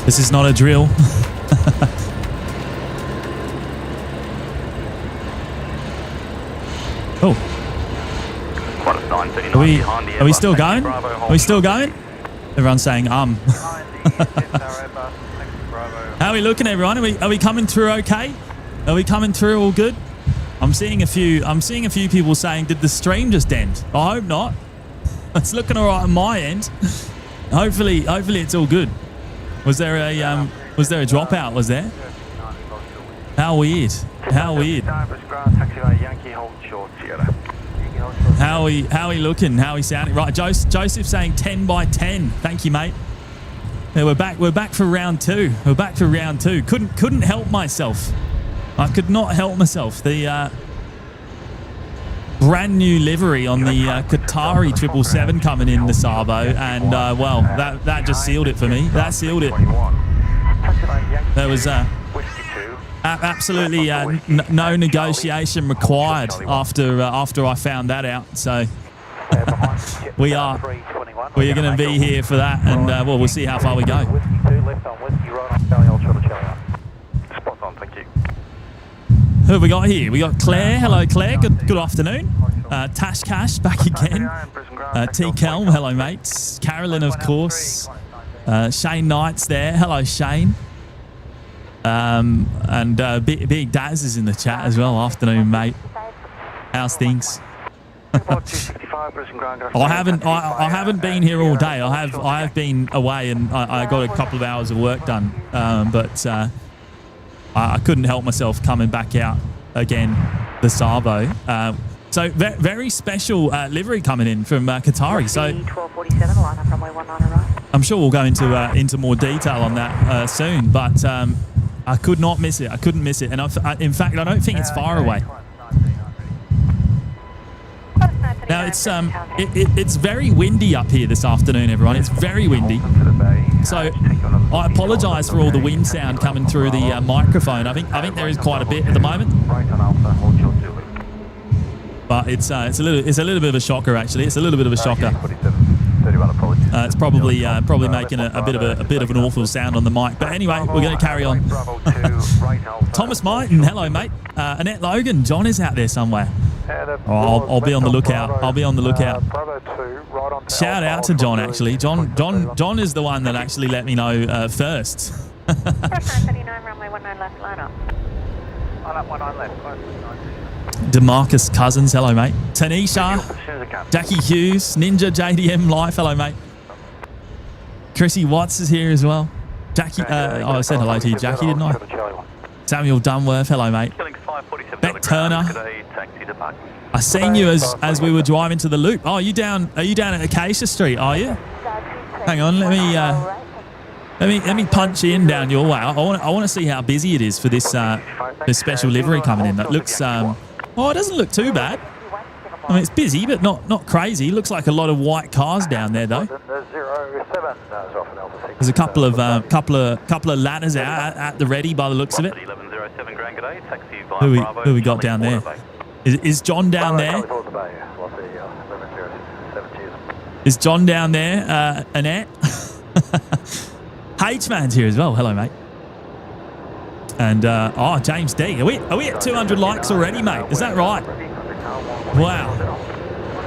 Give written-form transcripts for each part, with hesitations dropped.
This is not a drill. Oh. Are we still going? Are we still going? Everyone's saying How are we looking, everyone? Are we coming through okay? Are we coming through all good? I'm seeing a few people saying, did the stream just end? I hope not. It's looking all right on my end. Hopefully it's all good. Was there a dropout? Was there? How weird. How weird. How are we looking? How are we sounding? Right, Joseph saying 10 by 10. Thank you, mate. Yeah, we're back for round two. We're back for round two. Couldn't help myself. I could not help myself. The brand new livery on the Qatari 777 coming in the Sabo, and well, that just sealed it for me. That sealed it. There was absolutely no negotiation required after I found that out. So we are going to be here for that, and well, we'll see how far we go. Who have we got here? We got Claire. Hello, Claire. Good afternoon. Tash Cash back again. T. Kelm. Hello, mates. Carolyn, of course. Shane Knight's there. Hello, Shane. And Big Daz is in the chat as well. Afternoon, mate. How's things? I haven't been here all day. I have been away, and I got a couple of hours of work done. But I couldn't help myself coming back out again, the Sabo. So very special livery coming in from Qatari. So I'm sure we'll go into more detail on that soon. But I could not miss it. I couldn't miss it. And in fact, I don't think it's far away. Now it's very windy up here this afternoon, everyone. It's very windy. So I apologise for all the wind sound coming through the microphone. I think there is quite a bit at the moment. But it's a little bit of a shocker, actually. It's a little bit of a shocker. It's probably making a bit of an awful sound on the mic. But anyway, we're going to carry on. Thomas Martin, hello, mate. Annette Logan, John is out there somewhere. I'll be on the lookout. I'll be on the lookout. Shout out to John, actually. John is the one that actually let me know first. Demarcus Cousins, hello, mate. Tanisha, Jackie Hughes, Ninja JDM Life, hello, mate. Chrissy Watts is here as well. Jackie, I said hello to you, Jackie, didn't I? Samuel Dunworth, hello, mate. Beck Turner. I seen you as we were driving to the loop. Oh, are you down at Acacia Street, are you? Hang on, let me punch in down your way. I want to see how busy it is for this special livery coming in. That looks it doesn't look too bad. I mean, it's busy, but not crazy. Looks like a lot of white cars down there, though. There's a couple of ladders out at the ready by the looks of it. Who we got down there? Is John down there? Is John down there? Annette? H-Man's here as well. Hello, mate. And James D. Are we at 200 likes already, mate? Is that right? Wow.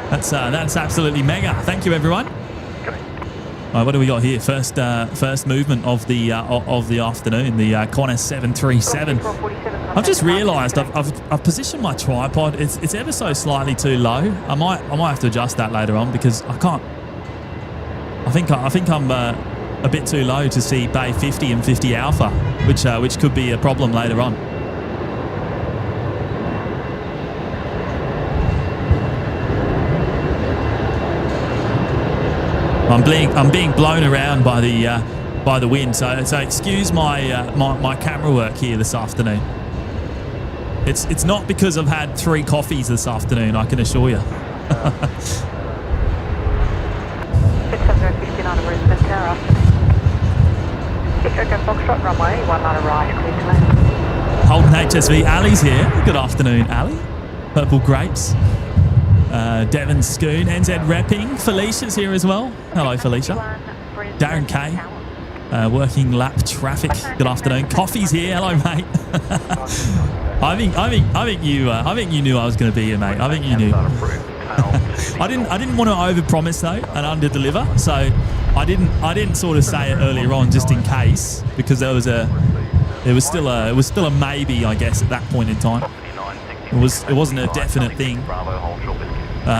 That's absolutely mega. Thank you, everyone. All right, what do we got here? First movement of the afternoon, the Qantas 737. I've just realised I've positioned my tripod. It's ever so slightly too low. I might have to adjust that later on because I can't. I think I'm a bit too low to see Bay 50 and 50 Alpha, which could be a problem later on. I'm being blown around by the wind, so excuse my camera work here this afternoon. It's not because I've had 3 coffees this afternoon, I can assure you. 659 Brisbane Tower. Foxtrot Runway, 19 right, clear to land. Holden HSV, Ali's here. Good afternoon, Ali. Purple Grapes. Devon Scoon, NZ repping. Felicia's here as well. Hello, Felicia. Darren Kay, working lap traffic. Good afternoon. Coffee's here. Hello, mate. I think you knew I was going to be here, mate. I think you knew. I didn't want to overpromise though and underdeliver, so I didn't sort of say it earlier on just in case, because it was still a maybe, I guess, at that point in time. It wasn't a definite thing.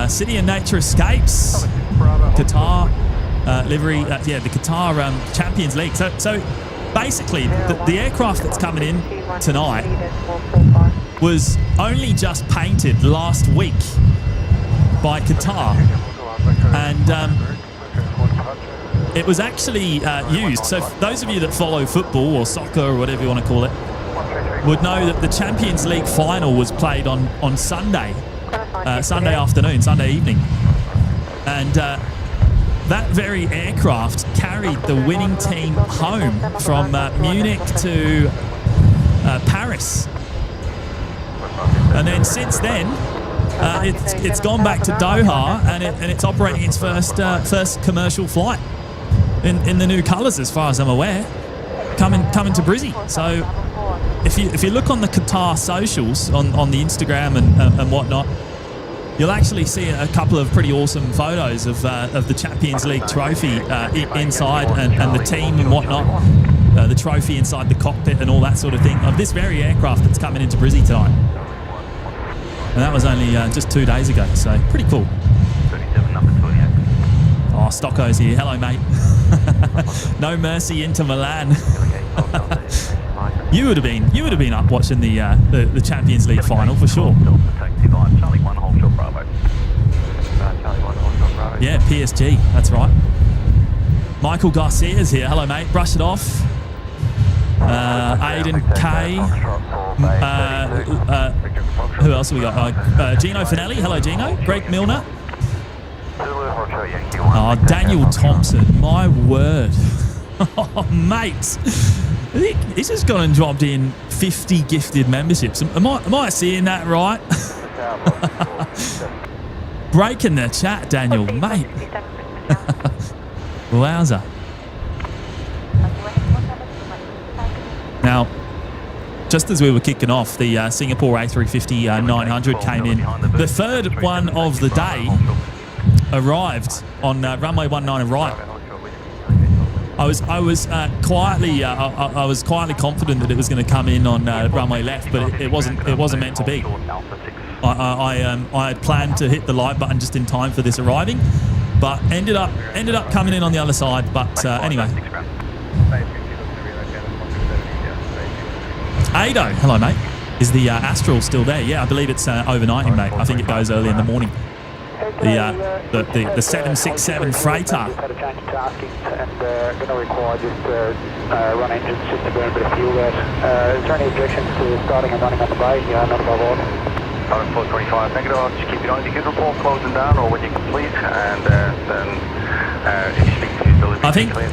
City and Nature Escapes, Qatar livery, the Qatar Champions League. So basically, the aircraft that's coming in tonight was only just painted last week by Qatar, and it was actually used. So for those of you that follow football or soccer or whatever you want to call it would know that the Champions League final was played on Sunday afternoon, Sunday evening, and that very aircraft carried the winning team home from Munich to Paris, and then since then it's gone back to Doha, and it's operating its first commercial flight in the new colours, as far as I'm aware, coming to Brizzy. So if you look on the Qatar socials on the Instagram and whatnot, you'll actually see a couple of pretty awesome photos of the Champions League trophy inside and the team and whatnot, the trophy inside the cockpit and all that sort of thing of this very aircraft that's coming into Brizzy tonight. And that was only just 2 days ago, so pretty cool. Oh, Stocko's here. Hello, mate. No mercy into Milan. You would have been up watching the Champions League final for sure. Yeah, PSG. That's right. Michael Garcia's here. Hello, mate. Brush it off. Aiden K. Who else have we got? Gino Finelli. Hello, Gino. Greg Milner. Oh, Daniel Thompson. My word. Oh, mate. He's just gone and dropped in 50 gifted memberships. Am I seeing that right? Breaking the chat, Daniel, mate. Wowza. Now, just as we were kicking off, the Singapore A380 900 came in. The third one of the day arrived on runway 19 right. I was quietly confident that it was going to come in on runway left, but it wasn't meant to be. I had planned to hit the light button just in time for this arriving, but ended up coming in on the other side. But anyway, Ado, hello, mate. Is the Astral still there? Yeah, I believe it's overnighting, mate. I think it goes early in the morning. The 767 freighter. Had a change of tasking and going to require just run engines just to burn a bit of fuel there. Is there any objections to starting and running on the bay? Not above all. 425 negative. I'll just keep it on. You can report closing down or when you complete, and then if you speak to utilities.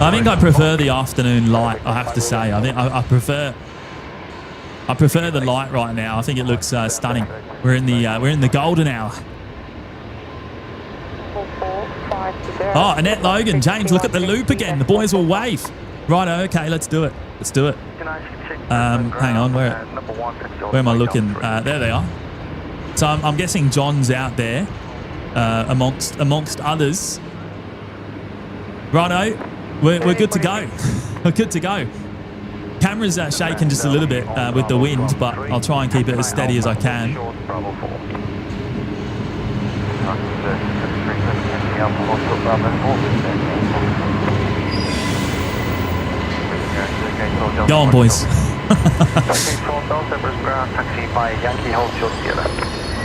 I think I prefer the afternoon light. I have to say. I prefer the light right now. I think it looks stunning. We're in the golden hour. Oh, Annette Logan, James, look at the loop again. The boys will wave. Right, okay, let's do it. Hang on, where am I looking? There they are. So I'm guessing John's out there amongst others. Righto, we're good to go. We're good to go. Camera's shaking just a little bit with the wind, but I'll try and keep it as steady as I can. Go on, boys.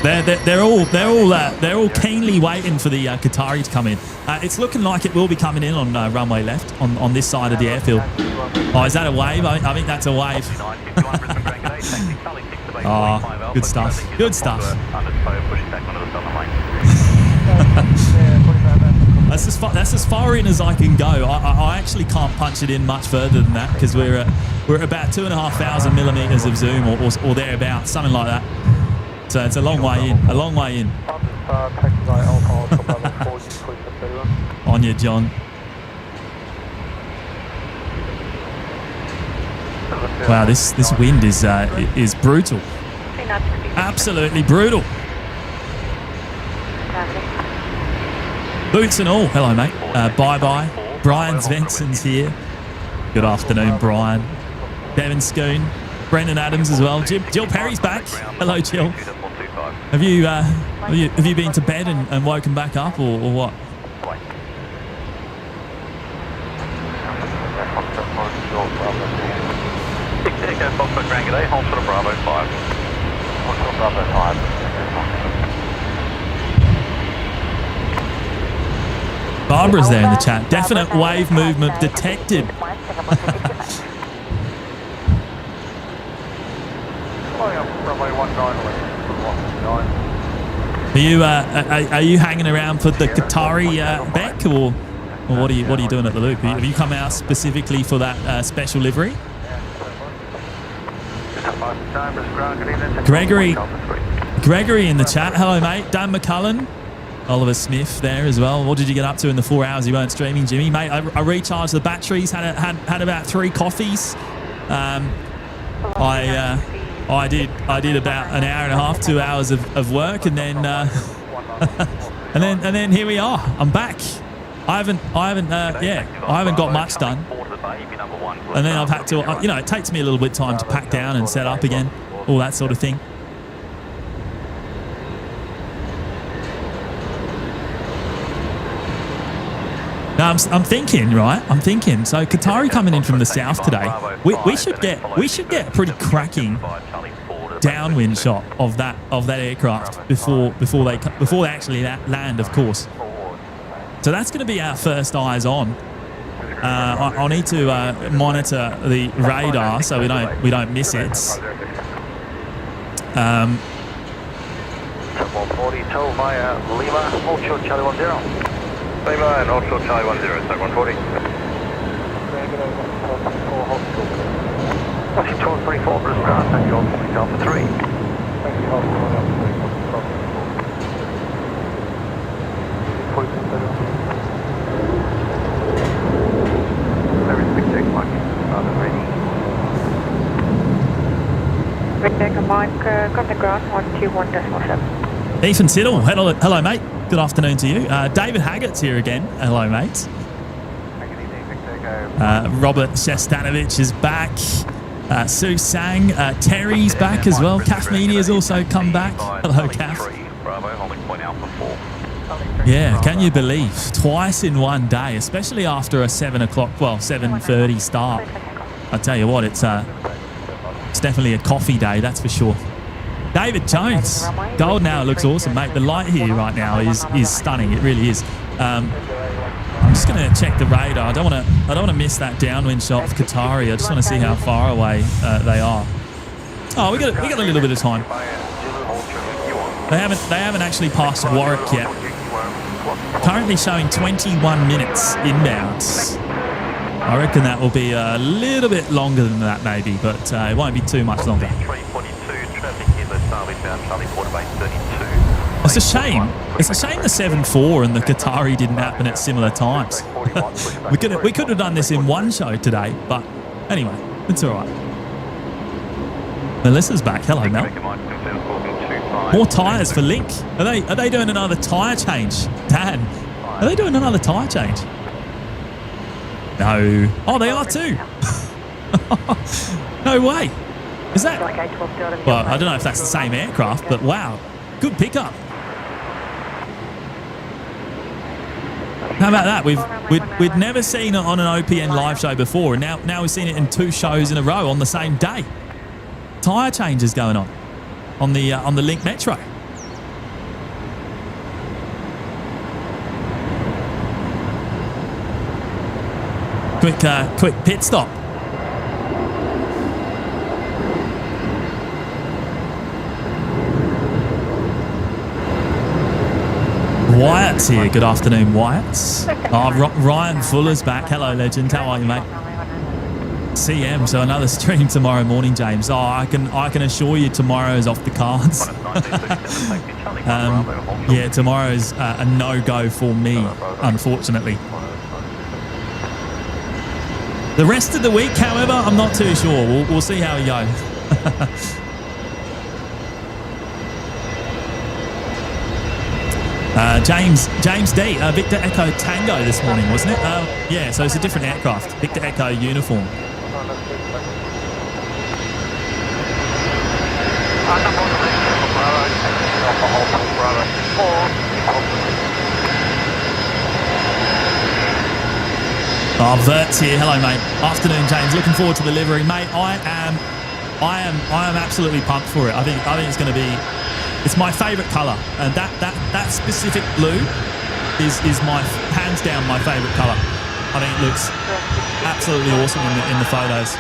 They're all keenly waiting for the Qatari to come in. It's looking like it will be coming in on runway left on this side of the airfield. Oh, is that a wave? I think that's a wave. Oh, good stuff. Good stuff. That's as far in as I can go. I actually can't punch it in much further than that because we're at about 2,500 millimeters of zoom or thereabouts, something like that. So it's a long way in. taxi by Alpha Alpha Bravo 4, just close the 31. On you, John. Wow, this wind is brutal. Absolutely brutal. Boots and all. Hello, mate. Bye-bye. Brian Svensson's here. Good afternoon, Brian. Devin Schoon. Brendan Adams as well. Jill Perry's back. Hello, Jill. Have you been to bed and woken back up or what? Barbara's there in the chat. Definite wave movement detected. Are you hanging around for the Qatari Beck or what are you doing at the loop? Have you come out specifically for that special livery? Gregory in the chat. Hello, mate. Dan McCullen. Oliver Smith there as well. What did you get up to in the 4 hours you weren't streaming, Jimmy? Mate, I recharged the batteries, had about 3 coffees. I did about an hour and a half, 2 hours of work, and then and then here we are. I'm back. I haven't got much done. And then I've had to, it takes me a little bit of time to pack down and set up again, all that sort of thing. Now I'm thinking, right? So Qatari coming in from the south today. We should get a pretty cracking downwind shot of that aircraft before they actually land, of course. So that's going to be our first eyes on. I'll need to monitor the radar so we don't miss it. 142 via Lima, offshore Charlie 10. Lima and offshore Charlie 10, so 140. 1224 Brisbane, thank you all, Alpha 3. Thank you, There is big check marking, Victor, Mike, contact ground 121.7. Ethan Siddle, hello, mate. Good afternoon to you. David Haggett's here again. Hello, mate. Robert Shestanovich is back. Sue Sang. Terry's back as well. Caf Media's also come back. Hello, Caf. Yeah, can you believe? Twice in one day, especially after a 7:30 start. I tell you what, it's definitely a coffee day, that's for sure. David Jones, golden hour looks awesome, mate. The light here right now is stunning. It really is. I'm just going to check the radar. I don't want to miss that downwind shot of Qatari. I just want to see how far away they are. Oh, we got a little bit of time. They haven't actually passed Warwick yet. Currently showing 21 minutes inbounds. I reckon that will be a little bit longer than that, maybe, but it won't be too much longer. It's a shame. It's a shame the 7-4 and the Qatari didn't happen at similar times. we could have done this in one show today, but anyway, it's all right. Melissa's back. Hello, Mel. More tyres for Link. Are they doing another tyre change? Dan, are they doing another tyre change? No. Oh, they are too. No way. Is that? Well, I don't know if that's the same aircraft, but wow, good pickup. How about that? We'd never seen it on an OPN live show before, and now we've seen it in 2 shows in a row on the same day. Tyre changes going on the Link Metro. Quick pit stop. Wyatt's here. Good afternoon, Wyatt. Oh, Ryan Fuller's back. Hello, legend. How are you, mate? CM, so another stream tomorrow morning, James. Oh, I can assure you tomorrow is off the cards. Yeah, tomorrow is a no-go for me, unfortunately. The rest of the week, however, I'm not too sure. We'll see how we go. James D, Victor Echo Tango this morning, wasn't it? Yeah, so it's a different aircraft. Victor Echo uniform. Oh, Vert's here. Hello, mate. Afternoon, James. Looking forward to the livery, mate. I am absolutely pumped for it. I think it's going to be. It's my favourite colour, and that specific blue is my hands down my favourite colour. I think it looks absolutely awesome in the photos.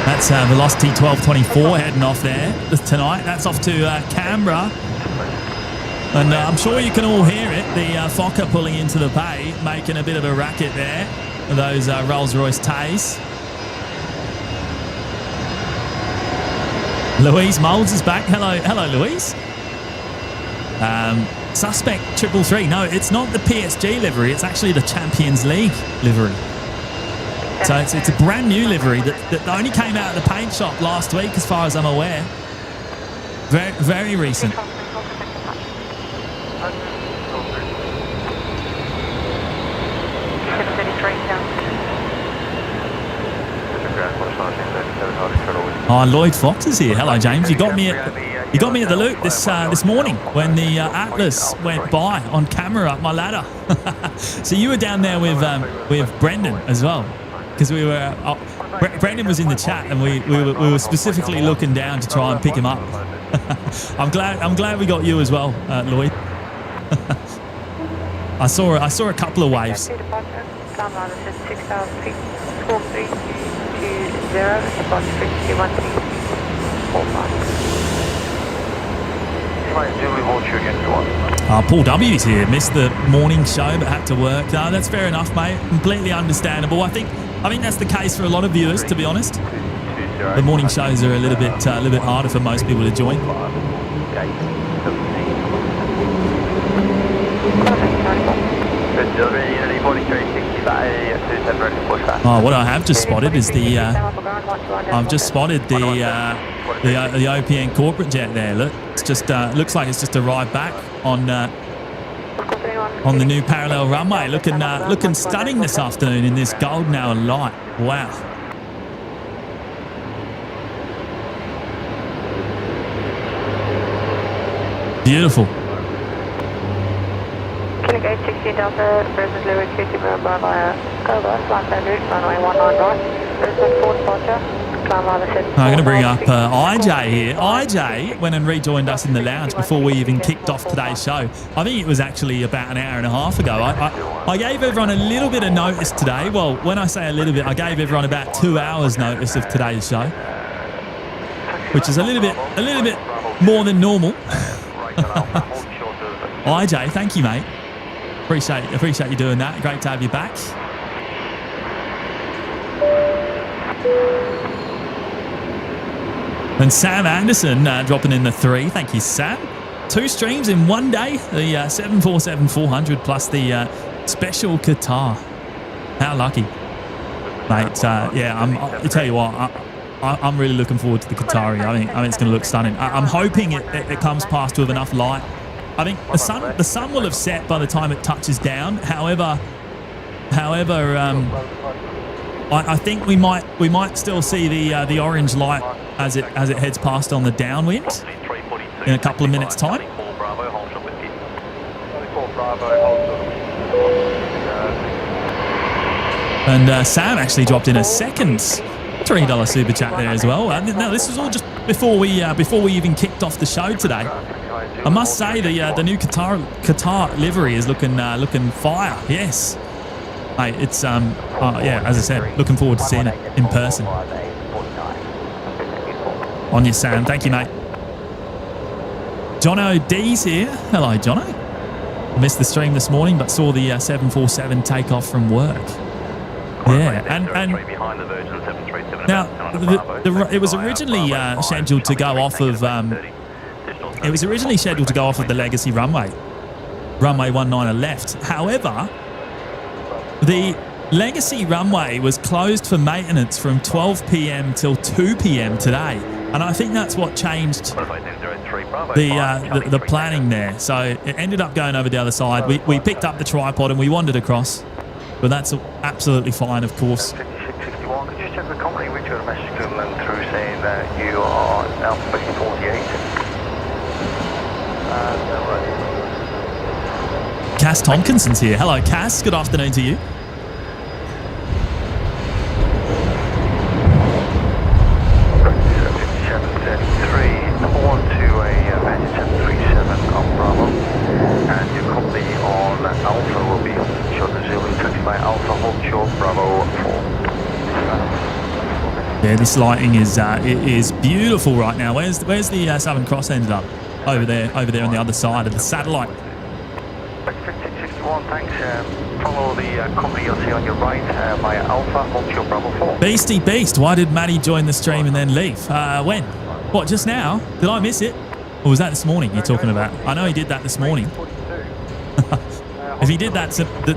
That's Velocity 1224 heading off there tonight. That's off to Canberra. And I'm sure you can all hear it. The Fokker pulling into the bay, making a bit of a racket there. Those Rolls-Royce Tays. Louise Moulds is back. Hello, Louise. Suspect 333. No, it's not the PSG livery. It's actually the Champions League livery. So it's a brand new livery that only came out of the paint shop last week, as far as I'm aware. Very, very recent. Oh, Lloyd Fox is here. Hello, James. You got me at the loop this morning when the Atlas went by on camera up my ladder. So you were down there with Brendan as well, because we were. Brendan was in the chat, and we were specifically looking down to try and pick him up. I'm glad we got you as well, Lloyd. I saw a couple of waves. Paul W's here. Missed the morning show but had to work. No, that's fair enough, mate. Completely understandable. I think that's the case for a lot of viewers, to be honest. The morning shows are a little bit harder for most people to join. Oh, what I have just spotted is I've just spotted the OPN corporate jet there. Look, it's just looks like it's just arrived back on the new parallel runway. Looking stunning this afternoon in this golden hour light. Wow. Beautiful. Gate 16 Delta, Brisbane Livery 2 Bravo, Cobra, flight route, runway 19 right, Brisbane 4 departure, climb line the I'm going to bring up IJ here. IJ went and rejoined us in the lounge before we even kicked off today's show. I think it was actually about an hour and a half ago. I gave everyone a little bit of notice today. Well, when I say a little bit, I gave everyone about 2 hours notice of today's show, which is a little bit more than normal. IJ, thank you, mate. Appreciate you doing that. Great to have you back. And Sam Anderson dropping in the 3. Thank you, Sam. 2 streams in one day. The 747-400 plus the special Qatar. How lucky, mate. Yeah, I tell you what, I'm really looking forward to the Qatari. I think it's going to look stunning. I'm hoping it comes past with enough light. I think the sun will have set by the time it touches down. However, I think we might still see the orange light as it heads past on the downwind in a couple of minutes' time. And Sam actually dropped in a second $3 super chat there as well. No, this was all just before we even kicked off the show today. I must say the new Qatar livery is looking fire. Yes, mate. It's yeah, as I said, looking forward to seeing it in person. On your Sam, thank you, mate. Jono D's here. Hello, Jono. Missed the stream this morning, but saw the 747 take off from work. Yeah, and now it was originally scheduled to go off of the legacy runway 19 left. However, the legacy runway was closed for maintenance from 12 p.m. till 2 p.m. today, and I think that's what changed the planning there. So it ended up going over the other side. We picked up the tripod and we wandered across, but that's absolutely fine, of course. 5661, could you check the company which your message coming through saying that you are Alpha 48? Cass Tompkinson's here. Hello, Cass. Good afternoon to you. Yeah, this lighting is beautiful right now. Where's the Southern Cross ended up? Over there on the other side of the satellite. 5661, thanks. Follow the company you'll see on your right via Alpha, hold your Bravo 4. Beastie Beast, why did Matty join the stream and then leave? When? What, just now? Did I miss it? Or was that this morning you're talking about? I know he did that this morning. If he did that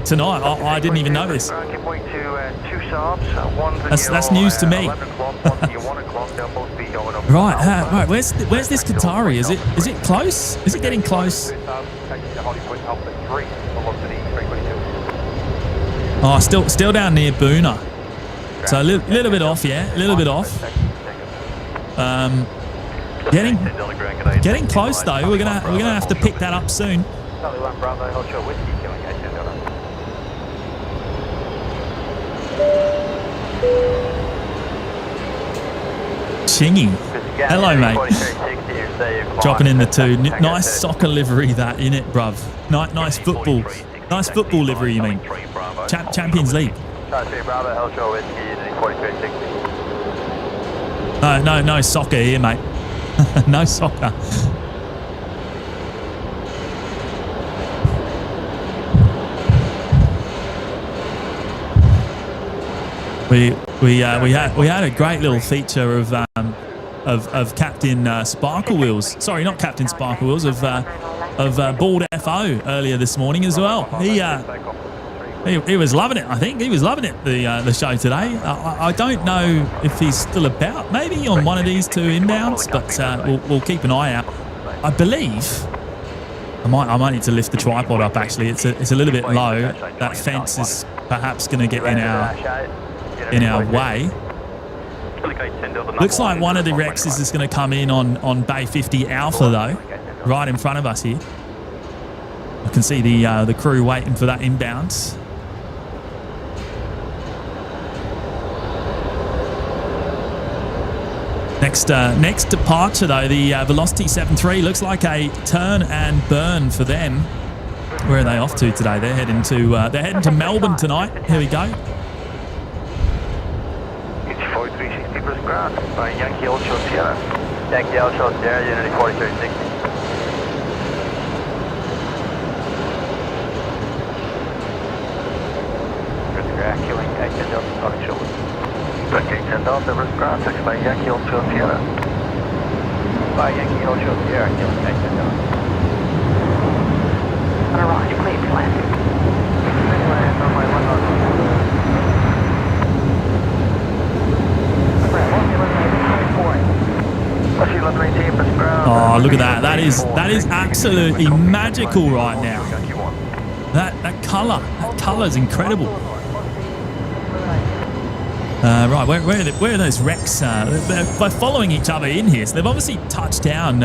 tonight, I didn't even notice. That's news to me. Right, where's this Qatari? Is it close? Is it getting close? Oh, still down near Boona. So a little bit off, yeah, a little bit off. Getting close though. We're gonna have to pick that up soon. Chingy. Hello, mate. Dropping in the two. Nice soccer livery that in it, bruv. Nice football livery, you mean? Champions League. No soccer here, mate. No soccer. We had a great little feature of Captain Sparkle Wheels. Sorry, not Captain Sparkle Wheels. Of Bald FO earlier this morning as well. He was loving it. I think he was loving it. The show today. I don't know if he's still about. Maybe on one of these two inbounds, but we'll keep an eye out. I believe I might need to lift the tripod up. Actually, it's a little bit low. That fence is perhaps going to get in our way. Looks like one of the Rexes is going to come in on Bay 50 Alpha though, right in front of us here. I can see the crew waiting for that inbound. Next departure though, the Velocity 73 looks like a turn and burn for them. Where are they off to today? They're heading to Melbourne tonight. Here we go. By Yankee Ultra Sierra. Yankee Ultra Sierra, Unity 4360. Killing 8 Delta starting short. 10 Delta, reverse ground, 6 by Yankee Ultra Sierra. By Yankee Ultra Sierra, killing 8 Delta. On a right, clear to land. Runway 1 Oh, look at that. That is absolutely magical right now. That colour is incredible. Right, where are those wrecks? By following each other in here, so they've obviously touched down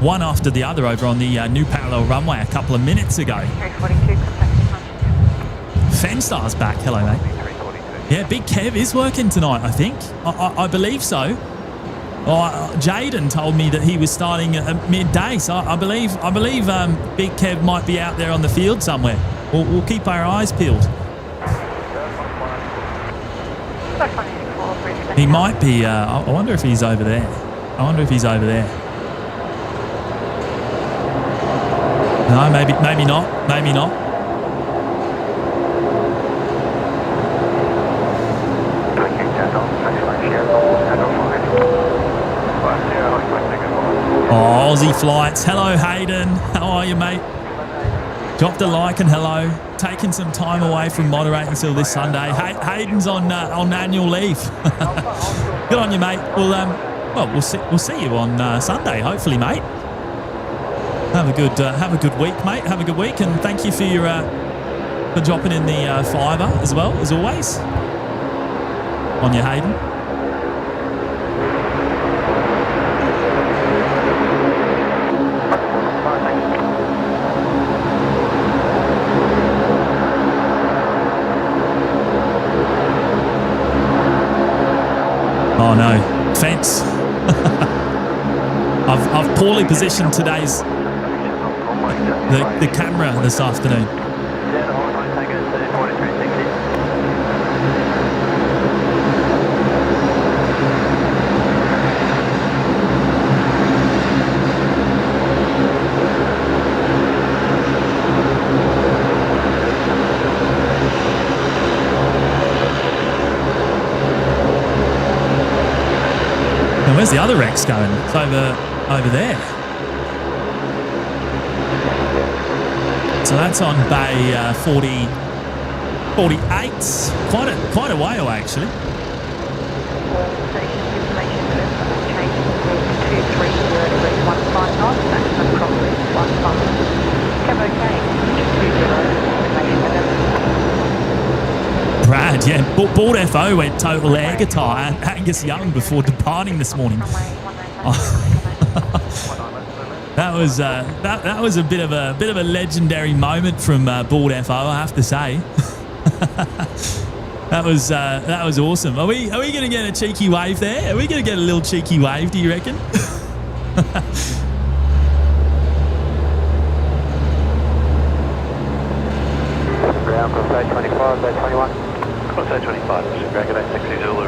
one after the other over on the new parallel runway a couple of minutes ago. 342. Fenstar's back. Hello, mate. Yeah, Big Kev is working tonight, I think. I believe so. Jaden told me that he was starting at midday, so I believe Big Kev might be out there on the field somewhere. We'll keep our eyes peeled. He might be. I wonder if he's over there. No, maybe not. Maybe not. Oh, Aussie Flights. Hello, Hayden. How are you, mate? Dropped a like and hello. Taking some time away from moderating until this Sunday. Hayden's on annual leave. Good on you, mate. We'll see you on Sunday, hopefully, mate. Have a good week, mate. Have a good week, and thank you for dropping in the fiver as well, as always. On your Hayden. Oh no, fence. I've poorly positioned today's the camera this afternoon. Where's the other Rex going? It's over there. So that's on bay 48. Quite a way away, actually. Brad, yeah, Bald FO went total air guitar and Angus Young before departing this morning. That was a bit of a legendary moment from Bald FO, I have to say. That was awesome. Are we going to get a cheeky wave there? Are we going to get a little cheeky wave? Do you reckon? Ground cross 825, 821. Cross 825, Dragon 860 Zulu,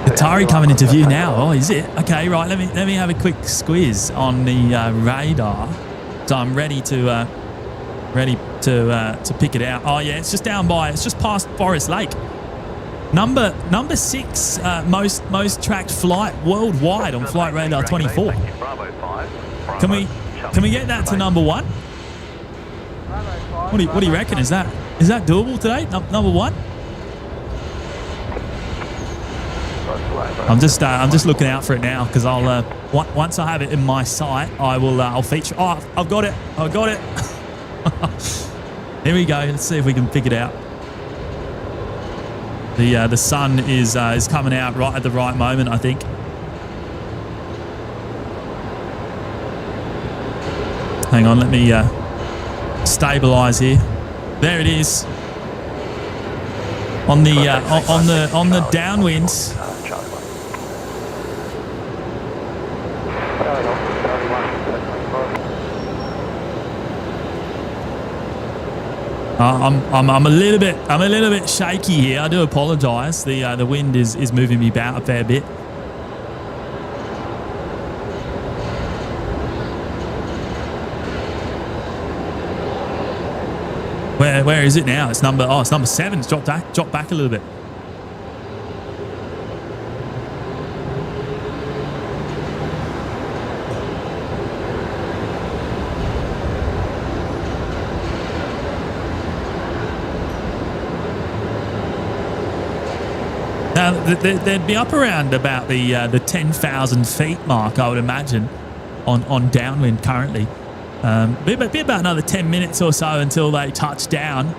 Qatari coming into view now. Oh, is it? Okay, right. Let me have a quick squeeze on the radar, so I'm ready to pick it out. Oh yeah, it's just down by. It's just past Forest Lake. Number 6 most tracked flight worldwide on Flight Radar 24. Can we get that to number 1? What do you reckon? Is that doable today? Number 1? I'm just looking out for it now because I'll once I have it in my sight, I'll feature. Oh, I've got it. Here we go. Let's see if we can pick it out. The sun is coming out right at the right moment, I think. Hang on, let me stabilize here. There it is. On the downwind. I'm a little bit shaky here. I do apologise. The wind is moving me about a fair bit. Where is it now? It's number 7. It's dropped back a little bit. They'd be up around about the 10,000 feet mark, I would imagine, on downwind currently. Be about another 10 minutes or so until they touch down.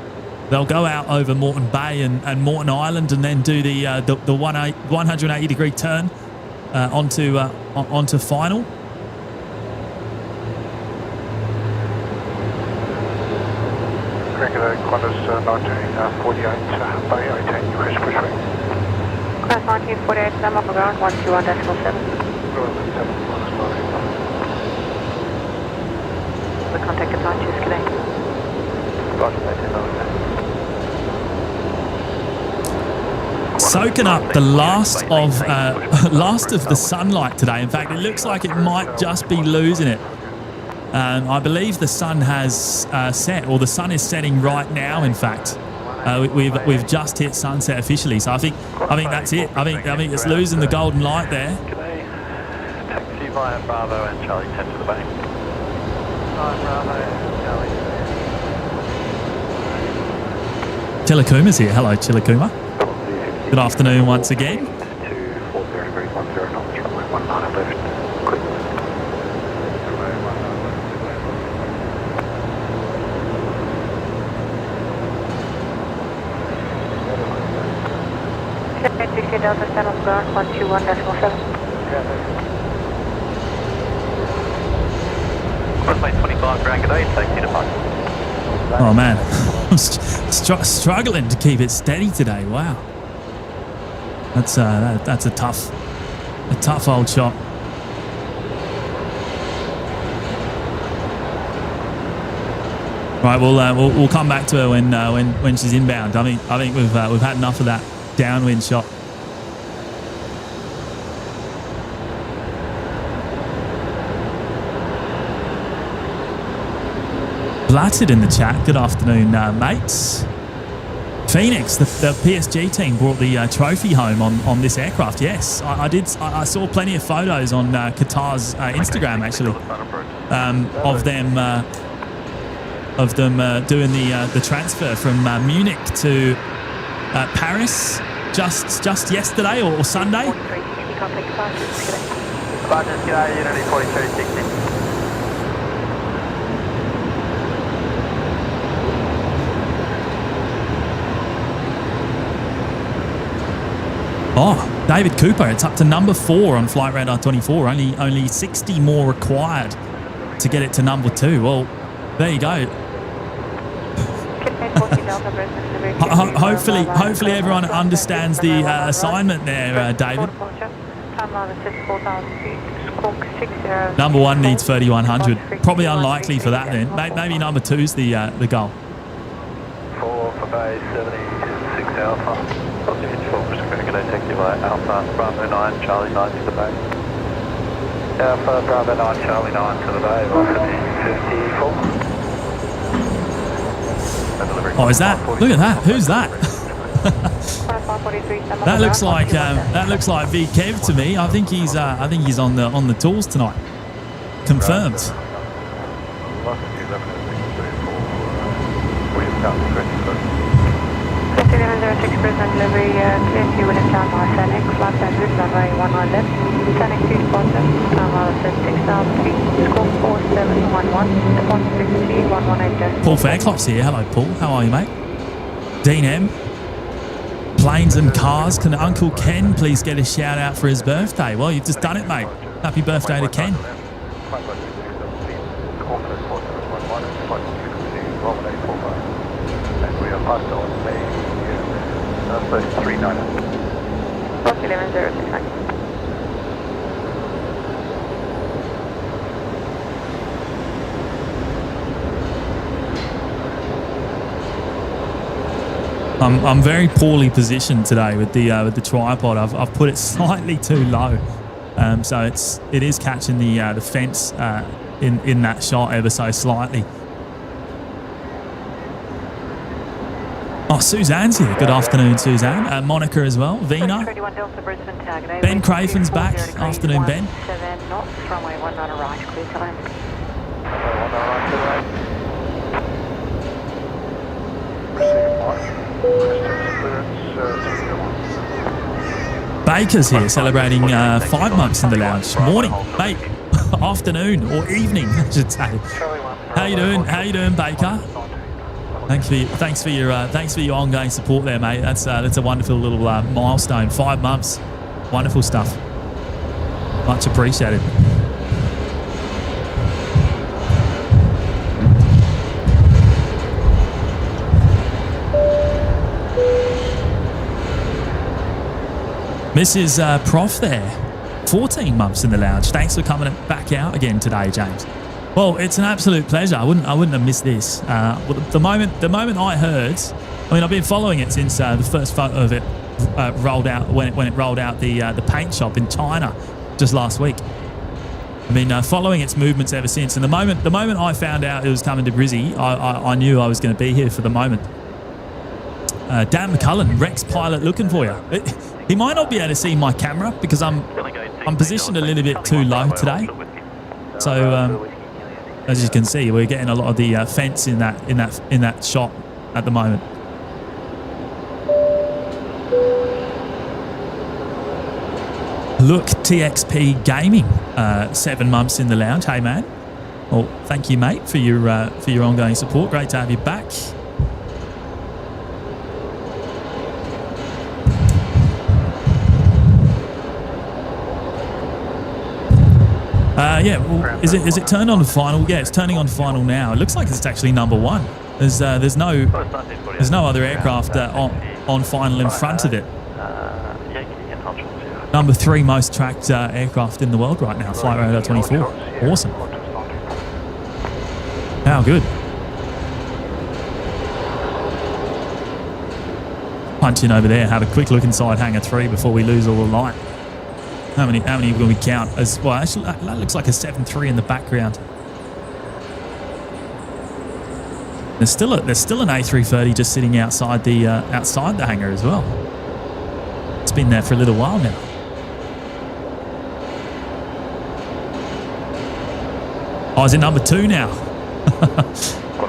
They'll go out over Moreton Bay and Moreton Island, and then do the 180-degree turn onto final. Quattro Cross 1948, Bay 18, US Brisbane. Cross 1948, I'm off the ground, 121.7. The contact departure is connected. Soaking up the last of the sunlight today. In fact, it looks like it might just be losing it. I believe the sun has set, or the sun is setting right now. In fact, we've just hit sunset officially. So I think that's it. I think it's losing the golden light there. Taxi via Bravo and Charlie 10 to the bay. Bravo, Charlie. Chilakuma's here. Hello, Chilakuma. Good afternoon once again. Delta 7 on ground, 121.7. Crossway 25, ground, good day, taxi departure. Oh man, I'm struggling to keep it steady today. Wow, that's a tough old shot. Right, we'll come back to her when she's inbound. I think we've had enough of that downwind shot. Blatted in the chat. Good afternoon, mates. Phoenix, the PSG team brought the trophy home on this aircraft. Yes, I did. I saw plenty of photos on Qatar's Instagram actually of them doing the transfer from Munich to Paris just yesterday or Sunday. Oh, David Cooper, it's up to number 4 on Flight Radar 24. Only 60 more required to get it to number 2. Well, there you go. Hopefully everyone understands the assignment there, David. Number 1 needs 3,100. Probably unlikely for that then. Maybe number 2's the goal. 4 for Bay 76 Alpha. Taxi by Alpha, Bravo 9, Charlie 9 to the bay. Alpha, Bravo 9, Charlie 9 to the bay, velocity 54. Oh, is that? Look at that. Who's that? That looks like V Kev to me. I think he's on the tools tonight. Confirmed. Brisbane Livery, clear to William Town, Marcenic, flight standard, runway 19 left, Scenic 2 departure, time Mile 36,000 feet, score 4711, departure frequency 118. Paul Fairclought's here. Hello, Paul. How are you, mate? Dean M. Planes and cars. Can Uncle Ken please get a shout out for his birthday? Well, you've just done it, mate. Happy birthday to Ken. I'm very poorly positioned today with the tripod. I've put it slightly too low, so it is catching the fence in that shot ever so slightly. Oh, Suzanne's here. Good afternoon, Suzanne. Monica as well. Vina. Ben Craven's back. Afternoon, Ben. 7 knots, runway 19 right, clear to land. Baker's here celebrating 5 months in the lounge. Morning, mate. Afternoon or evening, I should say. How you doing? How you doing, Baker? Thanks for your ongoing support there, mate. That's a wonderful little milestone. 5 months, wonderful stuff. Much appreciated. Mrs. Prof there, 14 months in the lounge. Thanks for coming back out again today, James. Well, it's an absolute pleasure. I wouldn't have missed this. The moment I heard, I mean, I've been following it since the first photo of it rolled out when it rolled out the paint shop in China just last week. I've been following its movements ever since. And the moment I found out it was coming to Brizzy, I knew I was going to be here for the moment. Dan McCullen, Rex pilot, looking for you. He might not be able to see my camera because I'm positioned a little bit too low today. So as you can see, we're getting a lot of the fence in that shot at the moment. Look, TXP Gaming, 7 months in the lounge. Hey man, well, thank you mate for your ongoing support. Great to have you back. Yeah, well, is it turned on to final? Yeah, it's turning on to final now. It looks like it's actually number 1. There's no other aircraft on final in front of it. Number 3 most tracked aircraft in the world right now, Flight Radar 24. Awesome. How good. Punch in over there, have a quick look inside Hangar 3 before we lose all the light. How many will we count as well? Actually, that looks like a 7-3 in the background. There's still an A330 just sitting outside the hangar as well. It's been there for a little while now. Oh, is it number 2 now?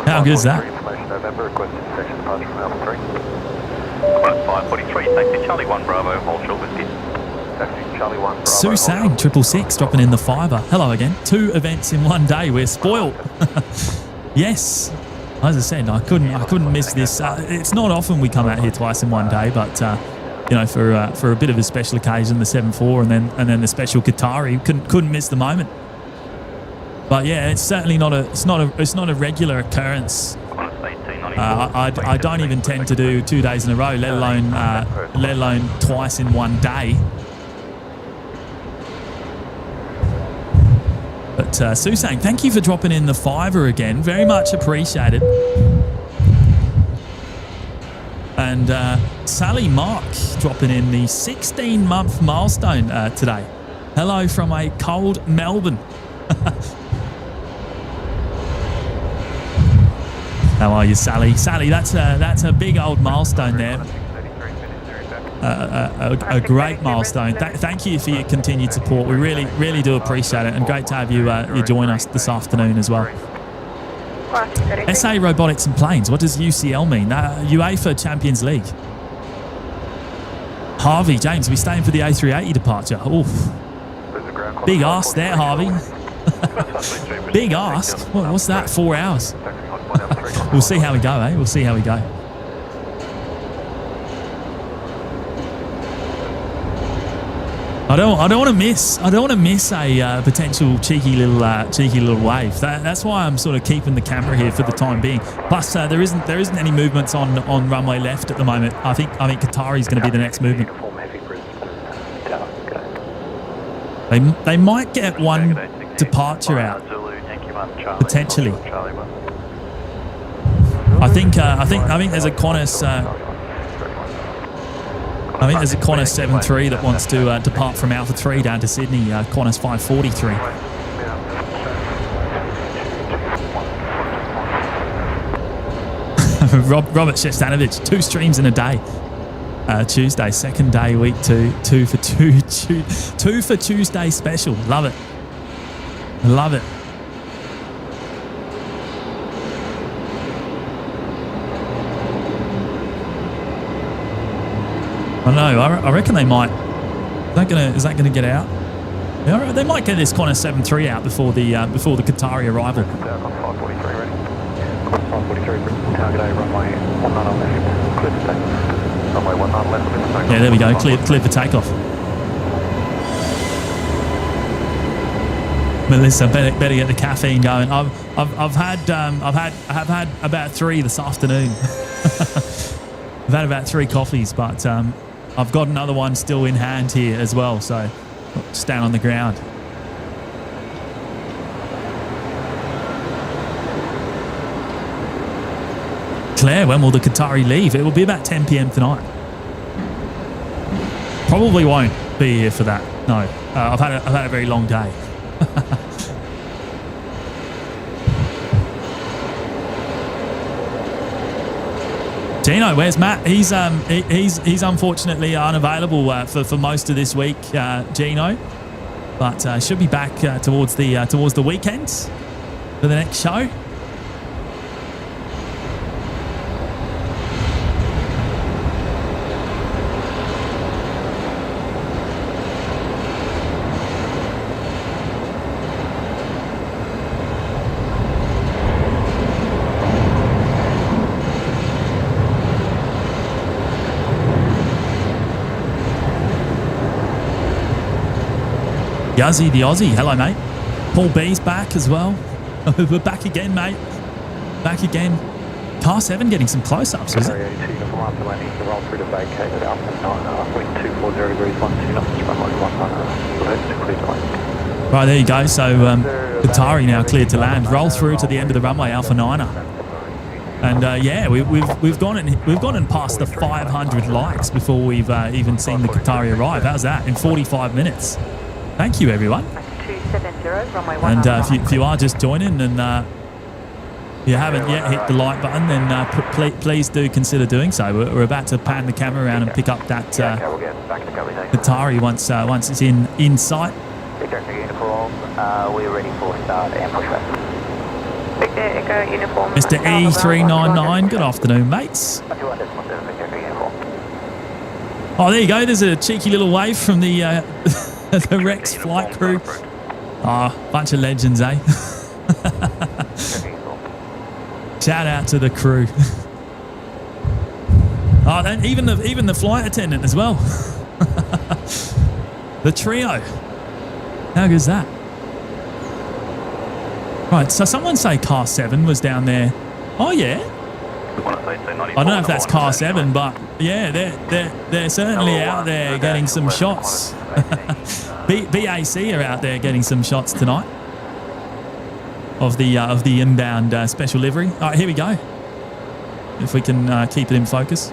How good is that? November, requested section departure from Alpha 3. 543, taxi Charlie 1 Bravo, hold short whiskey. Taxi Charlie 1 Bravo. Sue Sang, 666, dropping in the fiver. Hello again. 2 events in one day. We're spoiled. Yes. As I said, I couldn't miss this. It's not often we come out here twice in one day, but you know, for a bit of a special occasion, the 7-4 and then the special Qatari, couldn't miss the moment. But yeah, it's certainly not a regular occurrence. I don't even tend to do 2 days in a row, let alone twice in one day. But Susang, thank you for dropping in the fiver again. Very much appreciated. And Sally Mark dropping in the 16-month milestone today. Hello from a cold Melbourne. How are you, Sally? Sally, that's a big old milestone there. A great milestone. Thank you for your continued support. We really do appreciate it, and great to have you join us this afternoon as well. SA Robotics and Planes. What does UCL mean? UEFA Champions League. Harvey, James, are we staying for the A380 departure? Oof. Big ask there, Harvey. Big ask. What's that? 4 hours. We'll see how we go, eh? We'll see how we go. I don't want to miss a potential cheeky little wave. That's why I'm sort of keeping the camera here for the time being. Plus, there isn't any movements on runway left at the moment. I think Qatari is going to be the next movement. They might get one departure out potentially. I think there's a Qantas. I think there's a Qantas 7-3 that wants to depart from Alpha 3 down to Sydney. Qantas 543. Robert Shestanovich, 2 streams in a day. Tuesday, second day, week 2, 2 for 2, 2 for Tuesday special. Love it. Love it. I know. I reckon they might. Is that gonna get out? Yeah, they might get this Qantas 7-3 out before the Qatari arrival. 543 ready. 543 target A runway 19 on left. Clear for takeoff. Runway 19 left. Yeah, there we go. Clear for takeoff. Melissa, better get the caffeine going. I've had about 3 this afternoon. I've had about 3 coffees, but I've got another one still in hand here as well, so stand on the ground. Claire, when will the Qatari leave? It will be about 10 p.m. tonight. Probably won't be here for that. No, I've had a very long day. Gino, where's Matt? He's unfortunately unavailable for most of this week, Gino, but should be back towards the weekends for the next show. Yazzie the Aussie, hello mate. Paul B's back as well. We're back again, mate. Back again. Car 7 getting some close-ups, is it? Uniform after landing, the roll through to vacate at Alpha 9, wind 240 degrees, 12 knots, runway 19, clear to land. Right, there you go. So Qatari now cleared to land. Roll through to the end of the runway, Alpha 9er. And yeah, we've gone and passed the 500 likes before we've even seen the Qatari arrive. How's that? In 45 minutes. Thank you, everyone. 270, runway 19. And if you are just joining and you haven't yet hit the like button, then please do consider doing so. We're about to pan the camera around and pick up that Qatari once it's in sight. Uniform, we're ready for start and push back. Victor Echo uniform. Mr. E399, good afternoon, mates. Oh, there you go. There's a cheeky little wave from the the Rex flight crew. Bunch of legends, eh? Shout out to the crew. And even the flight attendant as well. The trio. How good is that? Right, so someone say Car 7 was down there. Oh yeah. I don't know if that's Car 7, but yeah, they're certainly out there getting some shots. BAC are out there getting some shots tonight of the inbound special livery. All right, here we go. If we can keep it in focus.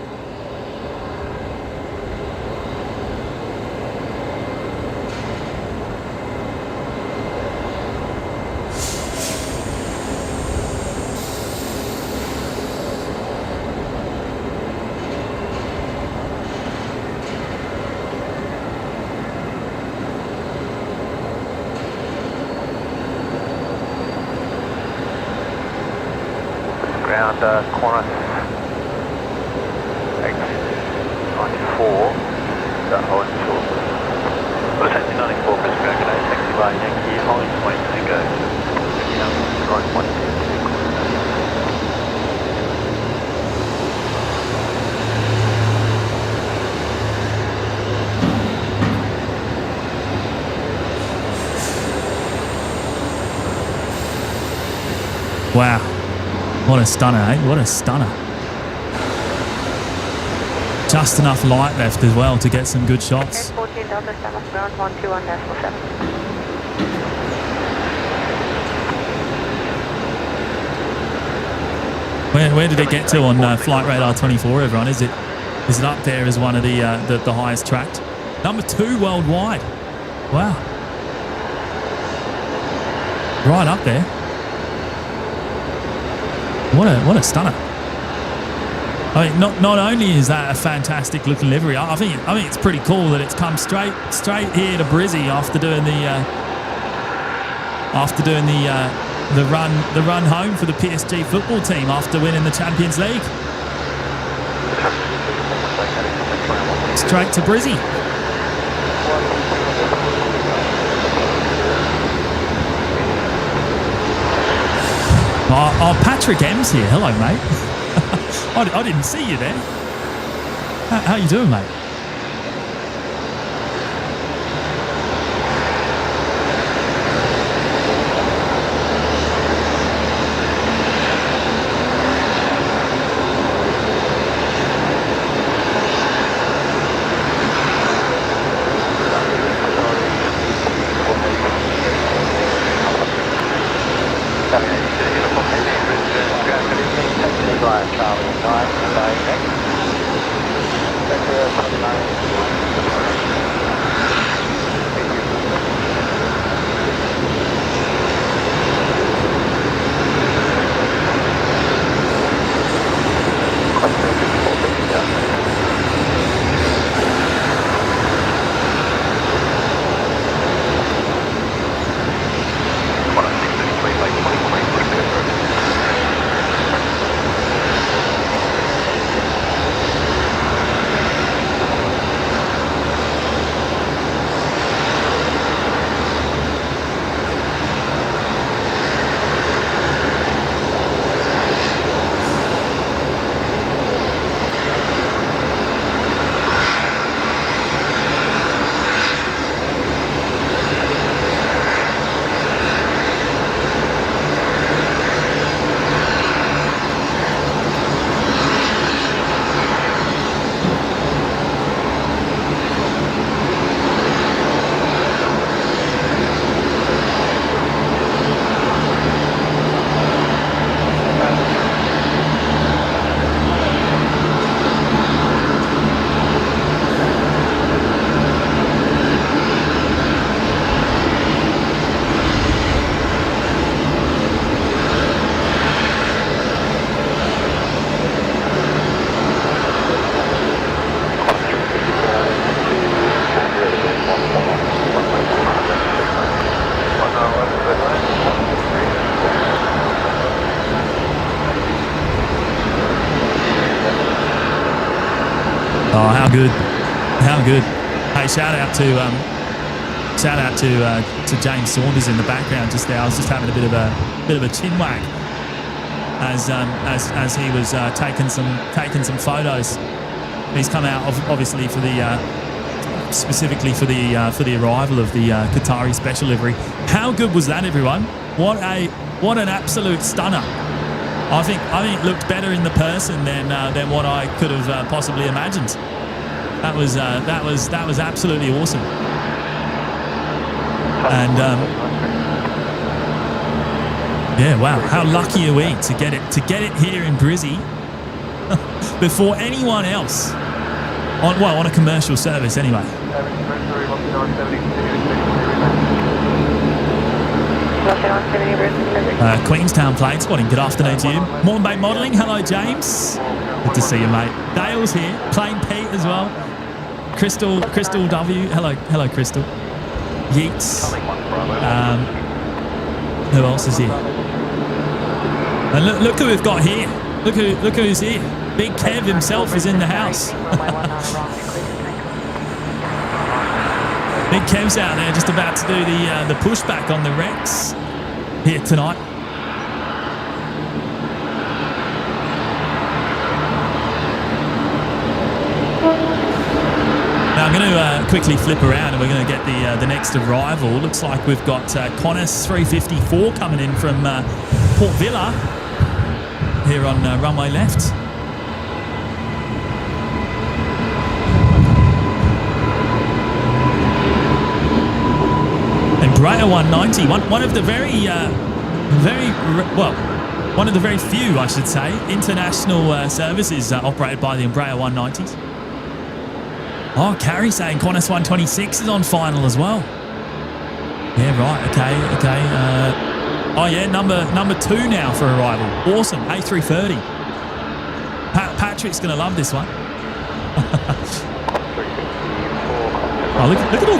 Qantas X94, that hold short. Well, it's 94 Brisbane, taxi by Yankee, holding point Tango, right point. Wow. What a stunner, eh? What a stunner. Just enough light left as well to get some good shots. 14 Delta 7, ground 121 National 7. Where did it get to on Flight Radar 24, everyone? Is it up there as one of the highest tracked? Number 2 worldwide. Wow. Right up there. What a stunner! I mean, not only is that a fantastic looking livery, I think it's pretty cool that it's come straight here to Brizzy after doing the run home for the PSG football team after winning the Champions League. Straight to Brizzy. Oh, Patrick M's here. Hello, mate. I didn't see you there. How you doing, mate? Oh, how good. How good. Hey, shout out to James Saunders in the background just there. I was just having a bit of a chin wag as he was taking some photos. He's come out obviously for the specifically for the arrival of the Qatari special livery. How good was that, everyone? What an absolute stunner. I think it looked better in the person than what I could have possibly imagined. That was absolutely awesome. And yeah, wow, how lucky are we to get it here in Brizzy before anyone else on a commercial service anyway. Queenstown plate spotting. Good afternoon to you. Morning Bay Modelling. Hello, James. Good to see you, mate. Dale's here. Plain Pete as well. Crystal W. Hello, Crystal. Yeats. Who else is here? And look who we've got here. Look who's here. Big Kev himself is in the house. Big Kev's out there just about to do the pushback on the Rex here tonight. Now I'm going to quickly flip around and we're going to get the next arrival. Looks like we've got Qantas 354 coming in from Port Vila here on runway left. Embraer 190, one of the one of the very few, I should say, international services operated by the Embraer 190s. Oh, Carrie saying Qantas 126 is on final as well. Yeah, right. Okay. Oh yeah, number 2 now for arrival. Awesome. A330. Patrick's gonna love this one. Oh, look at all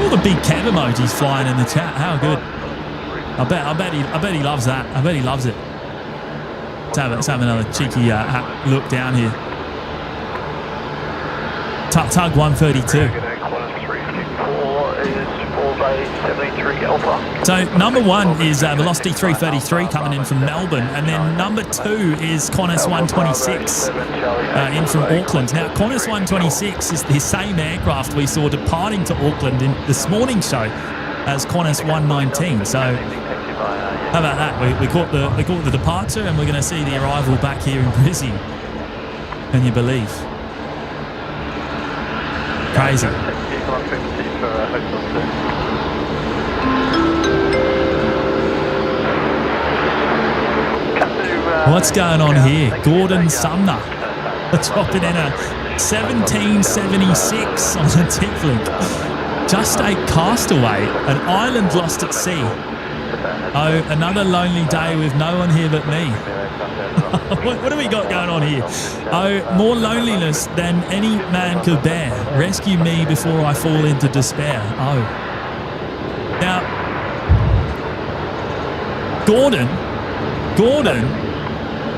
the big Kev emojis flying in the chat. How good! I bet he loves that. I bet he loves it. Let's have another cheeky look down here. Tug 132. So number 1 is Velocity 333 coming in from Melbourne, and then number 2 is Qantas 126 in from Auckland. Now Qantas 126 is the same aircraft we saw departing to Auckland in this morning's show as Qantas 119. So how about that? We caught the departure, and we're going to see the arrival back here in Brisbane. Can you believe? Crazy. What's going on here? Gordon Sumner dropping in a 1776 on the tip link. Just a castaway, an island lost at sea. Oh, another lonely day with no one here but me. What do we got going on here? Oh, more loneliness than any man could bear. Rescue me before I fall into despair. Oh. Now, Gordon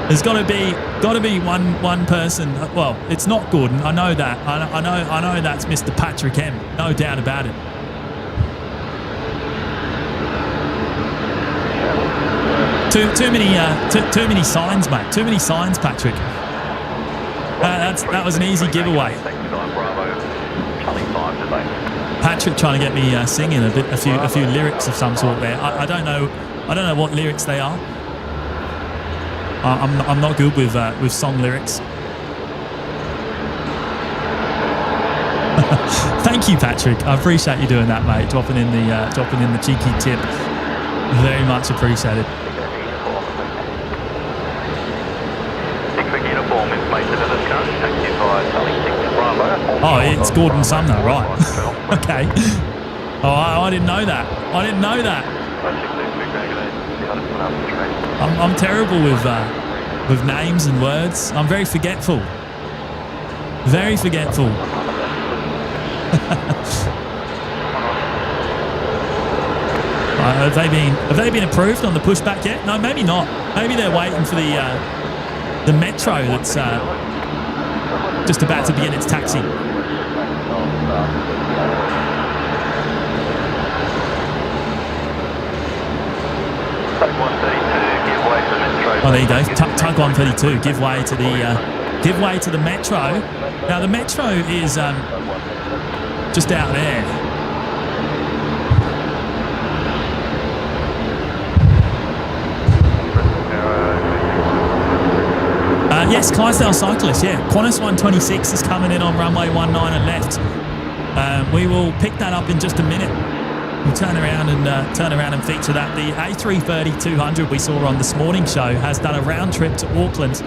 has got to be one person. Well, it's not Gordon. I know that. I know that's Mr. Patrick M. No doubt about it. Too many signs, mate. Too many signs, Patrick. That was an easy giveaway. Patrick trying to get me singing a few lyrics of some sort there. I don't know what lyrics they are. I'm not good with song lyrics. Thank you, Patrick. I appreciate you doing that, mate. Dropping in the cheeky tip. Very much appreciated. Oh, it's Gordon Sumner, right? Okay. Oh, I didn't know that. I'm terrible with names and words. I'm very forgetful. Very forgetful. Have they been approved on the pushback yet? No, maybe not. Maybe they're waiting for the metro that's just about to begin its taxi. Oh, there you go. Tug 132. Give way to the metro. Now the metro is just out there. Yes, Clydesdale cyclist. Yeah, Qantas 126 is coming in on runway 19 and left. We will pick that up in just a minute. We'll turn around and feature that. The A380-200 we saw on this morning show has done a round trip to Auckland.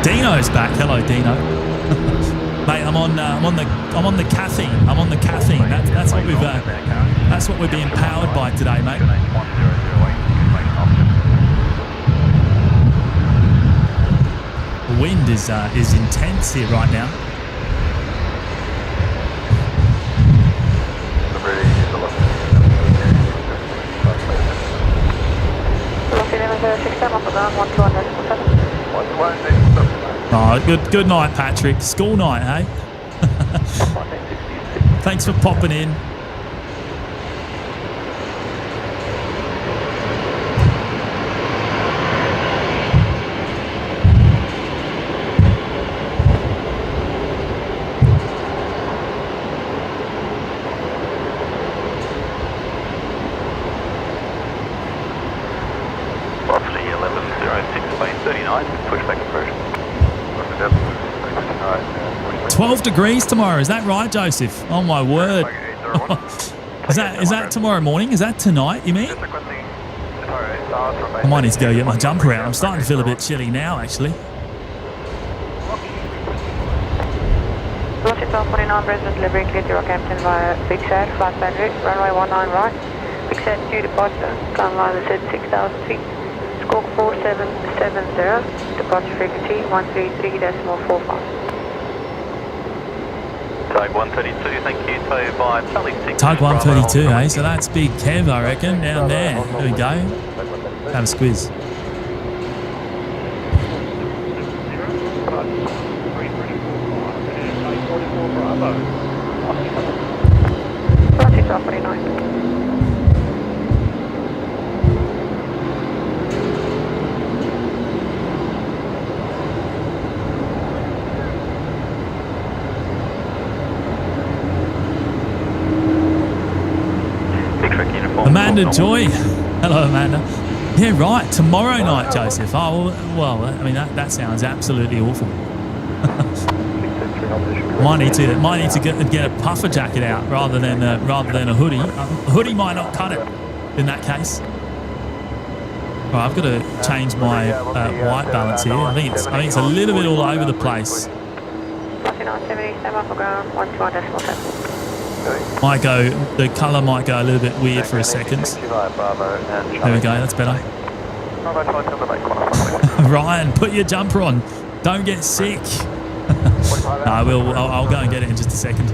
Dino's back. Hello, Dino. Mate, I'm on the caffeine. I'm on the caffeine. That's what we're being powered by today, mate. The wind is intense here right now. Oh, good night, Patrick. School night, eh? Thanks for popping in. Velocity 1106, plane 39, pushback approach. 12 degrees tomorrow, is that right, Joseph? Oh my word. Is that tomorrow morning? Is that tonight, you mean? I might need to go get my jumper out. I'm starting to feel a bit chilly now, actually. Velocity 1249, Brisbane Livery, clear to Rockhampton via Big Sad, flight bandwidth, runway 19 right. Big Sad 2 departure, climb line is at 6,000 feet. Squawk 4770, departure frequency 133.45. Tug 132, thank you. Tow by Charlie 6. Tug 132, eh? So that's Big Kev, I reckon, down there. There we go. Have a squiz. Velocity 1249. Amanda Joy. Hello, Amanda. Yeah, right. Tomorrow night, Joseph. Oh, well, I mean, that sounds absolutely awful. Might need to get a puffer jacket out rather than a hoodie. A hoodie might not cut it in that case. All right, I've got to change my white balance here. I think it's a little bit all over the place. The colour might go a little bit weird for a second. There we go, that's better. Ryan, put your jumper on. Don't get sick. I'll go and get it in just a second.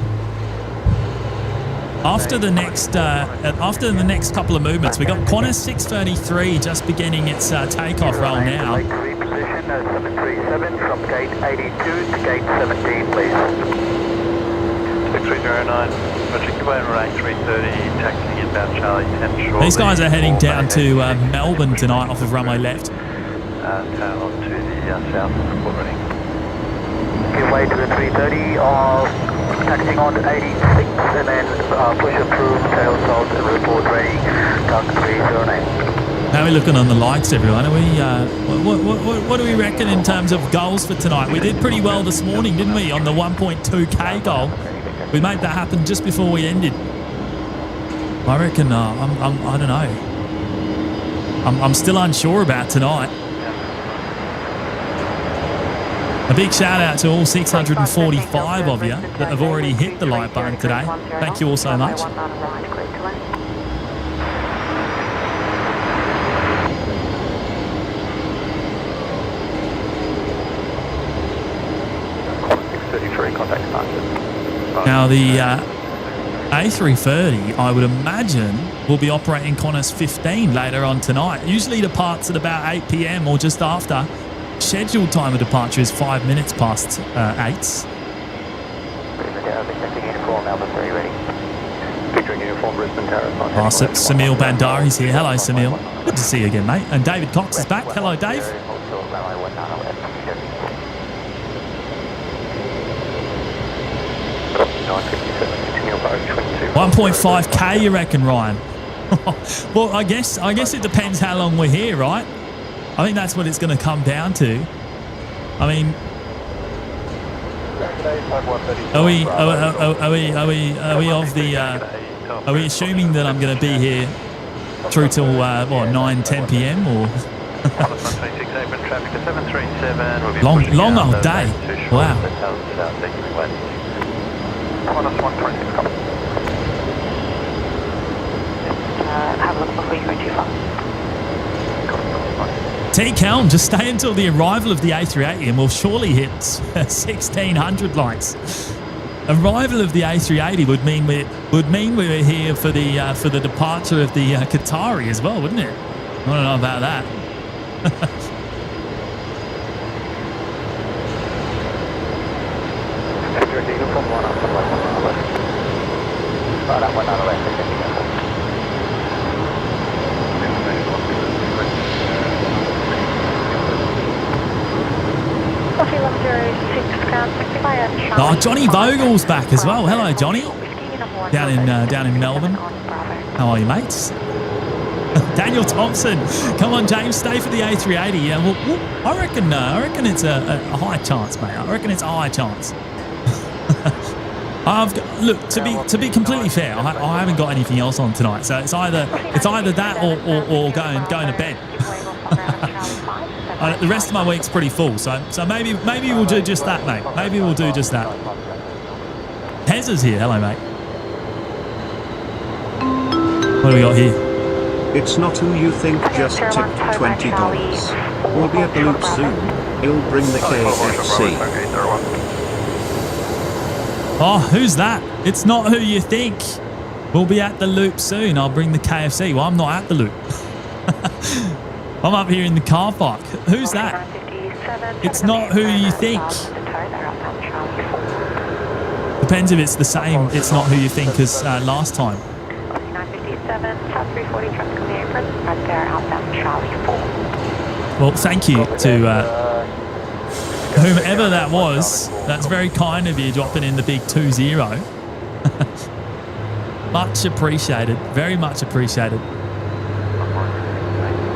After the next couple of movements, we got Qantas 633 just beginning its takeoff roll now. Reposition 737 from gate 82 to gate 17, please. 6309, Roger, Kuwait A380, taxiing inbound Charlie 10 shortly. These guys are heading down to Melbourne tonight off of runway left. Tail on to the south, report running. Give way to the 330, taxiing on to 86 and then push approved, tail salt and report ready, target 309. How are we looking on the lights, everyone? Are we? What do we reckon in terms of goals for tonight? We did pretty well this morning, didn't we, on the 1.2k goal? We made that happen just before we ended. I reckon. I don't know. I'm still unsure about tonight. A big shout out to all 645 of you that have already hit the like button today. Thank you all so much. Now the A330, I would imagine, will be operating Qantas 15 later on tonight. Usually departs at about 8 p.m. or just after. Scheduled time of departure is 5 minutes past 8. Samil Bandari's here. Hello, Samil. Good to see you again, mate. And David Cox is back. Hello, Dave. 1.5k, you reckon, Ryan? Well, I guess it depends how long we're here, right? I think that's what it's going to come down to. I mean, are we assuming that I'm going to be here through till 9-10 p.m. or long old day? Wow. Have a look before you go too far. T. Calm, just stay until the arrival of the A380 and we'll surely hit 1,600 likes. Arrival of the A380 would mean we were here for the departure of the Qatari as well, wouldn't it? I don't know about that. Oh, Johnny Vogel's back as well. Hello, Johnny. Down in Melbourne. How are you, mates? Daniel Thompson. Come on, James, stay for the A380. Yeah, well, I reckon it's a high chance, mate. I reckon it's a high chance. Look, to be completely fair, I haven't got anything else on tonight, so it's either that or going to bed. The rest of my week's pretty full, so maybe we'll do just that, mate. Maybe we'll do just that. Pez is here. Hello, mate. What do we got here? It's not who you think, just tipped $20. We'll be at the loop soon. He'll bring the KFC. Oh, who's that? It's not who you think. We'll be at the loop soon. I'll bring the KFC. Well, I'm not at the loop. I'm up here in the car park. Who's that? It's not who you think. Depends if it's the same. It's not who you think as last time. 957, South 340, traffic on the Apron, right there, outbound Charlie 4. Well, thank you to whomever that was. That's very kind of you, dropping in the big 20. Much appreciated. Very much appreciated.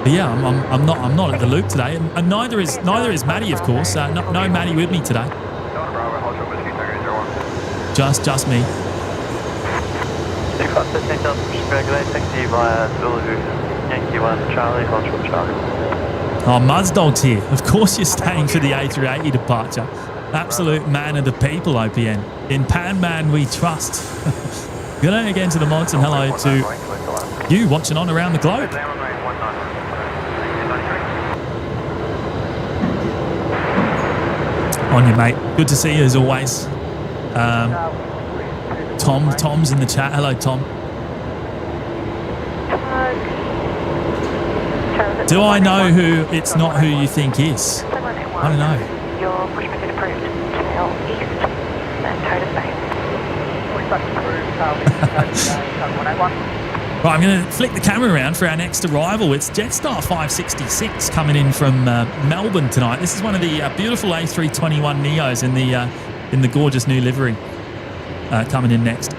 But yeah, I'm not at the loop today, and neither is Maddie, of course. No Maddie with me today. Just me. Takeoff 15,000 Brisbane Airport, taxi via Zulu, Yankee 1 Charlie, Hotel Charlie. Oh, Muzdog's here. Of course you're staying for the A380 departure. Absolute man of the people, OPN. In Pan Man we trust. Good day again to the mods and hello to you watching on around the globe. On you, mate. Good to see you as always. Tom's in the chat. Hello, Tom. Do I know who it's not who you think is? I don't know. Your pushback is approved. Tail east and toe to base. Right, I'm going to flick the camera around for our next arrival. It's Jetstar 566 coming in from Melbourne tonight. This is one of the beautiful A321 Neos in the gorgeous new livery coming in next.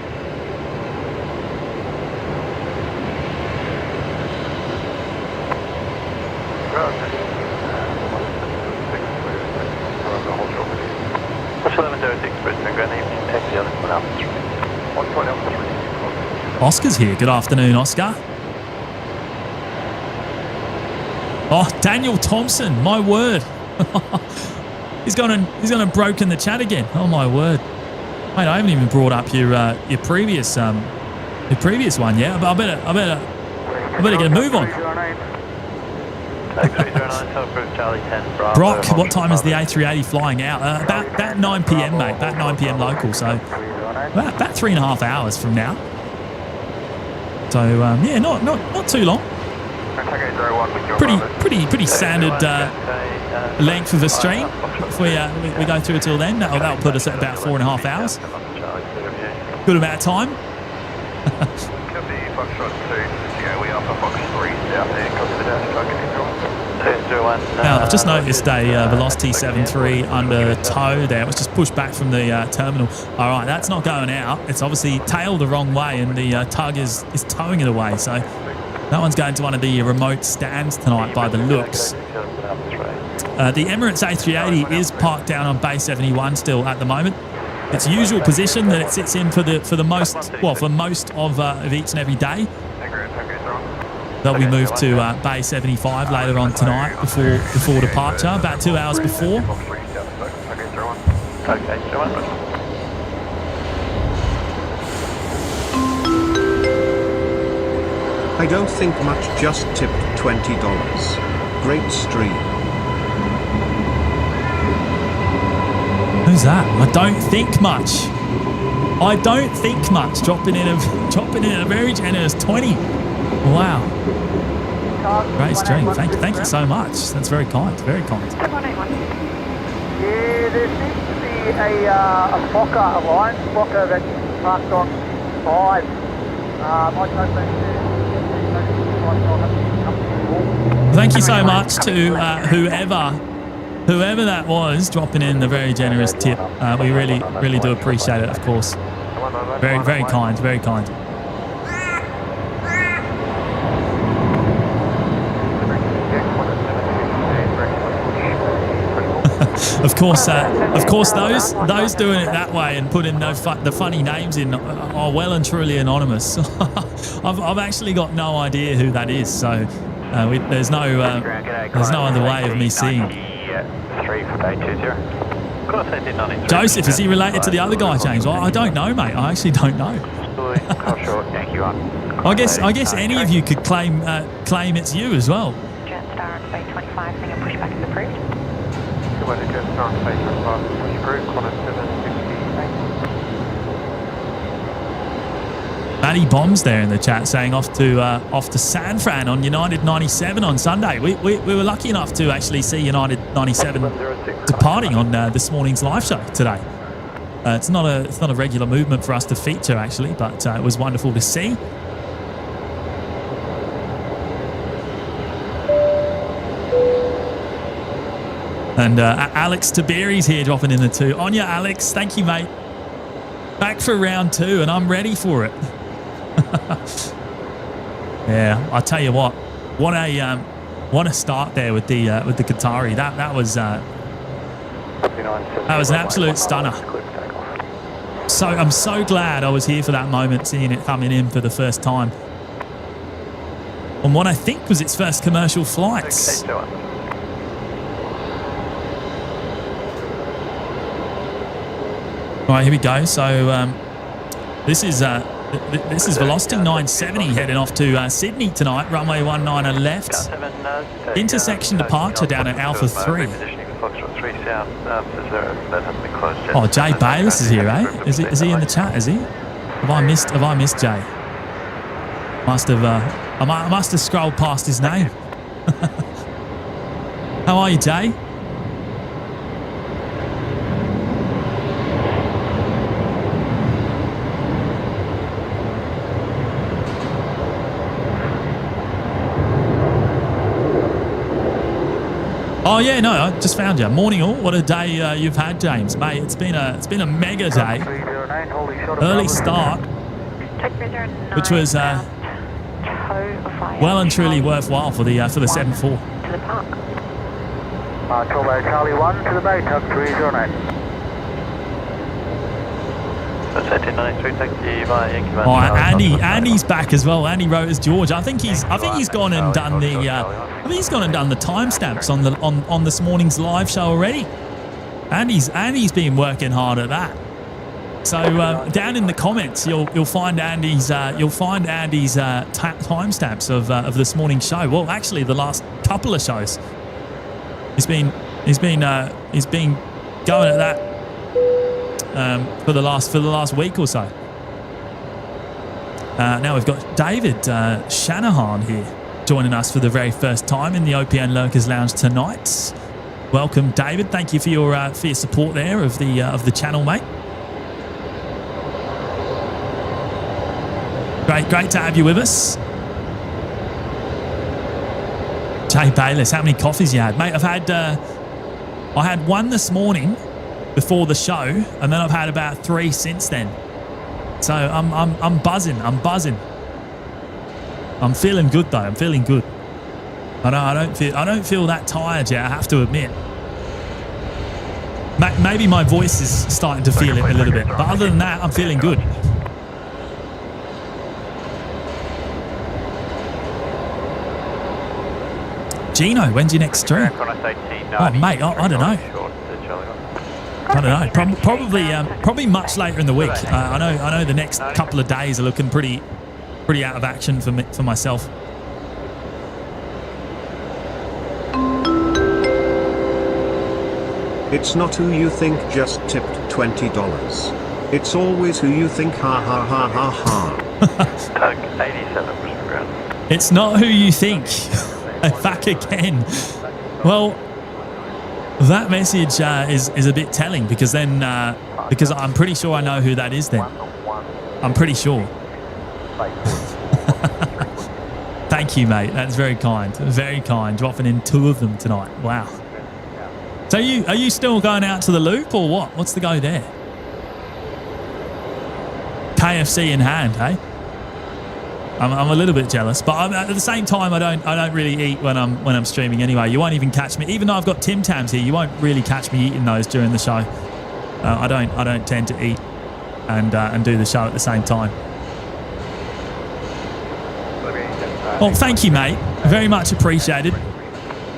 Oscar's here. Good afternoon, Oscar. Oh, Daniel Thompson, my word. he's gone and broken the chat again. Oh my word. Mate, I haven't even brought up your previous one yet. But I better get a move on. Brock, what time is the A380 flying out? About 9 p.m, mate. About 9 p.m. local. So about 3.5 hours from now. So yeah, not too long. Pretty standard length of a stream. If we go through till then, that'll put us at about 4.5 hours. Good amount of time. Now I've just noticed a Velocity 7.3 under tow there. It was just pushed back from the terminal. All right, that's not going out. It's obviously tailed the wrong way, and the tug is towing it away. So that one's going to one of the remote stands tonight by the looks. The Emirates A380 is parked down on Bay 71 still at the moment. Its usual position that it sits in for most of each and every day. They'll be moved to Bay 75 later on tonight before departure, about 2 hours before. I don't think much, just tipped $20. Great stream. Who's that? I don't think much. I don't think much. Dropping in a very generous 20. Wow. Great stream. Thank you so much. That's very kind. Very kind. Yeah, there seems to be a Fokker, a Lions Fokker that's parked on 5. Thank you so much to whoever that was dropping in a very generous tip. We really do appreciate it, of course. Very kind. Very kind. Of course, those doing it that way and putting the funny names in are well and truly anonymous. I've actually got no idea who that is, so there's no other way of me seeing. Joseph, is he related to the other guy, James? Well, I don't know, mate. I actually don't know. I guess any of you could claim it's you as well. Jetstar on Bay 25, saying a pushback is approved. Matty Bombs there in the chat saying off to San Fran on United 97 on Sunday. We were lucky enough to actually see United 97 departing on this morning's live show today. It's not a regular movement for us to feature actually, but it was wonderful to see. And Alex Tiberi's here dropping in the 2. On ya, Alex. Thank you, mate. Back for round 2, and I'm ready for it. Yeah, I'll tell you what a start there with the Qatari. That was an absolute stunner. So I'm so glad I was here for that moment, seeing it coming in for the first time on what I think was its first commercial flights. All right, here we go. So this is Velocity 970 heading off to Sydney tonight. Runway 19 left. Intersection departure down at Alpha 3. Oh, Jay Bayliss is here, eh? Is he in the chat? Is he? Have I missed Jay? I must have scrolled past his name. How are you, Jay? Oh yeah, no, I just found you. Morning all. What a day you've had, James, mate. It's been a mega day. Early start, which was well and truly worthwhile for the 7-4. To the park. 12 Charlie 1 to the bay, tug 309. Oh, Andy's back as well. Andy wrote as George. I think he's gone and done the timestamps on this morning's live show already. Andy's been working hard at that. So down in the comments, you'll find Andy's timestamps of this morning's show. Well, actually, the last couple of shows. He's been going at that. For the last week or so. Now we've got David Shanahan here joining us for the very first time in the OPN Lurkers Lounge tonight. Welcome, David. Thank you for your support there of the channel, mate. Great to have you with us. Jay Bayliss, how many coffees you had, mate? I had one this morning before the show, and then I've had about 3 since then. So I'm buzzing. I'm feeling good though. I'm feeling good. I don't feel that tired yet, I have to admit. Maybe my voice is starting to feel it a little bit, but other than that, I'm feeling good. Gino, when's your next stream? Oh mate, I don't know. I don't know. Probably much later in the week. I know the next couple of days are looking pretty out of action for myself. It's not who you think just tipped $20. It's always who you think. Ha ha ha ha ha. Tug 87 Brisbane ground. It's not who you think. Back again. Well, that message is a bit telling because then because I'm pretty sure I know who that is then. I'm pretty sure. Thank you, mate. That's very kind. Very kind. Dropping in 2 of them tonight. Wow. So are you still going out to the loop or what? What's the go there? KFC in hand, hey? I'm a little bit jealous, but at the same time, I don't really eat when I'm streaming anyway. You won't even catch me, even though I've got Tim Tams here. You won't really catch me eating those during the show. I don't tend to eat and do the show at the same time. Well, thank you, mate. Very much appreciated.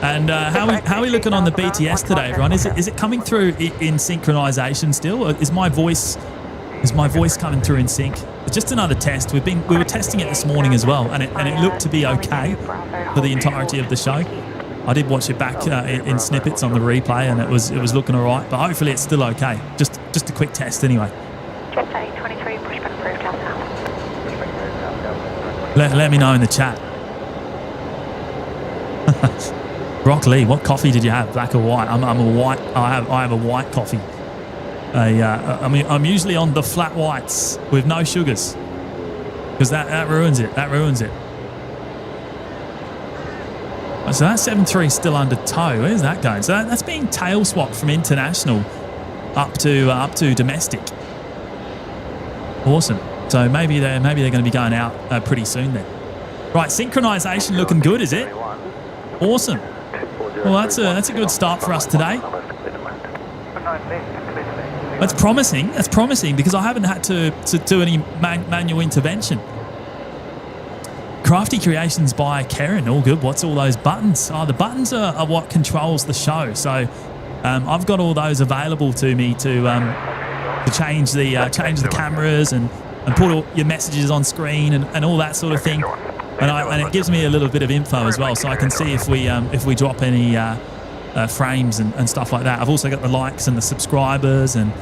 And how are we looking on the BTS today, everyone? Is it coming through in synchronization still? Or is my voice coming through in sync? It's just another test. We were testing it this morning as well, and it looked to be okay for the entirety of the show. I did watch it back in snippets on the replay, and it was looking all right. But hopefully it's still okay. Just a quick test anyway. Jet A380, Brisbane approved down south. Let me know in the chat. Brock Lee, what coffee did you have? Black or white? I'm a white. I have a white coffee. I'm usually on the flat whites with no sugars because that ruins it. That ruins it. So that 7.3 is still under tow. Where's that going? So that's being tail swapped from international up to domestic. Awesome. So maybe they're going to be going out pretty soon then. Right, synchronization looking good, is it? Awesome. Well, that's a good start for us today. That's promising. That's promising because I haven't had to do any manual intervention. Crafty Creations by Karen. All good. What's all those buttons? Oh, the buttons are what controls the show. So I've got all those available to me to change the cameras and put all your messages on screen and all that sort of thing. And it gives me a little bit of info as well, so I can see if we drop any frames and stuff like that. I've also got the likes and the subscribers, and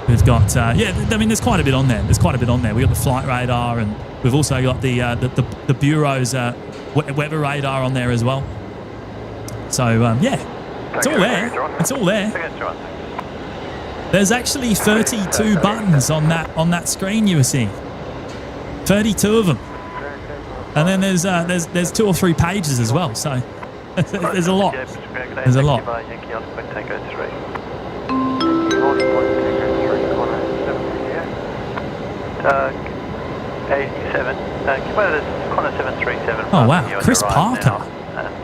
we've got I mean, there's quite a bit on there. We've got the flight radar, and we've also got the bureau's weather radar on there as well. So it's all there. It's all there. There's actually 32 buttons on that screen you were seeing. 32 of them. And then there's 2 or 3 pages as well. So there's a lot. There's a lot. 87. Corner 737. Oh wow, Chris Parker.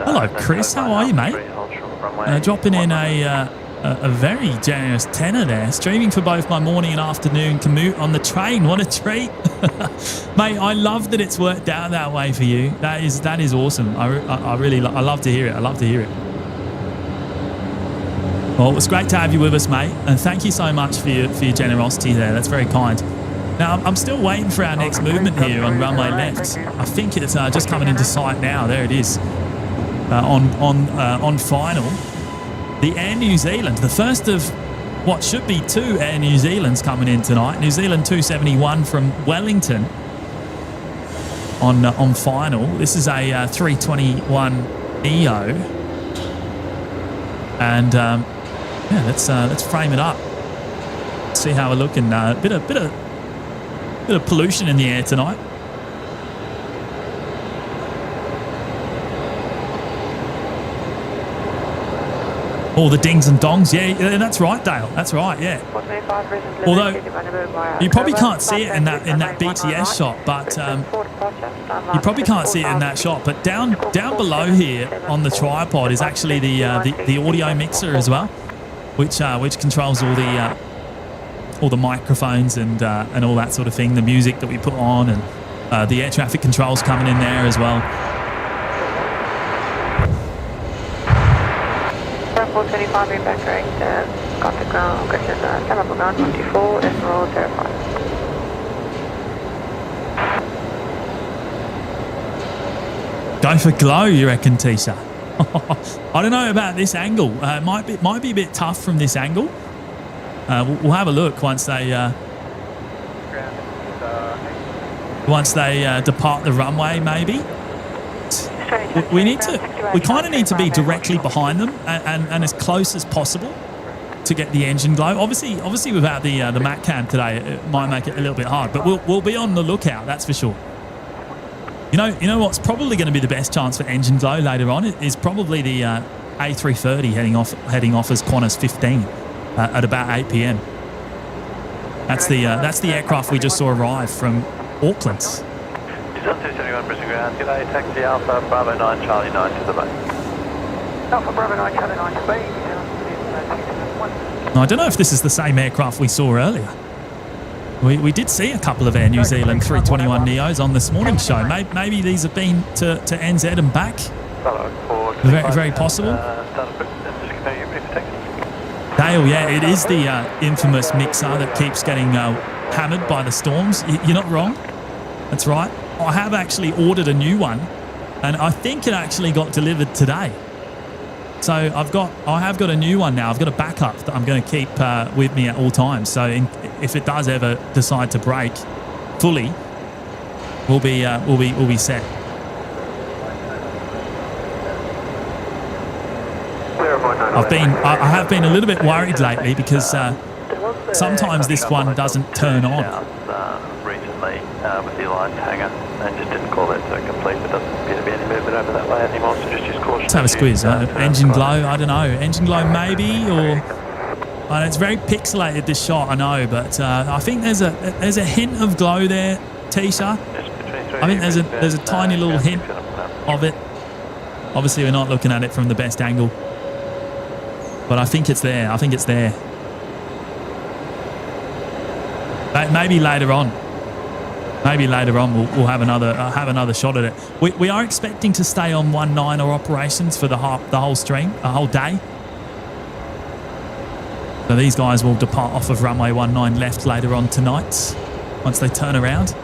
Hello, Chris. How are you, mate? Dropping in a very generous tenner there, streaming for both my morning and afternoon commute on the train. What a treat. Mate, I love that it's worked out that way for you. That is awesome. I really love to hear it. I love to hear it. Well, it's great to have you with us, mate, and thank you so much for your generosity there. That's very kind. Now, I'm still waiting for our next movement here on runway left. I think it's just coming into sight now. There it is. On final. The Air New Zealand, the first of what should be 2 Air New Zealands coming in tonight. New Zealand 271 from Wellington on final. This is a 321 EO, and let's frame it up. See how we're looking. Bit of pollution in the air tonight. All the dings and dongs, yeah, that's right, Dale. That's right, yeah. Although you probably can't see it in that BTS shot, but you probably can't see it in that shot. But down below here on the tripod is actually the audio mixer as well, which controls all the microphones and all that sort of thing. The music that we put on, and the air traffic controls coming in there as well. 425 inbound correct, contact ground, correction, stand up ground 24, decimal 05. Go for glow, you reckon, Tisha? I don't know about this angle. It might be a bit tough from this angle. We'll have a look once they depart the runway, maybe. We kind of need to be directly behind them and as close as possible to get the engine glow. Obviously without the Mac cam today, it might make it a little bit hard, but we'll be on the lookout, that's for sure. You know what's probably going to be the best chance for engine glow later on is probably the A380 heading off as Qantas 15 at about 8 p.m. That's the aircraft we just saw arrive from Auckland. 271 Brisbane ground, g'day, taxi Alpha Bravo 9 Charlie 9 to the bay. Alpha Bravo 9 Charlie 9 to the bay. Now, I don't know if this is the same aircraft we saw earlier. We did see a couple of Air New Zealand 321 Neos on this morning's show. Maybe these have been to NZ and back. Very, very possible. Dale, yeah, it is the infamous mixer that keeps getting hammered by the storms. You're not wrong. That's right. I have actually ordered a new one, and I think it actually got delivered today. So I have got a new one now. I've got a backup that I'm going to keep with me at all times. So if it does ever decide to break fully, we'll be set. I have been a little bit worried lately because sometimes this one doesn't turn on. Recently with the Alliance hangar, and just didn't call that so complete, but doesn't appear to be any movement over that way anymore, so just use caution. Let's have a squeeze. Engine glow, I don't know. Engine glow maybe, or it's very pixelated, this shot, I know, but I think there's a hint of glow there, Tisha. I think there's a tiny little hint of it. Obviously we're not looking at it from the best angle, but I think it's there. Maybe later on. Maybe later on we'll have another shot at it. We are expecting to stay on 19 or operations for the whole stream, a whole day. So these guys will depart off of runway 19 left later on tonight once they turn around.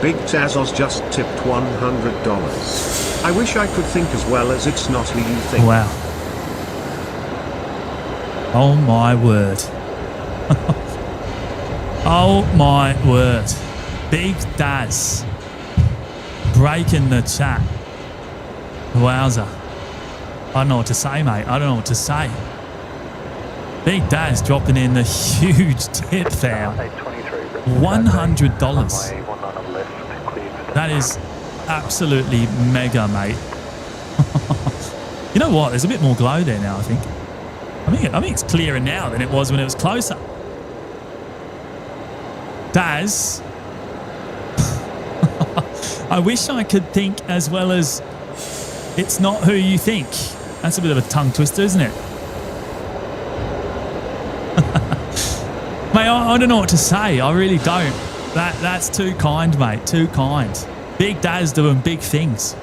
Big Tazos just tipped $100. I wish I could think as well as it's not who you think. Wow. Oh my word. Oh my word. Big Daz breaking the chat. Wowza. I don't know what to say, mate. I don't know what to say. Big Daz dropping in the huge tip there. $100. That is absolutely mega, mate. You know what? There's a bit more glow there now, I think. I think it's clearer now than it was when it was closer. Daz. I wish I could think as well as it's not who you think. That's a bit of a tongue twister, isn't it? Mate, I don't know what to say. I really don't. That's too kind, mate. Too kind. Big Daz doing big things.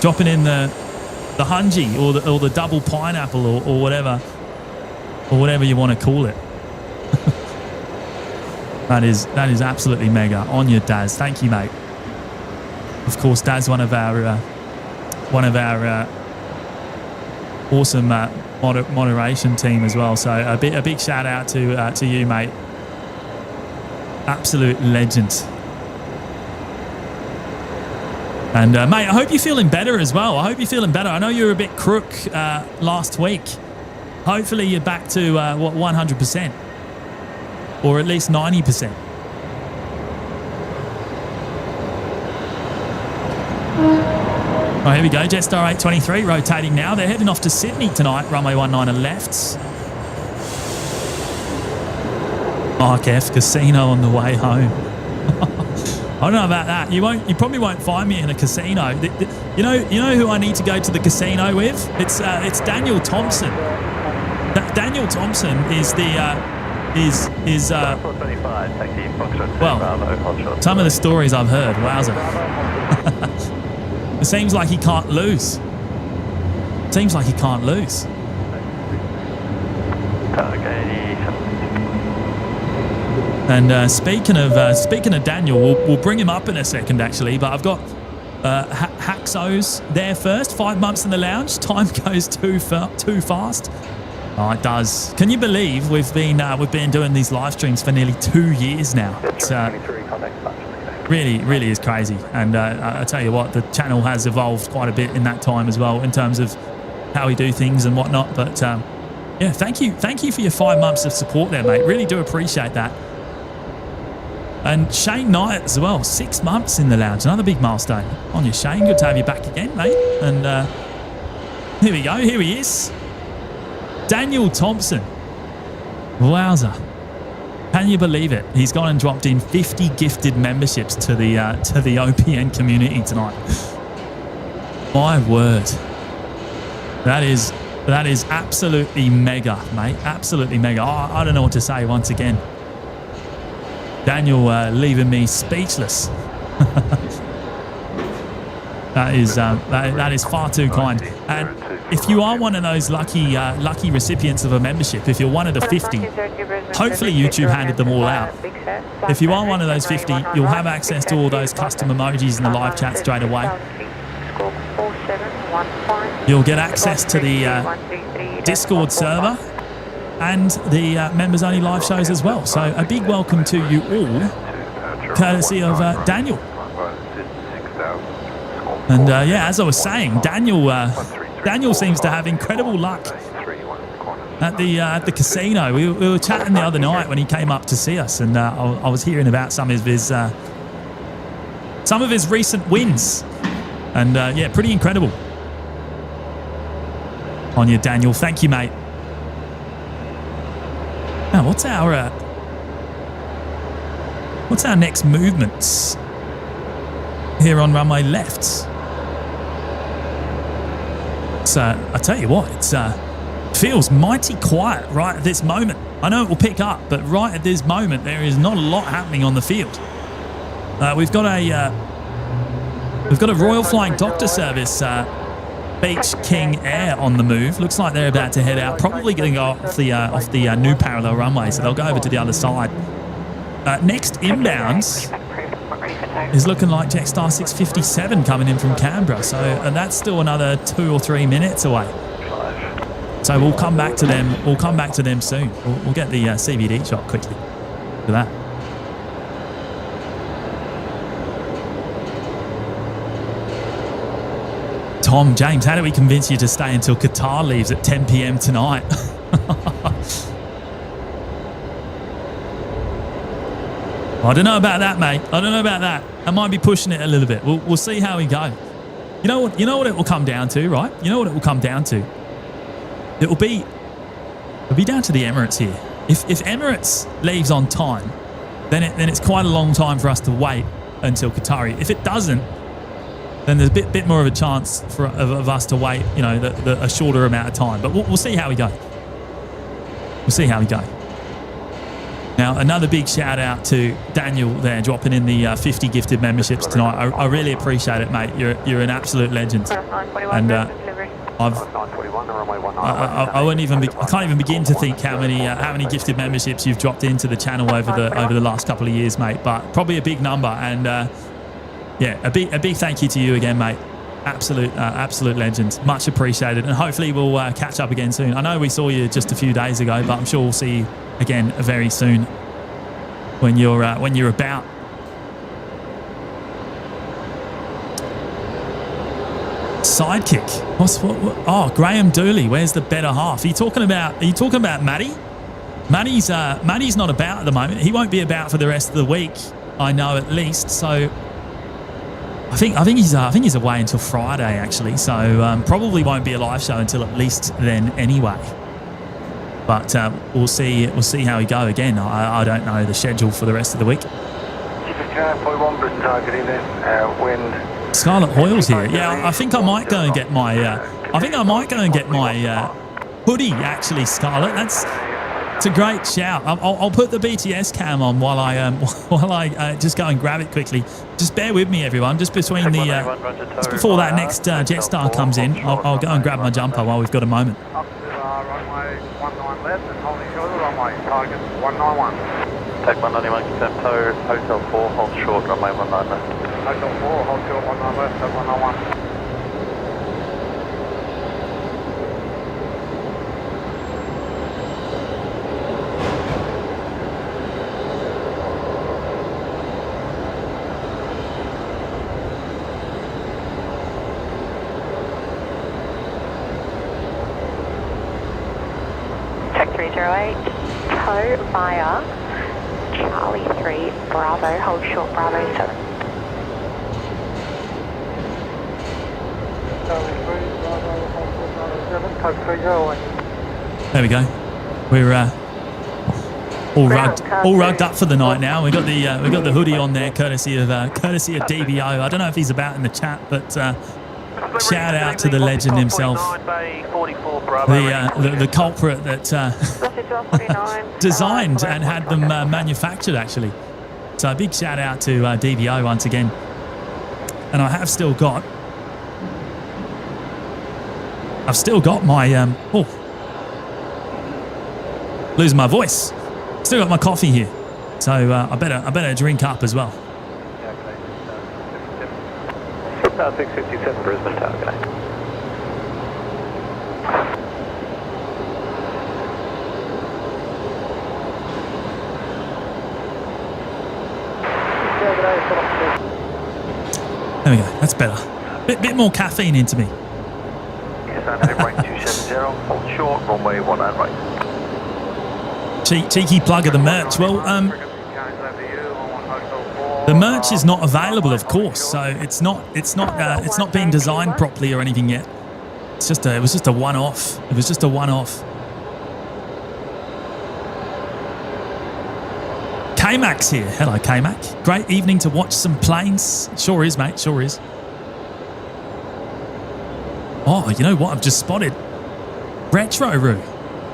Dropping in the hungy or the double pineapple or whatever you want to call it. That is absolutely mega. On your Daz. Thank you, mate. Of course, Daz, one of our awesome moderation team as well. So a big shout out to you, mate. Absolute legend. And mate, I hope you're feeling better as well. I hope you're feeling better. I know you were a bit crook last week. Hopefully you're back to 100%, or at least 90%. Right, here we go. Jetstar 823 rotating now. They're heading off to Sydney tonight. Runway 19 left. Mark F. Casino on the way home. I don't know about that. You probably won't find me in a casino. You know who I need to go to the casino with? It's Daniel Thompson. Daniel Thompson is well, some of the stories I've heard. Wowza. It seems like he can't lose. Seems like he can't lose. And speaking of Daniel, we'll bring him up in a second actually. But I've got Haxos there first. 5 months in the lounge. Time goes too fast. Oh, it does. Can you believe we've been doing these live streams for nearly 2 years now? It's really is crazy. And I tell you what, the channel has evolved quite a bit in that time as well in terms of how we do things and whatnot. But yeah, thank you for your 5 months of support there, mate. Really do appreciate that. And Shane Knight as well, 6 months in the lounge, another big milestone. On you, Shane, good to have you back again, mate. And here we go, here he is. Daniel Thompson. Wowza. Can you believe it? He's gone and dropped in 50 gifted memberships to the OPN community tonight. My word. That is absolutely mega, mate. Absolutely mega. I don't know what to say once again. Daniel leaving me speechless. That is far too kind. And if you are one of those lucky recipients of a membership, if you're one of the 50, hopefully YouTube handed them all out. If you are one of those 50, you'll have access to all those custom emojis in the live chat straight away. You'll get access to the Discord server and the members only live shows as well. So a big welcome to you all, courtesy of Daniel. And yeah, as I was saying, Daniel seems to have incredible luck at the casino. We were chatting the other night when he came up to see us, and I was hearing about some of his recent wins, and yeah, pretty incredible. On you, Daniel. Thank you, mate. Now, what's our next movements here on runway left? I tell you what, it's feels mighty quiet right at this moment. I know it will pick up, but right at this moment, there is not a lot happening on the field. We've got a Royal Flying Doctor Service, Beach King Air on the move. Looks like they're about to head out. Probably going to go off the new parallel runway, so they'll go over to the other side. Next inbounds is looking like Jetstar 657 coming in from Canberra. So that's still another 2 or 3 minutes away. So we'll come back to them. We'll come back to them soon. We'll get the CVD shot quickly for that. Tom, James, how do we convince you to stay until Qatar leaves at 10 p.m. tonight? I don't know about that, mate. I don't know about that. I might be pushing it a little bit. We'll see how we go. You know what it will come down to, right? You know what it will come down to? It'll be down to the Emirates here. If Emirates leaves on time, then it's quite a long time for us to wait until Qatari. If it doesn't, then there's a bit more of a chance of us to wait, you know, a shorter amount of time. But we'll see how we go. We'll see how we go. Now, another big shout out to Daniel there, dropping in the 50 gifted memberships tonight. I really appreciate it, mate. You're an absolute legend. And I can't even begin to think how many gifted memberships you've dropped into the channel over the last couple of years, mate. But probably a big number, and yeah, a big thank you to you again, mate. Absolute legend. Much appreciated, and hopefully we'll catch up again soon. I know we saw you just a few days ago, but I'm sure we'll see you again very soon when you're about. Sidekick. Oh, Graham Dooley. Where's the better half? Are you talking about Matty? Matty's not about at the moment. He won't be about for the rest of the week, I know, at least. So I think he's away until Friday, actually. So probably won't be a live show until at least then anyway. But we'll see how we go. Again, I don't know the schedule for the rest of the week. Scarlett Hoyle's here. Yeah, I think I might go and get my hoodie, actually, Scarlett. It's a great shout. I'll put the BTS cam on while I just go and grab it quickly. Just bear with me, everyone. Just before that next Jetstar comes in, I'll go and grab my jumper while we've got a moment. Runway 19 left and holding short of the runway. Target 191. Take 191, confirm tow, Hotel 4, hold short, runway 19 left. Hotel 4, hold short, 19 left, take 191. Tow via Charlie 3 Bravo, hold short Bravo 7. Charlie 3 Bravo, hold short Bravo 7, tow 30. There we go. We're all rugged up for the night now. We got the hoodie on there, courtesy of DBO. I don't know if he's about in the chat, but shout out to the legend himself, the culprit that designed and had them manufactured, actually. So a big shout out to DBO once again. And I have still got my losing my voice. Still got my coffee here, so I better drink up as well. 657 Brisbane Tower, There we go. That's better. Bit more caffeine into me. hold short, runway 19 right. Cheeky plug of the merch. Well, the merch is not available, of course, so it's not being designed properly or anything yet. It was just a one-off. It was just a one-off. K-Mac's here. Hello, K-Mac. Great evening to watch some planes. Sure is, mate. Sure is. Oh, you know what? I've just spotted Retro Roo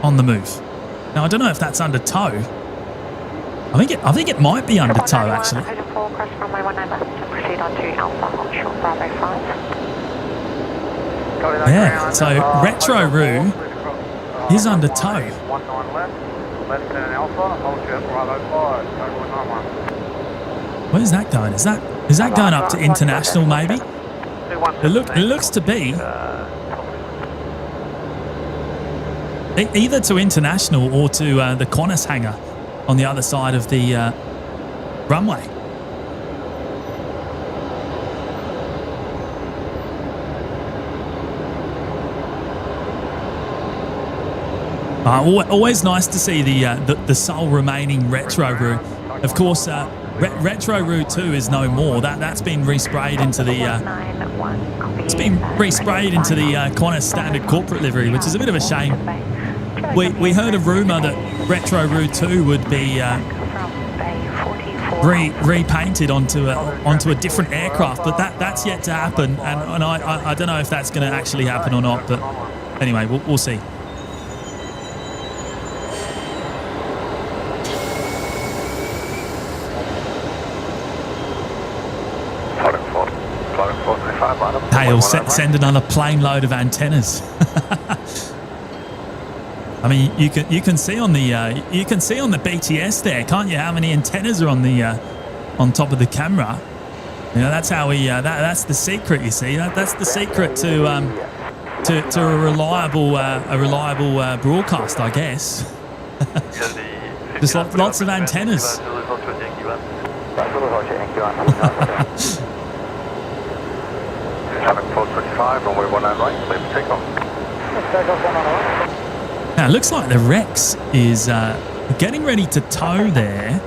on the move. Now I don't know if that's under tow. I think it might be under tow actually. Cross runway 19 left and proceed on to Alpha Onshore Bravo 5. Yeah, so Retro Roo is under tow. 19 left, left turn Alpha, hold short Bravo 5, code 191. Where's that going? Is that going up to international maybe? It looks to be either to international or to the Qantas hangar on the other side of the runway. Always nice to see the sole remaining Retro Roo. Of course, Retro Roo 2 is no more. That's been resprayed into the Qantas standard corporate livery, which is a bit of a shame. We heard a rumour that Retro Roo 2 would be repainted onto a different aircraft, but that's yet to happen, and I don't know if that's going to actually happen or not. But anyway, we'll see. Hey, send another plane load of antennas. I mean, you can see on the BTS there, can't you? How many antennas are on the on top of the camera? You know, that's how we. That's the secret. You see, that's the secret to a reliable broadcast, I guess. Just lots of antennas. Traffic 425, runway 19 right, clear for takeoff. Now, it looks like the Rex is getting ready to tow there.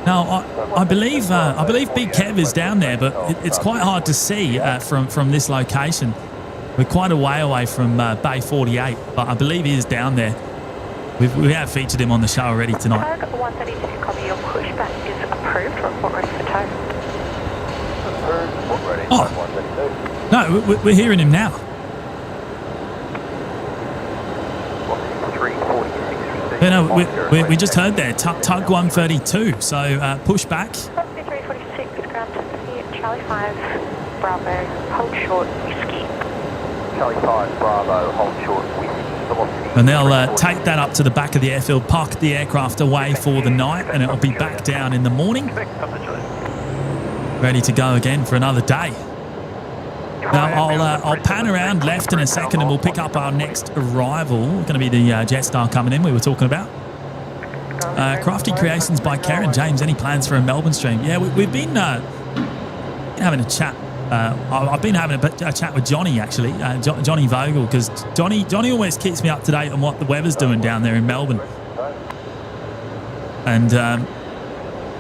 Now, I believe Big Kev is down there, but it's quite hard to see from this location. We're quite a way away from Bay 48, but I believe he is down there. We have featured him on the show already tonight. 132, copy, your pushback is approved. Report ready for tow. Oh, no, we're hearing him now. You know, we just heard there, Tug 132, so push back. 346, ground taxi, Charlie 5, Bravo, hold short, whiskey. Charlie 5, Bravo, hold short, whiskey, velocity. And they'll take that up to the back of the airfield, park the aircraft away for the night, and it'll be back down in the morning. Ready to go again for another day. Now, I'll pan around left in a second and we'll pick up our next arrival. Going to be the Jetstar coming in we were talking about. Crafty Creations by Karen. James, any plans for a Melbourne stream? Yeah, we've been having a chat. I've been having a chat with Johnny, actually, Johnny Vogel, because Johnny always keeps me up to date on what the weather's doing down there in Melbourne. And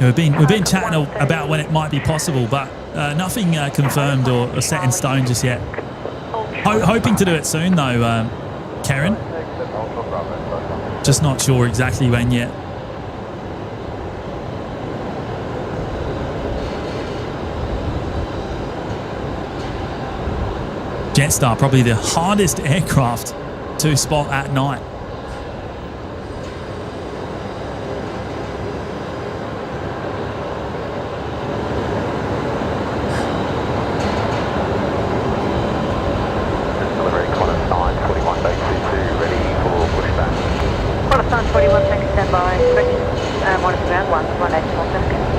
we've been chatting about when it might be possible, but nothing confirmed or set in stone just yet. Hoping to do it soon though, Karen. Just not sure exactly when yet. Jetstar, probably the hardest aircraft to spot at night.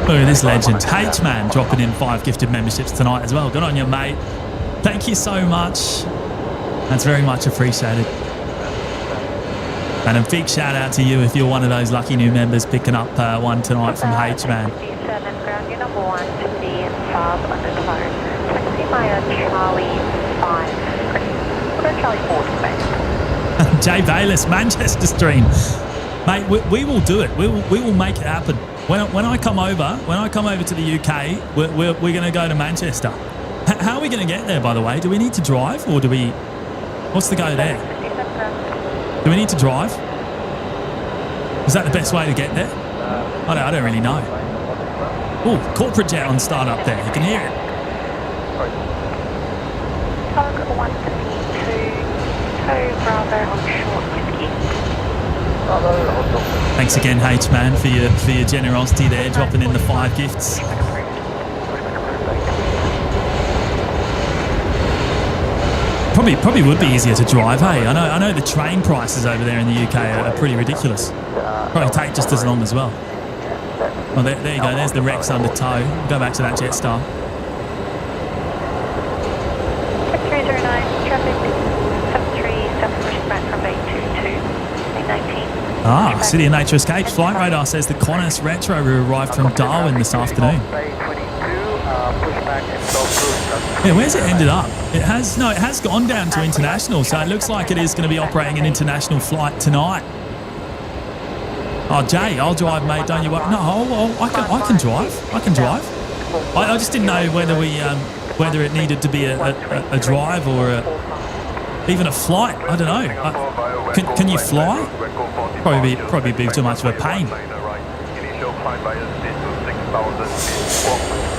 Look at this legend, H-Man, dropping in 5 gifted memberships tonight as well. Good on you, mate. Thank you so much. That's very much appreciated. And a big shout out to you if you're one of those lucky new members picking up one tonight from H-Man. Ground, your number 1 to the Saab under tow. Taxi via Charlie 5. We'll go Charlie 4 to Jay Bayless, Manchester stream. Mate, we will do it. We will make it happen. When I come over to the UK, we're going to go to Manchester. How are we going to get there, by the way? Do we need to drive, or do we? What's the go there? Do we need to drive? Is that the best way to get there? I don't really know. Oh, corporate jet on start up there. You can hear it. Target 1 to the Bravo, hold short whiskey. Thanks again, H man, for your generosity there, dropping in the 5 gifts. Probably would be easier to drive, hey? I know the train prices over there in the UK are pretty ridiculous. Probably take just as long as well. Well, there you go. There's the Rex under tow. We'll go back to that Jetstar. 309, traffic 737, pushing back from 822, 819. Ah, City of Nature Escapes. Flight radar says the Qantas Retro arrived from Darwin this afternoon. Yeah, where's it ended up? It has gone down to international, so it looks like it is going to be operating an international flight tonight. Oh, Jay, I'll drive, mate. Don't you worry. No, I can drive. I can drive. I just didn't know whether it needed to be a drive or even a flight. I don't know. Can you fly? Probably be too much of a pain.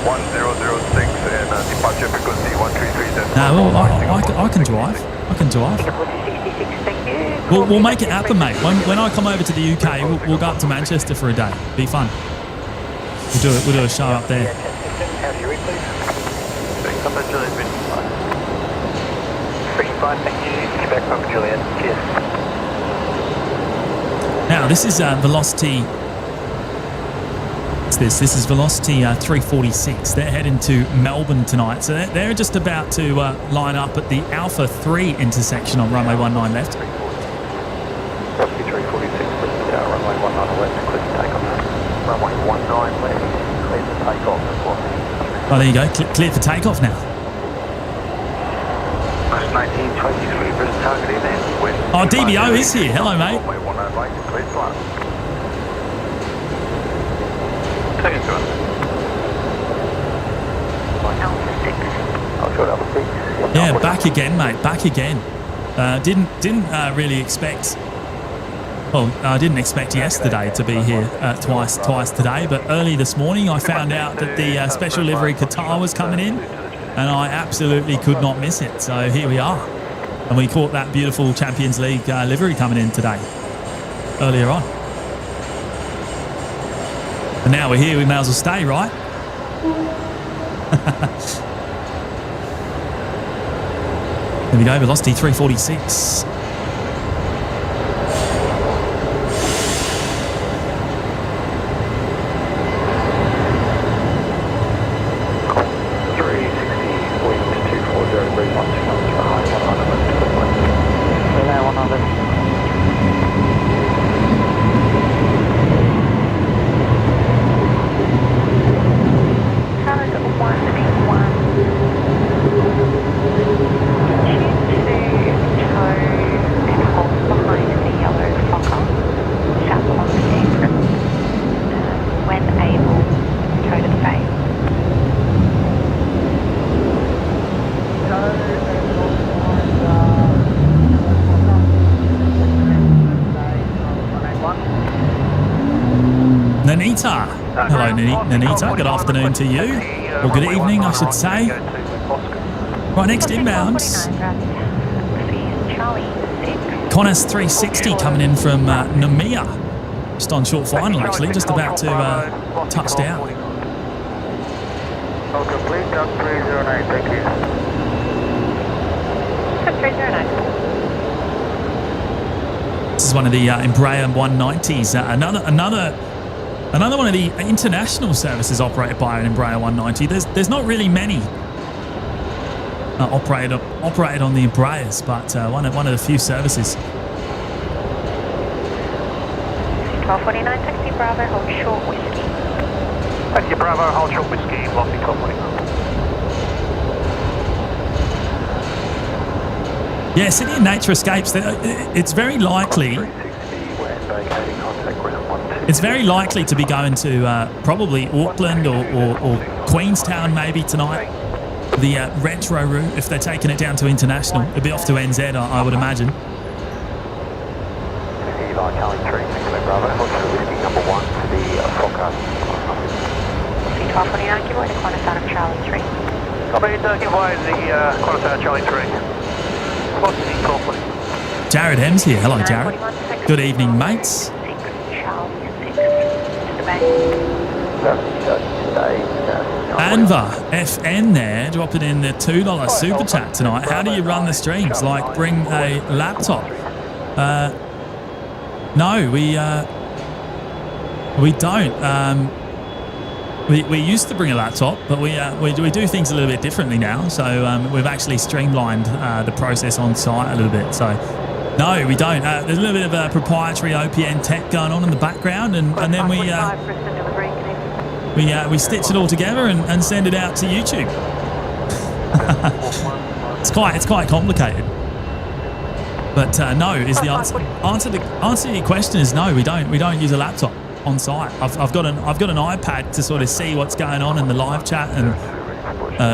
1006 and departure frequency 133. No, well, I can drive. I can drive. We'll make it happen, mate. When I come over to the UK, we'll go up to Manchester for a day. Be fun. We'll do a show up there. Now this is Velocity. This is Velocity 346. They're heading to Melbourne tonight, so they're just about to line up at the Alpha 3 intersection on runway 19 left. Velocity 346, runway 19 left, clear for takeoff. Runway 19 left, clear for takeoff. Oh, there you go, clear for takeoff now. 1923, Brisbane targeting then. Oh, DBO is here. Hello, mate. Runway 19 left, clear flight. Take it to us. Alpha 6. I'll show it Alpha 6. Yeah, back again, mate. Back again. Didn't really expect. Well, I didn't expect yesterday to be here twice today, but early this morning I found out that the special livery Qatar was coming in, and I absolutely could not miss it. So here we are, and we caught that beautiful Champions League livery coming in today, earlier on. And now we're here, we may as well stay, right? There we go, Velocity 346. Hello, Nanita. Good afternoon to you. Or good evening, I should say. Right, next inbounds. Qantas 360 coming in from Namia. Just on short final, actually. Just about to touch down. Complete, Duck 309, thank you. Duck 309. This is one of the Embraer 190s. Another one of the international services operated by an Embraer 190. There's not really many operated on the Embraers, but one of the few services. 1249, taxi Bravo, hold short whiskey. Taxi Bravo, hold short whiskey, Velocity 1249. Yeah, City of Nature Escapes. It's very likely. It's very likely to be going to probably Auckland or Queenstown maybe tonight. The retro route, if they're taking it down to international. It'll be off to NZ, I would imagine. Copy, give away the Qantas out of Charlie 3. Velocity 1249. Jared M's here. Hello, Jared. Good evening, mates. Anva FN there, dropping in the $2 super chat tonight. How do you run the streams? Like bring a laptop? No, we don't. We used to bring a laptop, but we do things a little bit differently now. So we've actually streamlined the process on site a little bit. So no, we don't. There's a little bit of a proprietary OPN tech going on in the background, and then we stitch it all together and send it out to YouTube. It's quite complicated. But no is the answer. Answer to your question is no. We don't use a laptop on site. I've got an iPad to sort of see what's going on in the live chat and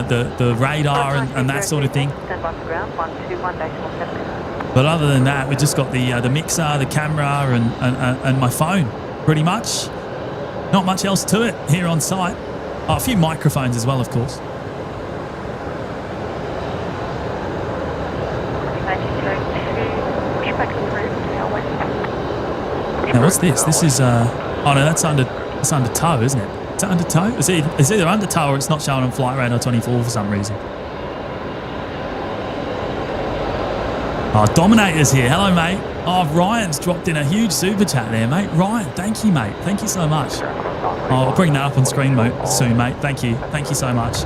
the radar and that sort of thing. But other than that, we just got the mixer, the camera, and my phone. Pretty much. Not much else to it here on site. Oh, a few microphones as well, of course. Now, what's this? This is oh no, that's under tow, isn't it? Is that under tow? It's either under tow or it's not showing on Flight Radar 24 for some reason. Oh, Dominator's here. Hello, mate. Oh, Ryan's dropped in a huge super chat there, mate. Ryan, thank you, mate. Thank you so much. Oh, I'll bring that up on screen soon, mate. Thank you. Thank you so much.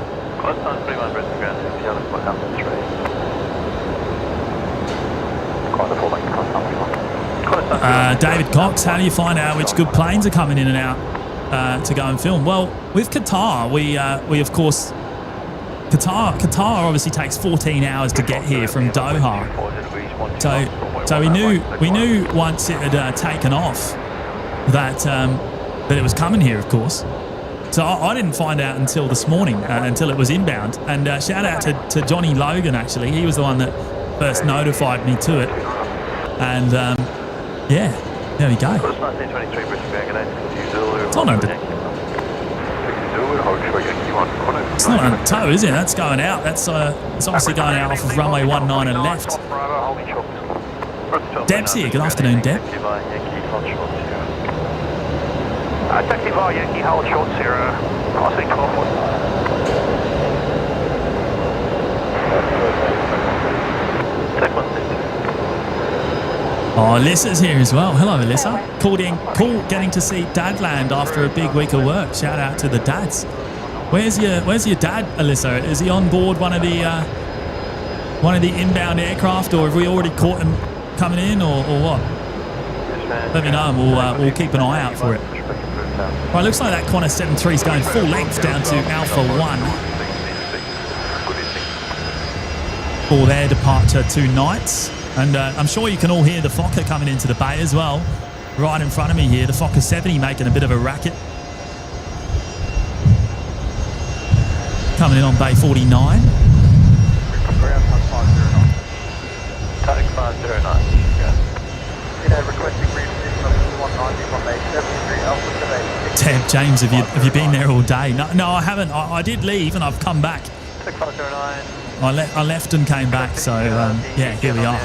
David Cox, how do you find out which good planes are coming in and out to go and film? Well, with Qatar, we of course, Qatar obviously takes 14 hours to get here from Doha. So we knew once it had taken off that it was coming here, of course. So I didn't find out until this morning, until it was inbound. And shout out to Johnny Logan, actually. He was the one that first notified me to it. And yeah, there we go. It's not under. It's not under tow, is it? That's going out. It's obviously going out off of runway 19 and left. Deb's here. Good afternoon, Deb. Taxi via Yankee, hold short 0, crossing 12 foot. Oh, Alyssa's here as well. Hello, Alyssa. Cool getting to see Dad land after a big week of work. Shout out to the dads. Where's your dad, Alyssa? Is he on board one of the inbound aircraft, or have we already caught him coming in, or what? Let me know, and we'll keep an eye out for it. Right, looks like that Qantas 73 is going full length down to Alpha 1 for their departure tonight. And I'm sure you can all hear the Fokker coming into the bay as well. Right in front of me here, the Fokker 70 making a bit of a racket. Coming in on bay 49. Tab James, have you been there all day? No, I haven't. I did leave and I've come back. I left and came back, so yeah, here we are.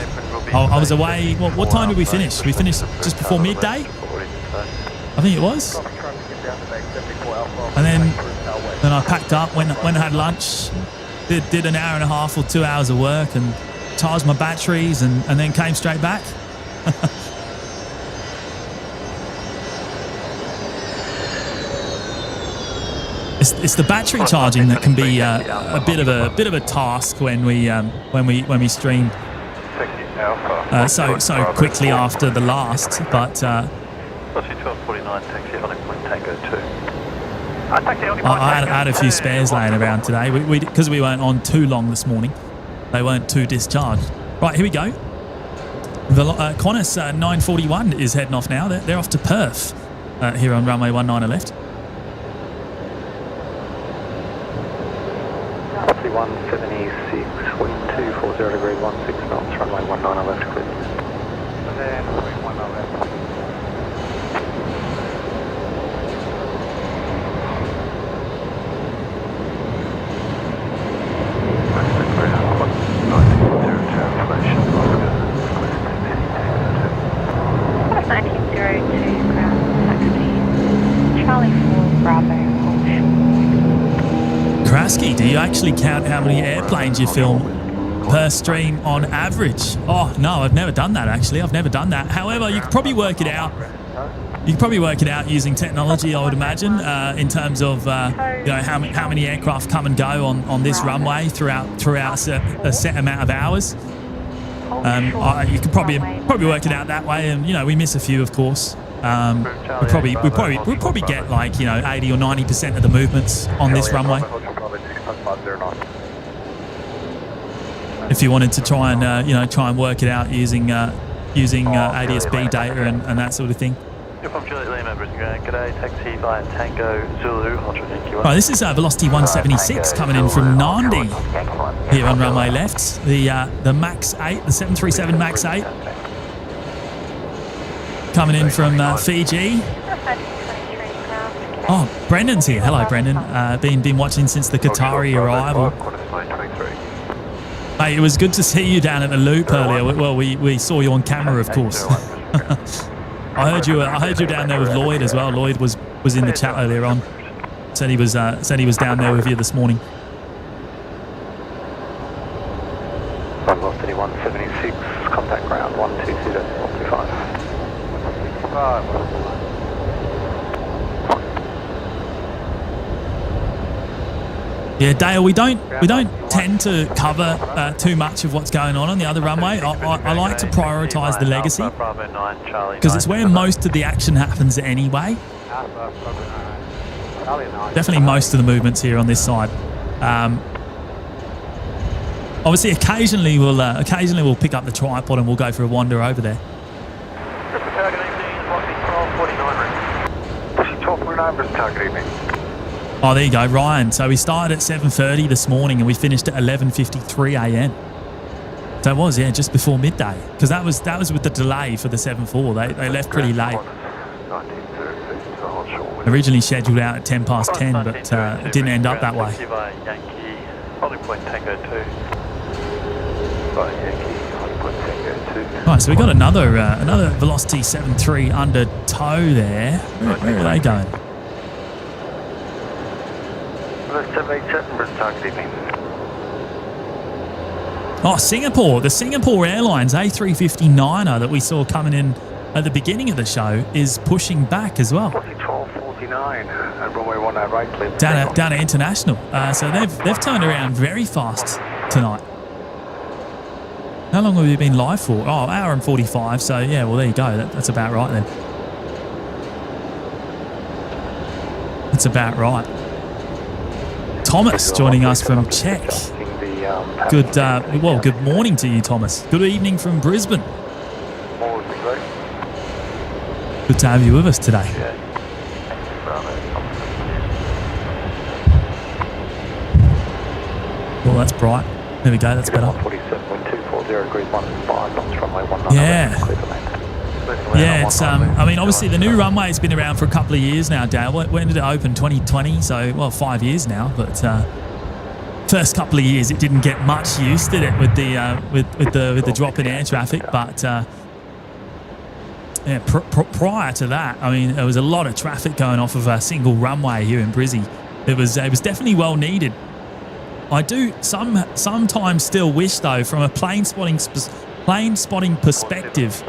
I was away. What time did we finish? We finished just before midday, I think it was. And then I packed up, went and had lunch, did an hour and a half or 2 hours of work, and charged my batteries, and then came straight back. It's the battery charging that can be a bit of a task when we stream so quickly after the last. But I had a few spares laying around today because we weren't on too long this morning. They weren't too discharged. Right, here we go. The Qantas 941 is heading off now. They're off to Perth here on runway 19 left. 176, wind 240 degree, 16 knots, runway 19 left, clear. And then runway 19 left. Husky, do you actually count how many airplanes you film per stream on average? Oh, no, I've never done that, actually. I've never done that. However, you could probably work it out. You could probably work it out using technology, I would imagine, in terms of how many aircraft come and go on this runway throughout a set amount of hours. You could probably work it out that way, and we we miss a few, of course. We probably get like 80 or 90% of the movements on this runway. If you wanted to try and work it out using ADS-B data and that sort of thing. Right, this is Velocity 176 coming in from Nandi here on runway left. The Max 8, the 737 Max 8 coming in from Fiji. Oh, Brendan's here. Hello, Brendan. Been watching since the Qatari arrival. Hey, it was good to see you down at the loop earlier. Well, we saw you on camera, of course. I heard you down there with Lloyd as well. Lloyd was in the chat earlier on. Said he was down there with you this morning. Velocity 176, contact ground 120.45. Yeah, Dale, we don't tend to cover too much of what's going on the other runway. I like to prioritise the legacy because it's where most of the action happens anyway. Definitely most of the movements here on this side. Obviously, occasionally we'll pick up the tripod and we'll go for a wander over there. Oh, there you go, Ryan. So we started at 7:30 this morning and we finished at 11:53 a.m. So it was, just before midday, because that was with the delay for the 7.4. They left pretty late. Originally scheduled out at 10 past 10, but it didn't end up that way. Right, so we got another Velocity 7.3 under tow there. Where are they going? 787, Oh, Singapore. The Singapore Airlines A350-9er that we saw coming in at the beginning of the show is pushing back as well. 12:49 at runway 19 right, please. Down at International. So they've turned around very fast tonight. How long have you been live for? Oh, hour and 45. So yeah, well there you go. That's about right then. That's about right. Thomas joining us from Czech. Good morning to you, Thomas. Good evening from Brisbane. Good to have you with us today. Well, that's bright. There we go, that's better. Yeah, it's I mean, obviously the new runway has been around for a couple of years now, Dale. When did it open? 2020, so 5 years now. But first couple of years it didn't get much use, did it, with the drop in air traffic? But prior to that, I mean, there was a lot of traffic going off of a single runway here in Brizzy. It was definitely well needed. I do sometimes still wish, though, from a plane spotting perspective,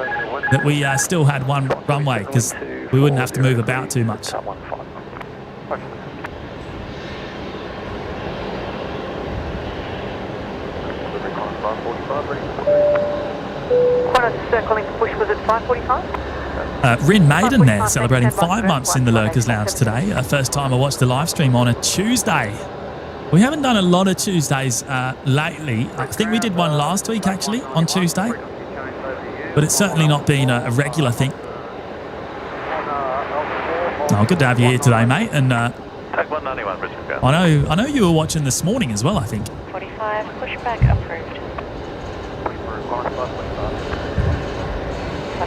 that we still had one runway, because we wouldn't have to move about too much. Circling push was at 5:45. Rin Maiden there, celebrating 5 months in the Lurkers Lounge today. First time I watched the live stream on a Tuesday. We haven't done a lot of Tuesdays lately. I think we did one last week, actually, on Tuesday. But it's certainly not been a regular thing. Oh, good to have you here today, mate. And I know you were watching this morning as well, I think. 45, pushback approved.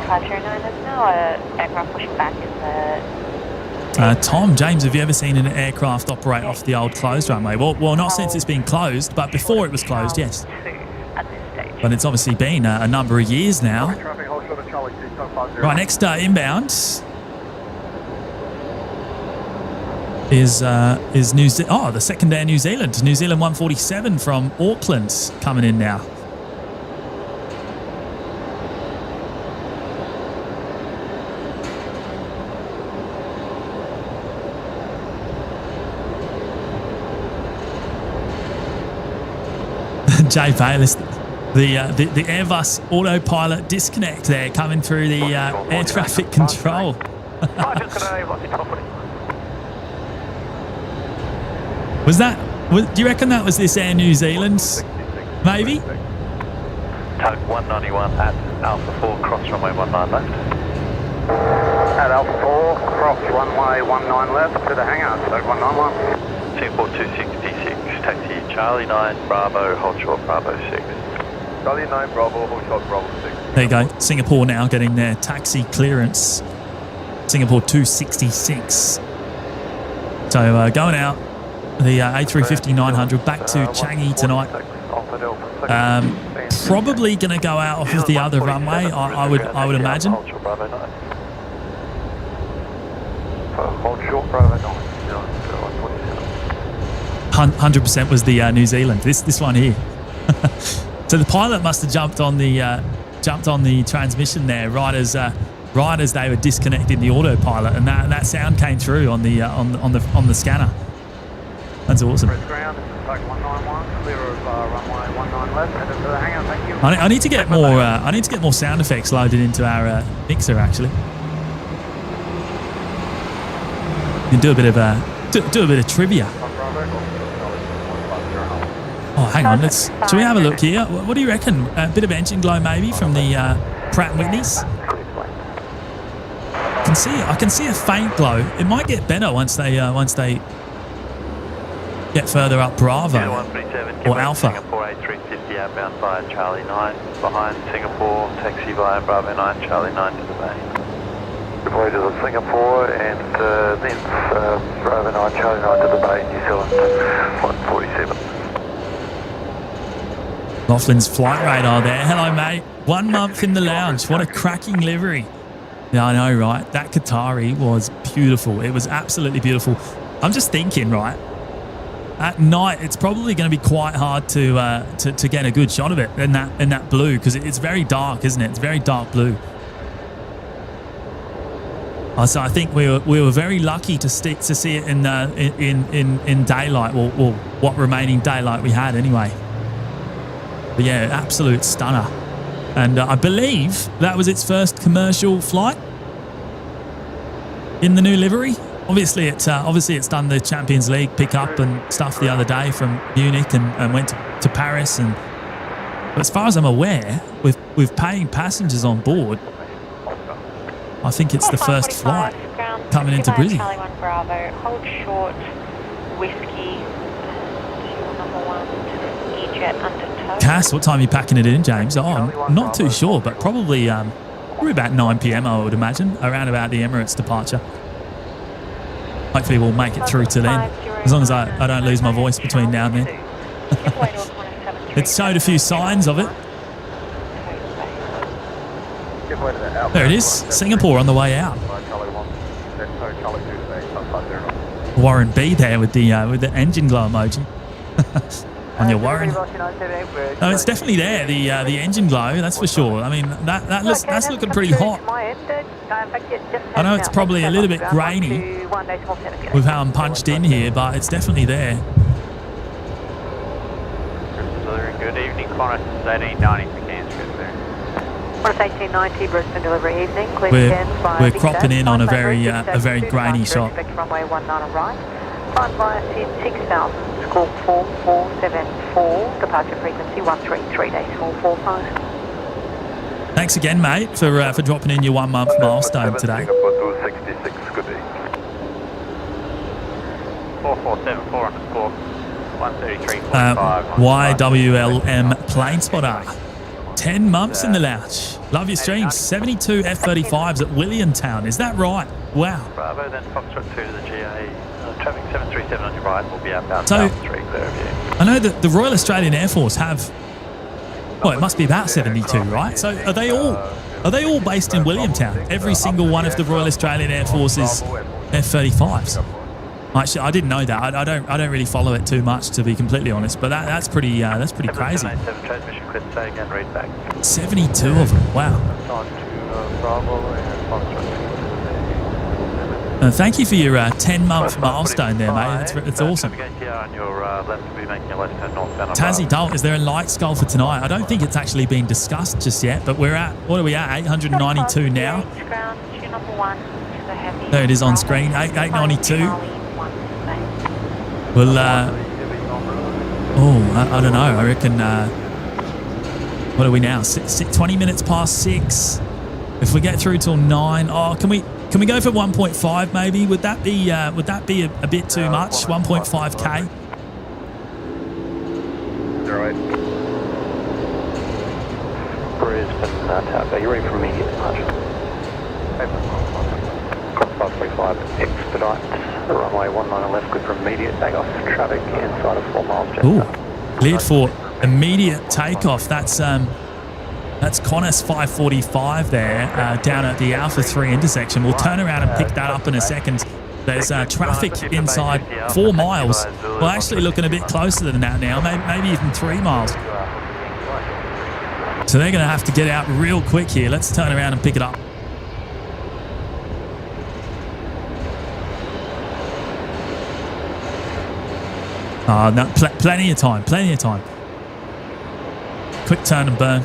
509, there's no aircraft pushing back in the... Tom, James, have you ever seen an aircraft operate off the old closed runway? Well, not since it's been closed, but before it was closed, yes. But it's obviously been a number of years now. Right, next inbound. is the second Air New Zealand. New Zealand 147 from Auckland coming in now. Jay Bayless, the Airbus autopilot disconnect there coming through the air traffic control. Do you reckon that was this Air New Zealand? Maybe? Tug 191 at Alpha 4, cross runway 19 left. At Alpha 4, cross runway 19 left to the hangar, Tug 191. Singapore 266, taxi Charlie 9, Bravo, hold short, Bravo 6. Charlie 9, Bravo, hold short, Bravo 6. There you go. Singapore now getting their taxi clearance. Singapore 266. So going out, the A350-900 back to Changi tonight. Probably going to go out off of the other runway, I would imagine. Hold short, Bravo 9. Hold short, Bravo 9. 100% was the New Zealand. This one here. So the pilot must have jumped on the transmission there right as they were disconnecting the autopilot, and that sound came through on the scanner. That's awesome. I need to get more. I need to get more sound effects loaded into our mixer. Actually, you can do a bit of trivia. Oh, hang on. Shall we have a look here? What do you reckon? A bit of engine glow maybe from the Pratt & Whitneys. I can see a faint glow. It might get better once they get further up Bravo or Alpha. Singapore A350 outbound via Charlie 9 behind Singapore, taxi via Bravo 9, Charlie 9 to the bay. Deploy to the Singapore and then Bravo 9, Charlie 9 to the bay, New Zealand 147. Laughlin's flight radar there. Hello, mate. 1 month in the lounge. What a cracking livery. Yeah, I know, right? That Qatari was beautiful. It was absolutely beautiful. I'm just thinking, right? At night, it's probably going to be quite hard to get a good shot of it in that blue, because it's very dark, isn't it? It's very dark blue. So I think we were very lucky to see it in daylight, or what remaining daylight we had anyway. But yeah, absolute stunner. And I believe that was its first commercial flight in the new livery. Obviously it's done the Champions League pickup and stuff the other day from Munich and went to Paris. But as far as I'm aware, with paying passengers on board, I think it's the first flight coming into Brisbane. Charlie 1 Bravo, hold short, whiskey, number 1, E-Jet under tow. Cass, what time are you packing it in, James? Oh, I'm not too sure, but probably about 9 p.m. I would imagine, around about the Emirates departure. Hopefully we'll make it through to then, as long as I don't lose my voice between now and then. It showed a few signs of it. There it is, Singapore on the way out. Warren B there with the engine glow emoji. On your Warren. No, it's definitely there, the engine glow, that's for sure. I mean, that's looking pretty hot. I know it's probably a little bit grainy with how I'm punched in here, but it's definitely there. Good evening, Qantas 1890 for Cairnsfield there. Qantas 1890, Brisbane delivery evening. We're cropping in on a very grainy shot. Runway 19 on right. Flight via 6000, score 4474, departure frequency 133.445. Thanks again, mate, for dropping in your 1 month milestone today. Singapore 266, good day. 4474 on the score. 133.45. YWLM plane spotter. 10 months in the lounge. Love your streams. 72 F-35s at Williamtown. Is that right? Wow. Bravo, then Foxtrot 2 to the GA. Traffic 737 on your right will be outbound so, South Street, clear of you. I know that the Royal Australian Air Force have, well, it must be about 72, right? So are they all based in Williamtown? Every single one of the Royal Australian Air Force's F-35s? Actually, I didn't know that. I don't really follow it too much, to be completely honest. But that's pretty crazy. transmission cleared, say again, read back. 72 of them. Wow. On to Bravo And thank you for your 10-month milestone there, mate. It's awesome. Tassie Dult, is there a light skull for tonight? I don't think it's actually been discussed just yet, but we're at, what are we at, 892 now? There it is on screen, 892. Well, I don't know. I reckon, what are we now? 20 minutes past 6. If we get through till 9, can we go for 1.5 maybe? Would that be a bit too much? 1.5k. Brisbane Tower, you ready for immediate departure? 535 expedite, runway 19 left, good for immediate takeoff, traffic inside of 4 miles. Ooh, cleared for immediate takeoff. That's Qantas 545 there, down at the Alpha 3 intersection. We'll turn around and pick that up in a second. There's traffic inside 4 miles. We're actually looking a bit closer than that now, maybe even 3 miles. So they're going to have to get out real quick here. Let's turn around and pick it up. No, plenty of time, Quick turn and burn.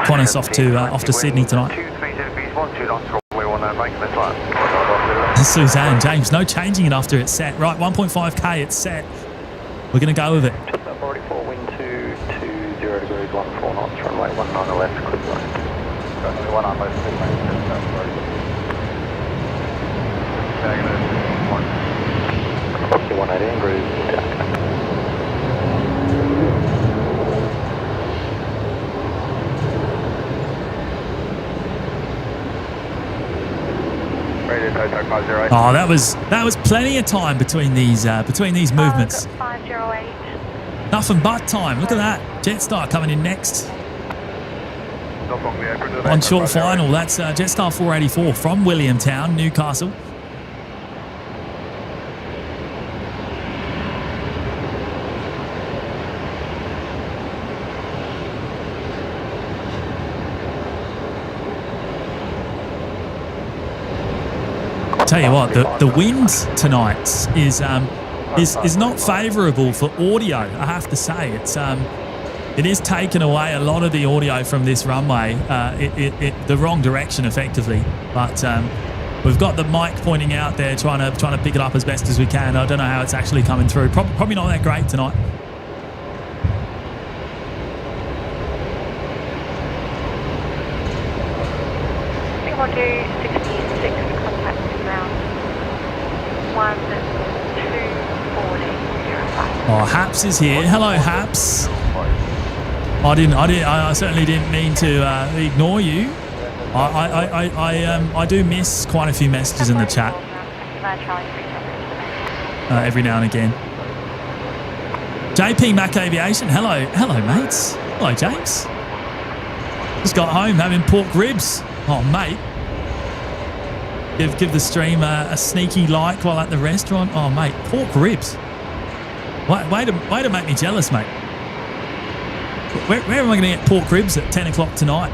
Qantas off to Sydney tonight. Suzanne, James, no changing it after it's set. Right, 1.5k, it's set. We're going to go with it. 44, wind 220 degrees, 14 knots, runway 19 left, clear line. Runway 19 left, clear line. Proxy 180, cruise down. Oh, that was plenty of time between these movements. 508. Nothing but time. Look at that. Jetstar coming in next. On short final, that's Jetstar 484 from Williamtown, Newcastle. Tell you what, the wind tonight is not favourable for audio. I have to say, it is taken away a lot of the audio from this runway, the wrong direction effectively. But we've got the mic pointing out there, trying to pick it up as best as we can. I don't know how it's actually coming through. Probably not that great tonight. I think we'll do 66. Oh, Haps is here. Hello, Haps. I certainly didn't mean to ignore you. I do miss quite a few messages in the chat every now and again. JP Mac Aviation. Hello, mates. Hello, James. Just got home having pork ribs. Oh, mate. Give the stream a sneaky like while at the restaurant. Oh, mate, pork ribs. Way to make me jealous, mate. Where am I going to get pork ribs at 10 o'clock tonight?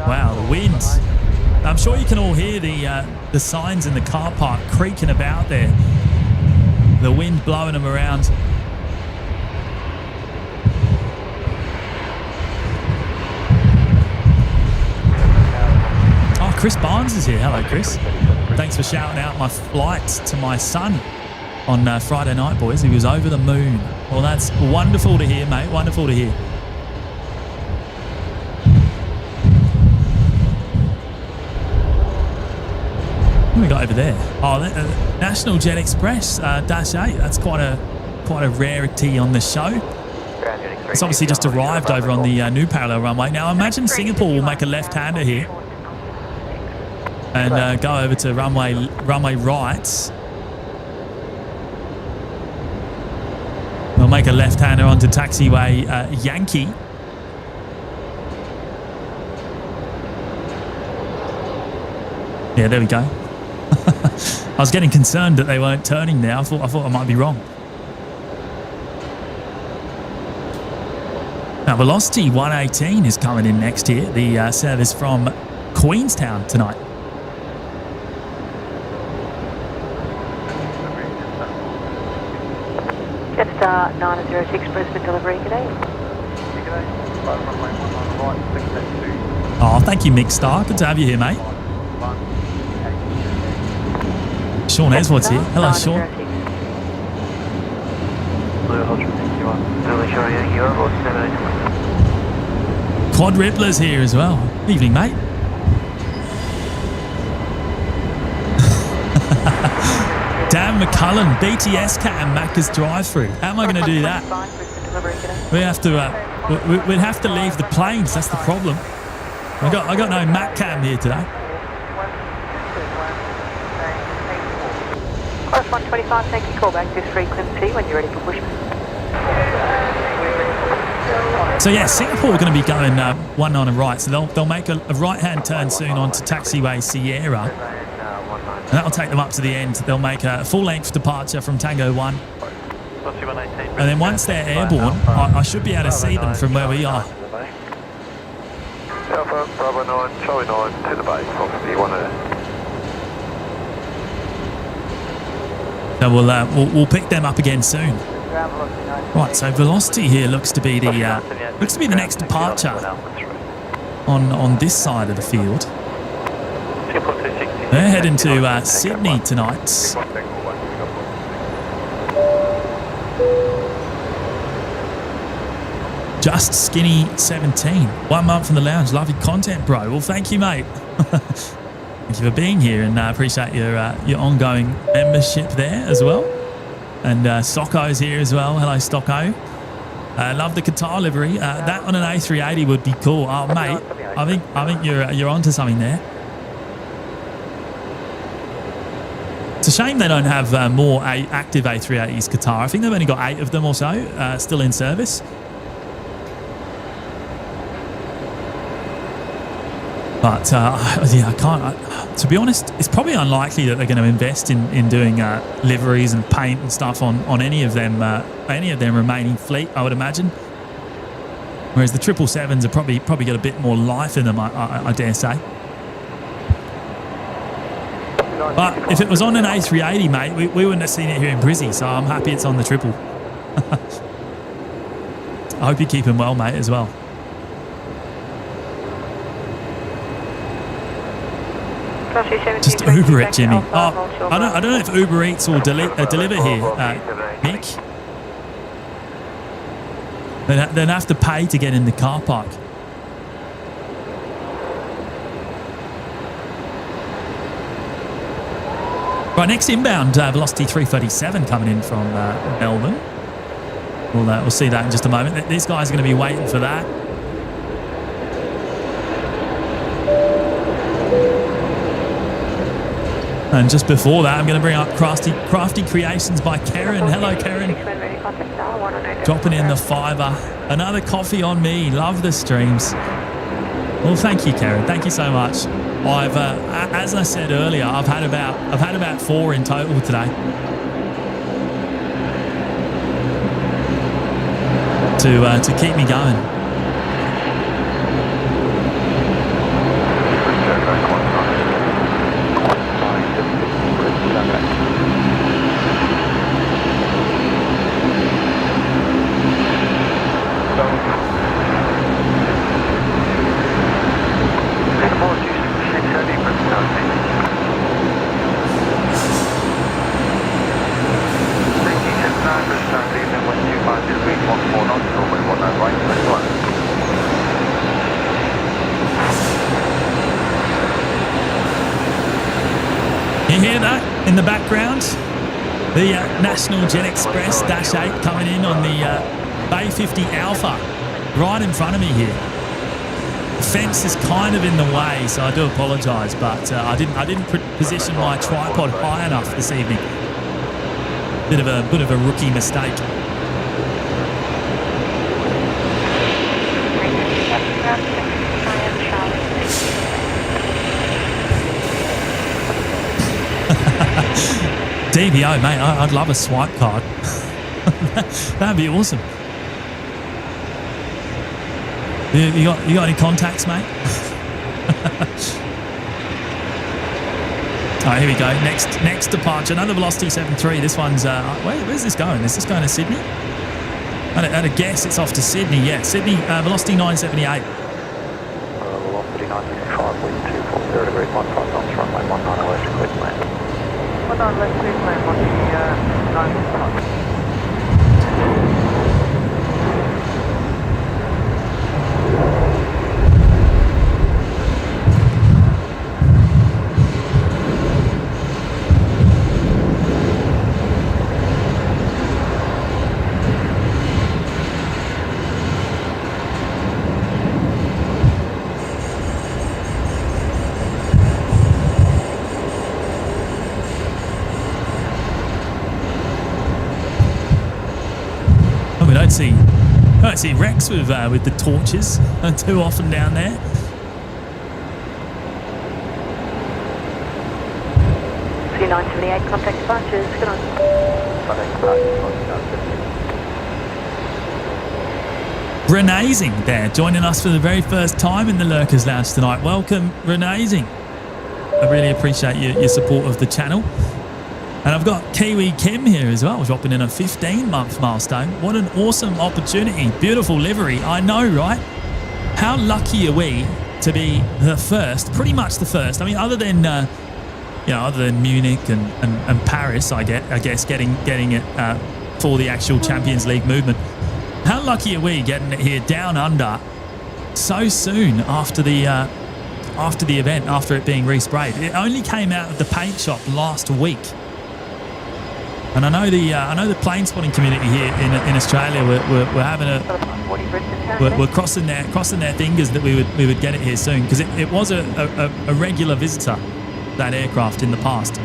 Wow, the wind. I'm sure you can all hear the signs in the car park creaking about there. The wind blowing them around. Oh, Chris Barnes is here. Hello, Chris. Thanks for shouting out my flight to my son on Friday night, boys. He was over the moon. Well, that's wonderful to hear, mate. Wonderful to hear. What have we got over there? Oh, National Jet Express Dash 8. That's quite a rarity on the show. It's obviously just arrived over on the new parallel runway. Now, I imagine Singapore will make a left-hander here and go over to runway right. make a left-hander onto taxiway Yankee. Yeah, there we go. I was getting concerned that they weren't turning there. I thought I might be wrong. Now, Velocity 118 is coming in next here. The service from Queenstown tonight. Jetstar 906 Brisbane delivery, g'day. Oh, thank you, Mick Star. Good to have you here, mate. Sean Eswat's here. Hello, Sean. Quad Rippler's here as well. Evening, mate. Dan McCullen, BTS cam, Macca's drive-through. How am I going to do that? We have to. We'd have to leave the planes. That's the problem. I got no Mac cam here today. Class 125, thank you. Call back this frequency when you're ready for pushback. So yeah, Singapore are going to be going 19 and right. So they'll make a right-hand turn soon onto taxiway Sierra. And that'll take them up to the end. They'll make a full-length departure from Tango 1. And then once they're airborne, I should be able to see them from where we are. Alpha, Bravo 9, Charlie 9, to the base, property 1 So we'll pick them up again soon. Right, so Velocity here looks to be the next departure on this side of the field. They're heading to Sydney tonight. Just Skinny 17. 1 month from the lounge. Love your content, bro. Well, thank you, mate. Thank you for being here, and appreciate your ongoing membership there as well. And Stocko's here as well. Hello, Stocko. Love the Qatar livery. That on an A380 would be cool. Oh, mate, I think you're onto something there. It's a shame they don't have more active A380s Qatar. I think they've only got 8 of them or so still in service. But yeah, I can't. To be honest, it's probably unlikely that they're going to invest in doing liveries and paint and stuff on any of them remaining fleet, I would imagine. Whereas the 777s are probably got a bit more life in them, I dare say. But if it was on an A380, mate, we wouldn't have seen it here in Brizzy. So I'm happy it's on the triple. I hope you're keeping well, mate, as well. Just Uber it, Jimmy. Oh, I don't know if Uber Eats will deliver here, Nick. They'd have to pay to get in the car park. Right, next inbound, Velocity 337 coming in from Melbourne. We'll see that in just a moment. These guys are going to be waiting for that. And just before that, I'm going to bring up Crafty Creations by Karen. Hello, Karen. Dropping in the $5. Another coffee on me. Love the streams. Well, thank you, Karen. Thank you so much. I've, as I said earlier, I've had about 4 in total today. To keep me going. You hear that in the background? The National Jet Express Dash 8 coming in on the Bay 50 Alpha right in front of me here. The fence is kind of in the way, so I do apologise, but I didn't position my tripod high enough this evening. Bit of a rookie mistake. DVO, mate, I'd love a swipe card. That'd be awesome. You got any contacts, mate? All right, here we go. Next departure, another Velocity 73. This one's where's this going? Is this going to Sydney? At a guess, it's off to Sydney. Yeah, Sydney, Velocity 978. Velocity 965, wind 240 degrees, 15 knots, runway 19 left, clear land. 19 left, clear land, on the 965. I don't see Rex with the torches too often down there. C978, contact departures, good on. Renazing there, joining us for the very first time in the Lurkers Lounge tonight. Welcome, Renazing. I really appreciate your support of the channel. And I've got Kiwi Kim here as well, dropping in a 15-month milestone. What an awesome opportunity. Beautiful livery. I know, right? How lucky are we to be the first, pretty much the first. I mean, other than Munich and Paris, I guess, getting it for the actual Champions League movement. How lucky are we getting it here down under so soon after the event, after it being resprayed? It only came out of the paint shop last week. And I know the plane spotting community here in Australia we're having we're crossing their fingers that we would get it here soon, because it was a regular visitor, that aircraft, in the past.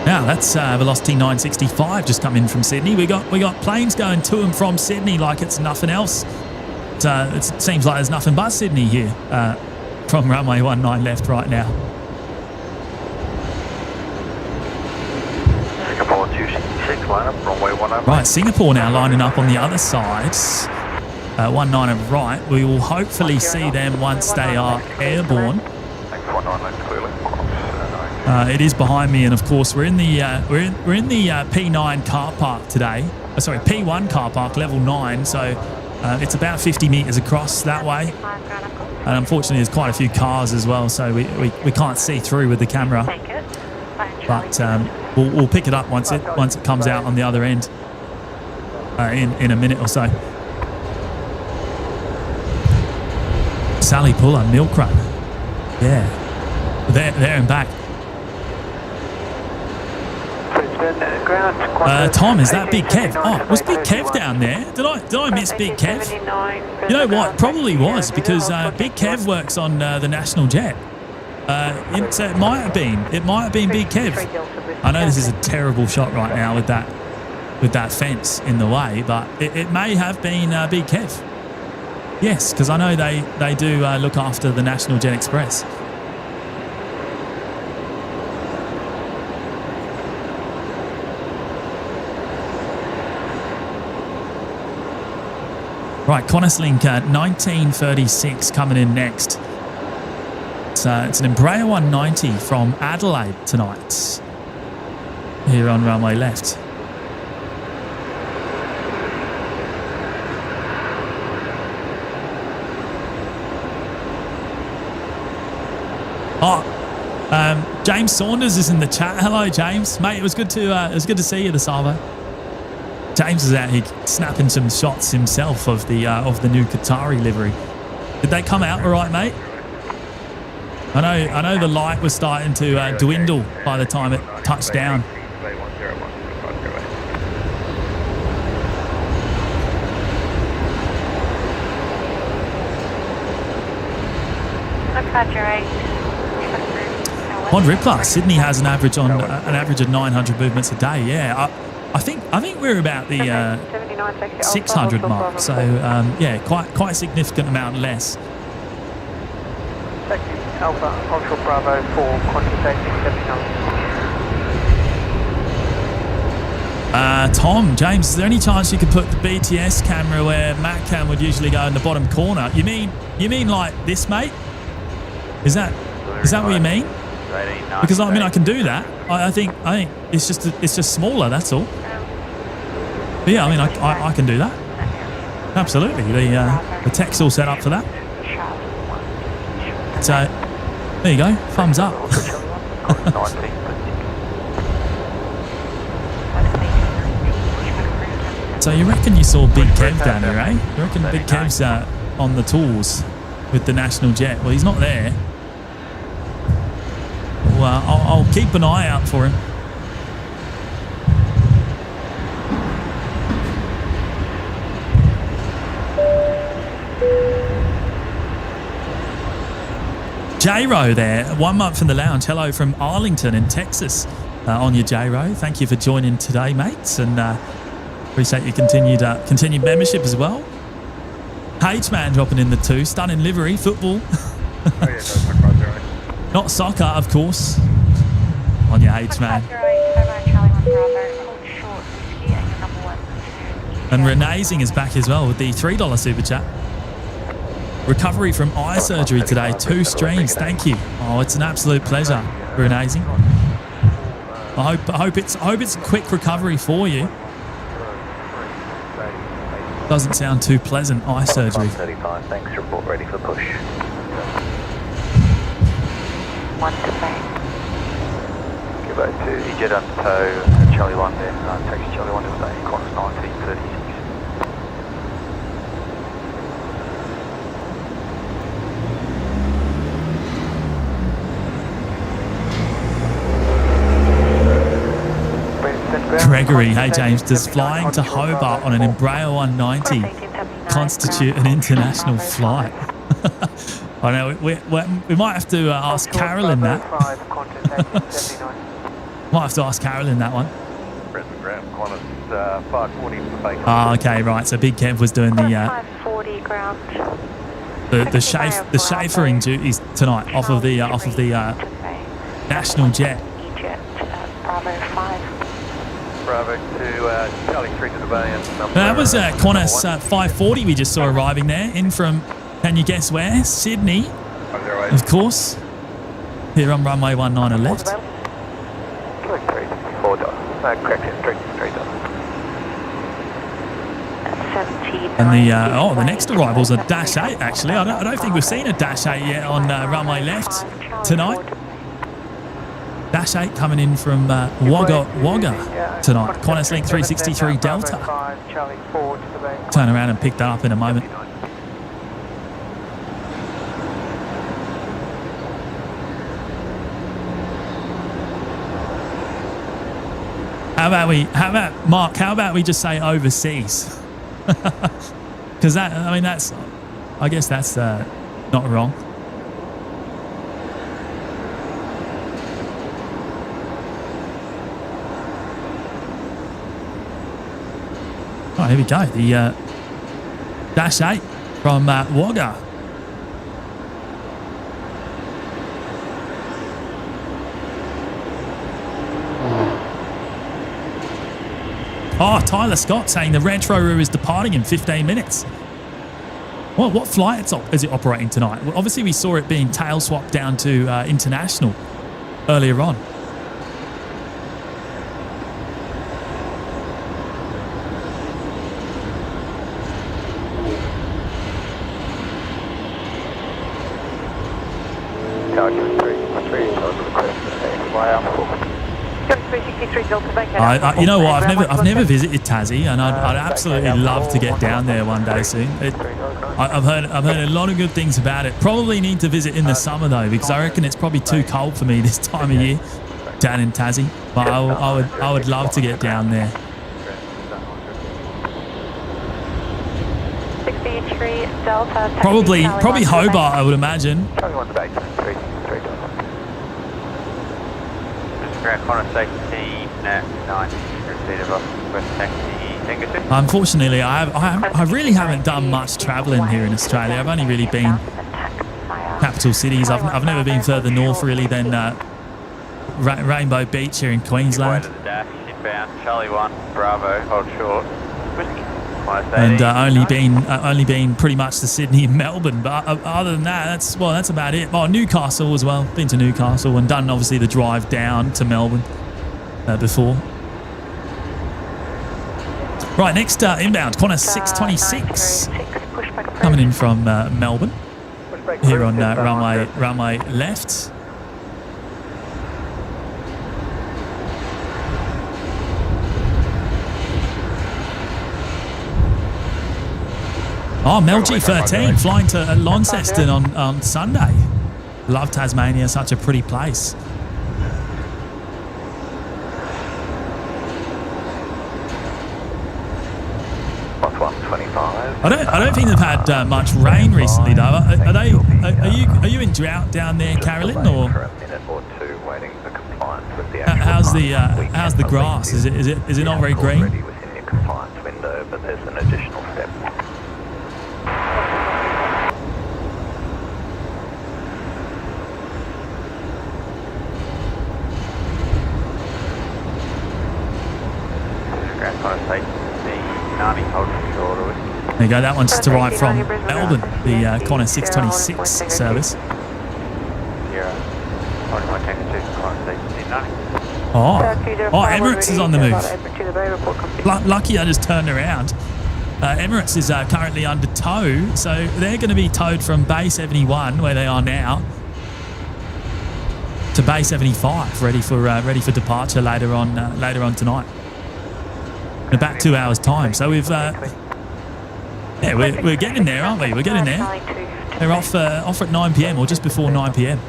Now that's Velocity 965 just come in from Sydney. We got planes going to and from Sydney like it's nothing else. It seems like there's nothing but Sydney here from runway 19 left right now. Singapore 266, line up, runway 19. Right, Singapore now lining up on the other side. 19 and right. We will hopefully see them once they are airborne. Thanks, 19 left, clearly. It is behind me, and of course we're in the P9 car park today. Sorry, P1 car park, level 9. So it's about 50 meters across that way, and unfortunately there's quite a few cars as well, so we can't see through with the camera. But we'll pick it up once it comes out on the other end in a minute or so. Sally Puller, milk run. Yeah, there and back. Tom, is that Big Kev? Oh, was Big Kev down there? Did I miss Big Kev? You know what? Probably was, because Big Kev works on the National Jet. So it might have been Big Kev. I know this is a terrible shot right now with that fence in the way, but it may have been Big Kev. Yes, because I know they do look after the National Jet Express. Right, Qantas Link 1936 coming in next. It's an Embraer 190 from Adelaide tonight, here on runway left. Oh, James Saunders is in the chat. Hello, James, mate. It was good to see you this Arvo. James is out here snapping some shots himself of the new Qatari livery. Did they come out all right, mate? I know the light was starting to dwindle by the time it touched down. Pod Ripper, Sydney has an average of 900 movements a day. Yeah, I think we're about the 600 mark. So yeah, quite a significant amount less. Thank you. Alpha, Ultra Bravo 4, quantity 679. Tom, James, is there any chance you could put the BTS camera where MacCam would usually go in the bottom corner? You mean like this, mate? Is that what you mean? Because I mean I can do that. I think it's just smaller. That's all. But yeah, I mean I can do that. Absolutely. The tech's all set up for that. So there you go. Thumbs up. So you reckon you saw Big Kev down there, eh? You reckon Big Kev's on the tools with the national jet? Well, he's not there. Well, I'll keep an eye out for him. J-Ro there, 1 month in the lounge. Hello from Arlington in Texas. On your J-Ro. Thank you for joining today, mates, and appreciate your continued membership as well. H-Man dropping in the 2. Stunning livery, football. Not soccer, of course. On your H-Man. And Renazing is back as well with the $3 super chat. Recovery from eye surgery today. 2 streams. Thank you. Oh, it's an absolute pleasure, Renazing. I hope it's a quick recovery for you. Doesn't sound too pleasant, eye surgery. 35, thanks. Report ready for push. 1 to bay. Go back to EJ on tow, Charlie 1 then, taxi Charlie 1 to the bay, course 1936. Gregory, hey James, does flying to Hobart on an Embraer 190 constitute an international flight? I know, we might have to ask Carolyn that. Might have to ask Carolyn that one. Ah, okay, right. So Big Kev was doing the chauffeuring duties tonight off of the national jet. Bravo to Charlie 3 to the bay. And that was Qantas 540 we just saw arriving there, in from, can you guess where? Sydney, of course. Here on runway 19 on left. And the next arrival's a Dash 8 actually. I don't think we've seen a Dash 8 yet on runway left tonight. Dash 8 coming in from Wagga tonight. Qantas Link 363 Delta. Turn around and pick that up in a moment. How about we just say overseas? Because I guess that's not wrong. Oh, here we go. The Dash 8 from Wagga. Oh, Tyler Scott saying the Retro is departing in 15 minutes. Well, what flight is it operating tonight? Well, obviously, we saw it being tail swapped down to international earlier on. You know what? I've never visited Tassie, and I'd absolutely love to get down there one day soon. I've heard a lot of good things about it. Probably need to visit in the summer though, because I reckon it's probably too cold for me this time of year down in Tassie. But I would love to get down there. 63 Delta. Probably Hobart, I would imagine. Ground Connor safety net 90 receipt of West Taxi Tango 2. Unfortunately, I really haven't done much travelling here in Australia. I've only really been capital cities. I've never been further north really than Rainbow Beach here in Queensland. To the dash, inbound, Charlie 1, Bravo, hold short. Whiskey. And only been pretty much to Sydney and Melbourne, but other than that, that's about it. Oh, Newcastle as well. Been to Newcastle and done obviously the drive down to Melbourne before. Right, next inbound, Qantas 626 coming in from Melbourne here on runway left. Oh, Mel G13 flying to Launceston on Sunday. Love Tasmania, such a pretty place. I don't think they've had much rain recently though. Are you in drought down there, Carolyn, or how's the grass? Is it not very green? There you go, that one's to right from Melbourne, the Qantas 626 service. Oh, Emirates is on the move. Lucky I just turned around. Emirates is currently under tow, so they're going to be towed from Bay 71, where they are now, to Bay 75, ready for departure later on tonight. In about 2 hours' time. So we've we're getting there, aren't we? We're getting there. They're off at 9 p.m. or just before 9 p.m.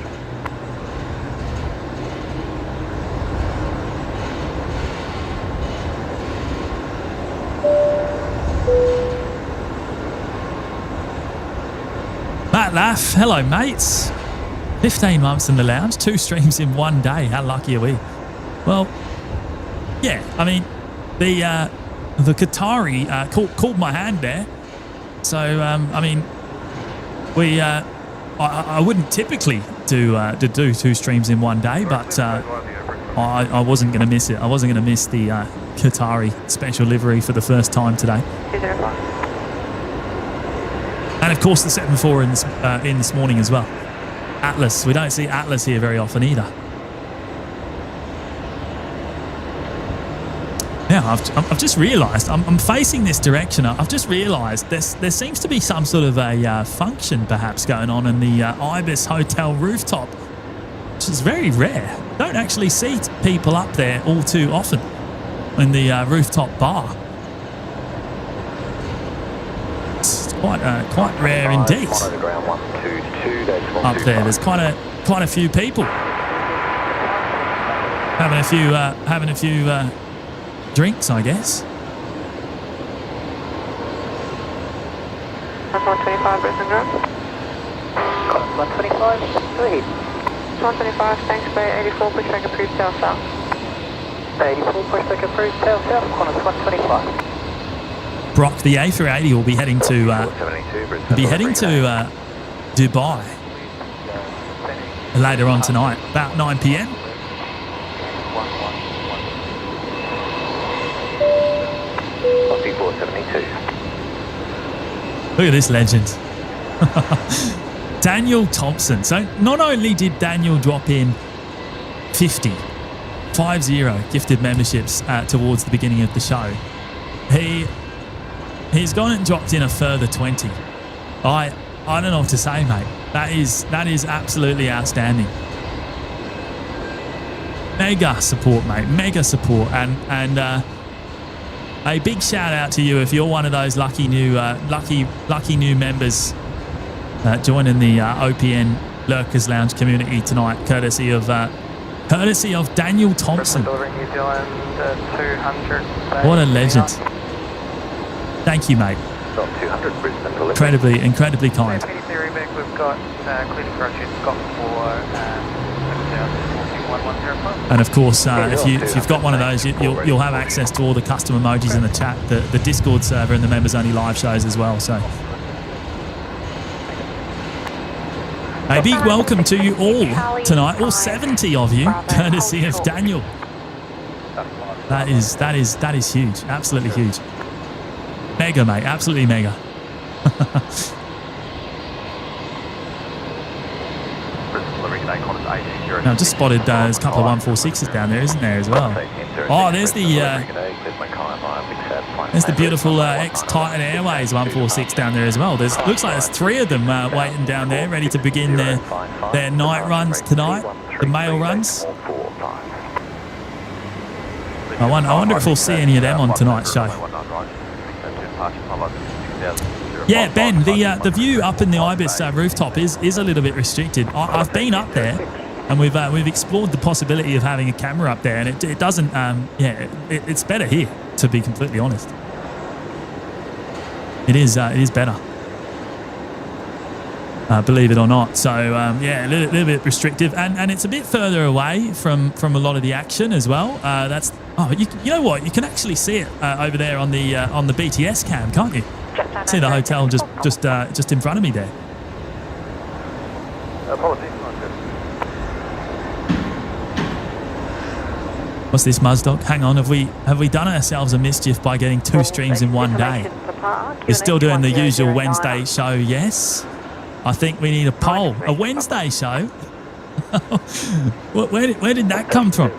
Matt Laff, hello mates. 15 months in the lounge, 2 streams in 1 day. How lucky are we? Well, yeah, I mean, the Qatari called my hand there. So, I mean, I wouldn't typically do 2 streams in 1 day, but I wasn't going to miss it. I wasn't going to miss the Qatari special livery for the first time today. And of course the 74 in this morning as well. Atlas. We don't see Atlas here very often either. Now, I've just realised, I'm facing this direction. I've just realised there seems to be some sort of a function perhaps going on in the Ibis Hotel rooftop, which is very rare. Don't actually see people up there all too often in the rooftop bar. It's quite rare indeed. Up there, there's quite a few people having a few drinks, I guess. 125 Brisbane Ground. 125, go ahead. 125, thanks, Bay 84, pushback approved south. 84, pushback approved south, Qantas 125. Brock, the A380 will be heading to Dubai later on tonight, about 9 p.m. Look at this legend. Daniel Thompson. So not only did Daniel drop in 50 gifted memberships towards the beginning of the show, he's gone and dropped in a further 20. I don't know what to say, mate. That is absolutely outstanding. Mega support, mate. Mega support. And a big shout out to you if you're one of those lucky new members joining the OPN Lurkers Lounge community tonight, courtesy of Daniel Thompson. What a legend! Thank you, mate. Incredibly kind. We've got cleaning approaches, Scott 4, And of course, if you've got one of those, you'll have access to all the custom emojis in the chat, the Discord server, and the members only live shows as well. So, a big welcome to you all tonight, all 70 of you, courtesy of Daniel. That is huge, absolutely huge, mega, mate, absolutely mega. Now, I just spotted there's a couple of 146s down there, isn't there, as well? Oh, there's the beautiful ex-Titan Airways 146 down there as well. Looks like there's 3 of them waiting down there, ready to begin their night runs tonight, the mail runs. I wonder if we'll see any of them on tonight's show. Yeah, Ben, the view up in the Ibis rooftop is a little bit restricted. I've been up there, and we've explored the possibility of having a camera up there, and it doesn't. It's better here, to be completely honest. It is better, believe it or not. So yeah, a little bit restrictive, and it's a bit further away from a lot of the action as well. You know what? You can actually see it over there on the BTS cam, can't you? See the hotel just in front of me there. Apologies. What's this, Muzdog? Hang on, have we done ourselves a mischief by getting 2 streams in one day? You're still doing the usual Wednesday show, yes? I think we need a poll. A Wednesday show? Where did that come from?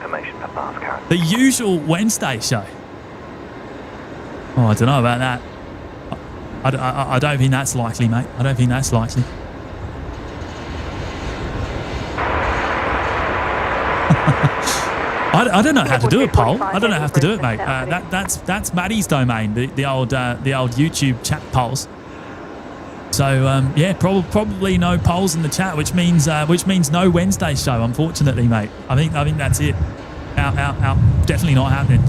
The usual Wednesday show. Oh, I don't know about that. I don't think that's likely, mate. I don't think that's likely. I don't know how to do a poll. I don't know how to do it, mate. That's Maddie's domain, the old YouTube chat polls. So yeah, probably no polls in the chat, which means no Wednesday show, unfortunately, mate. I think that's it. Out. Definitely not happening.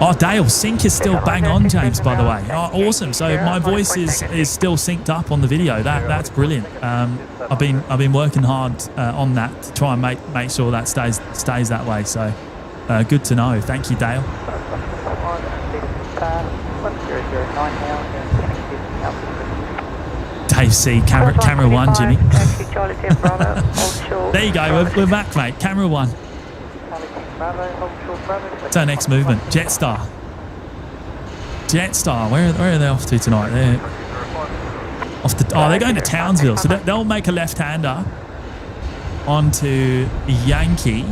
Oh, Dale, sync is still bang on, James, by the way. Oh, awesome. So my voice is still synced up on the video. That's brilliant. I've been working hard on that to try and make sure that stays that way. So good to know. Thank you, Dale. Dave C, camera 1, Jimmy. There you go. We're back, mate. Camera 1. It's our next movement. Jetstar. Where are they off to tonight? They're going to Townsville. So they'll make a left-hander onto Yankee,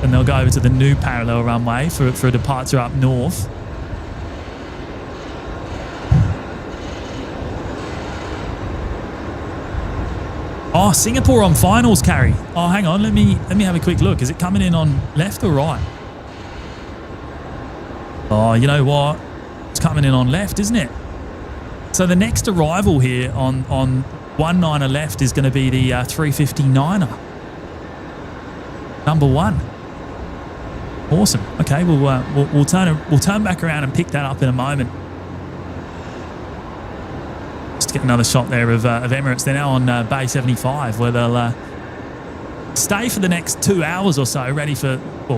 and they'll go over to the new parallel runway for a departure up north. Oh, Singapore on finals carry. Oh, hang on. Let me have a quick look. Is it coming in on left or right? Oh, you know what? It's coming in on left, isn't it? So the next arrival here on 19er left is going to be the 359er. Number 1. Awesome. Okay, we'll turn back around and pick that up in a moment. Just get another shot there of Emirates. They're now on Bay 75, where they'll stay for the next 2 hours or so,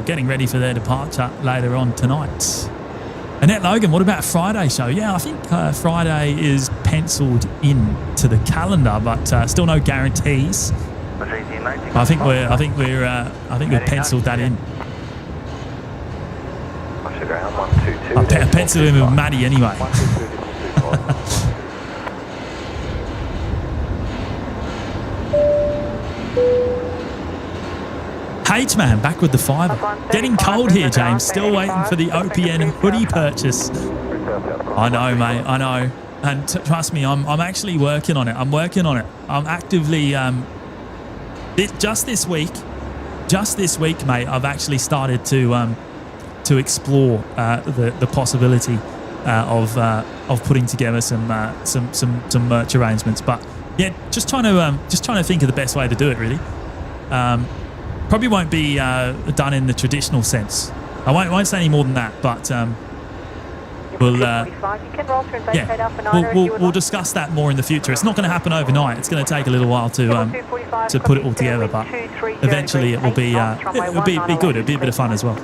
getting ready for their departure later on tonight. Annette Logan, what about Friday show? Yeah, I think Friday is penciled in to the calendar, but still no guarantees. I think we've penciled that in. I penciled in with Maddie anyway. H-Man back with the fiver. Getting cold here, James. Still waiting for the OPN hoodie purchase. I know, mate. I know. And trust me, I'm actually working on it. I'm actively just this week, mate. I've actually started to explore the possibility of putting together some merch arrangements. But yeah, just trying to think of the best way to do it, really. Probably won't be done in the traditional sense. I won't say any more than that, but we'll we'll discuss that more in the future. It's not going to happen overnight. It's going to take a little while to put it all together, but eventually it will be good. It'll be a bit of fun as well.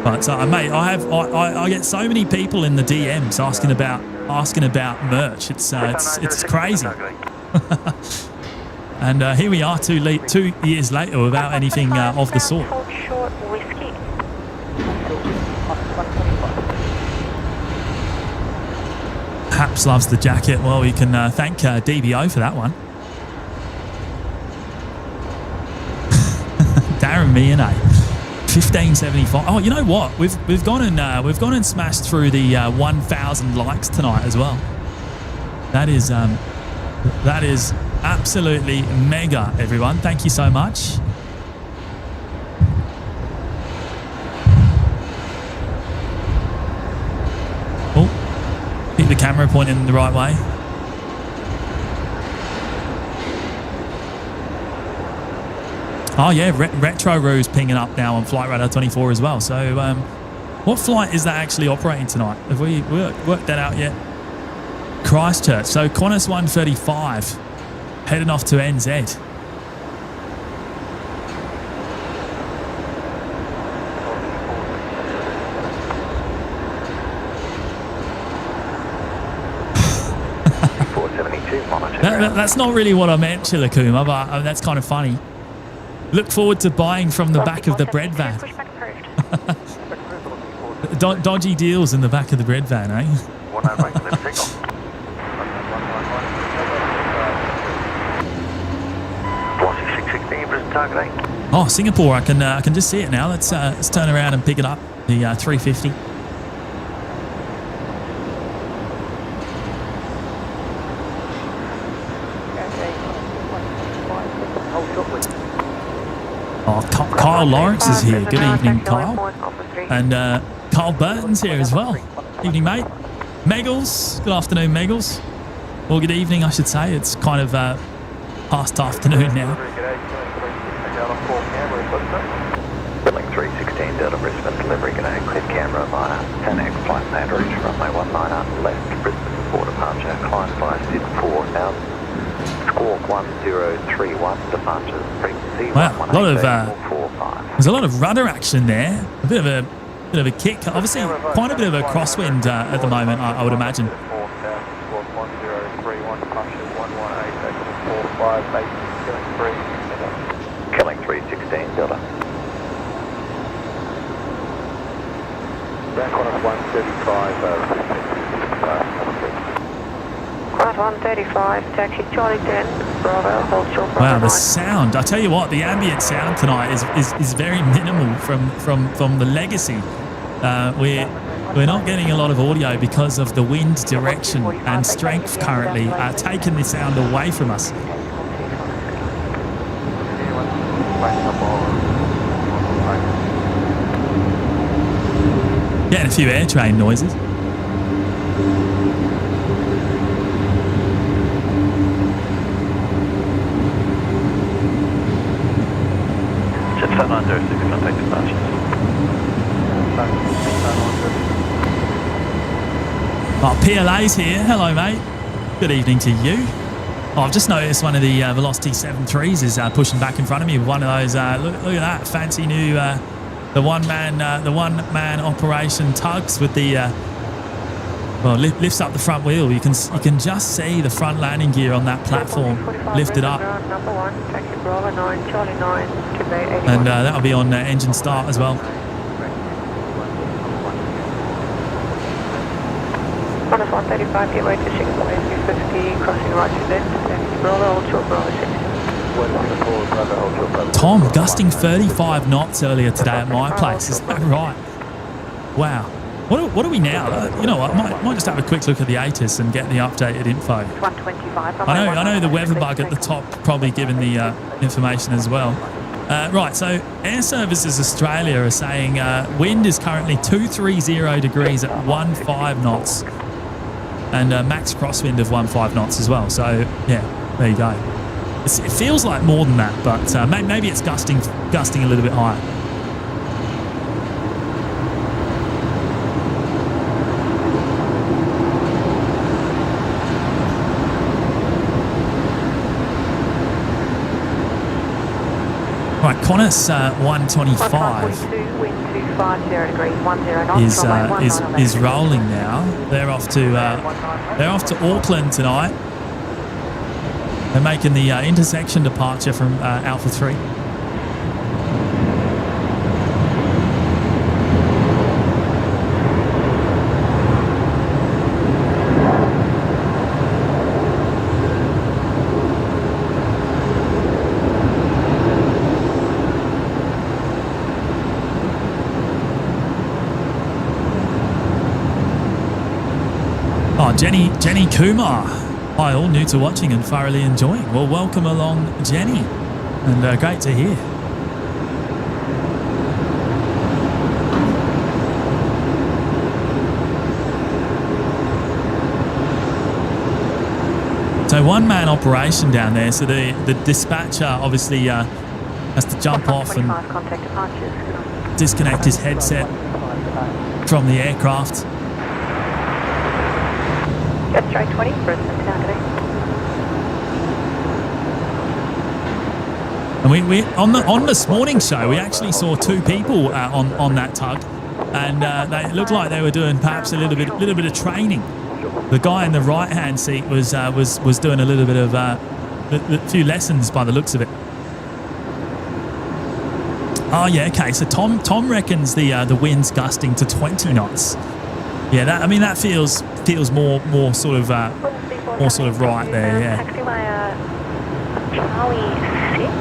But mate, I get so many people in the DMs asking about merch. It's crazy. And here we are 2 years later without anything of the sort. Haps loves the jacket. Well, we can thank DBO for that one. Darren BNE 1575. Oh, you know what? We've gone and smashed through the 1,000 likes tonight as well. That is absolutely mega, everyone. Thank you so much. Oh, keep the camera pointing in the right way. Oh yeah, Retro Roo's pinging up now on Flight Radar 24 as well. So what flight is that actually operating tonight? Have we worked that out yet? Christchurch. So Qantas 135 heading off to NZ. That's not really what I meant, Chilakuma, but that's kind of funny. Look forward to buying from the back of the bread van. Dodgy deals in the back of the bread van, eh? Oh, Singapore! I can just see it now. Let's turn around and pick it up. The 350. Oh, Kyle Lawrence is here. Good evening, Kyle. And Carl Burton's here as well. Evening, mate. Meggles. Good afternoon, Meggles. Well, good evening, I should say. It's kind of past afternoon now. Building 316 Delta Brisbane, delivery gonna clear camera via 10X flight land reach runway 19 left, Brisbane for departure, climb by SID 4000, squawk 1031, departure frequency 118.45. There's a lot of rudder action there, a bit of a kick, obviously quite a bit of a crosswind at the moment, I would imagine. Killing 316 Delta. Qantas 135, Qantas 135, taxi Charlie 10, Bravo, hold short. Wow, the sound! I tell you what, the ambient sound tonight is very minimal from the Legacy. We're not getting a lot of audio because of the wind direction and strength currently taking the sound away from us. Getting a few air train noises. Jet 706, contact departure. Oh, PLA's here. Hello, mate. Good evening to you. Oh, I've just noticed one of the Velocity 73s is pushing back in front of me with one of those. Look at that fancy new the one man operation tugs with the lifts up the front wheel. You can just see the front landing gear on that platform lifted up, and that'll be on engine start as well. Qantas 135, get way to Singapore, 350, crossing right to left, Bravo, hold short, Bravo 6. Tom, gusting 35 knots earlier today at my place. Is that right? Wow. What are we now? You know what? Might just have a quick look at the ATC and get the updated info. 125. I know the weather bug at the top probably giving the information as well. Right, so Air Services Australia are saying wind is currently 230 degrees at 15 knots. And max crosswind of 15 knots as well. So, yeah, there you go. It feels like more than that, but maybe it's gusting a little bit higher. Qantas 125 is rolling now. They're off to Auckland tonight. They're making the intersection departure from Alpha 3. Jenny Kumar. Hi, all new to watching and thoroughly enjoying. Well, welcome along, Jenny, and great to hear. So one-man operation down there. So the dispatcher obviously has to jump off and disconnect his headset from the aircraft. Jet strike 20, Brisbane down today. And we on this morning's show, we actually saw two people on that tug, and they looked like they were doing perhaps a little bit of training. The guy in the right-hand seat was doing a little bit of a few lessons by the looks of it. Oh yeah, okay. So Tom reckons the wind's gusting to 20 knots. Yeah, that feels more sort of right there. Yeah. Charlie 6,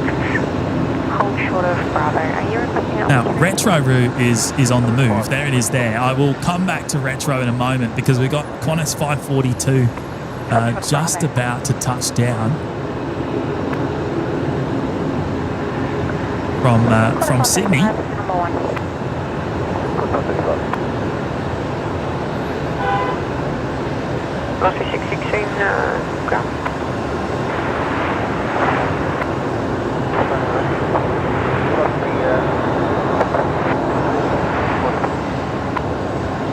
hold short of Bravo. Are you requesting out? Now Retro Route is on the move. There it is. There. I will come back to Retro in a moment because we've got Qantas 542 just about to touch down from Sydney. Runway 616 ground.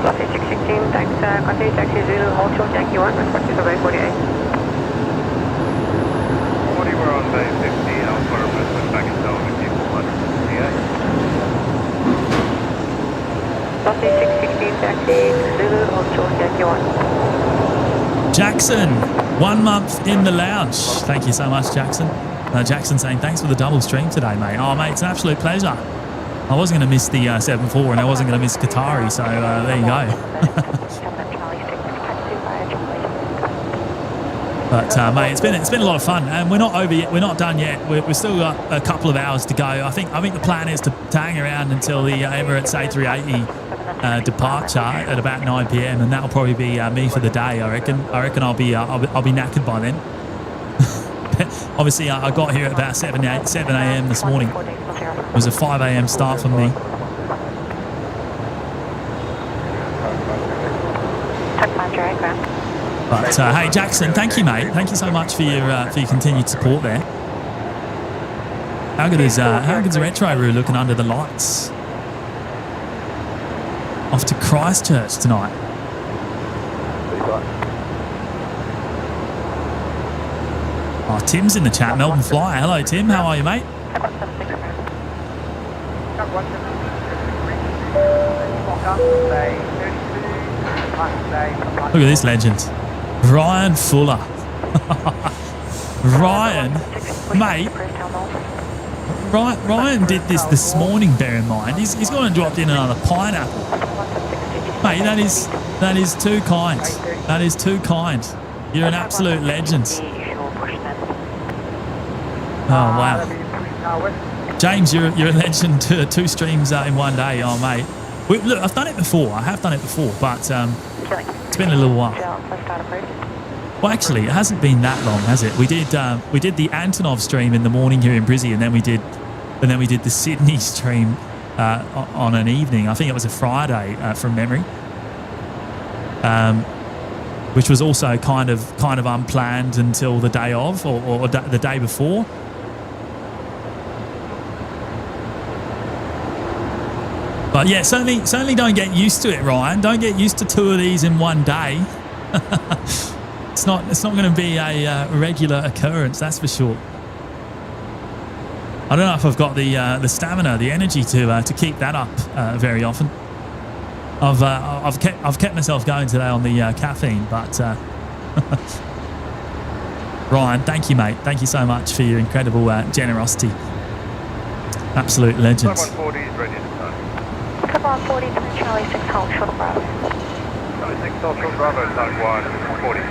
Runway 616, thanks. Continue taxi Zulu, hold short, Yankee 1, respective to bay 48. 40, we're on bay 50, Alpha, Brisbane, back in Downwind, 418. Runway 616, taxi Zulu, hold short, Yankee 1. Jackson, 1 month in the lounge. Thank you so much, Jackson. Jackson saying, thanks for the double stream today, mate. Oh, mate, it's an absolute pleasure. I wasn't going to miss the 7-4 and I wasn't going to miss Qatari, so there you go. But, mate, it's been a lot of fun, and we're not over yet. We're not done yet. We've still got a couple of hours to go. I think the plan is to hang around until the Emirates A380 departure at about 9 p.m. and that'll probably be me for the day. I reckon I'll be knackered by then. Obviously, I got here at about 7 a.m. this morning. It was a 5 a.m. start for me. But hey, Jackson, thank you, mate. Thank you so much for your continued support there. How good is Retro Roo looking under the lights? Off to Christchurch tonight. Oh, Tim's in the chat. Melbourne Fly. Hello, Tim. How are you, mate? Look at this legend. Ryan Fuller. Ryan, mate. Ryan did this morning, bear in mind. He's gone and dropped in another pineapple. Mate, that is too kind. That is too kind. You're an absolute legend. Oh, wow. James, you're a legend to 2 streams in one day. Oh, mate. Look, I've done it before. I have done it before, but it's been a little while. Well, actually, it hasn't been that long, has it? We did the Antonov stream in the morning here in Brizzy, and then we did the Sydney stream on an evening. I think it was a Friday from memory, which was also kind of unplanned until the day of or the day before. But yeah, certainly don't get used to it, Ryan. Don't get used to 2 of these in one day. It's not going to be a regular occurrence, that's for sure. I don't know if I've got the stamina, the energy to keep that up very often. I've kept myself going today on the caffeine, but Ryan, thank you, mate. Thank you so much for your incredible generosity. Absolute legends. 140 is ready to start. Qatar 40 to Charlie 6 hold short Bravo. Charlie 6 hold short Bravo, type 140.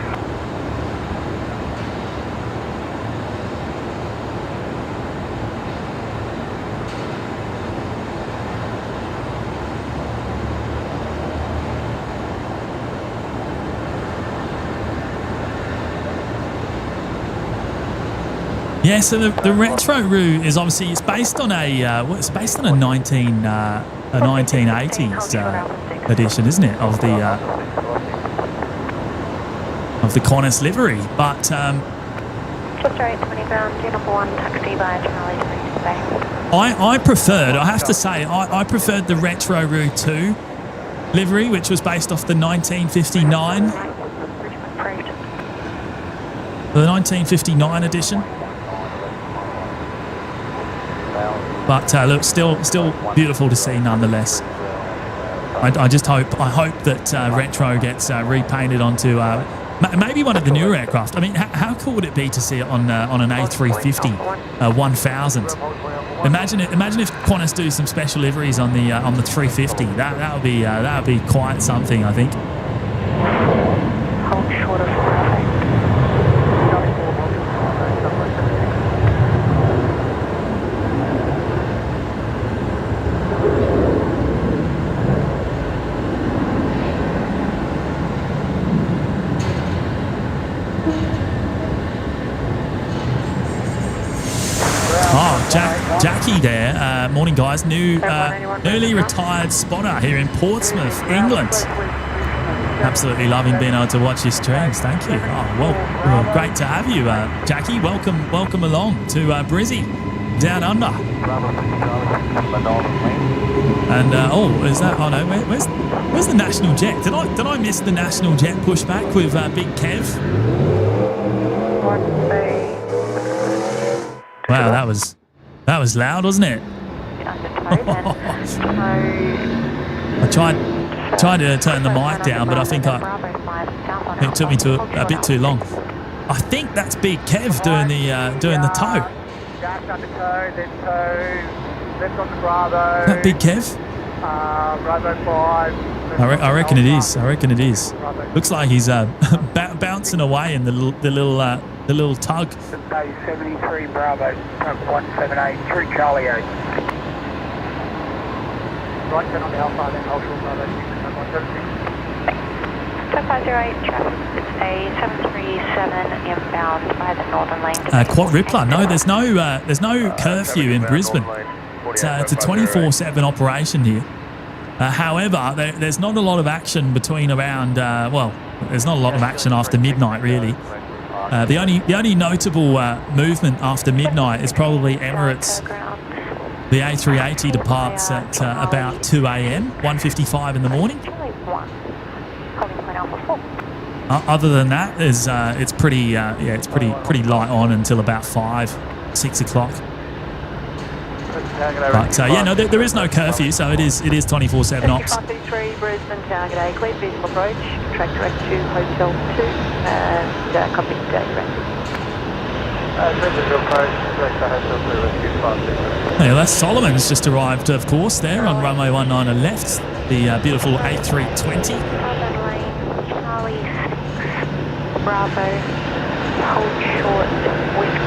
Yeah, so the retro route is obviously it's based on a 1980s edition, isn't it, of the Qantas livery? But Just right 20 bound, number 1 taxi by Charlie today. I preferred, I have to say, I preferred the retro route 2 livery, which was based off the 1959, the 1959 edition. But look, still beautiful to see nonetheless. I hope that retro gets repainted onto maybe one of the newer aircraft. I mean, how cool would it be to see it on an A350 1000? Imagine if Qantas do some special liveries on the 350. That would be quite something, I think. Hold short of Jackie there. Morning, guys. Newly retired spotter here in Portsmouth, England. Absolutely loving being able to watch your streams. Thank you. Oh, well, great to have you, Jackie. Welcome along to Brizzy, down under. And is that? Oh no, where's the national jet? Did I miss the national jet pushback with Big Kev? Wow, that was loud, wasn't it? I tried to turn the mic down, but I think it took me to a bit too long. I think that's Big Kev doing the tow. Jack on the tow, then tow, left on the Bravo. Is that Big Kev? Bravo 5. I reckon it is. Looks like he's bouncing away in the little tug. 73 Bravo, tug 178 through Charlie 8. Right turn on the Alpha, then hold short Bravo 6, 176. Top 508 traffic. It's a 737 inbound by the northern lane. Quad Rippler. No, there's no curfew in Brisbane. It's a 24/7 operation here. However, there's not a lot of action between around. There's not a lot of action after midnight, really. The only notable movement after midnight is probably Emirates. The A380 departs at about 2 a.m. 1:55 in the morning. Other than that, it's pretty light on until about 5-6 o'clock. But there is no curfew, so it is 24/7 ops. 53 Brisbane Town, g'day, clear visual approach, track direct to Hotel 2, and copy direct. Visual approach, direct to Hotel 2, rescue 56. Yeah, that's Solomon's just arrived, of course, there on runway 19 left, the beautiful A320. Charlie 6, Bravo, hold short, wind.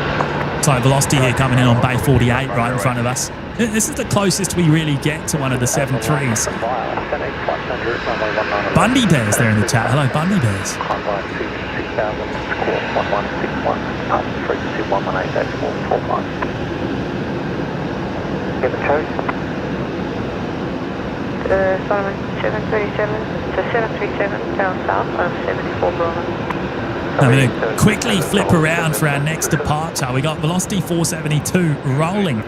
So velocity here coming in on Bay 48 right in front of us. This is the closest we really get to one of the 7.3s. Bundy Bears there in the chat. Hello, Bundy Bears. Get the code. Solomon 737, so 737 down south of 74 Bravo. I'm going to quickly flip around for our next departure. We got velocity 472 rolling.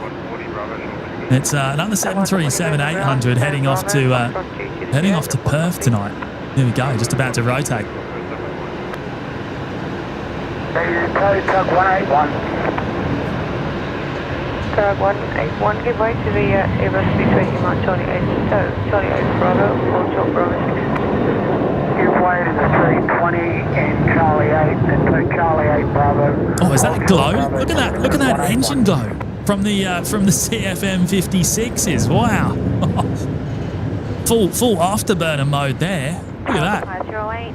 It's another 737-800 heading off to Perth tonight. Here we go, just about to rotate. Code tug 181. 181, give way to the Airbus A380 Mark Charlie 8, so Charlie 8 Bravo, hold short Bravo 6. Give way to the 320 in Charlie 8 and to Charlie 8 Bravo. Oh, is that glow? Look at that! Look at that engine glow from the CFM 56s. Wow! full afterburner mode there. Look at that! 508.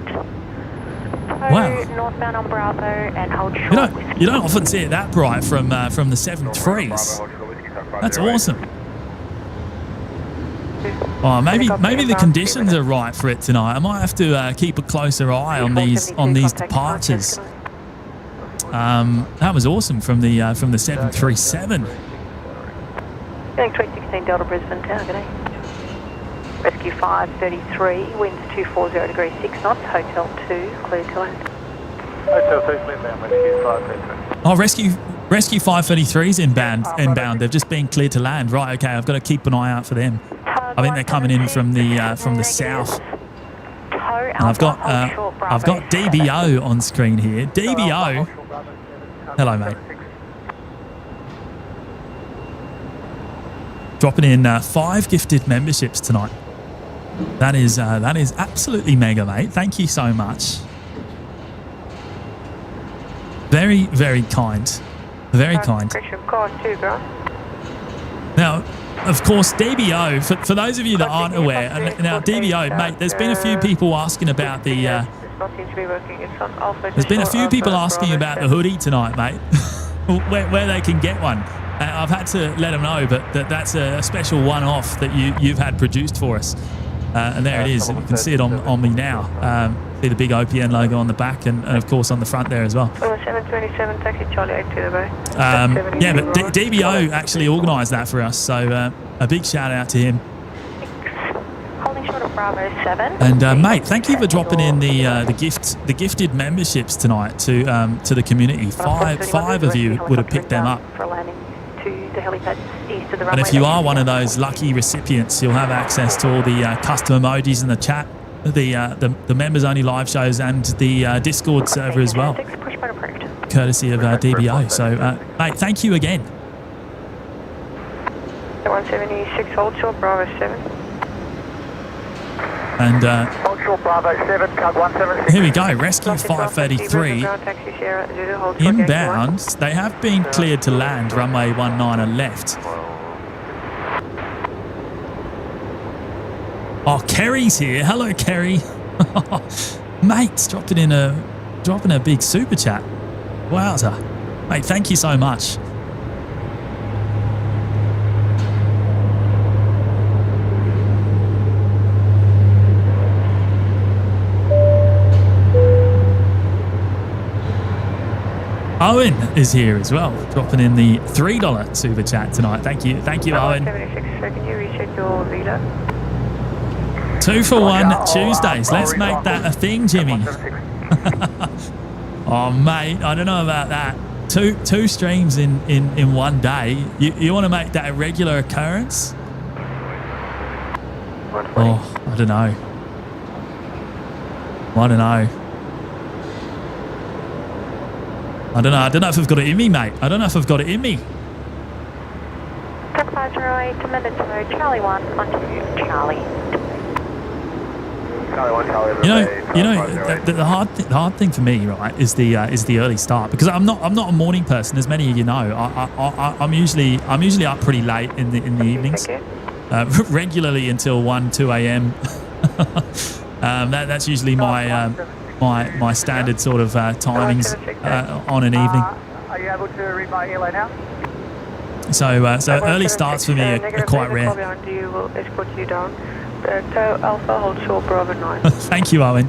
Wow. Northbound on Bravo and hold short. You don't often see it that bright from the 7.3s. That's awesome. Oh, maybe the conditions are right for it tonight. I might have to keep a closer eye on these departures. That was awesome from the 737. Going 316 Delta Brisbane Town, good day. Rescue 533, winds 240 degrees 6 knots, Hotel 2, clear to land. Hotel 2, clear down, Rescue 533. Oh, Rescue 533's inbound. They've just been cleared to land. Right, okay, I've got to keep an eye out for them. I think they're coming in from the south. And I've got DBO on screen here. DBO. Hello, mate. Dropping in 5 gifted memberships tonight. That is absolutely mega, mate. Thank you so much. Very, very kind. Very kind. Now, of course, DBO, for those of you that aren't aware, now DBO, mate, there's been a few people asking about the hoodie tonight, mate. where they can get one. I've had to let them know, but that's a special one-off that you've had produced for us. And there it is. You can see it on me now. See the big OPN logo on the back and of course on the front there as well. 727, taxi Charlie 8 to the bay. Yeah, but DBO actually organised that for us, so a big shout out to him. Holding short of Bravo 7. And mate, thank you for dropping in the gifted memberships tonight to the community. Five of you would have picked them up. And if you are one of those lucky recipients, you'll have access to all the custom emojis in the chat, the members only live shows, and the Discord server as well, courtesy of DBO. So, mate, thank you again. 176, hold short Bravo 7. And Hold short Bravo 7, code 176. here we go, Rescue 533 inbound. They have been cleared to land, runway 19 and left. Oh, Kerry's here. Hello, Kerry. Mate's dropping a big super chat. Wowza. Mate, thank you so much. Owen is here as well, dropping in the $3 super chat tonight. Thank you, Owen. 76, can you recheck your visa? 2 for 1 Tuesdays. Let's make that a thing, Jimmy. Oh, mate, I don't know about that. Two streams in one day. You want to make that a regular occurrence? Oh, I don't know. I don't know if I've got it in me, mate. I don't know if I've got it in me. 508, amended to Charlie 1 onto Charlie. The hard thing for me, right, is the early start, because I'm not a morning person, as many of you know. I'm usually up pretty late in the evenings, regularly until 1-2 a.m. That's usually my standard sort of timings on an evening. Are you able to read my airline now? So early starts for me are quite rare. We'll escort you down. Alpha, hold short Bravo 9. Thank you, Owen.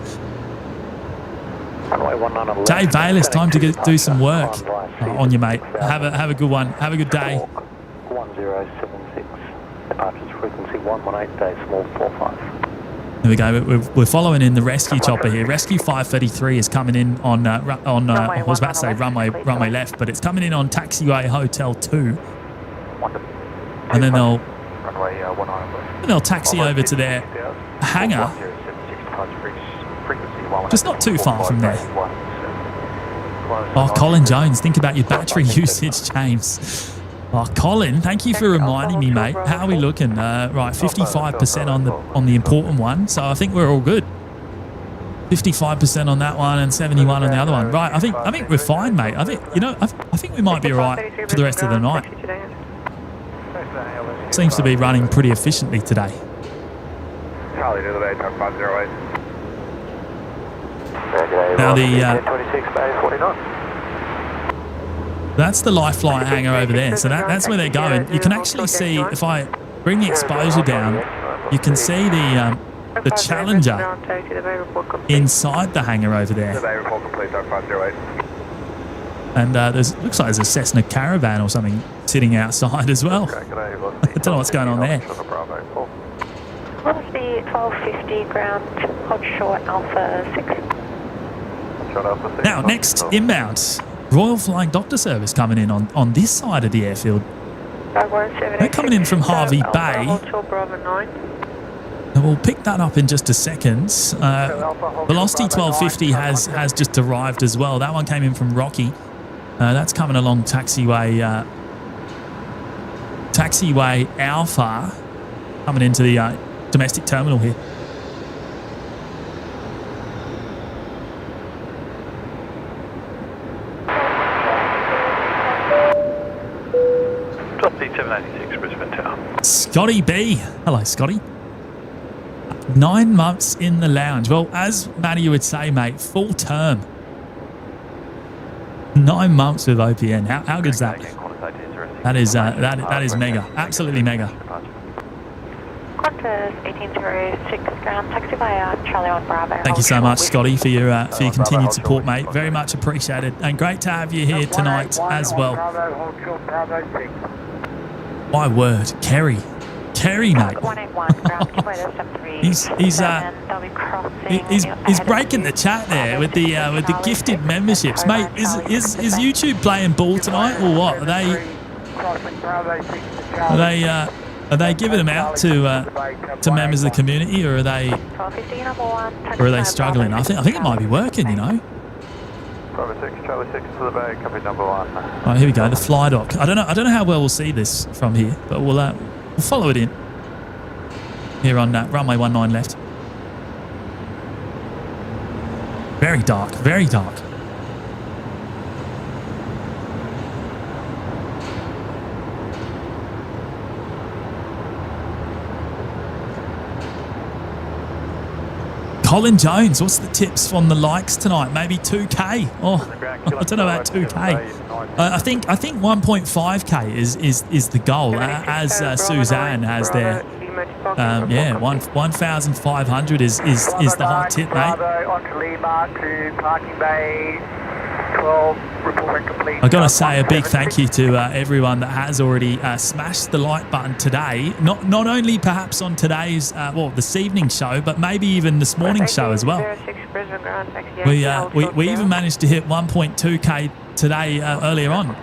Dave Bayless, time to do some work on you, mate. Have a good one. Have a good day. 1076, departures frequency 118.45. There we go. We're following in the rescue chopper here. Rescue 533 is coming in on I was about to say runway left, but it's coming in on taxiway Hotel 2, and then they'll taxi over to their hangar, just not too far from there. Oh, Colin Jones, think about your battery usage, James. Oh, Colin, thank you for reminding me, mate. How are we looking? Right, 55% on the important one, so I think we're all good. 55% on that one and 71 on the other one. Right, I think we're fine, mate. I think we might be all right for the rest of the night. Seems to be running pretty efficiently today. Charlie to the bay, 508. Now the 26 bay 49. that's the life flight hangar over there. So that's where they're going. You can actually see, if I bring the exposure down, you can see the Challenger inside the hangar over there. And looks like there's a Cessna Caravan or something sitting outside as well. I don't know what's going on there. Velocity 1250 ground, hold short Alpha 6. Now, next inbound, Royal Flying Doctor Service coming in on this side of the airfield. They're coming in from Harvey Bay. And we'll pick that up in just a second. Velocity 1250 has just arrived as well. That one came in from Rocky. That's coming along taxiway Alpha, coming into the domestic terminal here. Drop D786 Brisbane Tower. Scotty B. Hello, Scotty. 9 months in the lounge. Well, as Matty would say, mate, full term. 9 months with OPN. How good is that? That is mega. Absolutely mega. Qantas 1806 ground, taxi via Charlie 1 Bravo. Thank you so much, Scotty, for your continued support, mate. Very much appreciated, and great to have you here tonight as well. My word, Kerry, mate. He's breaking the chat there with the gifted memberships, mate. Is YouTube playing ball tonight or what? Are they giving them out to members of the community, or are they struggling? I think it might be working, you know. Charlie 6 to the bay, copy number 1. Right, here we go. The fly dock. I don't know how well we'll see this from here, but we'll follow it in here on runway 19 left. Very dark. Very dark. Colin Jones, what's the tips from the likes tonight? Maybe 2K. Oh, I don't know about 2K. I think 1.5K is the goal, as Suzanne has there. 1,500 is the hot tip, mate. I've got to say a big thank you to everyone that has already smashed the like button today. Not only perhaps on today's, this evening show, but maybe even this morning's show as well. We even managed to hit 1.2K today earlier on.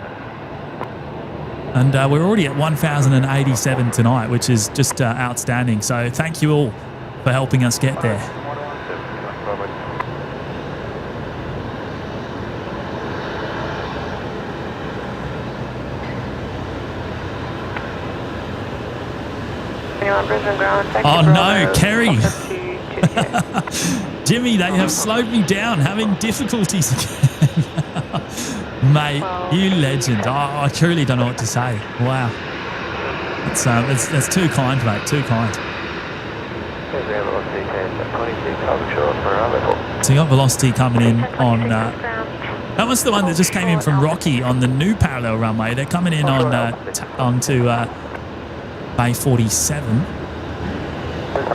And we're already at 1,087 tonight, which is just outstanding. So thank you all for helping us get there. Oh no, Kerry. Jimmy, they have slowed me down, having difficulties again. Mate, you legend. Oh, I truly don't know what to say. Wow. That's too kind, mate. Too kind. So you got velocity coming in on... that was the one that just came in from Rocky on the new parallel runway. They're coming in on onto Bay 47.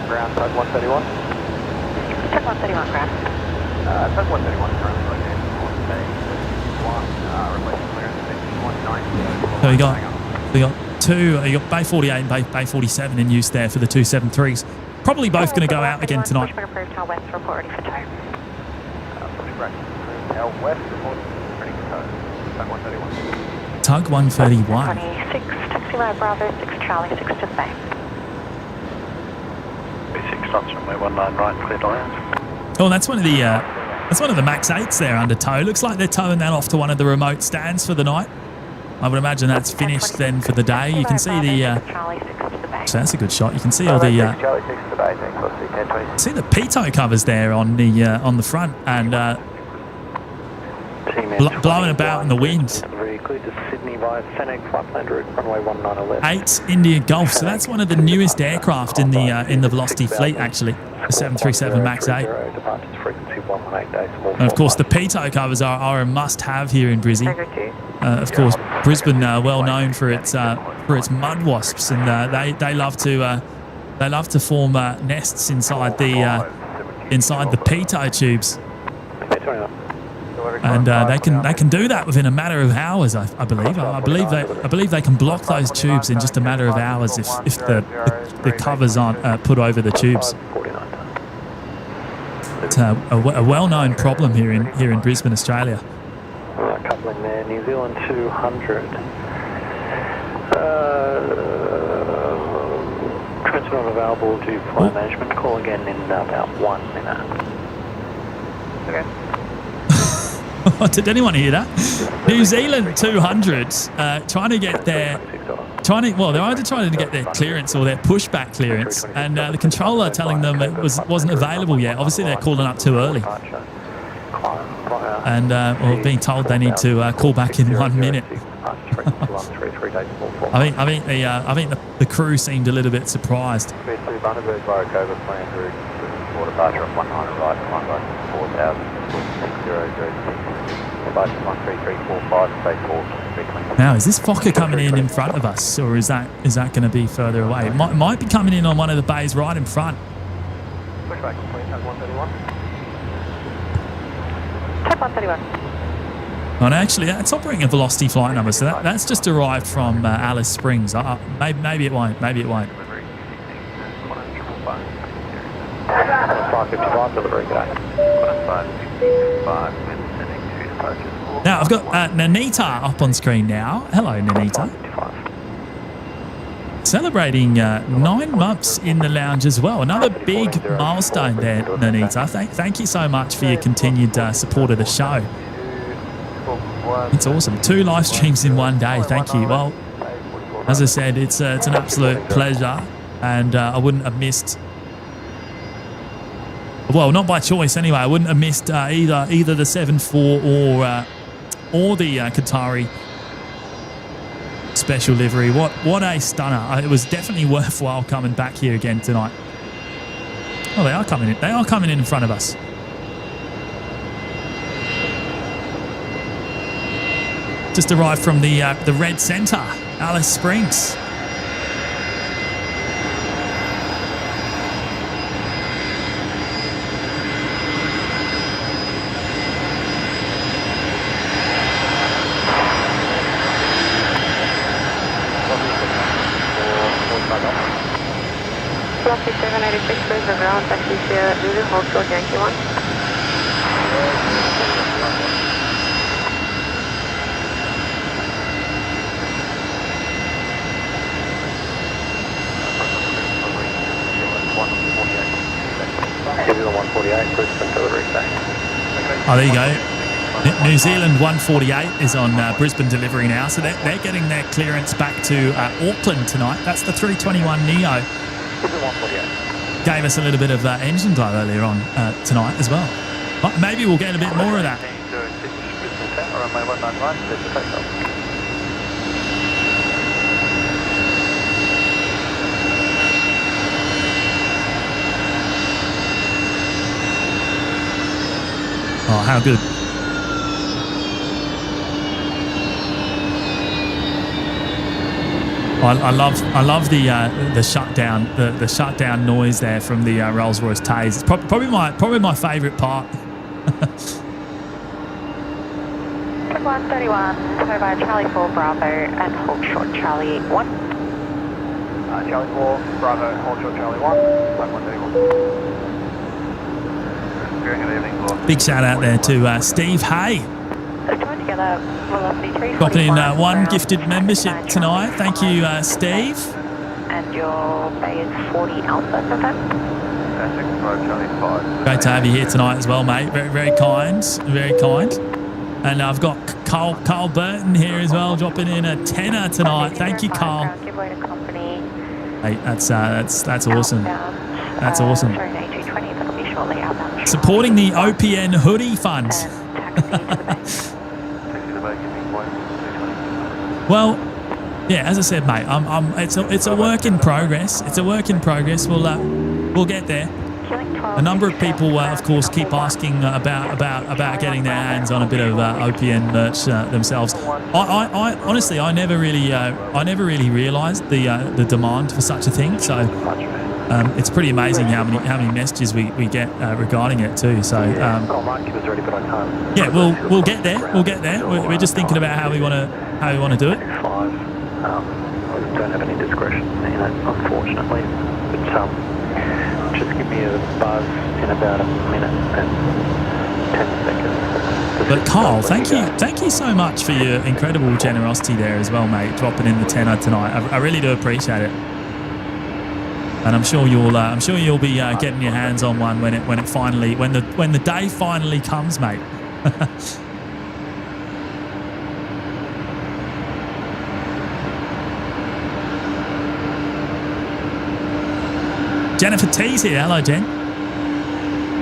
Ground, tug 131. Tug 131, ground. Tug 131, currently located on Bay 1, So you got two. You got Bay 48 and Bay 47 in use there for the 273s. Probably both going to go out again tonight. Tug 131. 26, taxi via Bravo 6 Charlie 6 to the bay. 6 knots from way 19 right, clear to land. Oh, that's one of the Max 8s there under tow. Looks like they're towing that off to one of the remote stands for the night. I would imagine that's finished then for the day. You can see the... so that's a good shot. You can see all the... see the pitot covers there on the front and blowing about in the wind. 8 India Golf. So that's one of the newest aircraft in the Velocity fleet, actually. The 737 MAX 8. And of course, the pitot covers are a must-have here in Brizzy. Of course, Brisbane well known for its mud wasps, and they love to form nests inside the pitot tubes. And they can do that within a matter of hours. I believe they can block those tubes in just a matter of hours if the covers aren't put over the tubes. It's a well-known problem here in Brisbane, Australia. Coupling there, New Zealand 200. Transfer not available to flight management. Call again in about 1 minute. Okay. Did anyone hear that? New Zealand 200 trying to get their... they're either trying to get their clearance or their pushback clearance, and the controller telling them it wasn't available yet. Obviously, they're calling up too early. And being told they need to call back in 1 minute. I think the crew seemed a little bit surprised. Now, is this Fokker coming in front of us, or is that going to be further away? It might be coming in on one of the bays right in front. Pushback complete, 131. Type 131. And actually, that's operating a Velocity flight number, so that's just arrived from Alice Springs. Maybe it won't. Maybe it won't. 555 delivery, good day. 555 with sending 2 departures. Now, I've got Nanita up on screen now. Hello, Nanita. Celebrating 9 months in the lounge as well. Another big milestone there, Nanita. Thank you so much for your continued support of the show. It's awesome. 2 live streams in 1 day. Thank you. Well, as I said, it's an absolute pleasure, and I wouldn't have missed... Well, not by choice anyway. I wouldn't have missed either the 7.4 or the Qatari special livery. What a stunner! It was definitely worthwhile coming back here again tonight. Oh, they are coming in. They are coming in front of us. Just arrived from the Red Centre, Alice Springs. Velocity 786, clear the ground, taxi Sierra Zulu, hold short Yankee 1. Oh, there you go. New Zealand 148 is on Brisbane delivery now, so they're getting their clearance back to Auckland tonight. That's the 321 Neo. Gave us a little bit of engine glow earlier on tonight as well. But maybe we'll get a bit more of that. Oh, how good. I love the shutdown, the shutdown noise there from the Rolls-Royce Taze. It's probably my favourite part. 131, Turbine Charlie 4 Bravo and hold short Charlie 1. Charlie 4 Bravo, hold short Charlie 1. 131. Good evening, Lord. Big shout out there to Steve Hay. Together, Velocity dropping in 1 gifted membership tonight. Thank you, Steve. And your bay is 40 Alpha, confirm? Great to have you here tonight as well, mate. Very, very kind. Very kind. And I've got Carl Burton here as well, dropping in a tenner tonight. Thank you, Carl. Give way to company. Hey, that's awesome. That's awesome. Sorry, A320, that'll be shortly outbound. Supporting the OPN hoodie fund. Well, yeah, as I said, mate, it's a work in progress. It's a work in progress. We'll get there. A number of people, of course, keep asking about getting their hands on a bit of OPN merch themselves. I honestly, I never really realised the demand for such a thing. So it's pretty amazing how many messages we get regarding it too. So yeah, we'll get there. We'll get there. We're just thinking about how we want to do it. I don't have any discretion in it, unfortunately. But just give me a buzz in about a minute and 10 seconds. But Carl, thank you so much for your incredible generosity there as well, mate. Dropping in the tenner tonight, I really do appreciate it. And I'm sure you'll be getting your hands on one when the day finally comes, mate. Jennifer T's here. Hello, Jen.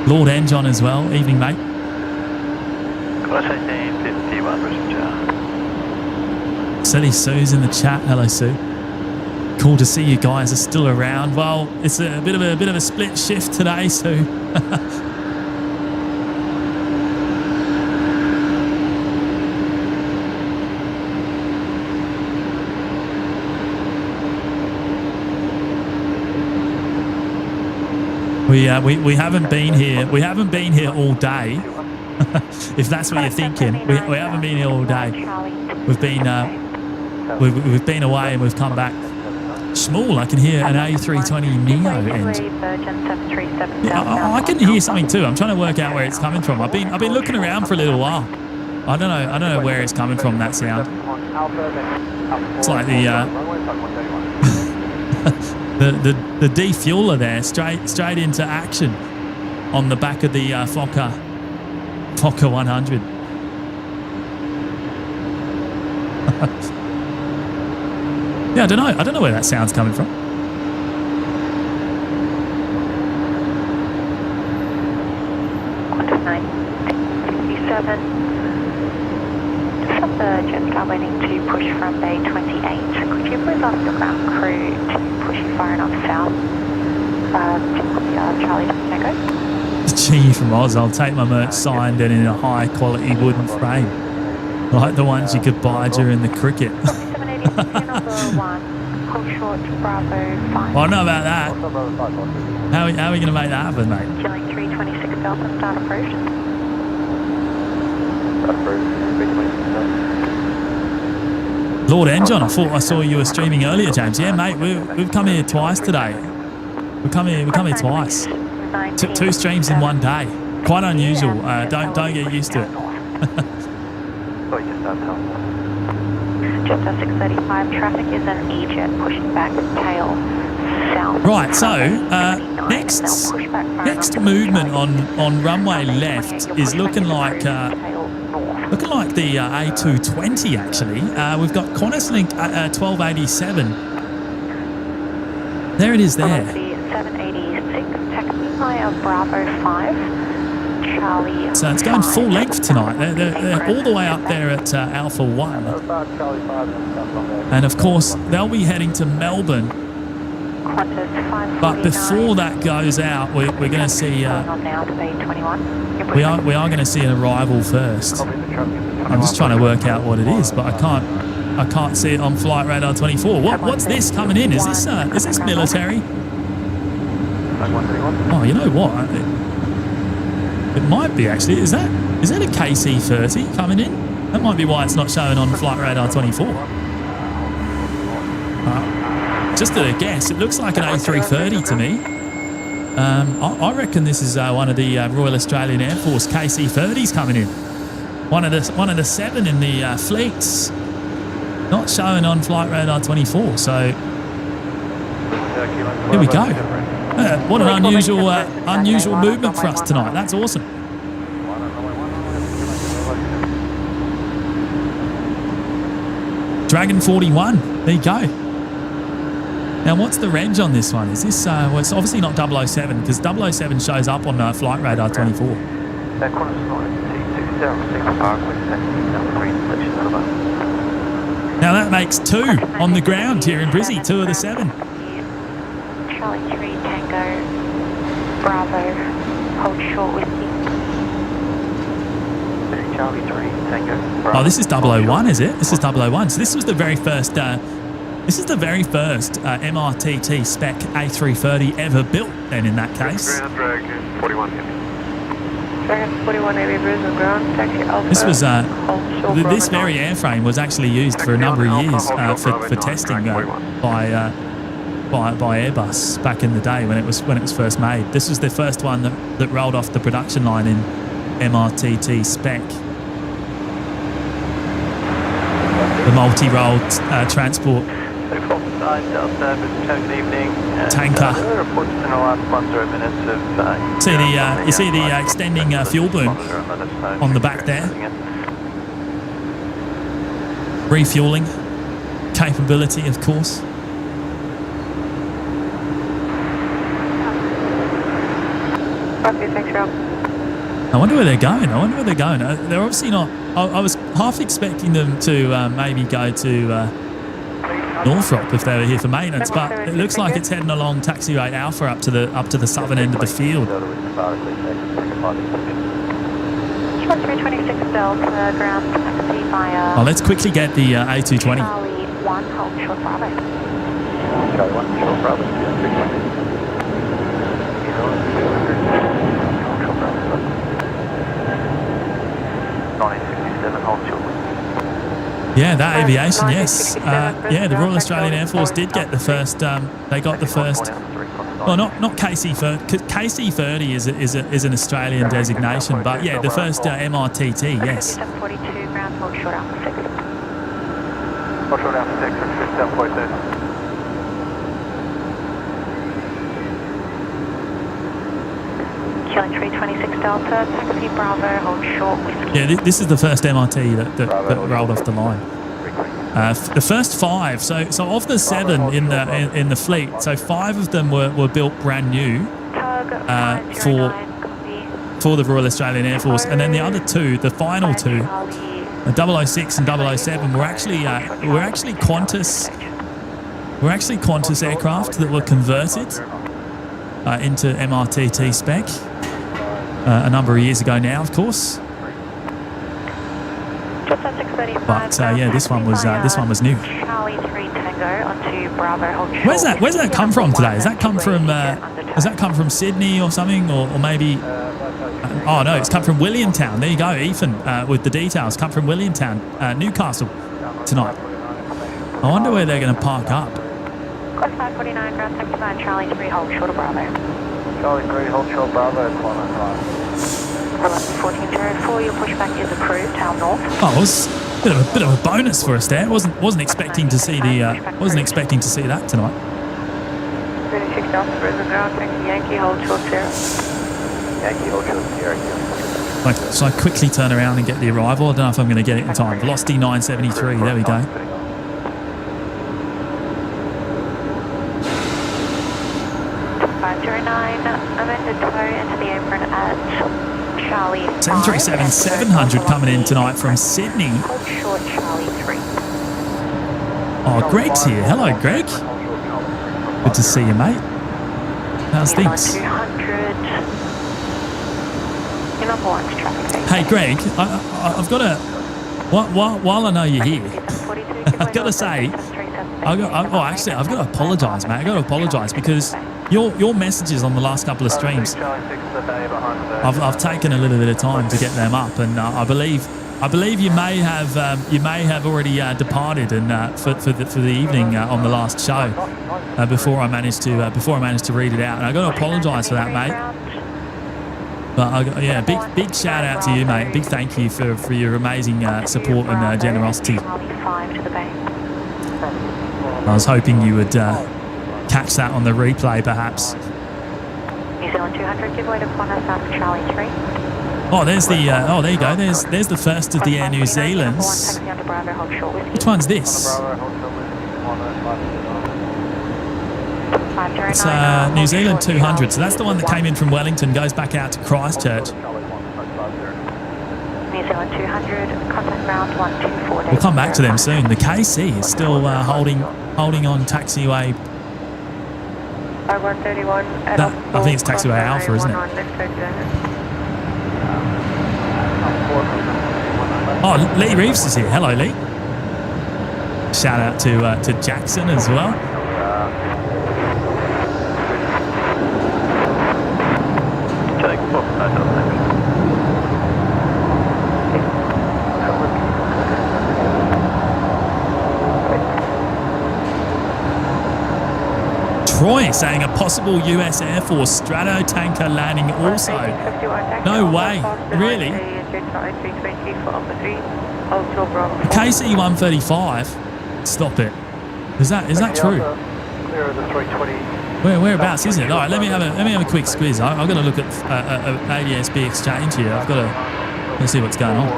Lord Enjohn as well. Evening, mate. Class 1851, Brisbane. Silly Sue's in the chat. Hello, Sue. Cool to see you guys are still around. Well, it's a bit of a split shift today, Sue. We haven't been here. We haven't been here all day. If that's what you're thinking, we haven't been here all day. We've been away and we've come back. Small, I can hear an A320 Neo engine. Yeah, I can hear something too. I'm trying to work out where it's coming from. I've been looking around for a little while. I don't know where it's coming from. That sound. It's like the defueler there, straight into action on the back of the Fokker 100. Yeah, I don't know where that sound's coming from. Qantas 967. Just have the Jetstar waiting to push from Bay 28. Could you please ask the ground crew to push you far enough south? Charlie Tango. G from Oz. I'll take my merch signed and in a high quality wooden frame, like the ones you could buy during the cricket. I know about that. How are we going to make that happen, mate? Killing 326 Delta, start approach. Lord Enjohn, I thought I saw you were streaming earlier, James. Yeah, mate, we've come here twice today. We come here twice. Two streams in one day. Quite unusual. Don't get used to it. Jetstar 635, traffic is an E-jet pushing back tail south. Right, so next movement on runway left is looking like the A220 actually. We've got Qantas Link 1287. There it is there. 786, taxi via Bravo 5, Charlie. So it's going full length tonight. They're all the way up there at Alpha 1. And of course, they'll be heading to Melbourne. But before that goes out, we're going to see. We are going to see an arrival first. I'm just trying to work out what it is, but I can't see it on Flight Radar 24. What's this coming in? Is this military? Oh, you know what? It might be actually. Is that a KC-30 coming in? That might be why it's not showing on Flight Radar 24. Just at a guess, it looks like an A330 to me. I reckon this is one of the Royal Australian Air Force KC-30s coming in. One of the 7 in the fleets. Not showing on Flight Radar 24. So here we go. What an unusual movement for us tonight. That's awesome. Dragon 41. There you go. Now, what's the reg on this one? Is this, well, it's obviously not 007 because 007 shows up on Flight Radar 24. Now that makes 2 on the ground here in Brizzy, 2 of the 7. Charlie 3 Tango Bravo, hold short with you. Charlie 3 Tango Bravo. Oh, this is 001, is it? This is 001. So this was the very first, MRTT spec A330 ever built then in that case. Dragon 41. Dragon 41 heavy Brisbane ground, taxi Alpha. This was, hold short this Bravo very airframe was actually used for a number of years for testing by Airbus back in the day when it was first made. This was the first one that rolled off the production line in MRTT spec. The multi-role transport tanker. You see the extending fuel boom on the back there. Refueling capability, of course. I wonder where they're going. They're obviously not. I was half expecting them to maybe go to Northrop if they were here for maintenance, but it looks like it's heading along taxiway Alpha up to the southern end of the field. 326 Delta ground taxi via. Oh, let's quickly get the A220. Charlie 1 hold short Bravo. Charlie 1 short Bravo. Yeah, that aviation, yes. Yeah, the Royal Australian Air Force did get the first. They got the first. Well, not KC30. KC30 is an Australian designation, but yeah, the first MRTT, yes. 42 ground hold short Alpha 6. Hold short Alpha 6 and 742. Killing 326 Delta, taxi Bravo, hold short whiskey. Yeah, this is the first MRT that rolled off the line. The first 5, so of the 7 in the fleet, so 5 of them were built brand new for the Royal Australian Air Force, and then the other 2, the final 2, 006 and 007, were actually Qantas aircraft that were converted into MRTT spec a number of years ago now, of course. But yeah, this one was new. Charlie 3 Tango onto Bravo, hold short. Where's that come from today? Does that come from Sydney or something, or maybe? Oh no, it's come from Williamtown. There you go, Ethan, with the details. Come from Williamtown, Newcastle tonight. I wonder where they're going to park up. Course 549 ground taxi via Charlie 3 hold short of Bravo. Charlie 3 hold short Bravo, climb 1404, your pushback is approved, tail north. Oh, it was a bit of a bonus for us there. Wasn't expecting to see that tonight. 36 Delta Brisbane ground taxi Yankee hold short Sierra. Yankee hold short Sierra. So I quickly turn around and get the arrival. I don't know if I'm going to get it in time. Velocity 973. There we go. 509 amended tow into the apron at Charlie 737-700 coming in tonight from Sydney. Hold short Charlie 3. Oh, Greg's here. Hello, Greg. Good to see you, mate. How's things? 200. Your number 1's traffic. Hey, Greg, I've got to... While I know you're here, I've got to say... I've got to apologise, mate. I've got to apologise because your messages on the last couple of streams, I've taken a little bit of time to get them up, and I believe you may have already departed and for the evening on the last show before I managed to read it out, and I got to apologise for that, mate. But big shout out to you, mate. Big thank you for your amazing support and generosity. I was hoping you would catch that on the replay, perhaps. New Zealand 200, give way to Qantas after Charlie 3. Oh, there's the there you go. There's the first of the Air New Zealands Bravo, hold short whiskey. Which one's this? Bravo, hotel whiskey, It's New Zealand 200. So that's the one that came in from Wellington, goes back out to Christchurch. New Zealand 200, contact ground 124. We'll come back to them soon. The KC is still holding on taxiway. 131. I think it's taxiway Alpha, isn't it? Oh, Lee Reeves is here. Hello, Lee. Shout out to Jackson as well. Troy saying a possible US Air Force Strato tanker landing also. No way. Really? KC-135? Stop it. Is that true? Whereabouts is it? All right, let me have a quick squiz. I've got to look at ADSB exchange here. I've got to let's see what's going on.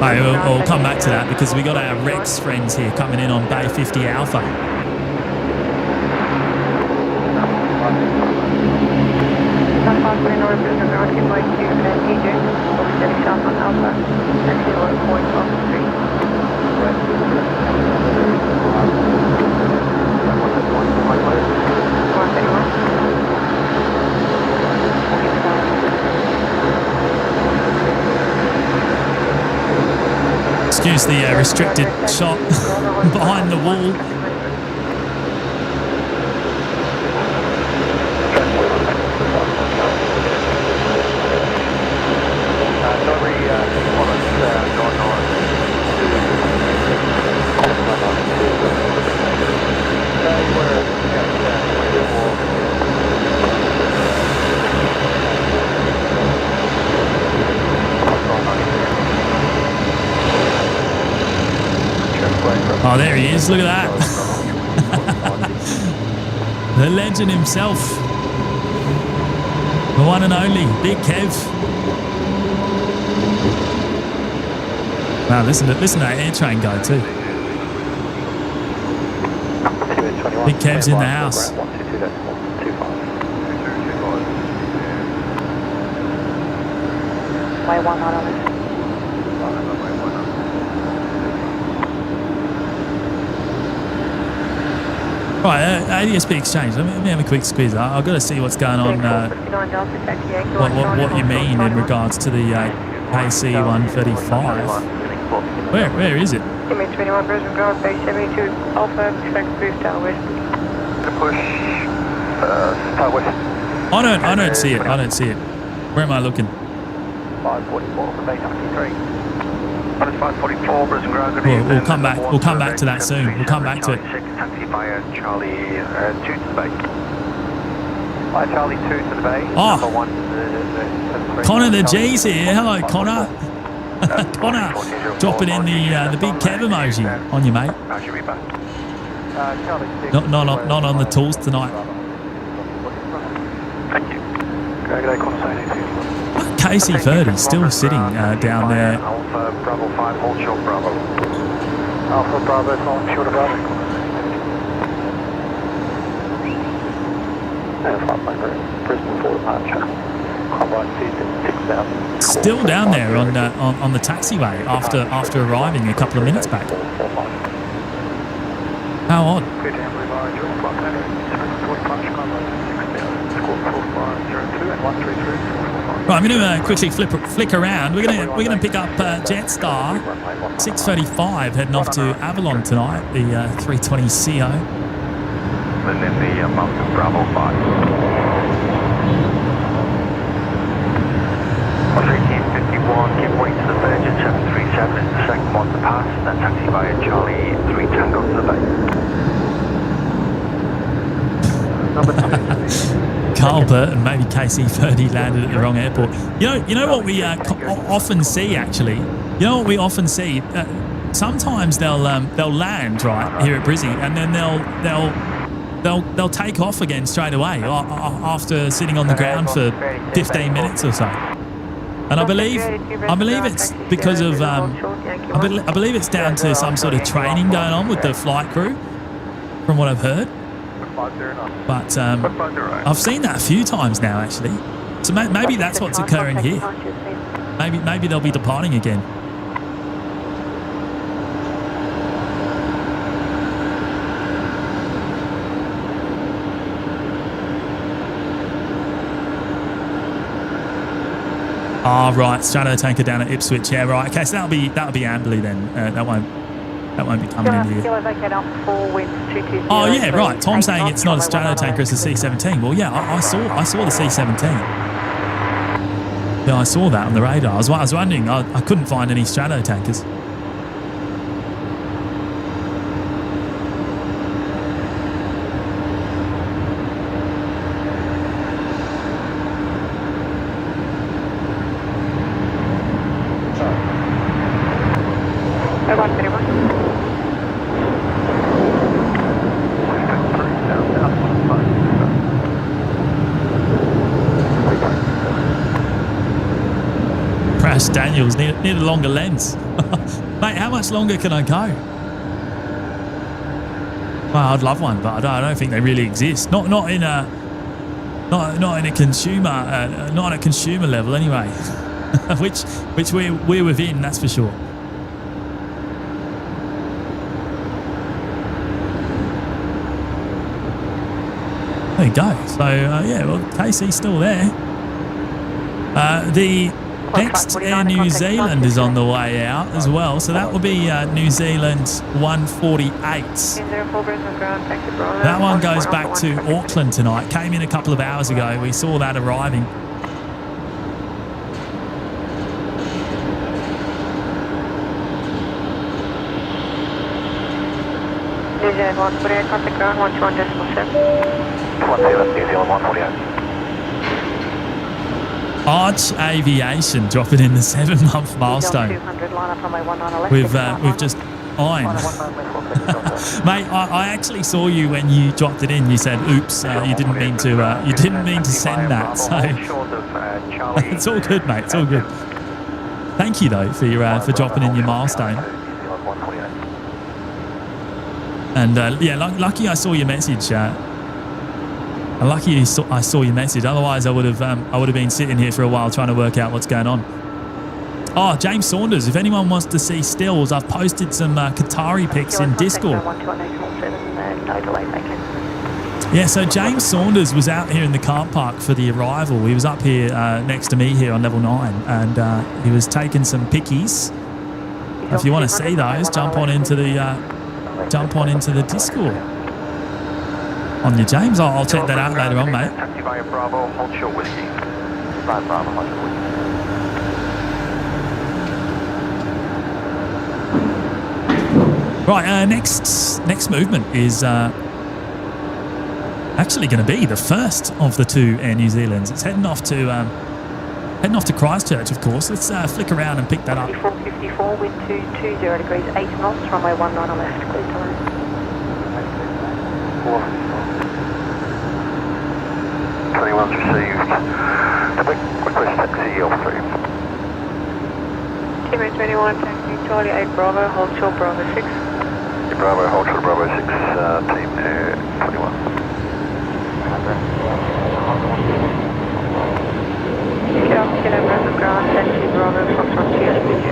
Right, we'll come back to that because we got our Rex friends here coming in on Bay 50 Alpha. Excuse the restricted shot behind the wall. Oh, there he is. Look at that. The legend himself. The one and only, Big Kev. Wow, listen to that air train go too. Big Kev's in the house. Right, ADSB exchange. Let me have a quick squeeze. I've got to see what's going on. What you mean in regards to the KC-135? Where is it? Image 21 Brisbane ground base 72 Alpha. Expect boost down west. Push start west. I don't see it. I don't see it. Where am I looking? 544 for base 53. 544 Brisbane ground. We'll come back. We'll come back to that soon. We'll come back to it. Taxi via Charlie 2 to the base. Via Charlie 2 to the base. Oh, Number 1 Connor the G's here. Hello, Connor. Connor, dropping in the big Kev emoji on you, mate. Not on the tools tonight. Thank you. KC-30 still sitting down there. Alpha Bravo 5, hold short Bravo. Alpha Bravo 5, short of Bravo. Brisbane for departure. Still down there on the taxiway after arriving a couple of minutes back. How odd. Right, I'm going to quickly flick around. We're going to pick up Jetstar 635 heading off to Avalon tonight. The 320CO. And then the Mountain Bravo 5. 1351, give way to the Virgin 737 is the second one to pass, then taxi via Charlie 3 Tango to the bay. Number 2. Carl Burton, maybe KC-30 landed at the wrong airport. You know what we often see actually. You know what we often see. Sometimes they'll land right here at Brizzy, and then they'll take off again straight away after sitting on the ground for 15 minutes or so. And I believe it's because of I believe it's down to some sort of training going on with the flight crew, from what I've heard. But I've seen that a few times now, actually. So maybe that's what's occurring here. Maybe they'll be departing again. Oh, right, strato tanker down at Ipswich. Yeah, right. Okay, so that'll be Amberley then. That won't be coming in here. Oh yeah, right. Tom's saying it's not a strato tanker, it's a C-17. Well, yeah, I saw the C-17. Yeah, I saw that on the radar. I was wondering. I couldn't find any strato tankers. Daniels need a longer lens. Mate, how much longer can I go? Well, I'd love one, but I don't think they really exist. Not in a consumer, not at a consumer level anyway. which we're within, that's for sure. There you go. So yeah, well, KC's still there. The next Air New Zealand is on the way out as well, so that will be New Zealand 148. That one goes back to Auckland tonight. Came in a couple of hours ago. We saw that arriving. New Zealand 148, contact ground 121.7. 17, New Zealand 148. Arch Aviation dropping in the 7-month milestone. We've just mate. I actually saw you when you dropped it in. You said, "Oops, you didn't mean to send that." So it's all good, mate. It's all good. Thank you though for dropping in your milestone. And yeah, lucky I saw your message. Lucky I saw your message. Otherwise, I would have been sitting here for a while trying to work out what's going on. Oh, James Saunders. If anyone wants to see stills, I've posted some Qatari pics in Discord. Yeah, so James Saunders was out here in the car park for the arrival. He was up here next to me here on level 9, and he was taking some pickies. If you want to see those, jump on into the Discord. On you, James. I'll check that out later on, mate. Right, next movement is actually going to be the first of the two Air New Zealands. It's heading off to Christchurch, of course. Let's flick around and pick that up. 54, wind 220 degrees, 8 knots, runway 19 on left, clear to land. Anyone's received request taxi L3. Team 21, taxi Charlie 8 Bravo, hold short Bravo 6. Bravo, hold short Bravo 6, team 21. Get off Kilo Bravo ground, taxi Bravo, Foxtrot TSBG.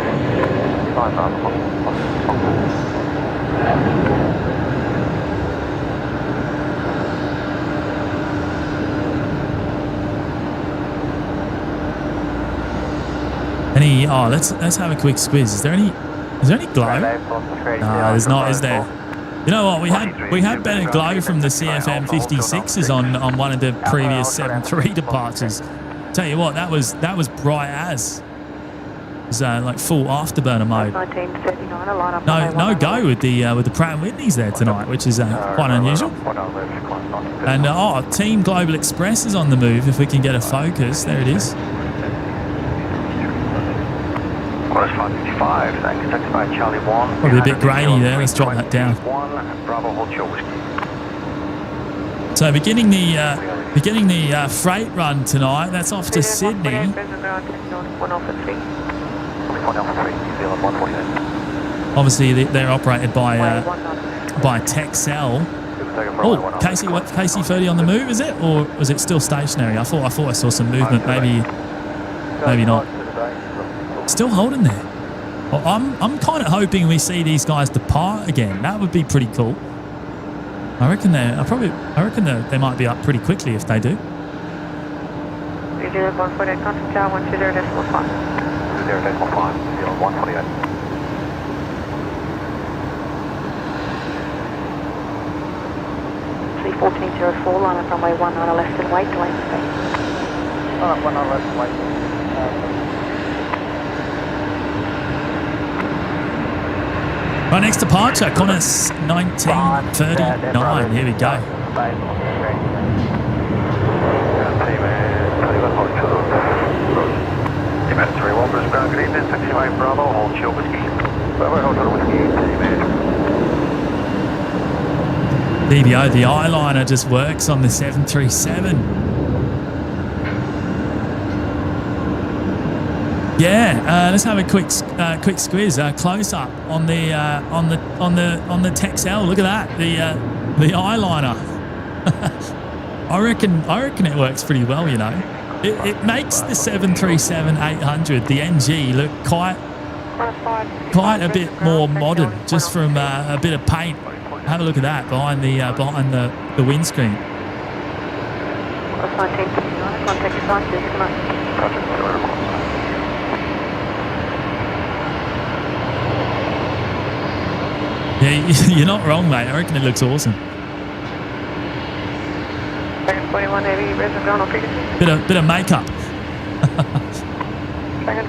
Let's have a quick squiz. Is there any glow? No, there's not, is there? You know what? We had better glow from the CFM 56s on one of the previous 7-3 departures. Tell you what, that was bright as. It was like full afterburner mode. No go with the Pratt & Whitneys there tonight, which is quite unusual. And Team Global Express is on the move. If we can get a focus, there it is. Probably a bit grainy there. Let's drop that down. So beginning the freight run tonight. That's off to Sydney. Obviously, they're operated by Texel. Oh, KC30 on the move, is it, or was it still stationary? I thought I saw some movement. Maybe not. Still holding there. Well, I'm kind of hoping we see these guys depart again. That would be pretty cool. I reckon they might be up pretty quickly if they do. 148, contact Tower 120.5. 148. 1404, line up runway 19 left and wait, delay space. Line up 19 left and wait. Right, next departure, Qantas 1939. Here we go. Emirates 31, Brisbane, good evening, 68 Bravo, hold short whiskey. Bravo, hold short whiskey, BBO, the eyeliner just works on the 737. Yeah, let's have a quick squiz, close up on the Texel. Look at that, the eyeliner. I reckon it works pretty well. You know, it makes the 737-800, the NG, look quite a bit more modern, just from a bit of paint. Have a look at that behind the windscreen. Yeah, you're not wrong, mate. I reckon it looks awesome. 41 Heavy, Brisbane ground frequency. Bit of makeup.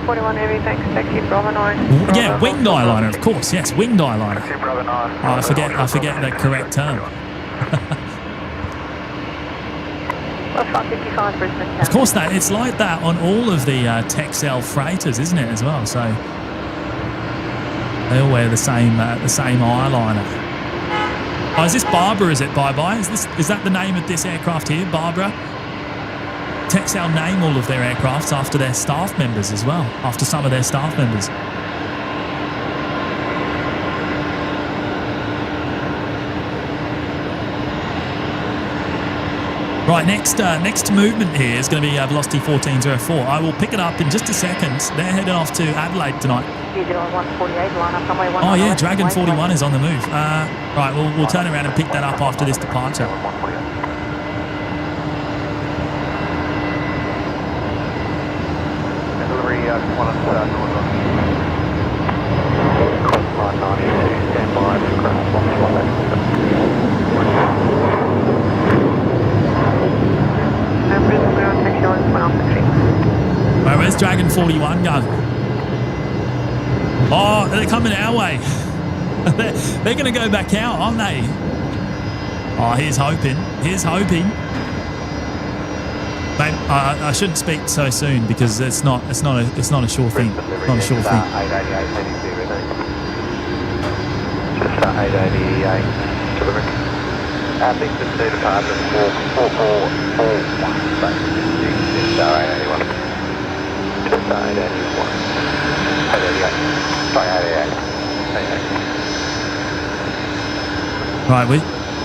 41 Heavy, thanks. Taxi Bravo 9. Yeah, winged eyeliner, of course. Yes, winged eyeliner. Oh, I forget the correct term. Of course, it's like that on all of the Texel freighters, isn't it, as well? So they all wear the same eyeliner. Oh, is this Barbara? Is it bye-bye? Is that the name of this aircraft here, Barbara? Texel name all of their aircrafts after their staff members as well, after some of their staff members. Right, next movement here is going to be Velocity 1404. I will pick it up in just a second. They're heading off to Adelaide tonight. Oh yeah, Dragon 41 is on the move. Right, we'll turn around and pick that up after this departure. Livery 1 on Cross line 92, stand by for ground 118. Right, where's Dragon 41 going? Oh, they're coming our way. They're going to go back out, aren't they? Oh, here's hoping. Mate, I shouldn't speak so soon because it's not a sure thing. It's not a sure thing. 888 just 888 delivery. This is the departure 4441, just 881. Just 881. 888. Sorry, 888. Right,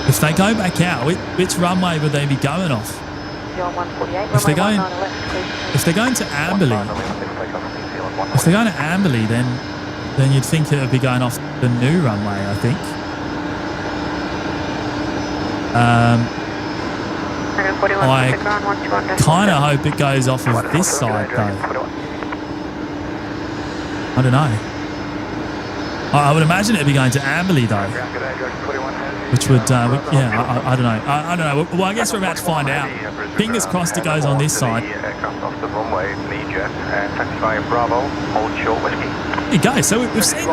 if they go back out, which runway would they be going off? If they're going to Amberley, then you'd think it would be going off the new runway, I think. I kind of hope it goes off of this side, though. I don't know. I would imagine it'd be going to Amberley, though. Which would, yeah, I don't know. I don't know. Well, I guess we're about to find out. Fingers crossed it goes on this side. There you go. So we've seen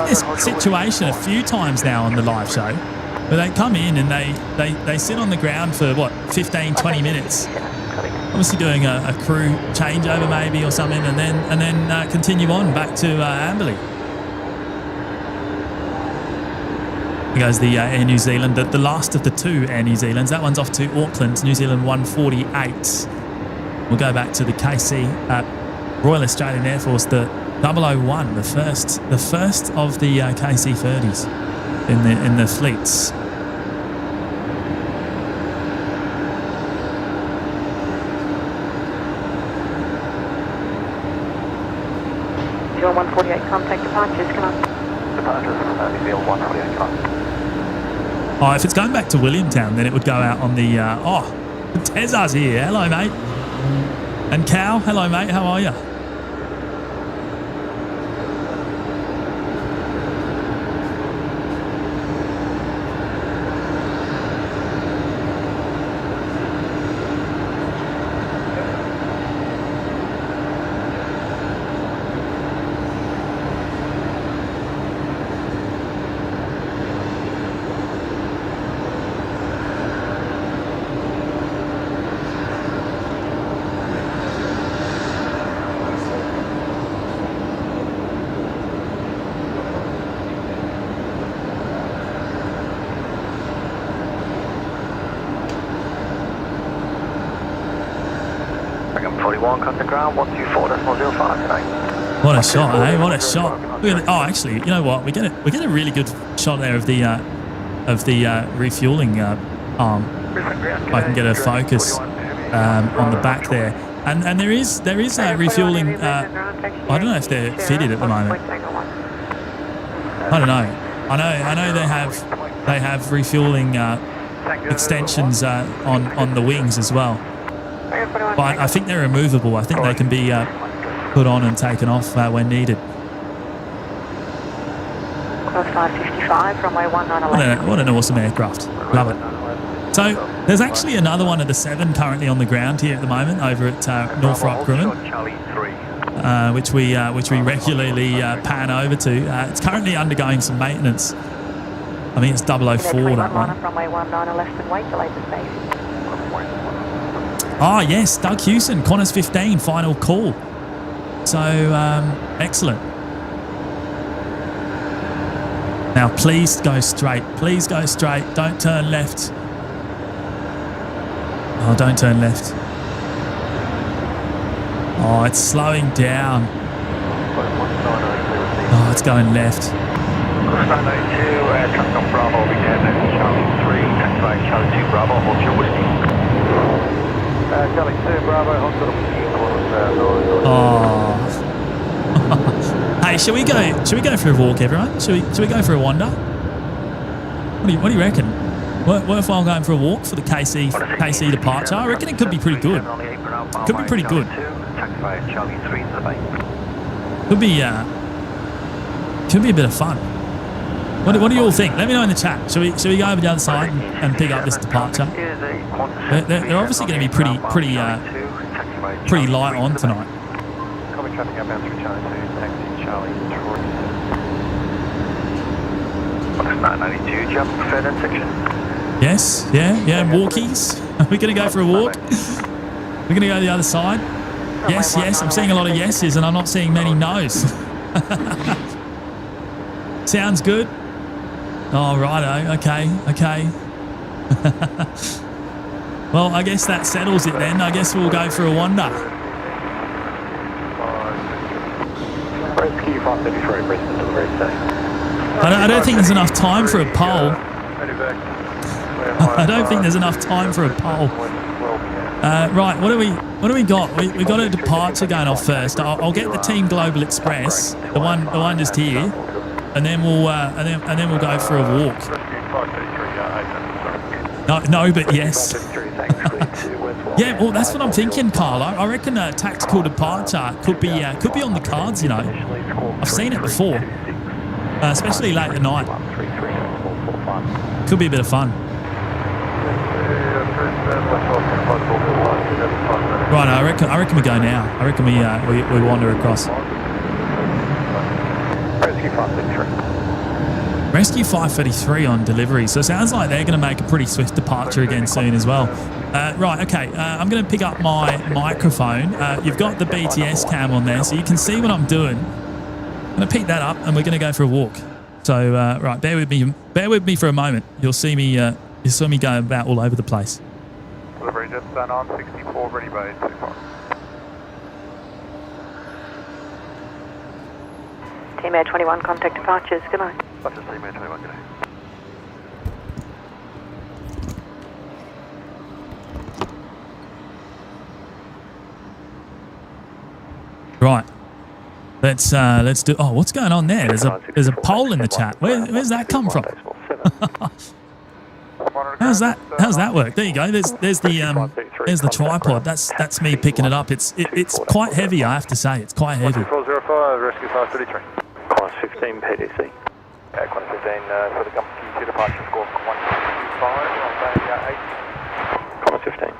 this situation a few times now on the live show, where they come in and they sit on the ground for, 15-20 minutes. Obviously doing a crew changeover maybe or something, and then continue on back to Amberley. Here goes the Air New Zealand, the last of the two Air New Zealands. That one's off to Auckland, New Zealand 148. We'll go back to the KC Royal Australian Air Force, the 001, the first of the KC-30s in the fleets. 148, contact departures, can I? Departures, New Zealand 148, come on. Oh, if it's going back to Williamtown, then it would go out on the... Tezza's here. Hello, mate. And Cal, hello, mate. How are you? Contact ground 124.05 today. What a shot, eh? What a shot! Oh, actually, you know what? We get a really good shot there of the refueling arm. If I can get a focus on the back there, and there is refueling. I don't know if they're fitted at the moment. I don't know. I know they have refueling extensions on the wings as well. But I think they're removable. I think they can be put on and taken off when needed. Close 555, runway 19. What an awesome aircraft. Love it. So there's actually another one of the 7 currently on the ground here at the moment over at Northrop Grumman, which we regularly pan over to. It's currently undergoing some maintenance. I think it's 004, that one. Runway 19 left and wait till later space. Ah, yes, Doug Hewson, Qantas 15, final call. So, excellent. Now, please go straight. Please go straight. Don't turn left. Oh, don't turn left. Oh, it's slowing down. Oh, it's going left. Bravo, Charlie 3, taxi Charlie 2 Bravo, hold your whiskey. Charlie 2 Bravo, hospital. Oh. Hey, shall we go for a walk, everyone? Shall we go for a wander? What do you reckon? Worthwhile going for a walk for the KC departure? I reckon it could be pretty good. Could be pretty good. Could be a bit of fun. What do you all think? Let me know in the chat. Shall we go over the other side and pick up this departure? They're obviously going to be pretty light on tonight. Yes, yeah. Walkies. Are we going to go for a walk? We're going to go to the other side. Yes. I'm seeing a lot of yeses, and I'm not seeing many no's. Sounds good. Oh, righto. Okay. Well, I guess that settles it then. I guess we'll go for a wander. I don't think there's enough time for a poll. I don't think there's enough time for a poll. Right, what do we got? We got a departure going off first. I'll get the Team Global Express, the one just here, and then we'll go for a walk. No, but yes. Yeah, well, that's what I'm thinking, Carl. I reckon a tactical departure could be on the cards. You know, I've seen it before, especially late at night. Could be a bit of fun. Right, I reckon we go now. I reckon we wander across. Rescue 533 on delivery. So it sounds like they're going to make a pretty swift departure again soon as well. Right, okay. I'm going to pick up my microphone. You've got the BTS cam on there, so you can see what I'm doing. I'm going to pick that up, and we're going to go for a walk. So right, bear with me for a moment. You'll see me go about all over the place. Livery just done on 64, ready by 25. Team Air 21, contact departures. Good night. That's just Team Air 21, good day. Right. Let's do. Oh, what's going on there? There's a poll in the chat. Where's that come from? How's that work? There you go. There's the tripod. That's me picking it up. It's quite heavy, I have to say. It's quite heavy. 405, rescue 533. Class 15 PDC. Class 15 for the company departure score 125 on day 8. Class 15.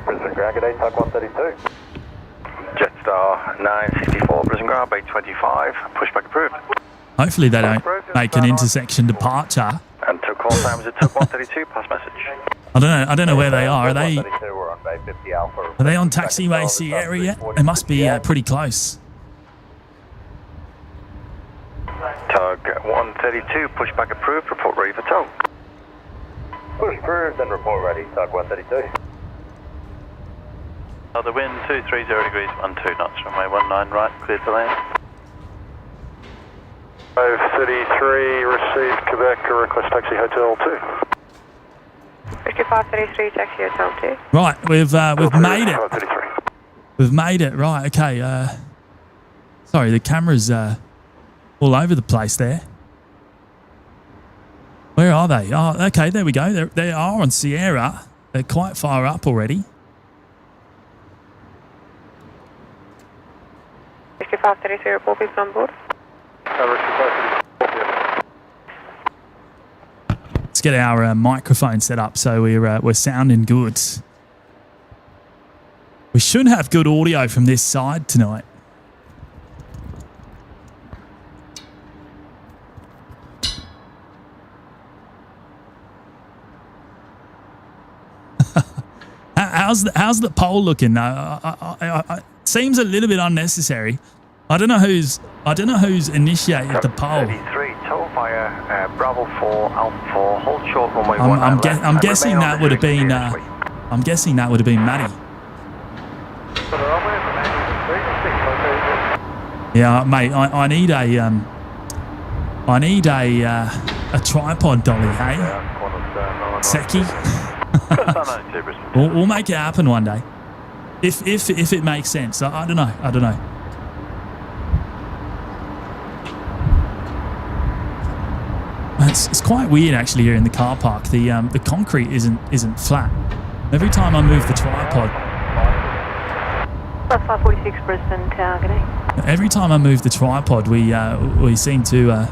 Brisbane Ground, good day, Tuck 132. Jetstar 964, Brisbane Ground, bay 25, pushback approved. Hopefully they don't make an intersection departure. And to call time is it took 132, pass message. I don't know where they are. Are they on taxiway Sierra yet? They must be pretty close. Tug 132, pushback approved, report ready for tow. Push approved and report ready, Tuck 132. The wind 230 degrees, 12 knots, runway 19 right, clear to land. 533, received Quebec, request taxi hotel 2. Rescue 533, taxi hotel 2. Right, we've made it. We've made it. Right, okay. Sorry, the camera's all over the place there. Where are they? Oh, okay, there we go. They are on Sierra. They're quite far up already. Rescue 533, report people on board. Let's get our microphone set up so we're sounding good. We should have good audio from this side tonight. How's the poll looking though? Seems a little bit unnecessary. I don't know who's initiated the poll. 33, tow via Bravo 4, Alpha 4, hold short runway 19 I'm guessing that would have been Maddie. Yeah, mate. I need a tripod dolly. Hey, Seki. We'll make it happen one day, if it makes sense. I don't know. It's quite weird actually here in the car park. The concrete isn't flat. Every time I move the tripod. Plus 546 Brisbane Tower, good day. Every time I move the tripod, we seem to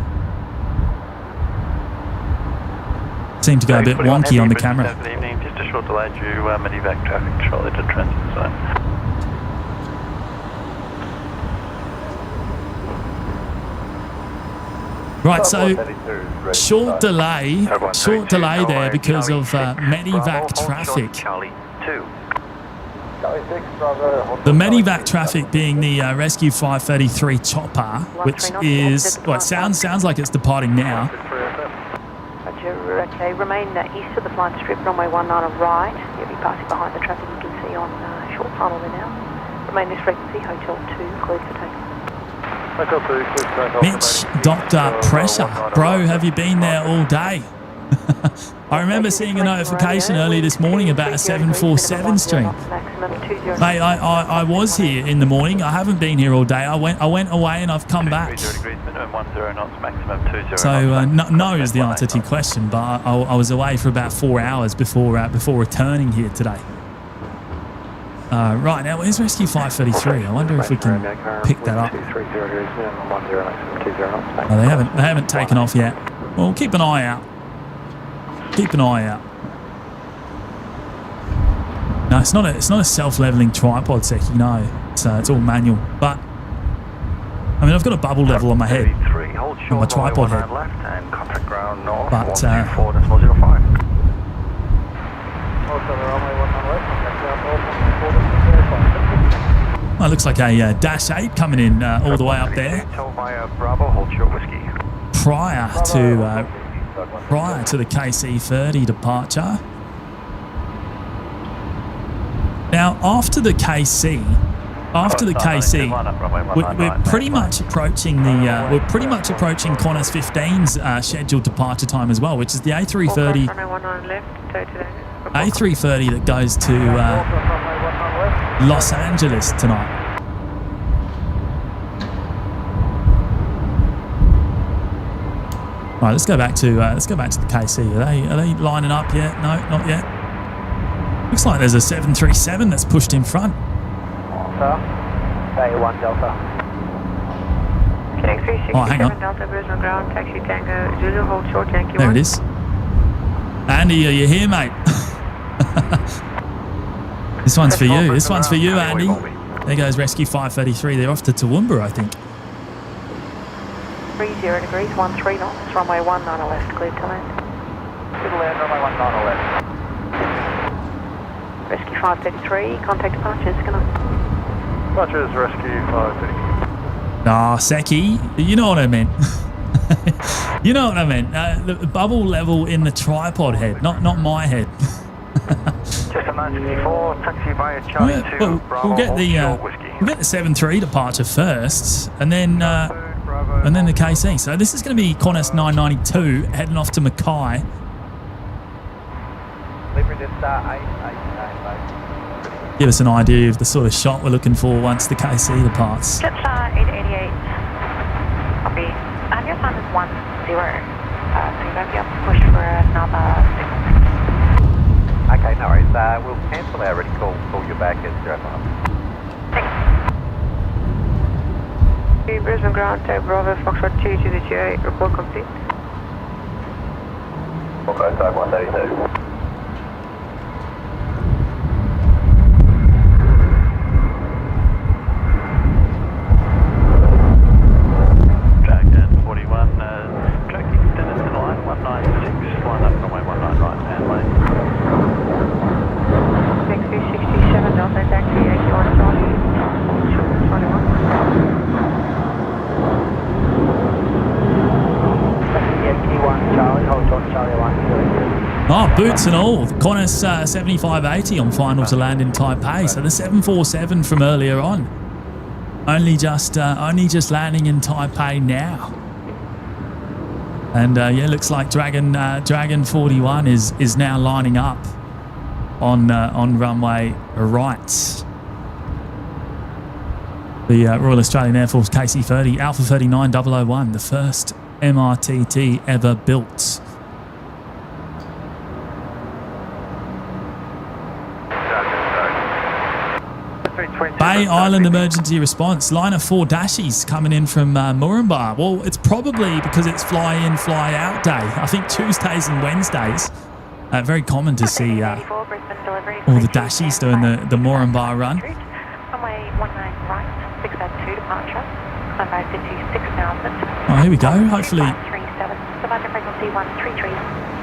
go a bit wonky on the camera. Good evening, just a short delay due medevac traffic control into transit zone. Right, so short delay there because of medevac traffic. The medevac traffic being the Rescue 533 chopper, which is, well, it sounds like it's departing now. Roger, okay, remain east of the flying strip, runway 19 on right. You'll be passing behind the traffic you can see on short funnel there now. Remain this frequency, Hotel 2, cleared for takeoff. Mitch, Dr. Pressure. Bro, have you been there all day? I remember seeing a notification earlier this morning about a 747 stream. Mate, I was here in the morning. I haven't been here all day. I went away and I've come back. So no is the answer to your question, but I was away for about 4 hours before returning here today. Right, now where's Rescue 533? I wonder if we can pick that up. Oh, they haven't taken off yet. Well, keep an eye out. Keep an eye out. No, it's not a self-leveling tripod, Seki. No, it's all manual. But I mean, I've got a bubble level on my head, on my tripod head. But Well, it looks like a Dash 8 coming in all the way up there. Bravo, hold short whiskey. Prior to the KC30 departure. Now, after the KC, we're pretty much approaching Qantas 15's scheduled departure time as well, which is the A330 that goes to Los Angeles tonight. All right, let's go back to the KC. Are they lining up yet? No, not yet. Looks like there's a 737 that's pushed in front. Bay 1 Delta. Connect 367 Oh, hang on. Delta, Brisbane ground, taxi Tango, Zulu, hold short, Yankee 1. There it is. Andy, are you here, mate? This one's for you. This one's for you, Andy. There goes Rescue 533. They're off to Toowoomba, I think. 30 degrees, 13 knots, runway 19 left, cleared to land. Clear to land, runway 19 left. Rescue 533, contact departures, good night. Departure is Rescue 533. Nah, Seki, you know what I meant. You know what I meant. The bubble level in the tripod head, not my head. Just a 964, taxi via Charlie 2, Bravo, we'll get the whiskey. we'll get the 7-3 departure first, and then the KC. So this is going to be Qantas 992 heading off to Mackay. Livery to start 888. Give us an idea of the sort of shot we're looking for once the KC departs. Qatar 888. Copy. Your time is 10. So you won't be able to push for another signal. Okay, no worries. We'll cancel our ready call you back at 05. Thanks. Brisbane ground, Bravo, Foxtrot 2 to the GA, report complete. Okay, type 132. Oh, boots and all. Qantas 7580 on final to land in Taipei. So the 747 from earlier on, only just landing in Taipei now. And yeah, looks like Dragon 41 is now lining up on runway right. The Royal Australian Air Force KC30 Alpha 39001, the first MRTT ever built. Bay Island emergency response. Line of 4 dashies coming in from Moranbah. Well, it's probably because it's fly in, fly out day. I think Tuesdays and Wednesdays. Very common to see all the dashies doing the Moranbah run. Runway 19 right, 602 departure. Climb to 6,000. Oh, here we go. Hopefully. 37. Departure frequency 133.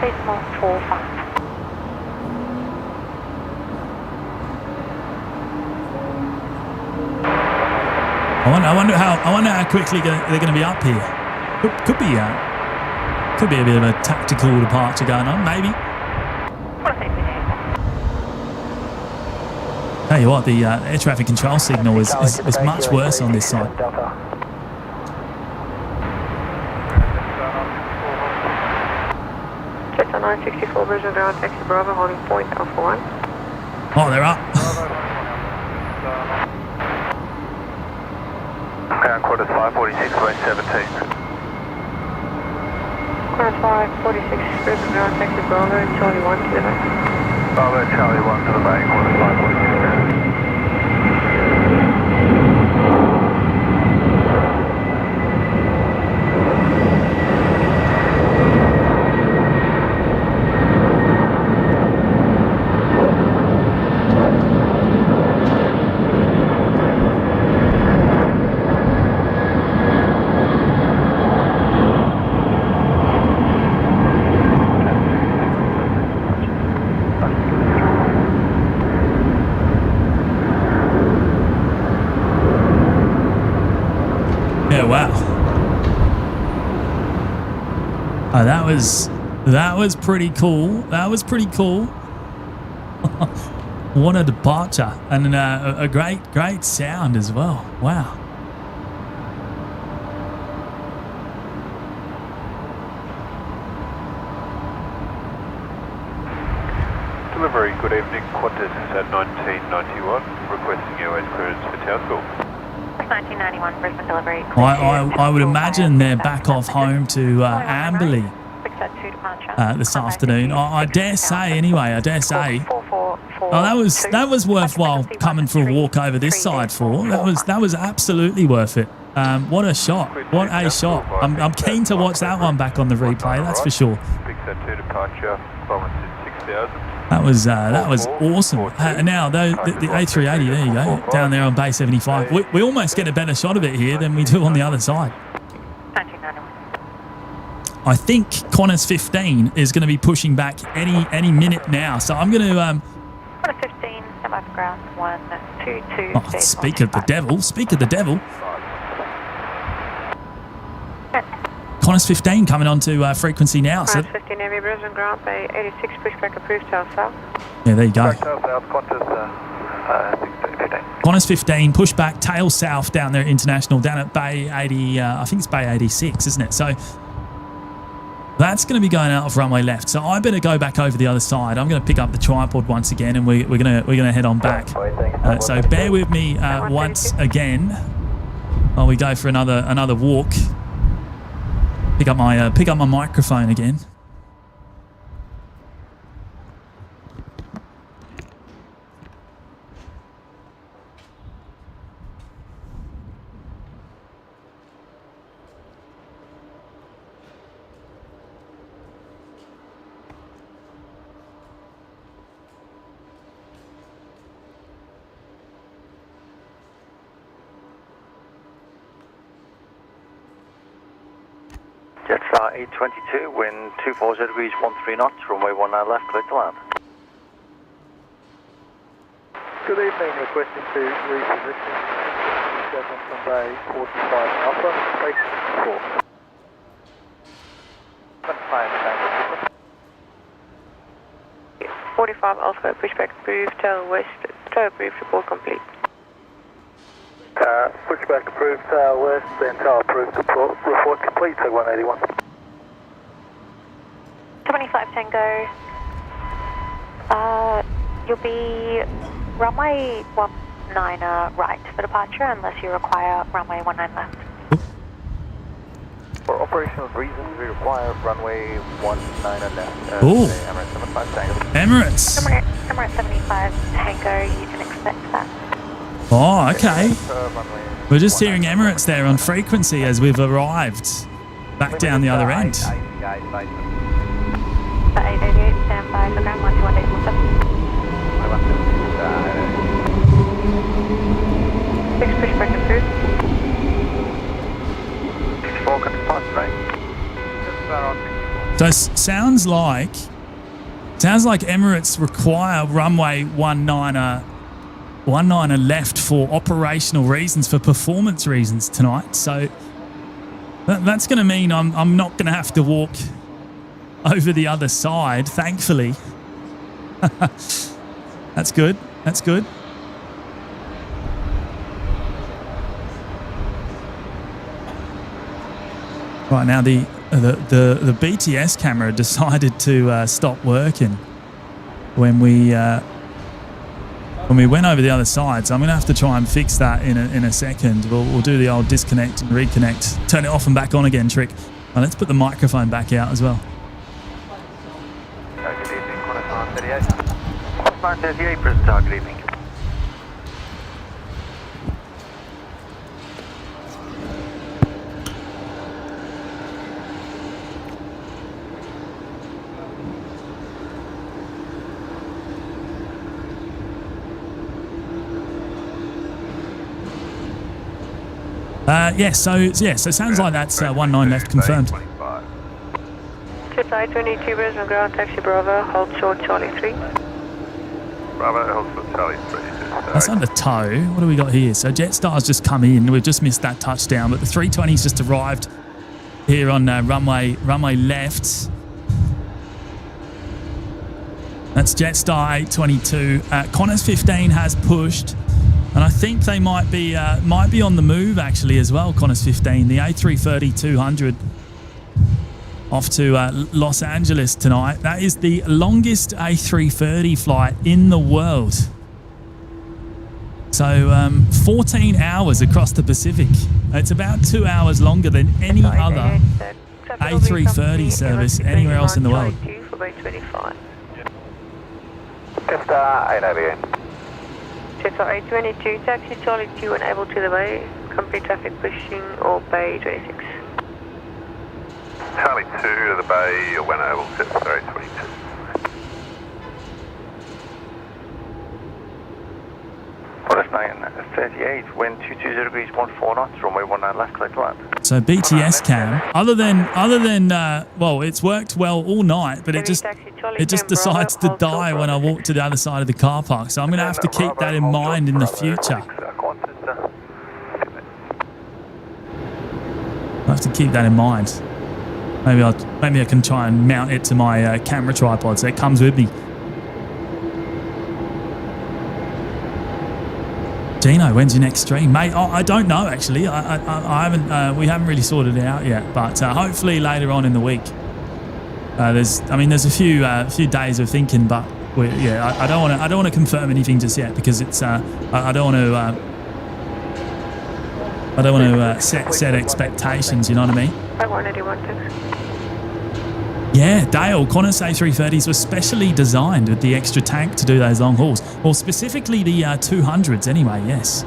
Decimal 45. I wonder how quickly they're going to be up here. Could be a bit of a tactical departure going on, maybe. Tell you what, the air traffic control signal is much worse on this side. Qatar 964 Brisbane ground, taxi Bravo, holding point Alpha 1. Oh, they're up. Ground quarters 546, way 17. Quarters 546 Brisbane ground, taxi Bravo, Charlie 1 to the bay. Bravo, Charlie 1 to the bay, quarters 546 ground. Oh, that was pretty cool. That was pretty cool. What a departure, and a great sound as well. Wow. Delivery, good evening. Qantas at 1991, requesting airways clearance for Townsville. 1991, Brisbane delivery. I would imagine they're back off home to Amberley this afternoon. I dare say, anyway. I dare say. Oh, that was worthwhile coming for a walk over this side for. That was absolutely worth it. What a shot! What a shot! I'm keen to watch that one back on the replay. That's for sure. That was awesome. Now the A380, there you go, down there on Bay 75. We almost get a better shot of it here than we do on the other side. I think Qantas 15 is going to be pushing back any minute now. So I'm going to. Qantas 15, stand by for ground 122. Oh, speak of the devil! Speak of the devil! Qantas 15 coming onto frequency now. So Qantas 15 Heavy Brisbane Ground Bay 86 pushback approved tail south. Yeah, there you go. Qantas 15 pushback tail south down there international down at Bay 80. I think it's Bay 86, isn't it? So that's going to be going out of runway left. So I better go back over the other side. I'm going to pick up the tripod once again, and we're gonna head on back. So bear with me once again while we go for another walk. Pick up my microphone again. Jetstar 822, wind 240 degrees, 13 knots, runway 19 left, clear to land. Good evening, requesting to reposition 7 from Bay 45 Alpha, station 4. 45 Alpha pushback approved tail west, tail approved, report complete. Pushback approved, tail west, then tail approved, report complete, so 181. 25 Tango, you'll be runway 19 right for departure unless you require runway 19 left. For operational reasons, we require runway 19 left. Ooh. Emirates 75 Tango. Emirates. Emirates 75 Tango, you can expect that. Oh, okay. We're just hearing Emirates there on frequency as we've arrived back down the other end. 888, stand by for ground 121.7. 6 pushback approved. 64 can pass, right? So sounds like Emirates require runway 19 left for operational reasons, for performance reasons tonight. So that's going to mean I'm not going to have to walk over the other side, thankfully. That's good. That's good. Right, now the BTS camera decided to stop working when we went over the other side, so I'm going to have to try and fix that in a second. We'll do the old disconnect and reconnect, turn it off and back on again trick. Now let's put the microphone back out as well. Good evening, Qantas 38. Qantas 38, present tower, good evening. So it sounds like that's 19 left confirmed. Jetstar 22 Brisbane ground, taxi Bravo, hold short Charlie 3. Bravo, hold short Charlie 3. That's under tow. What do we got here? So Jetstar's just come in. We've just missed that touchdown, but the 320's just arrived here on runway left. That's Jetstar 822. Qantas 15 has pushed, and I think they might be on the move actually as well. Qantas 15, the A330-200 off to Los Angeles tonight. That is the longest A330 flight in the world. So 14 hours across the Pacific. It's about 2 hours longer than any other A330 service anywhere else in the world. Jetstar 880. Jetstar 822, taxi Charlie 2 unable to the bay, company traffic pushing or bay 26. Charlie 2 to the bay, when able, Jetstar 822. Qantas 938, wind 220 degrees 14 knots, runway 19 left, clear to land. So BTS cam, other than well, it's worked well all night, but it just decides to die when I walk to the other side of the car park. So I'm going to have to keep that in mind in the future. I have to keep that in mind. Maybe I can try and mount it to my camera tripod so it comes with me. Gino, when's your next stream, mate? I don't know actually. I haven't. We haven't really sorted it out yet, but hopefully later on in the week. There's a few days of thinking, but I don't want to confirm anything just yet because it's I don't want to set expectations. You know what I mean? Yeah, Dale, Qantas A330s were specially designed with the extra tank to do those long hauls. Well, specifically the 200s anyway, yes.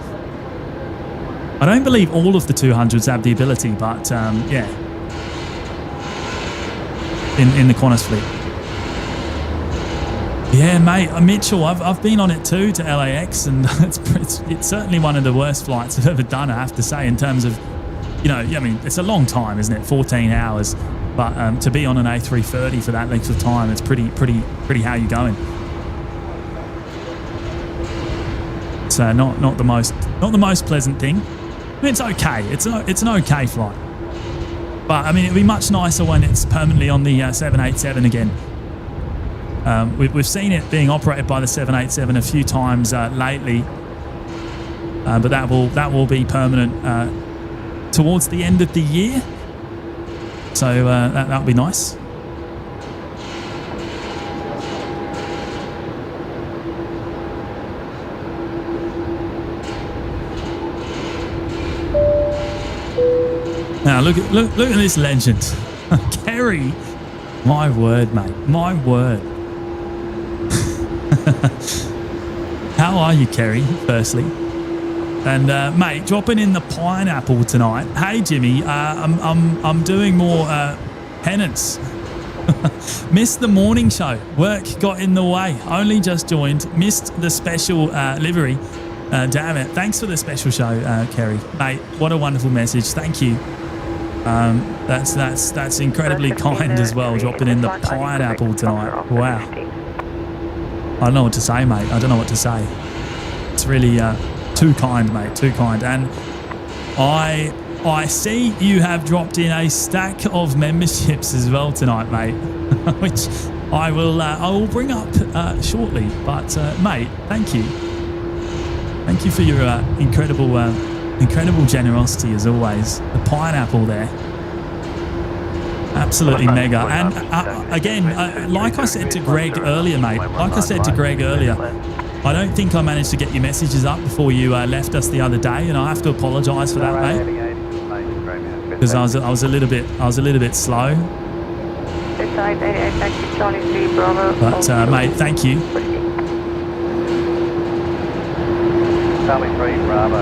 I don't believe all of the 200s have the ability, but yeah. In the Qantas fleet. Yeah, mate, Mitchell, I've been on it too to LAX, and it's certainly one of the worst flights I've ever done, I have to say, in terms of, you know, I mean, it's a long time, isn't it? 14 hours. But to be on an A330 for that length of time, it's pretty how you going. So not the most pleasant thing. I mean, it's okay. It's an okay flight. But I mean, it'd be much nicer when it's permanently on the 787 again. We've seen it being operated by the 787 a few times lately, but that will be permanent towards the end of the year. So that'll be nice. Now look at this legend, Kerry. My word, mate. My word. How are you, Kerry? Firstly. And mate, dropping in the pineapple tonight. Hey Jimmy, I'm doing more penance. Missed the morning show. Work got in the way. Only just joined. Missed the special livery. Damn it. Thanks for the special show, Kerry. Mate, what a wonderful message. Thank you. That's incredibly kind as well. Dropping in the pineapple tonight. Wow. I don't know what to say, mate. I don't know what to say. It's really too kind, mate. Too kind. And I see you have dropped in a stack of memberships as well tonight, mate, which I will bring up shortly. But mate, thank you. Thank you for your incredible generosity as always. The pineapple there. Absolutely mega. And again, like I said to Greg earlier, mate, I don't think I managed to get your messages up before you left us the other day, and I have to apologise for that, mate, because I was a little bit slow. But mate, thank you. Charlie 3 Bravo,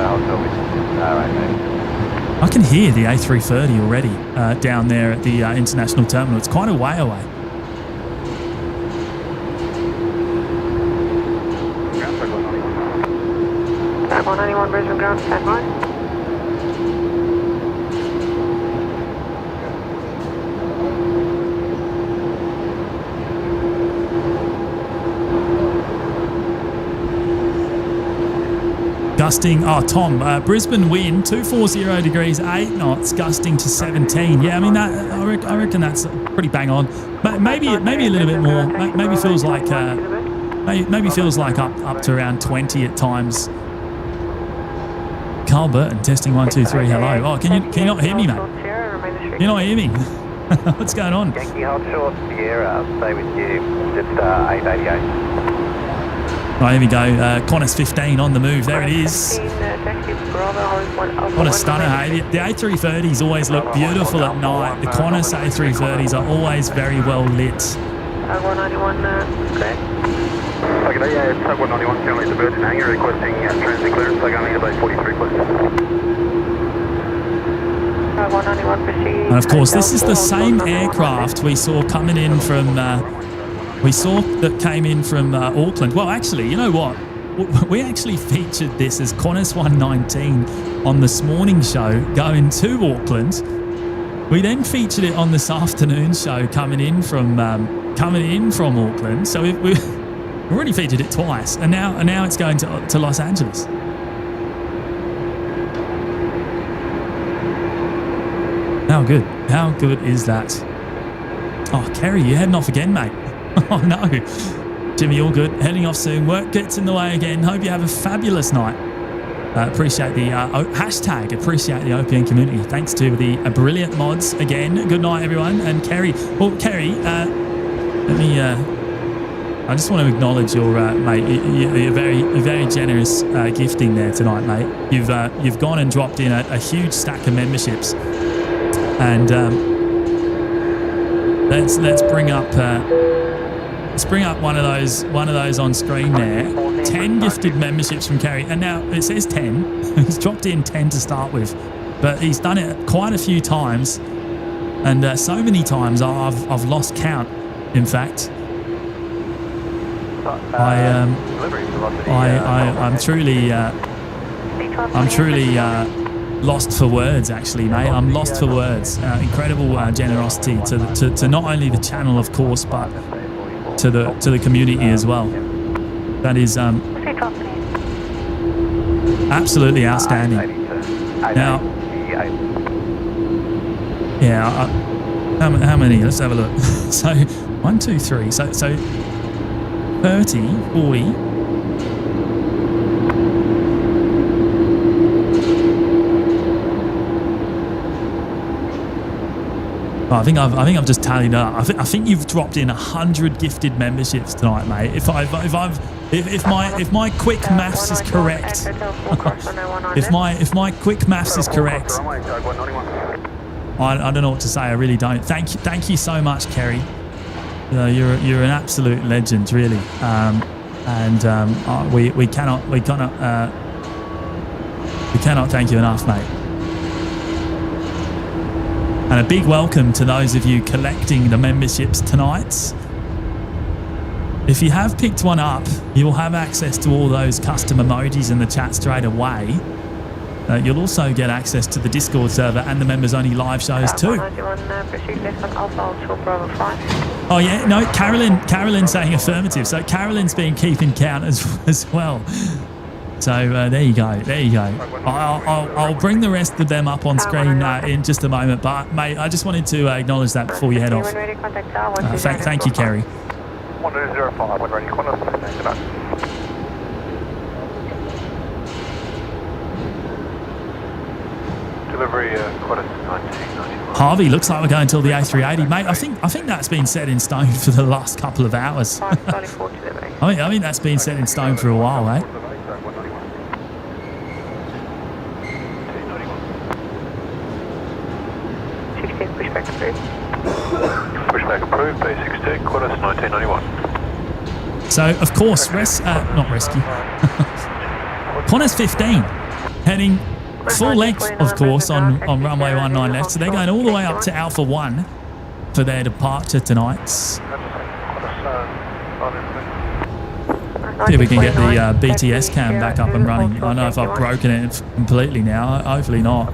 I can hear the A330 already down there at the international terminal. It's quite a way away. Brisbane ground, stand by. gusting. Oh, Tom, Brisbane wind 240 degrees, 8 knots, gusting to 17. Yeah, I mean that. I reckon that's pretty bang on. Maybe a little bit more. Maybe feels like maybe feels like up to around 20 at times. Carl Burton testing 1 2 3. Hello. Oh, can you not hear me, mate? Can you not hear me? What's going on? Yankee, hold short, Sierra, stay with you, just 888. Right, here we go. Qantas 15 on the move. There it is. What a stunner, hey? The A330s always look beautiful at night. The Qantas A330s are always very well lit. 191, correct. Okay, yeah, it's 191, currently the Virgin hangar requesting transit clearance, so going to base 43, please. 191, proceed. And of course, this is the same aircraft we saw coming in from... that came in from Auckland. Well, actually, you know what? We actually featured this as Qantas 119 on this morning show going to Auckland. We then featured it on this afternoon show coming in from Auckland. So we've already featured it twice, and now it's going to Los Angeles. How good is that? Oh, Kerry, you're heading off again, mate. Oh no, Jimmy, all good. Heading off soon. Work gets in the way again. Hope you have a fabulous night. Appreciate the hashtag. Appreciate the OPN community. Thanks to the brilliant mods again. Good night, everyone. And Kerry. Well, Kerry, let me. I just want to acknowledge your mate. You're very generous gifting there tonight, mate. You've gone and dropped in a huge stack of memberships, and let's bring up. Let's bring up one of those on screen there. 10 gifted memberships from Kerry, and now it says 10. He's dropped in 10 to start with, but he's done it quite a few times, and so many times I've lost count. In fact, I'm truly lost for words, actually, mate. I'm lost for words. Incredible generosity to not only the channel, of course, but to the community as well. That is absolutely outstanding. Now, yeah, how many? Let's have a look. So 1 2 3. So 30, 40. I think I've just tallied up. I think you've dropped in 100 gifted memberships tonight, mate. If my quick maths is correct, if my quick maths is correct, I don't know what to say. I really don't. Thank you so much, Kerry. You're an absolute legend, really. We cannot thank you enough, mate. And a big welcome to those of you collecting the memberships tonight. If you have picked one up, you will have access to all those custom emojis in the chat straight away. You'll also get access to the Discord server and the members-only live shows too. Oh yeah, no, Carolyn's saying affirmative. So Carolyn's been keeping count as well. So there you go. I'll bring the rest of them up on screen in just a moment. But mate, I just wanted to acknowledge that before you head off. Thank you, Kerry. 1205, when ready, Qantas, delivery, Qantas 1991. Harvey, looks like we're going till the A380, mate. I think that's been set in stone for the last couple of hours. I mean that's been set in stone for a while, eh? Pushback approved, B16, Qantas 1991. So, of course, not rescue. Qantas 15, heading full length, of course, on runway 19 left. So they're going all the way up to Alpha 1 for their departure tonight. See if we can get the BTS cam back up and running. I don't know if I've broken it completely now. Hopefully not.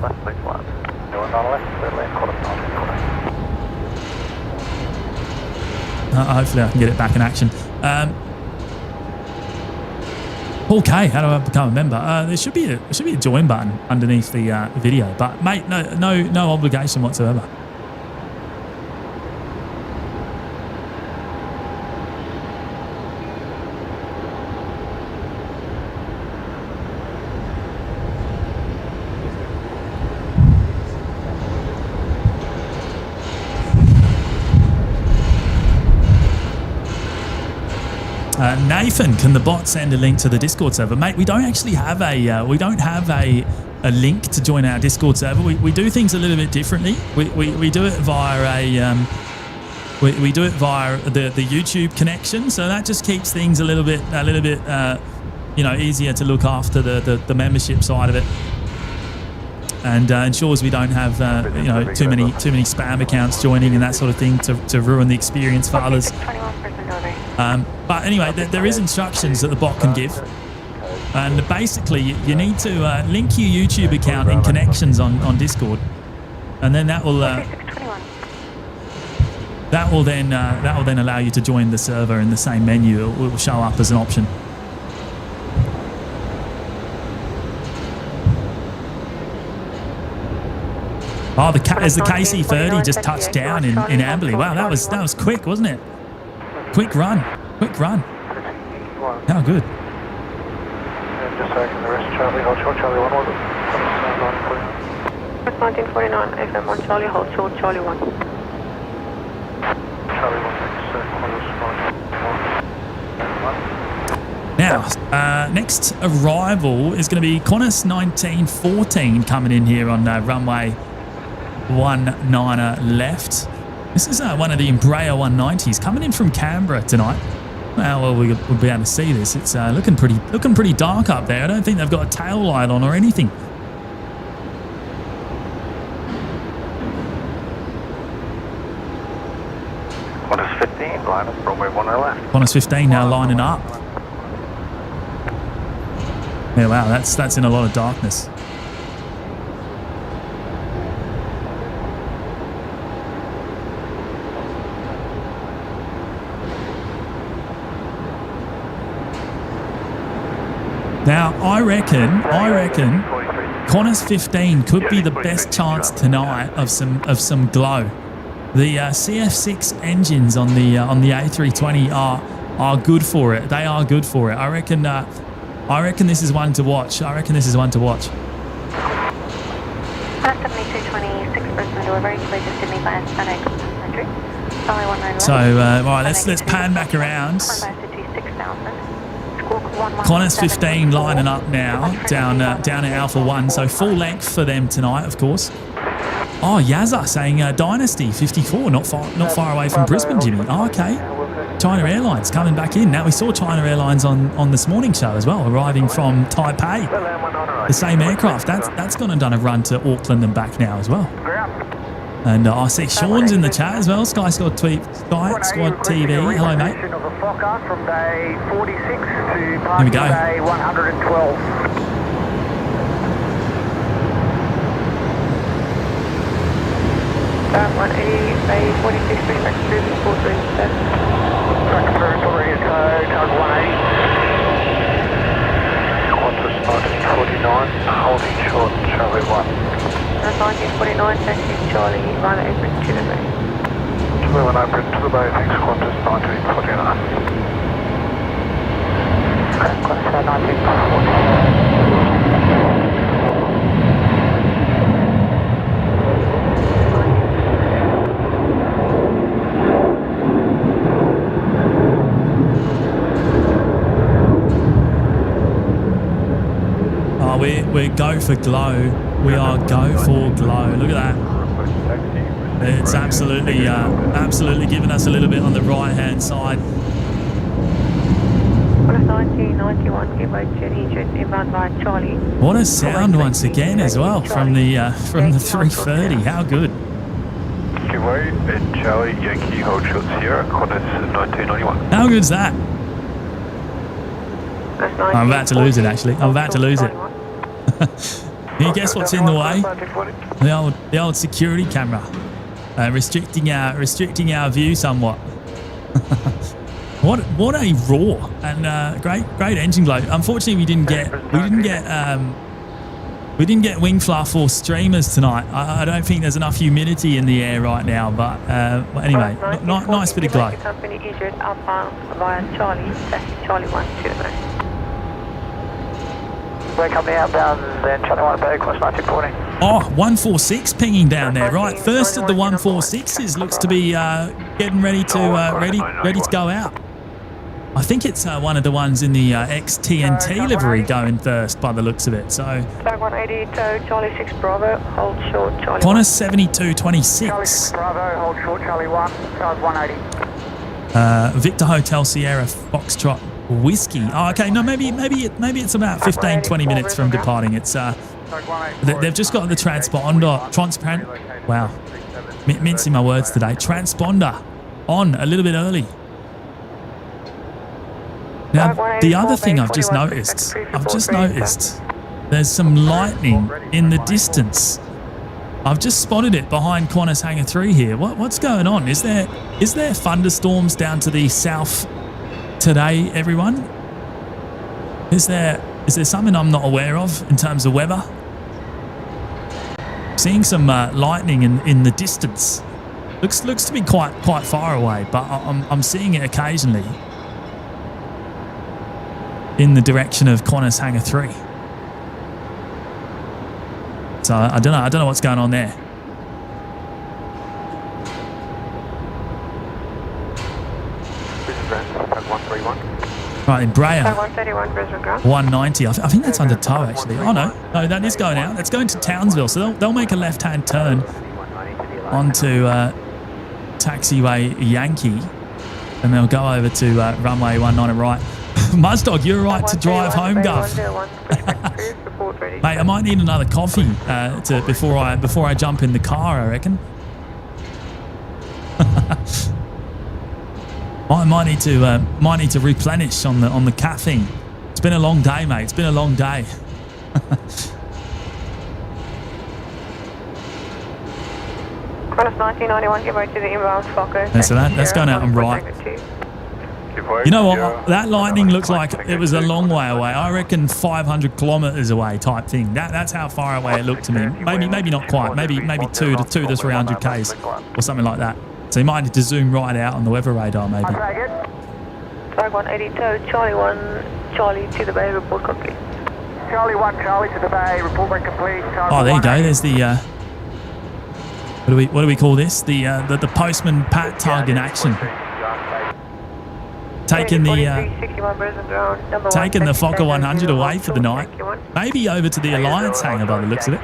Hopefully I can get it back in action. Okay, how do I become a member? There should be a join button underneath the video, but mate, no obligation whatsoever. Nathan, can the bot send a link to the Discord server, mate? We don't actually have a link to join our Discord server. We do things a little bit differently. We do it via we do it via the YouTube connection, so that just keeps things a little bit easier to look after the membership side of it, and ensures we don't have too many spam accounts joining and that sort of thing to ruin the experience for others. But anyway, there is instructions that the bot can give, and basically you need to link your YouTube account in connections on Discord, and then that will then allow you to join the server in the same menu. It will show up as an option. Oh, as the KC-30 just touched down in Amberley. Wow, that was quick, wasn't it? Quick run. How good. Just taking the rest, Charlie, hold short, Charlie 1 was it? 1949, FM 1, Charlie, hold short, Charlie 1. Charlie 1, Now, next arrival is going to be Qantas 1914 coming in here on runway 19er left. This is one of the Embraer 190s coming in from Canberra tonight. Well, we'll be able to see this. It's looking pretty dark up there. I don't think they've got a tail light on or anything. Qantas 15, line up, runway 10 left. Qantas 15 now lining up. Yeah, wow, that's in a lot of darkness. Now, I reckon Qantas 15 could be the best chance tonight of some glow. The CF6 engines on the A380 are good for it. They are good for it. I reckon this is one to watch. That's 7226 Brisbane delivery, please just Sydney by FedEx. So, right, let's pan back around. Qantas 15 lining up now down at Alpha 1, so full length for them tonight, of course. Oh, Yazza saying Dynasty 54, not far away from Brisbane, Jimmy. Oh, okay. China Airlines coming back in. Now, we saw China Airlines on this morning show as well, arriving from Taipei. The same aircraft. That's gone and done a run to Auckland and back now as well. And I see Sean's in the chat as well. Sky Squad TV. Hello, mate. From day 46 to Here we go. day 112. That 180, bay 46, bring back to 437. Track territory is tug 180. Qantas 1949, holding short, Charlie 1. That's 1949, taxi Charlie, via Apron to the bay. Charlie 1 Apron to the bay, thanks Qantas 1949. Qantas 1949. We're go for glow. We are go for glow. Look at that. It's absolutely giving us a little bit on the right hand side. 1991, give by Jenny, jet inbound by Charlie. What a sound once again as well from the 330. How good. Giveaway and Charlie Yankee hold short Sierra, Qantas 1991. How good's that? I'm about to lose it actually. I'm about to lose it. Can you guess what's in the way? The old security camera, restricting our view somewhat. What a roar and great engine glow. Unfortunately, we didn't get wing fluff or streamers tonight. I don't think there's enough humidity in the air right now. But anyway, nice bit of glow. Company EJ outbound via Charlie, taxi Charlie 1 to the main. We're coming outbound then Charlie 1 Bay, course 1940. Oh, 146 pinging down there. Right, first of the 146s looks to be getting ready to go out. I think it's one of the ones in the ex-TNT livery going first by the looks of it. So Flag 180 to Charlie 6 Bravo, hold short Charlie Qantas 1. 7226. Charlie 6 Bravo, hold short Charlie 1, size 180. Victor Hotel Sierra Foxtrot Whiskey. Oh, okay. No, maybe it's about 15-20 minutes from departing. It's they've just got the transparent. Wow, mincing my words today. Transponder on a little bit early. Now, the other thing I've just noticed, there's some lightning in the distance. I've just spotted it behind Qantas Hangar 3 here. What's going on? Is there thunderstorms down to the south today, everyone? Is there something I'm not aware of in terms of weather? Seeing some lightning in the distance. Looks to be quite far away, but I'm seeing it occasionally in the direction of Qantas Hangar 3. So I don't know what's going on there. Right, in Brea, 131 Brisbane ground. 190. I think that's under tow actually. Oh no, that is going out. That's going to Townsville. So they'll make a left-hand turn onto taxiway Yankee, and they'll go over to runway 19 right. Muzdog, you're right to drive home, Gov. Mate, I might need another coffee before I jump in the car, I reckon. I might need to replenish on the caffeine. It's been a long day, mate. It's been a long day. Qantas 1991, give way to the inbound Fokker. Yeah, so that's going out on right. You know what? That lightning looks like it was a long way away. I reckon 500 kilometres away type thing. That's how far away it looked to me. Maybe not quite. Maybe 2 to 300 k's or something like that. So you might need to zoom right out on the weather radar, maybe. Flag 180 to Charlie 1, Charlie to the bay, report complete. Charlie 1, Charlie to the bay, report when complete. Oh, there you go. There's the what do we call this? The postman Pat tug in action. Taking the Fokker 100 away for the night. Maybe over to the Alliance hangar by the looks of it.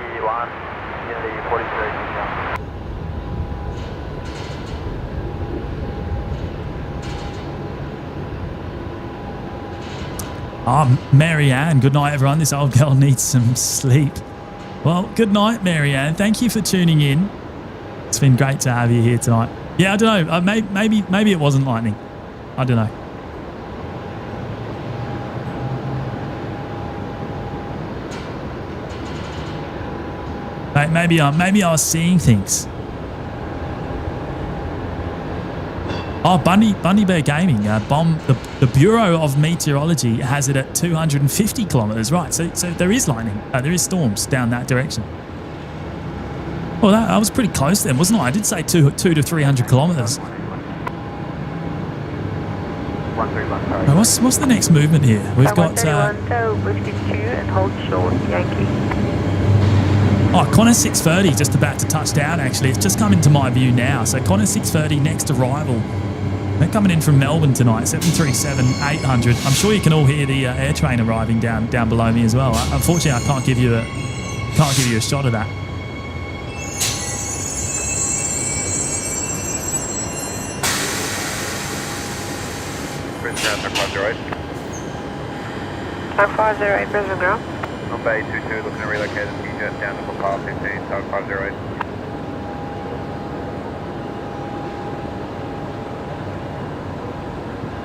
Marianne, good night everyone. This old girl needs some sleep. Well, good night, Marianne. Thank you for tuning in. It's been great to have you here tonight. Yeah, I don't know. Maybe it wasn't lightning. I don't know. Maybe I was seeing things. Oh, Bundy Bear Gaming, the Bureau of Meteorology has it at 250 kilometres. Right, so there is lightning. There is storms down that direction. Well, I was pretty close then, wasn't I? I did say 2 to 300 kilometres. Right, what's the next movement here? We've got... and hold short Yankee. Oh, Qantas 630 just about to touch down, actually. It's just come into my view now. So Qantas 630 next arrival. They're coming in from Melbourne tonight, 737-800. I'm sure you can all hear the air train arriving down below me as well. Unfortunately, I can't give you a shot of that. Brisbane 508. 508 Brisbane ground. On Bay 22, looking to relocate the jet down to Qatar 15, Tug 508.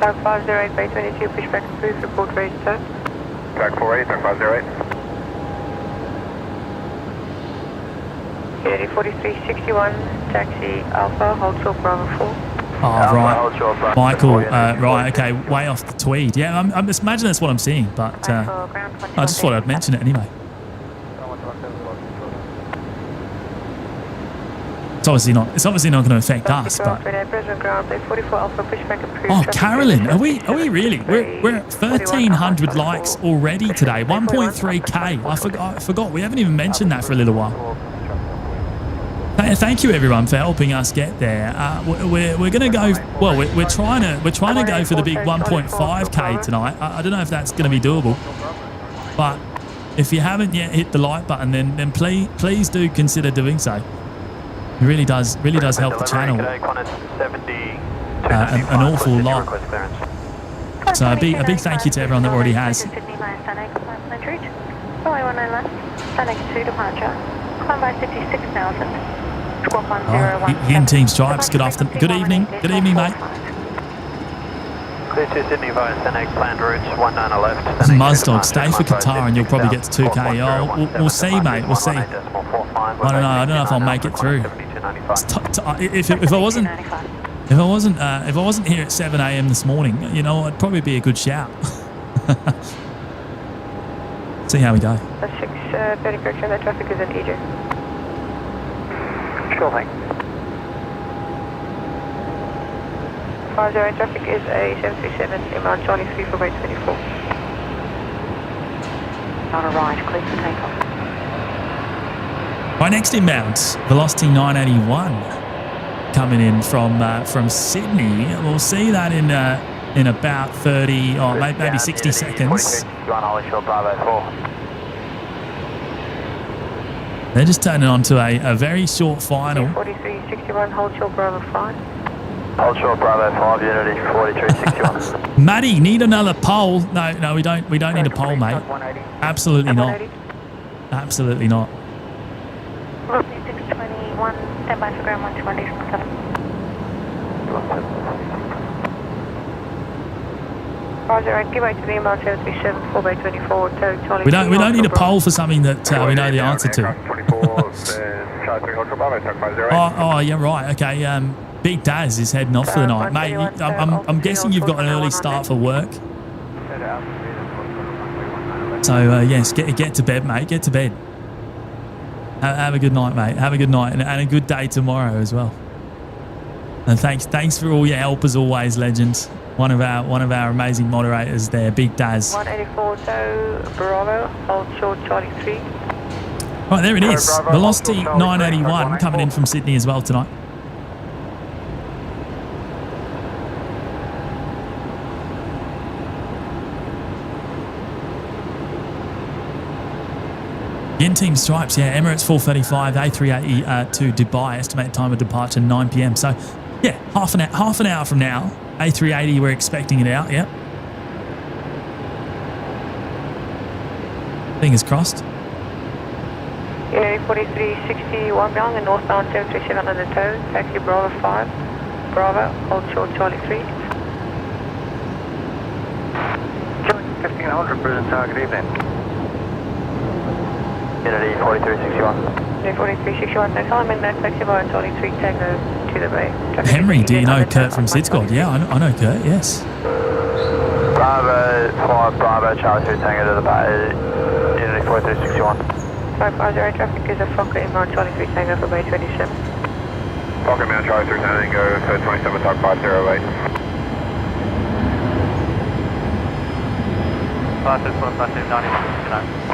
Tug 508, Bay 22, push back and please report registered. Tug 48, Tug 508. Unity 4361, taxi Alpha, hold short Bravo 4. Oh, right. Michael, right, okay, way off the Tweed. Yeah, I'm just imagine that's what I'm seeing, but I just thought I'd mention it anyway. It's obviously not going to affect us, but... Oh, Carolyn, are we really? We're at 1,300 likes already today, 1.3k. I forgot, we haven't even mentioned that for a little while. Thank you everyone for helping us get there. We're going to go. Well, we're trying to go for the big 1.5k tonight. I don't know if that's going to be doable, but if you haven't yet hit the like button, then please do consider doing so. It really does help the channel an awful lot. So a big thank you to everyone that already has. Team Stripes, good afternoon. Good evening, mate. Clear to Sydney via Senex, planned routes 19 left. Muzdog, stay for Qatar and you'll probably get to 2k. Oh, we'll see, mate. We'll see. I don't know if I'll make it through. If I wasn't here at 7 a.m. this morning, you know, it'd probably be a good shout. See how we go. That's 6:30 correction. That traffic is at EJ. Sure thing. 50 traffic is a 737 inbound Charlie 3 for bay 24. Not a right, clear for takeoff. Right, next inbound, velocity 981 coming in from Sydney. We'll see that in about 30 or maybe 60 seconds. They're just turning on to a very short final. 4361, hold short Bravo 5. Hold short Bravo 5, Unity 4361. Maddie, need another pole? No, we don't need a pole, mate. Absolutely not. Absolutely not. 621, stand by for ground 120. Roger, give way to the inbound 737 4 bay 24. Charlie. We don't need a pole for something that we know the answer to. Oh, yeah, right. Okay. Big Daz is heading off for the night, mate. I'm guessing you've got an early start for work. So yes, get to bed, mate. Get to bed. Have a good night, mate. Have a good night and a good day tomorrow as well. And thanks for all your help as always, legends. One of our amazing moderators there, Big Daz. 184 to Bravo, hold short Charlie 3. Right, there it is. Velocity 981 coming in from Sydney as well tonight. Team Stripes, yeah, Emirates 435, A380 to Dubai, estimated time of departure 9 p.m. So, yeah, half an hour from now, A380, we're expecting it out, yeah. Fingers crossed. Yeah, 4361 bound and northbound 737 on the toe, taxi Bravo 5, Bravo, hold short Charlie 3. 1500, Brisbane target evening. Unity 4361. Yeah, 4361, thanks. I'm in that taxi via Charlie 3, take to the bay. Traffic Henry, do you know Kurt from SidSquad? Yeah, I know Kurt, yes. Bravo 5, Bravo, Charlie 3, tango to the bay, Unity 4361. 550 traffic is a Fokker inbound Charlie 3, tango for bay 27. Fokker inbound Charlie 3, tango for 27, talk 508. 561,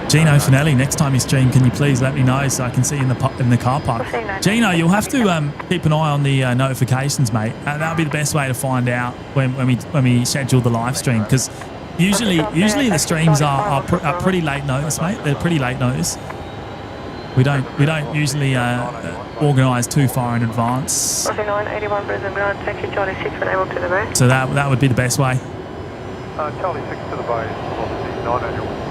Gino Finelli, next time you stream, can you please let me know so I can see you in the car park? Gino, you'll have to keep an eye on the notifications, mate. That'll be the best way to find out when we schedule the live stream, because usually the streams are pretty late notice, mate. They're pretty late notice. We don't usually organise too far in advance. So that would be the best way. Charlie 6 to the bay, 900.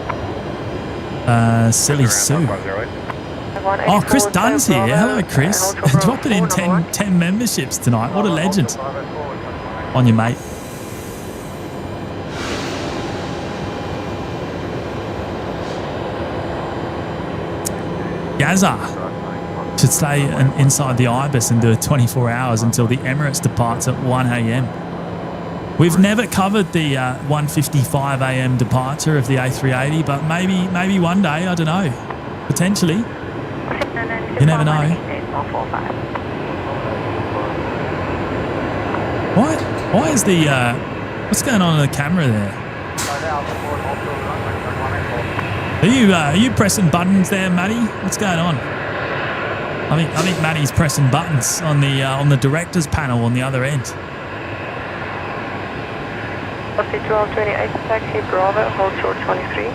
Silly Sue. Oh, Chris Dunn's here. Hello, Chris. Dropping in 10 memberships tonight. What a legend. On you, mate. Gaza. Should stay inside the Ibis and do a 24 hours until the Emirates departs at 1 a.m. We've never covered the 1:55 a.m. departure of the A380, but maybe one day, I don't know. Potentially. You never know. Why is the what's going on in the camera there? Are you pressing buttons there, Matty? What's going on? I think Matty's pressing buttons on the directors panel on the other end. Officer 1228, taxi Bravo, hold short 23.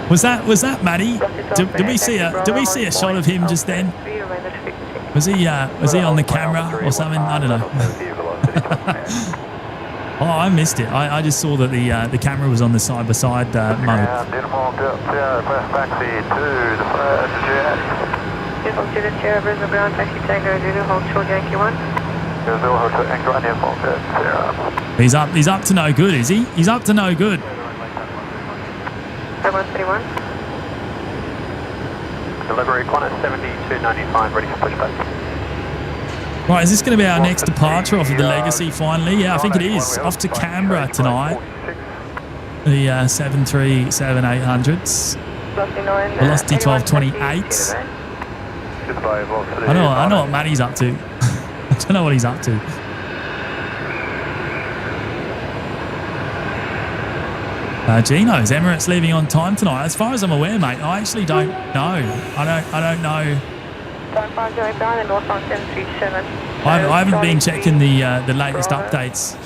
Was that Matty? Did we see a shot of him just then? Was he on the camera or something? I don't know. Oh, I missed it. I just saw that the camera was on the side by side mode. He's up to no good, is he? He's up to no good. 131. Delivery Qantas 7295, ready for pushback. Right, is this going to be our next departure off of the Legacy finally? Yeah, I think it is. Off to Canberra tonight. The 737-800s. Velocity 1228. I know what Matty's up to. I don't know what he's up to. Gino's Emirates leaving on time tonight. As far as I'm aware, mate, I actually don't know. I don't know. I haven't been checking the latest updates.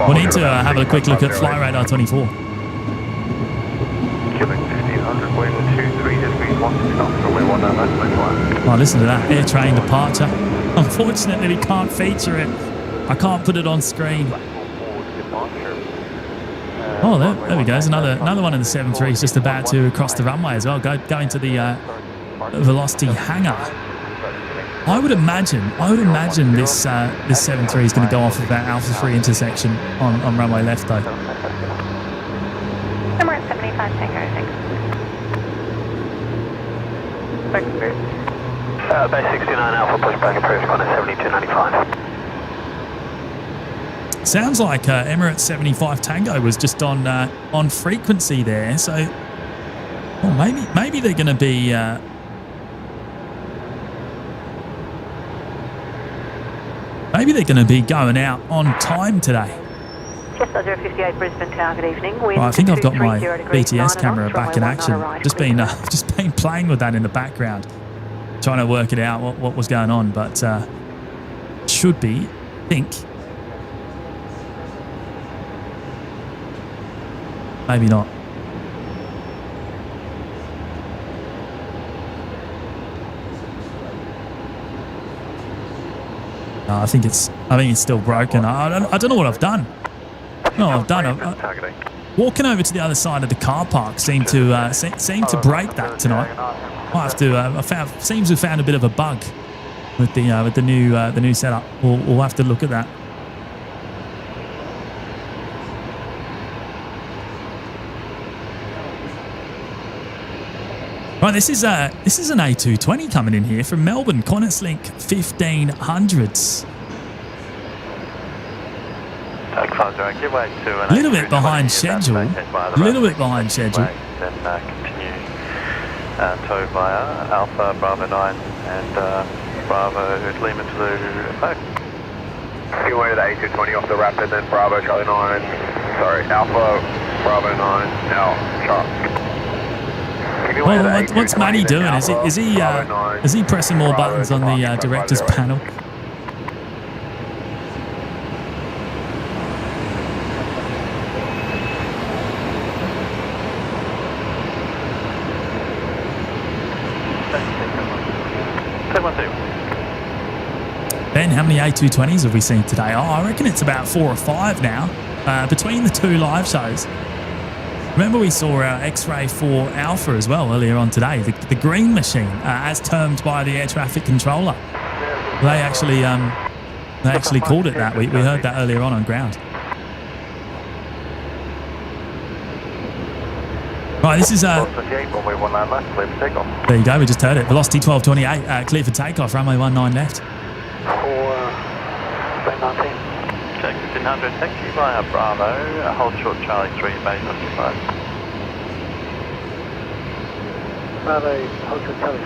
We'll need to have a quick look at Fly Radar 24. Oh, listen to that air train departure. Unfortunately, we can't feature it. I can't put it on screen. Oh, there we go. There's another one in the 73. It's just about to cross the runway as well. Going to the Velocity hangar. I would imagine this 73 is going to go off of that Alpha 3 intersection on runway left though. Emirates 75 Tango 6. Base 69 Alpha pushback approved, Qantas 7295. Sounds like Emirates 75 Tango was just on frequency there. So, well, maybe they're going to be. Maybe they're going to be going out on time today. Just under 58 Brisbane Tower, good evening. Well, I think I've got my BTS camera back in action. Just been playing with that in the background, trying to work it out what was going on, but should be, I think. Maybe not. No, I think it's still broken. I don't know what I've done. No, I've done. Walking over to the other side of the car park seemed to break that tonight. I have to. Seems we've found a bit of a bug with the new setup. We'll have to look at that. Right, this is an A220 coming in here from Melbourne, Qantas Link 1500s. A little bit behind schedule. Then continue tow via Alpha Bravo 9 and Bravo Lima to You wanted the A220 off the Rapid, then Bravo Charlie 9. Sorry, Alpha Bravo 9. Now, Charlie. Well, what's Matty doing? Is he pressing more buttons on the director's panel? Ben, how many A220s have we seen today? Oh, I reckon it's about 4 or 5 now. Between the two live shows, Remember we saw our X-Ray 4 Alpha as well earlier on today, the green machine, as termed by the air traffic controller. They actually called it that. We heard that earlier on ground. Right, this is there you go, we just heard it. Velocity 1228, clear for takeoff, runway 19 left. Okay, 1500, taxi via Bravo, hold short Charlie 3, base occupied. Bravo, hold short Charlie 3.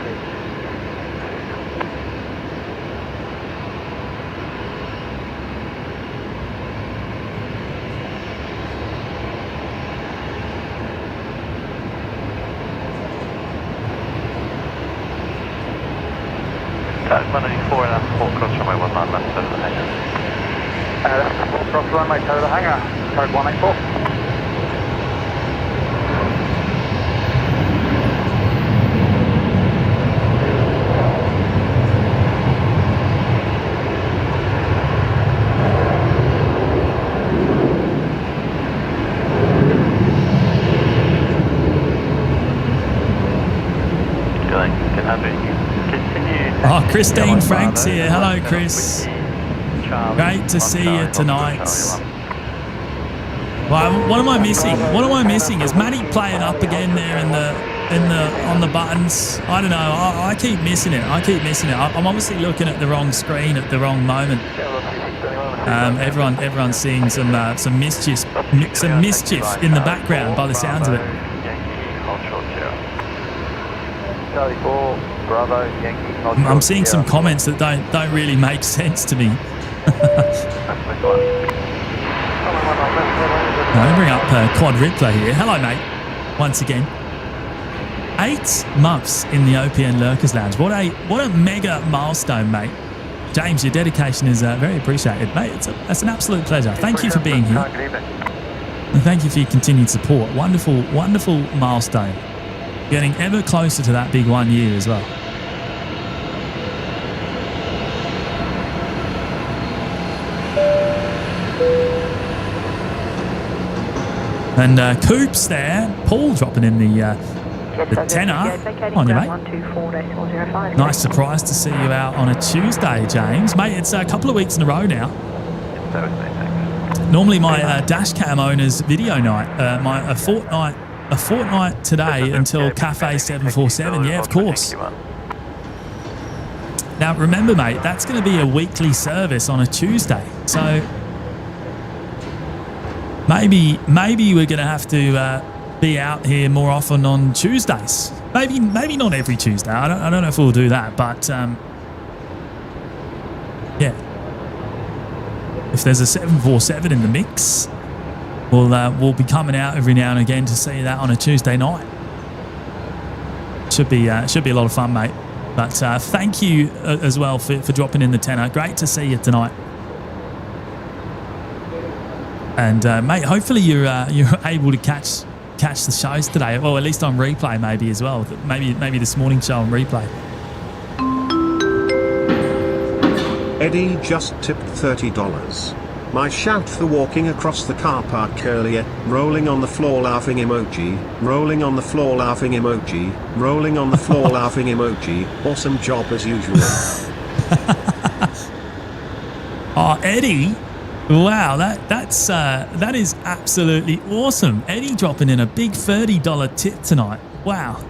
Tag 184 and 4 cross runway 19 left over the hangar. That's 4 cross runway to the hangar, code 184. Oh, Christine Franks here. Hello, Chris. Great to see you tonight. Well, what am I missing? What am I missing? Is Matty playing up again there on the buttons? I don't know. I keep missing it. I'm obviously looking at the wrong screen at the wrong moment. Everyone's seeing some mischief in the background by the sounds of it. Charlie 4, Bravo, Yankee. I'm seeing some comments that don't really make sense to me. Let me bring up Quad Rippler here. Hello, mate. Once again, 8 months in the OPN Lurkers Lounge. What a mega milestone, mate. James, your dedication is very appreciated, mate. It's an absolute pleasure. Thank you for being here, and thank you for your continued support. Wonderful milestone. Getting ever closer to that big 1 year as well. And Coops there, Paul dropping in the tenner. On you, mate. Nice surprise to see you out on a Tuesday, James. Mate, it's a couple of weeks in a row now. Normally my dash cam owner's video night, a fortnight today until Cafe 747. Yeah, of course. Now remember, mate, that's going to be a weekly service on a Tuesday. So maybe we're going to have to be out here more often on Tuesdays. Maybe not every Tuesday. I don't know if we'll do that, but yeah. If there's a 747 in the mix, we'll be coming out every now and again to see that on a Tuesday night. Should be a lot of fun, mate. But thank you as well for dropping in the tenner. Great to see you tonight. And mate, hopefully you're able to catch the shows today. Well, at least on replay maybe as well. Maybe this morning show on replay. Eddie just tipped $30. My shout for walking across the car park earlier, rolling on the floor laughing emoji, rolling on the floor laughing emoji, rolling on the floor laughing emoji, awesome job as usual. Oh, Eddie, wow, that is absolutely awesome. Eddie dropping in a big $30 tip tonight. Wow.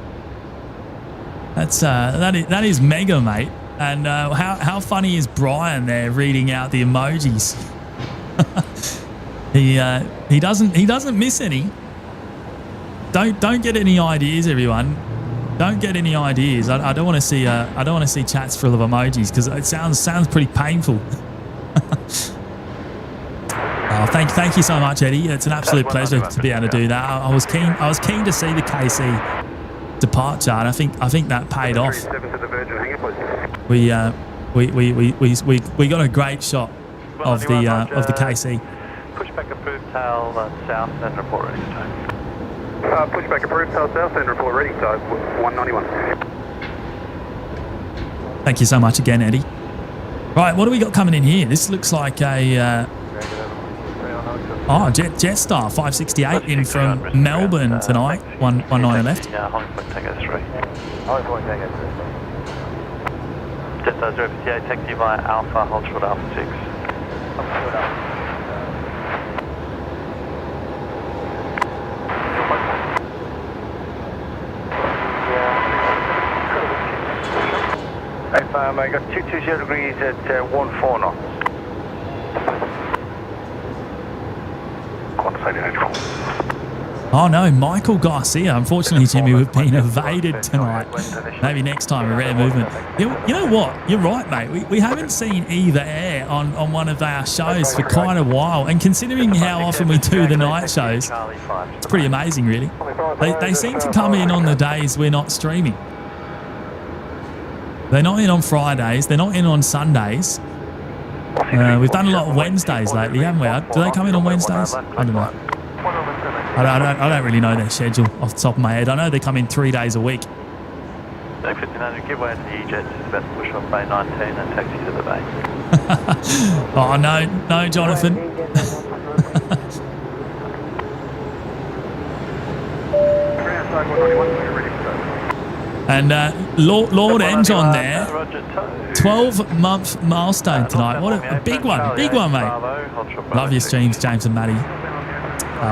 That is mega, mate. And how funny is Brian there reading out the emojis? He doesn't miss any. Don't get any ideas, everyone. Don't get any ideas. I don't want to see chats full of emojis because it sounds pretty painful. Oh, thank you so much, Eddie. It's an absolute pleasure to be able to do that. I was keen to see the KC departure, and I think that paid off. We got a great shot of the KC. Pushback approved tail south and report ready to take. Pushback approved tail south and report ready to 191. Thank you so much again, Eddie. Right, what do we got coming in here? This looks like a Oh, Jetstar 568 in from Melbourne tonight. 119 left. Yeah, Hong Kong Tango 3. Hong Kong Tango 3. Jetstar 058, taxi via Alpha, hold short Alpha 6. I got 220 degrees at 14 knots. Oh no, Michael Garcia. Unfortunately, Jimmy, we've been evaded tonight. Maybe next time, a rare movement. You know what? You're right, mate. We haven't seen either air on one of our shows for quite a while. And considering how often we do the night shows, it's pretty amazing, really. They seem to come in on the days we're not streaming. They're not in on Fridays. They're not in on Sundays. We've done a lot of Wednesdays lately, haven't we? Do they come in on Wednesdays? I don't know. I don't really know their schedule off the top of my head. I know they come in 3 days a week. 1500, give way to the E-Jets. It's about to push off Bay 19 and taxi to the Bay. Oh, no, Jonathan. And Lord Enjon there, 12-month milestone tonight. What a big one, mate. Love your streams, James and Maddie.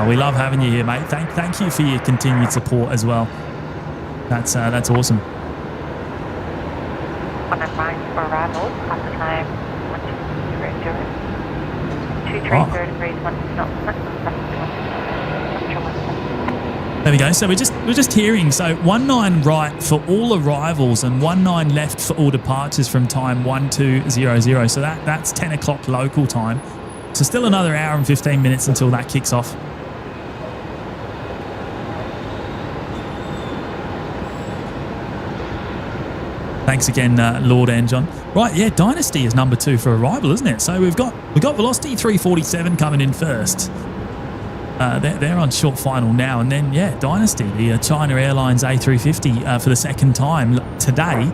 We love having you here, mate. Thank you for your continued support as well. That's awesome. On advice for arrival, after time 1230. 230 degrees, 1 There we go. So we're just hearing, so 19 right for all arrivals and 19 left for all departures from time 1200. So that's 10 o'clock local time. So still another hour and 15 minutes until that kicks off. Thanks again, Lord Enjon. Right, yeah, Dynasty is number 2 for arrival, isn't it? So we've got Velocity 347 coming in first. They're on short final now, and then yeah, Dynasty, the China Airlines A350 for the second time today,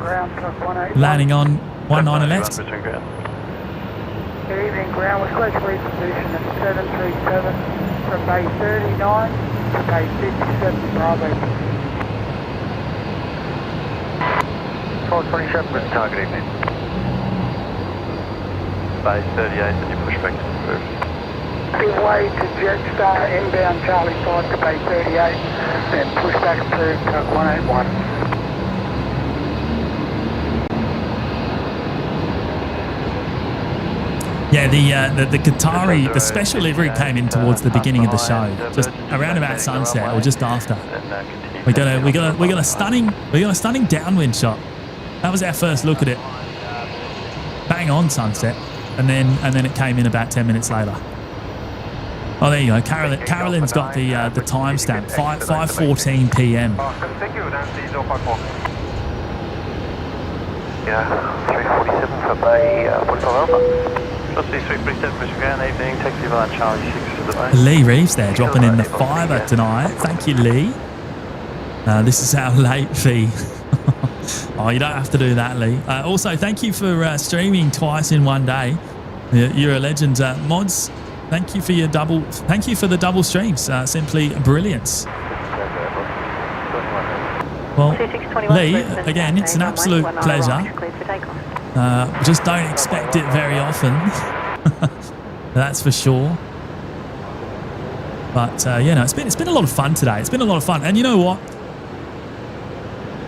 landing on 19 left. Good evening, ground. We're supposed to leave position at 737 from Bay 39 to Bay 57 Bravo. 427 with target evening. Bay 38, and you push back to the roof. Give way to Jetstar inbound Charlie 5 to Bay 38, then push back through Tuck 181. Yeah, the Qatari, the special livery came in towards the beginning of the show, just around about sunset or just after. We got a stunning downwind shot. That was our first look at it. Bang on sunset, and then it came in about 10 minutes later. Oh, there you go. Carolyn's got the timestamp, 5:14 p.m. Yeah, 347 for Bay 45 Alpha. Velocity 347, pushing ground, evening, taxi via Charlie 6 to the Bay. Lee Reeves there, dropping in the fiver tonight. Thank you, Lee. This is our late fee. Oh, you don't have to do that, Lee. Also, thank you for streaming twice in one day. You're a legend. Mods, thank you for the double streams. Simply brilliance. Well, Lee, again, it's an absolute pleasure. Just don't expect it very often. That's for sure. But it's been a lot of fun today. It's been a lot of fun, and you know what?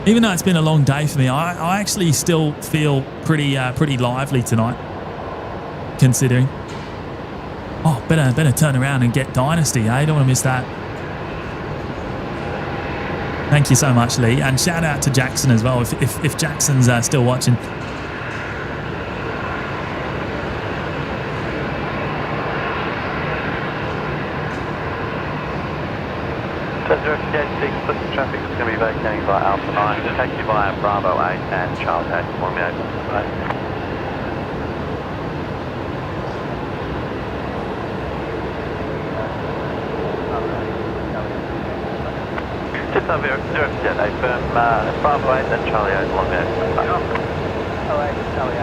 Even though it's been a long day for me, I actually still feel pretty lively tonight, considering. Oh, better turn around and get Dynasty, eh? Don't want to miss that. Thank you so much, Lee, and shout out to Jackson as well, if Jackson's still watching. Traffic is going to be vacating by Alpha 9. Take you via Bravo 8 and Charlie 8. One minute. Just over 058, firm Bravo 8 and Charlie 8. One minute. Charlie 8.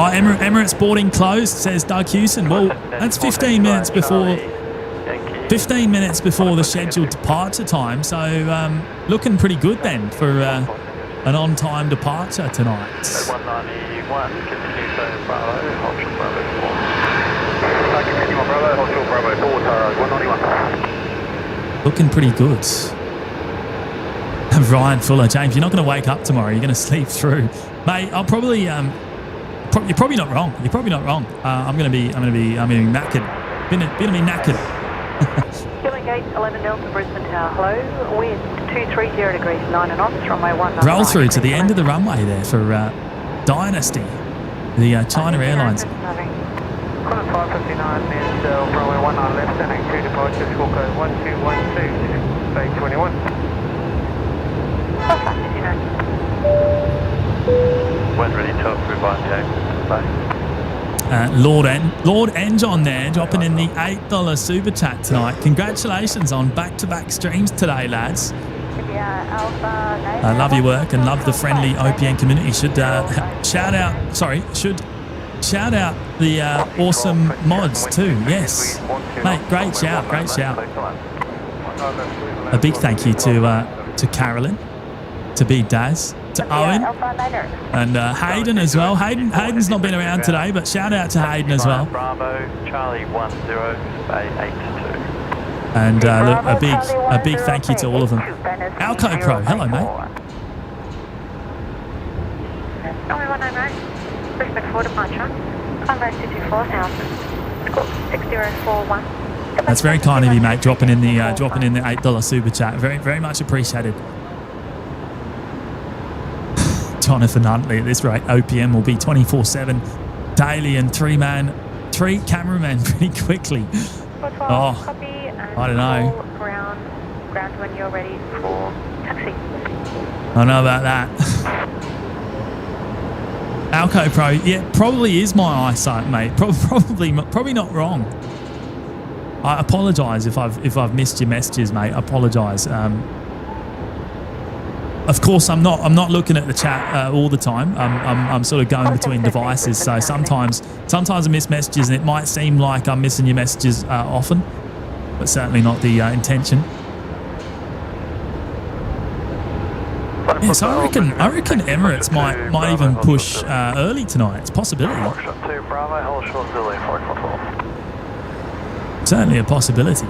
Oh, Emirates boarding closed, says Doug Hewson. Well, that's 15 minutes before 15 minutes before the scheduled departure time. So looking pretty good then for an on-time departure tonight. 191, continue to Bravo, hold short Bravo 4. Continue on Bravo, hold short Bravo 4, Tara 191. Looking pretty good. Ryan Fuller, James, you're not going to wake up tomorrow. You're going to sleep through, mate. I'll probably. You're probably not wrong. You're probably not wrong. I'm going to be knackered. Going to be knackered. Killing gate 11 Delta Brisbane Tower. Hello, wind 230 degrees 9 knots. Runway 19. Roll through to the end of the runway there for Dynasty, the China Airlines. Climb 559 is runway 19 left, standing 2 departure, score code 1212, bay 21. When ready to approve by the Lord Enjon there, dropping in the $8 super chat tonight. Congratulations on back-to-back streams today, lads. I love your work and love the friendly OPN community. Should shout out the awesome mods too. Yes, mate, great shout. A big thank you to Carolyn, to B Daz, to Owen, and Hayden as well. Hayden's not been around today, but shout out to Hayden as well. Bravo, Charlie 10, bay 82. And look, a big thank you to all of them. Alco Pro, hello mate. Brisbane 4 departure. Converse 224,000. 6041. That's very kind of you, mate. Dropping in the $8 super chat. Very, very much appreciated. Jonathan Huntley, at this rate, OPM will be 24/7 daily and three cameramen pretty quickly. Oh, I don't know. Ground when you're ready for taxi. I don't know about that. Alco Pro, yeah, probably is my eyesight, mate. Probably not wrong. I apologise if I've missed your messages, mate. I apologise. Of course, I'm not looking at the chat all the time. I'm sort of going between devices, so sometimes I miss messages, and it might seem like I'm missing your messages often, but certainly not the intention. Yes, I reckon Emirates might even push early tonight. It's a possibility. Certainly a possibility.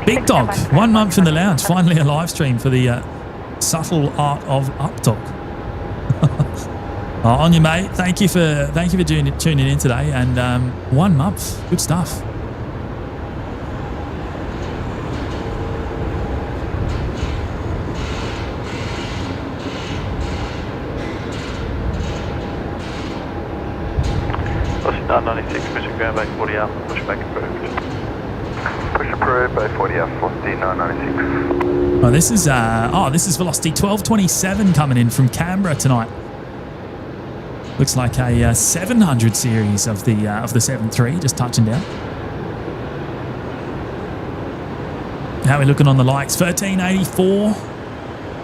Big Dog, 1 month in the lounge. Finally a live stream for the subtle art of uptalk. On you, mate. Thank you for tuning in today. And 1 month, good stuff. Austin 96, push ground bay 40 up, push back approved. Push approved, bay 40 up, velocity 996. Oh, this is velocity 1227 coming in from Canberra tonight. Looks like a 700 series of the 7.3 just touching down. How are we looking on the likes? 1384.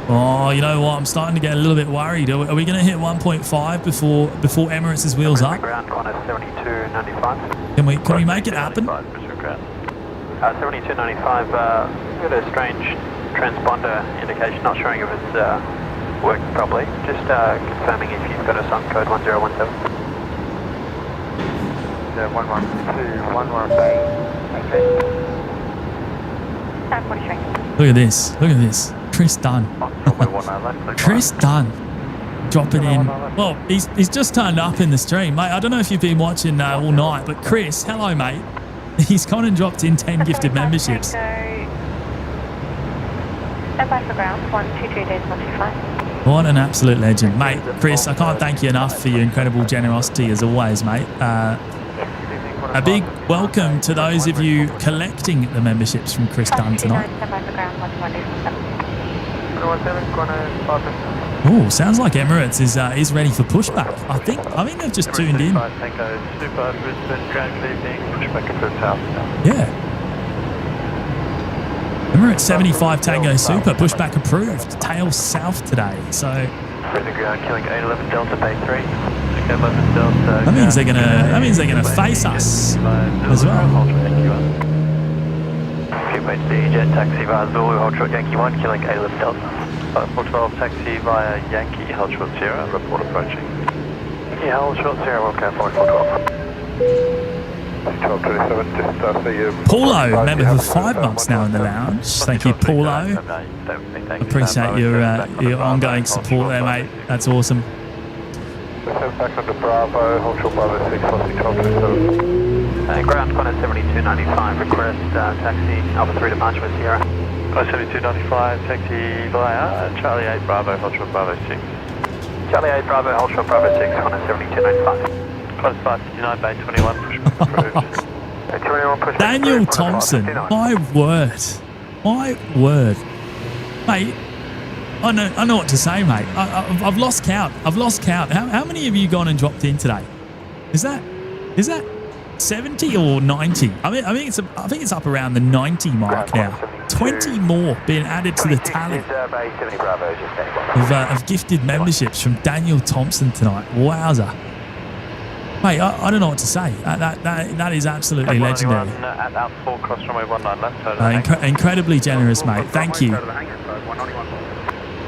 Oh, you know what? I'm starting to get a little bit worried. Are we going to hit 1.5 before Emirates' wheels up? Ground on 7295. Can we make it happen? 7295. Got a strange transponder indication. Not showing if it's working properly. Just confirming if you've got a sun code 1017. Yeah, 112, 118. Look at this. Chris Dunn. Chris Dunn dropping in. Well, he's just turned up in the stream, mate. I don't know if you've been watching all night, but Chris, hello, mate. He's gone and dropped in 10 gifted memberships. Stand by for ground, 122 days, 125. What an absolute legend. Mate, Chris, I can't thank you enough for your incredible generosity as always, mate. A big welcome to those of you collecting the memberships from Chris Dunn tonight. Oh, sounds like Emirates is ready for pushback. I think they've just tuned in. Yeah. Emirates 75 Tango Super, pushback approved. Tail south today. So Brisbane ground, killing 811 Delta Bay 3. 11 Delta. that means they're gonna face us as well. Keep jet taxi via Zulu, hold short Yankee 1, killing 811 Delta. 412 taxi via Yankee, hold short 0, report approaching. Yankee, hold short 0, okay, 412. Paulo, member for 5 months now in the lounge. Thank you, Paulo. Appreciate your ongoing support there, mate. That's awesome. Back under Bravo, hold short Bravo 6, 41227. Ground Qantas 7295, request taxi Alpha 3 departure with Sierra. Qantas 7295, taxi via Charlie 8 Bravo, hold short Bravo 6. Charlie 8 Bravo, hold short Bravo 6, Qantas 7295. Qantas 569, Bay 21, pushback approved. Bay 21, pushback Daniel approved, Thompson, 569. my word, mate. I know what to say, mate. I've lost count. How many of you gone and dropped in today? Is that 70 or 90? I think it's up around the 90 mark now. 20 more being added to the tally of gifted memberships from Daniel Thompson tonight. Wowza. Mate, I don't know what to say. That is absolutely legendary. At out 4, cross runway 19 left. Incredibly generous, mate. Thank you.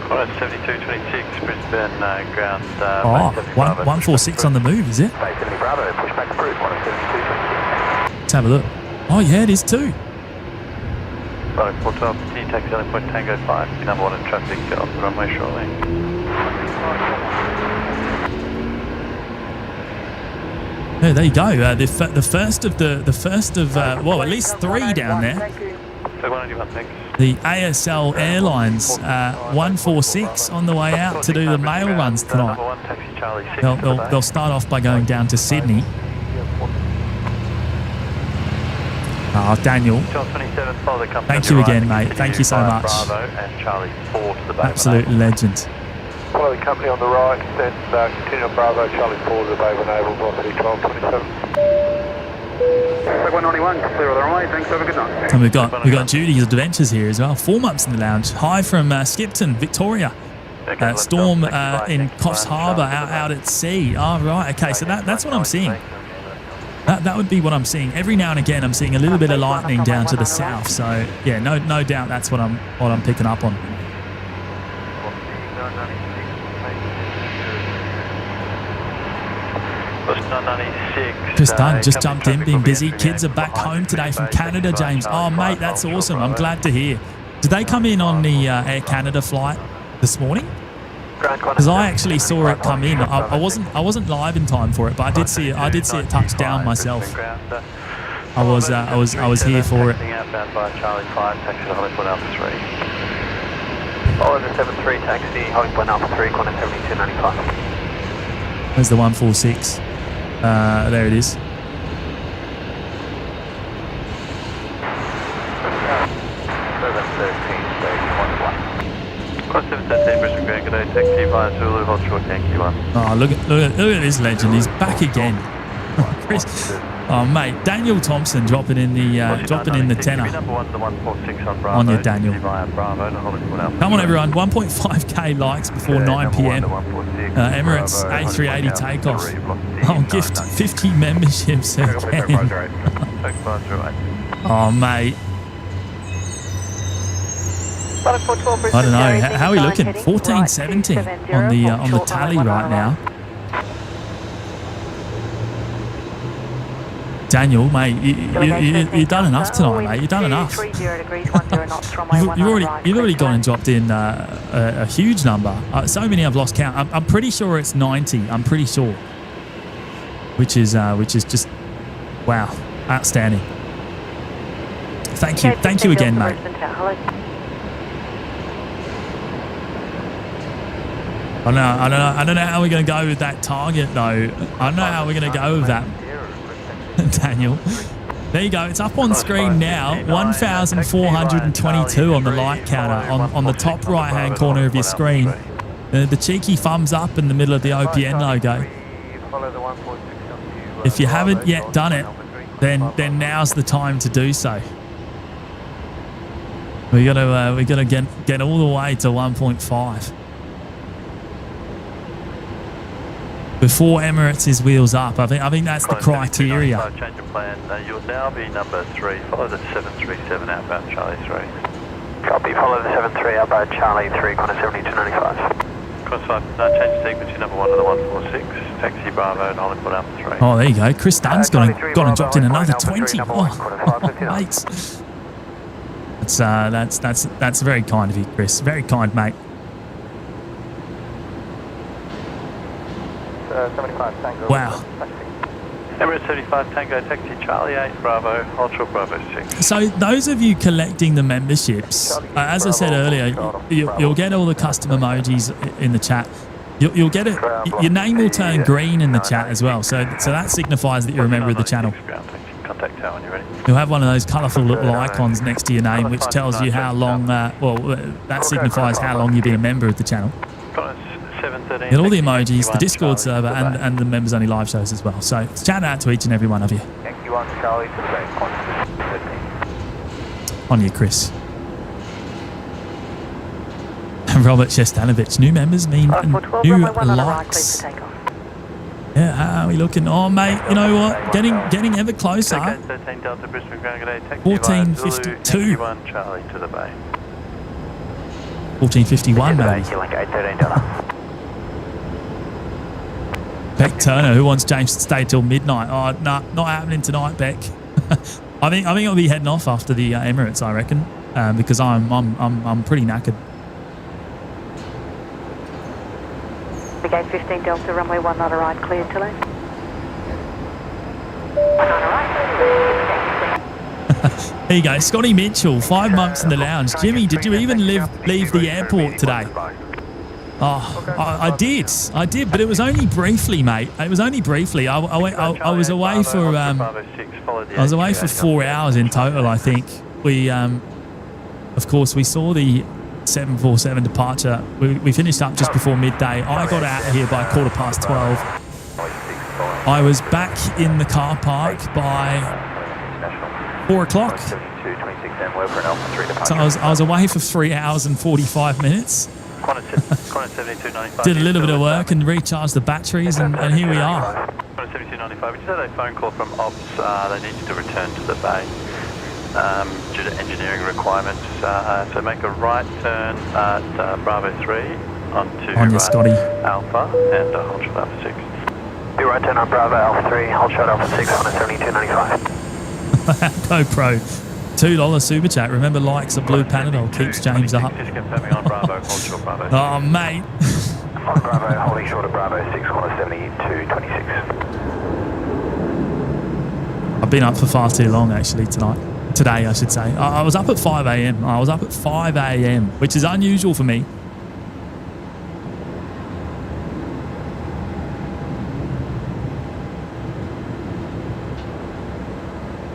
Qantas 7226, Brisbane ground. 146 on the move, is it? Bay 70 Bravo, pushback approved, Qantas 7226. Let's have a look. Oh yeah, it is too. 412, continue taxi on point Tango 5, be number 1 in traffic off the runway shortly. Yeah, there you go. The first of well, at least 3 down there. So 191, thanks. The ASL Airlines 146 on the way out to do the mail runs tonight. They'll start off by going down to Sydney. Oh, Daniel. Thank you again, mate. Thank you so much. Absolute legend. Follow the company on the right, then continue on Bravo, Charlie 4 to the Bay when able, velocity 1227. 191, clear on the runway, thanks, have a good night. And we've got Judy's Adventures here as well. 4 months in the lounge. Hi from Skipton, Victoria. Storm in Coffs Harbour out at sea. Oh, right. Okay, so that's what I'm seeing. That would be what I'm seeing. Every now and again, I'm seeing a little bit of lightning down to the south. So yeah, no doubt that's what I'm picking up on. Just jumped in, being busy. Kids are back home today from Canada, James. Oh, mate, that's awesome. I'm glad to hear. Did they come in on the Air Canada flight this morning? Because I actually saw it come in. I wasn't live in time for it, but I did see it touch down myself. I was here for it. Follow the 73 taxi, holding point Alpha 3, Qantas 7295. There's the 146. There it is. 713, stage 11. Qantas 713, Brisbane ground, good day, taxi via Zulu, hold short Yankee 1. Oh, look at this legend. He's back again. Chris. Oh, mate, Daniel Thompson dropping in the tenner. On your Daniel. Come on, everyone. 1.5k likes before 9 p.m. Emirates A380 takeoff. I'll gift 50 memberships again. Oh, mate. I don't know. How are we looking? 1470 on the tally right now. Daniel, mate, you've done enough tonight, mate. You've done enough. You've already gone and dropped in a huge number. So many I've lost count. I'm pretty sure it's 90. I'm pretty sure. Which is just wow, outstanding. Thank you again, mate. I don't know how we're going to go with that target though. I don't know how we're going to go with that. Daniel, there you go. It's up on screen now. 1,422 on the light counter on the top right hand corner of your screen. The cheeky thumbs up in the middle of the OPN logo. If you haven't yet done it, then now's the time to do so. We gotta get all the way to 1.5 before Emirates is wheels up. I think that's the criteria. Change of plan. You'll now be number 3. Follow the 737 outbound Charlie 3. Copy, follow the 73 outbound Charlie 3, corner 7295. Cross 5, change the sequence, number 1 to the 146. Taxi Bravo, and Hollywood up 3. Oh, there you go. Chris Dunn's gone and dropped in another 20. Oh, mate. That's very kind of you, Chris. Very kind, mate. 75 Tango. Wow. Emirates 35 Tango, taxi Charlie 8 Bravo, hold short Bravo 6. So those of you collecting the memberships, as I said earlier, you'll get all the custom emojis in the chat. You'll get it. Your name will turn green in the chat as well. So that signifies that you're a member of the channel. Contact tower when you're ready. You'll have one of those colourful little icons next to your name, which tells you how long. That signifies how long you've been a member of the channel. You get all the emojis, the Discord server, and the members only live shows as well. So shout out to each and every one of you. Yankee 1 Charlie to the bay, corner 13. On you, Chris. Robert Shestanovich. New members mean new likes. Yeah, how are we looking? Oh, mate, you know what? Getting ever closer. 13 Delta Brisbane Ground G'day, taxi 1452. 1 Charlie to the bay. 1451, maybe. Beck Turner, who wants James to stay till midnight? Oh, no, not happening tonight, Beck. I think I'll be heading off after the Emirates, I reckon, because I'm pretty knackered. Gate 15 Delta, runway 1 not a right, cleared to land. There you go, Scotty Mitchell, 5 months in the lounge. Jimmy, did you even leave the airport today? Oh, I did, but it was only briefly, mate. It was only briefly. I was away for 4 hours in total. I think we, of course, we saw the 747 departure. We finished up just before midday. I got out of here by 12:15. I was back in the car park by 4 o'clock. So I was away for 3 hours and 45 minutes. Did a little bit of work and recharged the batteries, and here we are. 7295. We just had a phone call from Ops. They need you to return to the bay due to engineering requirements. So make a right turn at Bravo 3 onto Alpha and hold short Alpha 6. Be right turn on Bravo Alpha 3, hold short Alpha 6 on a 7295. GoPro. $2 super chat. Remember, likes a blue Panadol keeps James up. Just confirming on Bravo, hold short Bravo. Oh, mate. On Bravo, holding short of Bravo 6, corner 7226. I've been up for far too long, actually, today, I should say. I was up at 5 a.m. I was up at 5 a.m., which is unusual for me.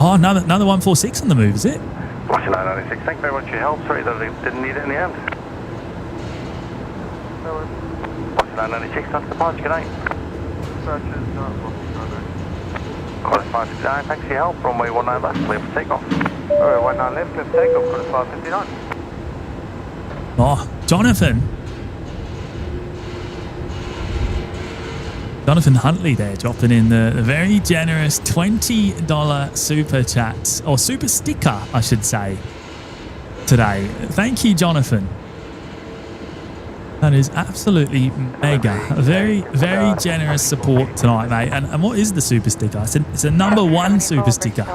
Oh, another 146 on the move, is it? Watch 996. Thank you very much for your help. Sorry that I didn't need it in the end. Watch 996. That's the punch. Good night. Quarter 559. Thanks for your help. Runway 19 left. Clear for takeoff. Alright, 19 left. Clear for takeoff. Quarter 559. Oh, Jonathan Huntley there, dropping in the very generous $20 super chat, or super sticker, I should say, today. Thank you, Jonathan. That is absolutely mega. A very, very generous support tonight, mate. And what is the super sticker? It's a #1 super sticker.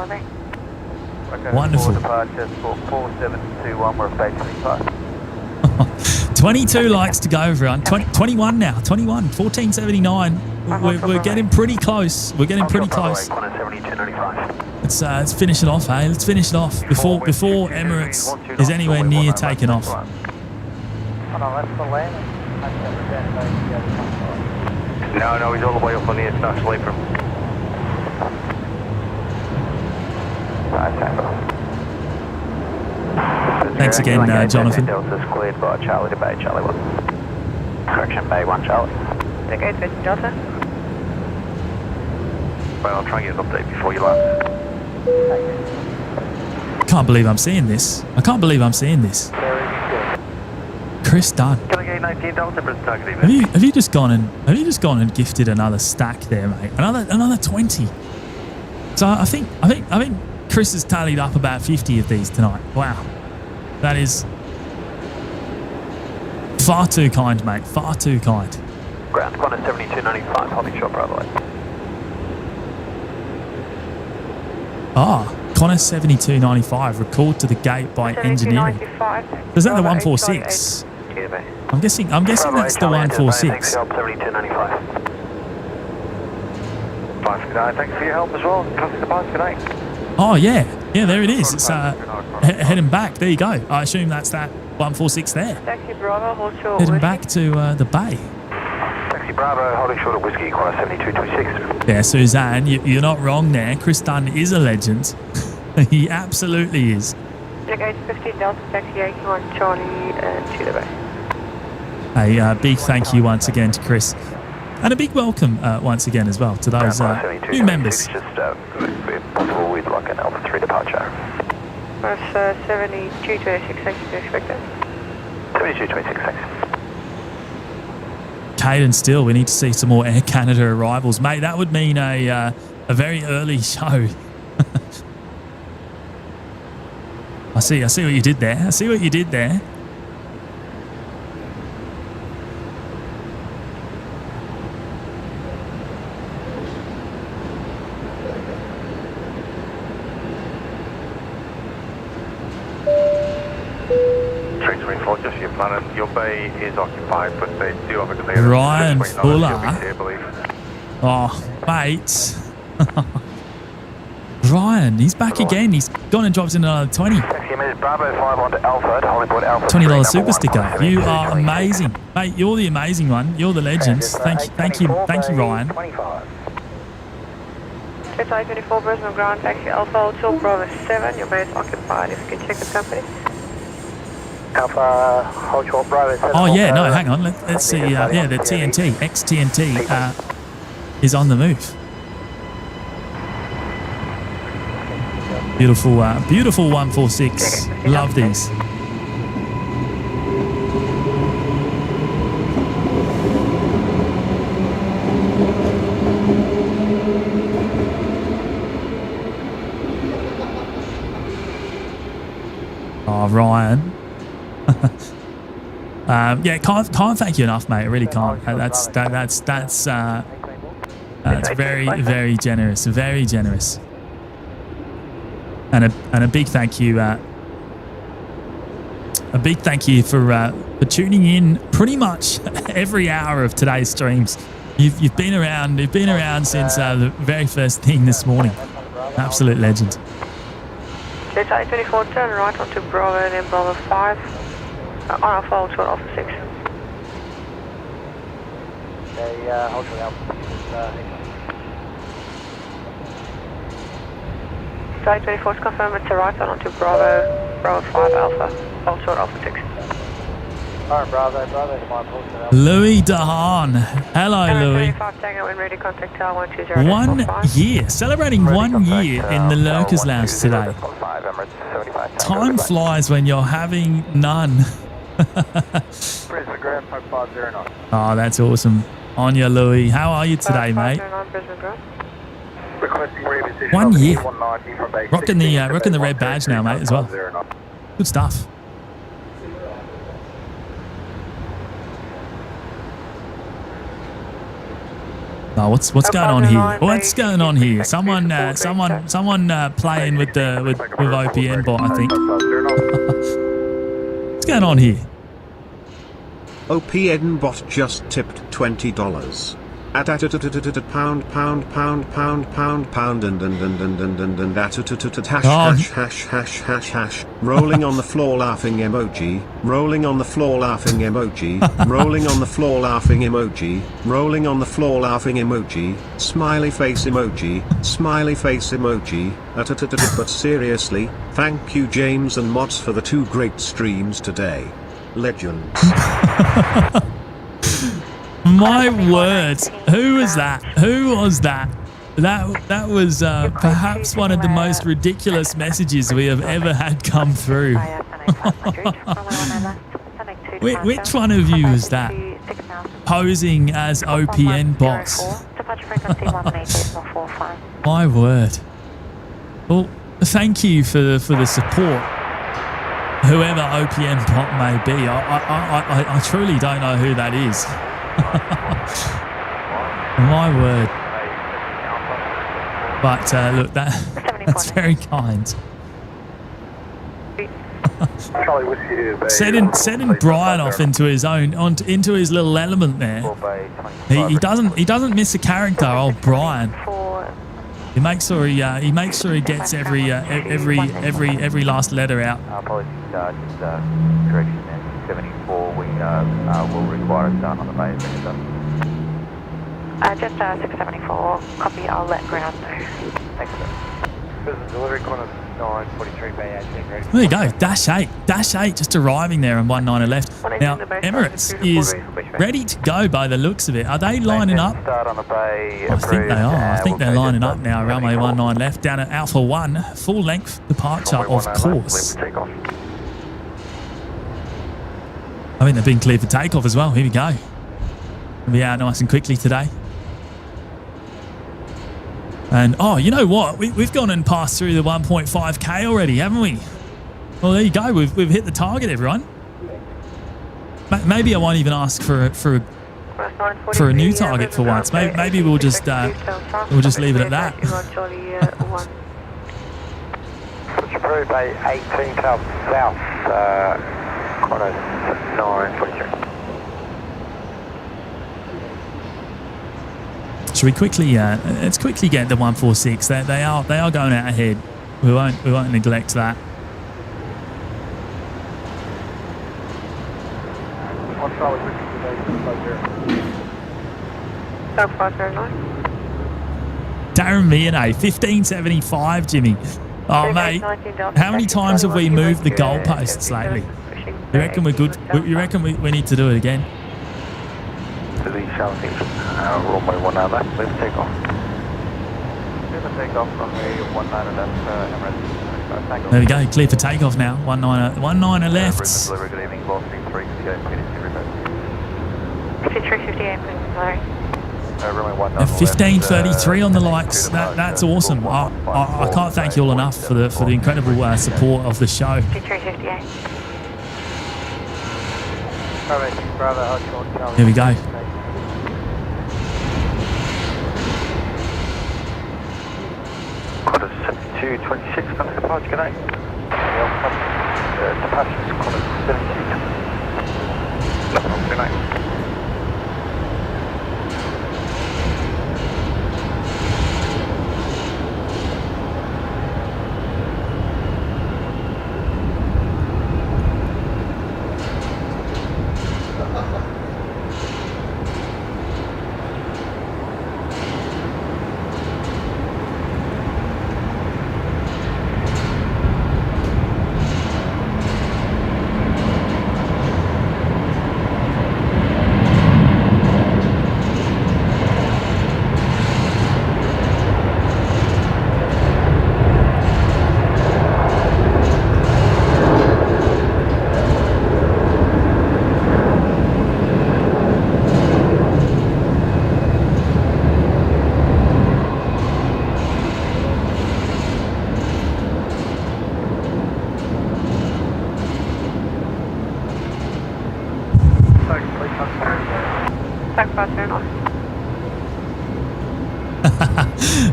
Wonderful. 4721, we're at base 25. 22 likes to go, everyone. 21 now. 21. 1479. We're getting pretty close. We're getting pretty close. Let's finish it off, hey? Let's finish it off before Emirates is anywhere near taking off. No, he's all the way up on the international apron. Thanks again, Jonathan. Delta's cleared by Charlie to Bay, Charlie 1. Correction, Bay 1, Charlie. Okay, 15 Delta. Well, I'll try and get an update before you land. can't believe I'm seeing this. I can't believe I'm seeing this. Chris Dunn. Can I get 19 Delta Brisbane target Have you just gone and gifted another stack there, mate? Another 20. So I think Chris has tallied up about 50 of these tonight. Wow. That is far too kind, mate. Far too kind. Ground, Qantas 7295, holding short Bravo. Qantas 7295, recalled to the gate by engineering. Is that the 146? I'm guessing that's the 146. 7295. Thanks for your help as well. Traffic departs, good night. Oh yeah, there it is. It's heading back. There you go. I assume that's that 146 there. Taxi Bravo, hold short. Heading back to the bay. Taxi Bravo, holding short at Whiskey, Qantas 7226. Yeah, Suzanne, you're not wrong there. Chris Dunn is a legend. He absolutely is. Check 815 Delta Taxi 81 Charlie to the bay. A big thank you once again to Chris. And a big welcome once again as well to those new members. Just if possible, we'd like an Alpha 3 departure. Qantas 7226, thank you to expected. 7226, thanks. Caden Still, we need to see some more Air Canada arrivals. Mate, that would mean a very early show. I see what you did there. I see what you did there. Your bay is occupied, but they do have a clear. Ryan Fuller. Oh, mate. Ryan, he's back again. He's gone and drops in another 20. $20 super sticker. You are amazing. Mate, you're the amazing one. You're the legend. Thank you, Ryan. 24 Brisbane ground taxi Alpha Hotel Bravo 7. Your bay is occupied. If you can check the company. Alpha Hotel Bravo 7. Oh yeah, no, hang on. Let's see. Yeah, the TNT, ex-TNT is on the move. Beautiful 146. Love these. Oh, Ryan. Yeah, can't thank you enough, mate. I really can't. That's very, very generous. Very generous. And a big thank you. A big thank you for tuning in pretty much every hour of today's streams. You've been around. You've been around since the very first thing this morning. Absolute legend. Delta 24, turn right onto Bravo and then Bravo 5. On our fault to Alpha 6. Delta 24 is confirmed it's a right on onto Bravo 5 Alpha. Hold short Alpha 6. Alright, Bravo, is my pulse. Louis Dahan. Hello, Louis. 1 year. Celebrating 1 year in the Lurkers Lounge today. Time flies when you're having none. Oh, that's awesome. On you, Louis. How are you today, mate? 1 year. Rocking the red badge now, mate, as well. Good stuff. Oh, what's going on here? What's going on here? Someone playing with OPN bot, I think. What's going on here? OPN bot just tipped $20. At pound hash rolling on the floor laughing emoji, rolling on the floor laughing emoji, rolling on the floor laughing emoji, rolling on the floor laughing emoji, smiley face emoji, but seriously, thank you James and Mods for the 2 great streams today. Legends. My words. Who was that? Who was that? That was perhaps one of the most ridiculous messages we have ever had come through. Which one of you is that? Posing as OPN bots. My word. Well, thank you for the support. Whoever OPN bot may be, I truly don't know who that is. My word. But look, that's very kind. Setting Brian off into his little element there. He doesn't miss a character, old Brian. He makes sure he gets every last letter out. Apologies, just correction there. 74, we will require a start on the bay. Just 674, copy, I'll let ground know. Thanks, sir. Business delivery, corner 943 Bay 18, ready. There you go, Dash 8 just arriving there on 19 left. Now, Emirates is ready to go by the looks of it. Are they lining up? Start on the bay. I think they are. I think they're lining up now. Runway 19 left, down at Alpha 1, full length departure, of course. I think they've been cleared for takeoff as well. Here we go. We'll be out nice and quickly today. And, oh, you know what? We've gone and passed through the 1.5K already, haven't we? Well, there you go. We've hit the target, everyone. Maybe I won't even ask for a new target for once. Maybe we'll just leave it at that. Approved by 18 south, corner 943. Should we quickly? Let's quickly get the 146. They are going out ahead. We won't neglect that. Darren BNE 1575, Jimmy. Oh mate, how many times have we moved the goalposts lately? You reckon we're good? You reckon we need to do it again? Runway 19 left, let's take off. Take off, runway 19 left, Emirates. There we go, clear for takeoff now. 19 left. Delivery, good evening, Ball 358, 5358, sorry. 1533 on the likes. That's awesome. I can't thank you all enough for the incredible support of the show. 5358. Here we go. Quarter 7226, come to departure, good night. Departure quarter 72. Good night.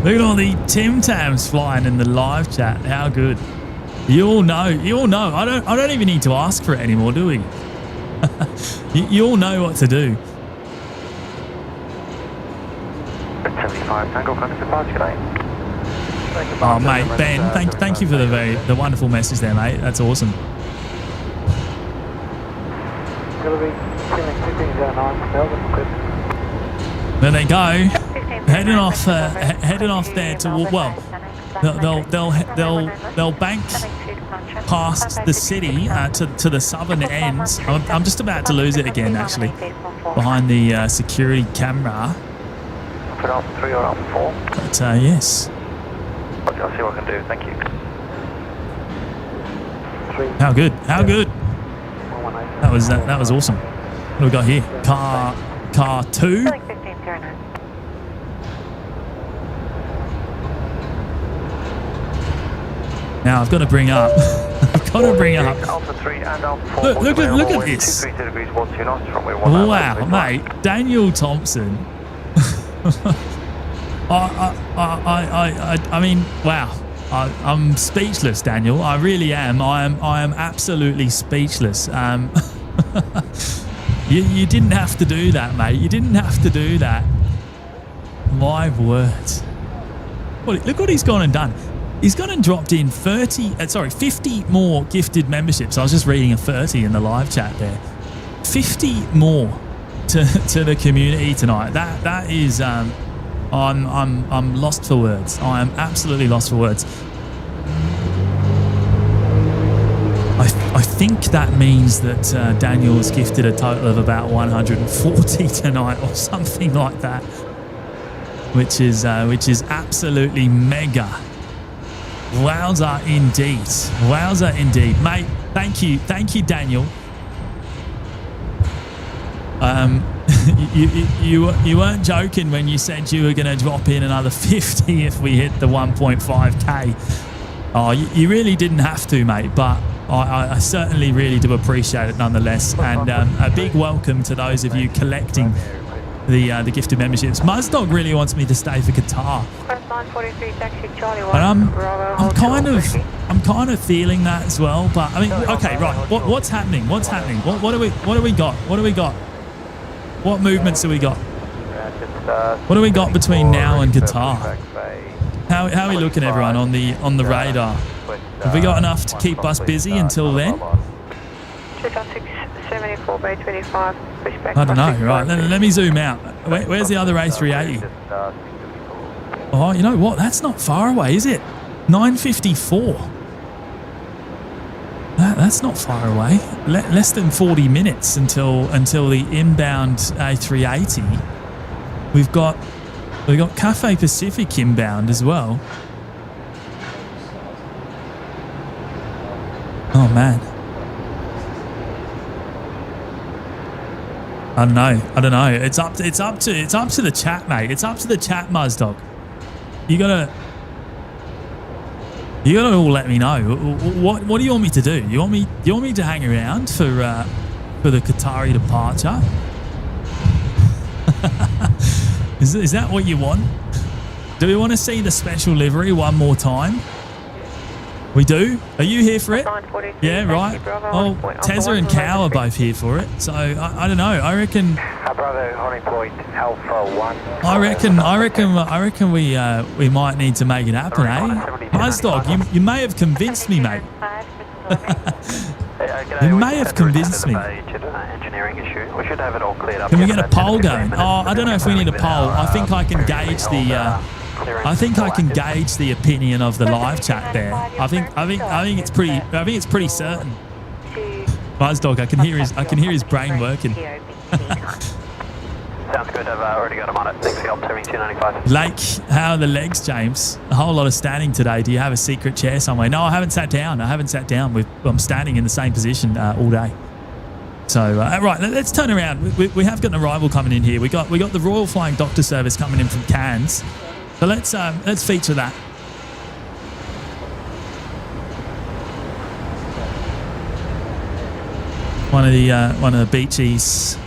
Look at all the Tim Tams flying in the live chat. How good! You all know. I don't even need to ask for it anymore, do we? you all know what to do. 75 Tango, come to departure, good night. Oh mate, Ben, thank you for the wonderful message there, mate. That's awesome. There they go, heading off there to they'll bank past the city to the southern ends. I'm just about to lose it again, actually, behind the security camera. for Alpha 3 or Alpha 4? But yes. I'll see what I can do, thank you. How good? How good? That was awesome. What do we got here? Car 2. Like 1509. Now I've got to bring up. I've got to bring up. Alpha 3 and Alpha 4. Look at this. 232 degrees 12 knots, runway 19. Wow, mate, Daniel Thompson. I mean, wow. I'm speechless, Daniel. I really am. I am absolutely speechless. You didn't have to do that, mate. You didn't have to do that. My word. Look what he's gone and done. He's gone and dropped in 50 more gifted memberships. I was just reading a 30 in the live chat there. 50 more to the community tonight. That is I'm lost for words. I am absolutely lost for words. I think that means that Daniel's gifted a total of about 140 tonight or something like that, which is absolutely mega. Wowza indeed. Wowza indeed. Mate, thank you, Daniel. You weren't joking when you said you were going to drop in another 50 if we hit the 1.5k. Oh, you really didn't have to, mate, but I certainly really do appreciate it nonetheless. And a big welcome to those of you collecting the gifted memberships. Muzdog really wants me to stay for Qatar, and I'm kind of feeling that as well. But I mean, okay, right? What's happening? What's happening? What do we got? What do we got? What movements have we got? What do we got between now and Qatar? How are we looking, everyone, on the radar? Have we got enough to keep us busy until then? 74 by 25. I don't know. Right, let me zoom out. Where's the other A380? Oh, you know what? That's not far away, is it? 9:54. That's not far away. Less than 40 minutes until the inbound A380. We've got Cathay Pacific inbound as well. Oh man. I don't know. It's up to the chat, mate. It's up to the chat, Muzdog. You gotta all let me know. What do you want me to do? You want me to hang around for the Qatari departure? Is that what you want? Do we want to see the special livery one more time? We do? Are you here for it? Yeah, right. Oh, Tezza and Cow are both here for it. So I don't know. I reckon. Bravo, Honey Point, Alpha 1. I reckon we might need to make it happen, eh? Muzdog, you may have convinced me, mate. You may have convinced me. Engineering issue. We should have it all cleared up. Can we get a poll going? Oh, I don't know if we need a poll. I think I can gauge the. I think I can gauge the opinion of the live chat there. I think it's pretty certain. Muzdog, I can hear his brain working. Sounds good. I've already got him on it. Thanks for help. 7295. Lake, how are the legs, James? A whole lot of standing today. Do you have a secret chair somewhere? No, I haven't sat down. I'm standing in the same position all day. So right, let's turn around. We have got an arrival coming in here. We got the Royal Flying Doctor Service coming in from Cairns. So let's feature that. One of the beachies.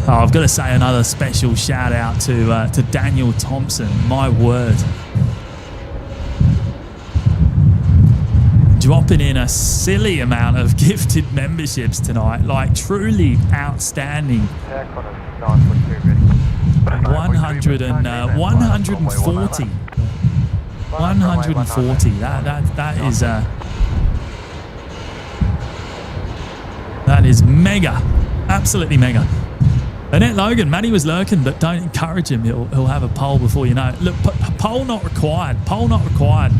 Oh, I've got to say another special shout out to Daniel Thompson. My word, dropping in a silly amount of gifted memberships tonight, like truly outstanding. 140. That is mega, absolutely mega. Annette Logan, Matty was lurking, but don't encourage him. He'll have a poll before you know it. Look, poll not required. Poll not required.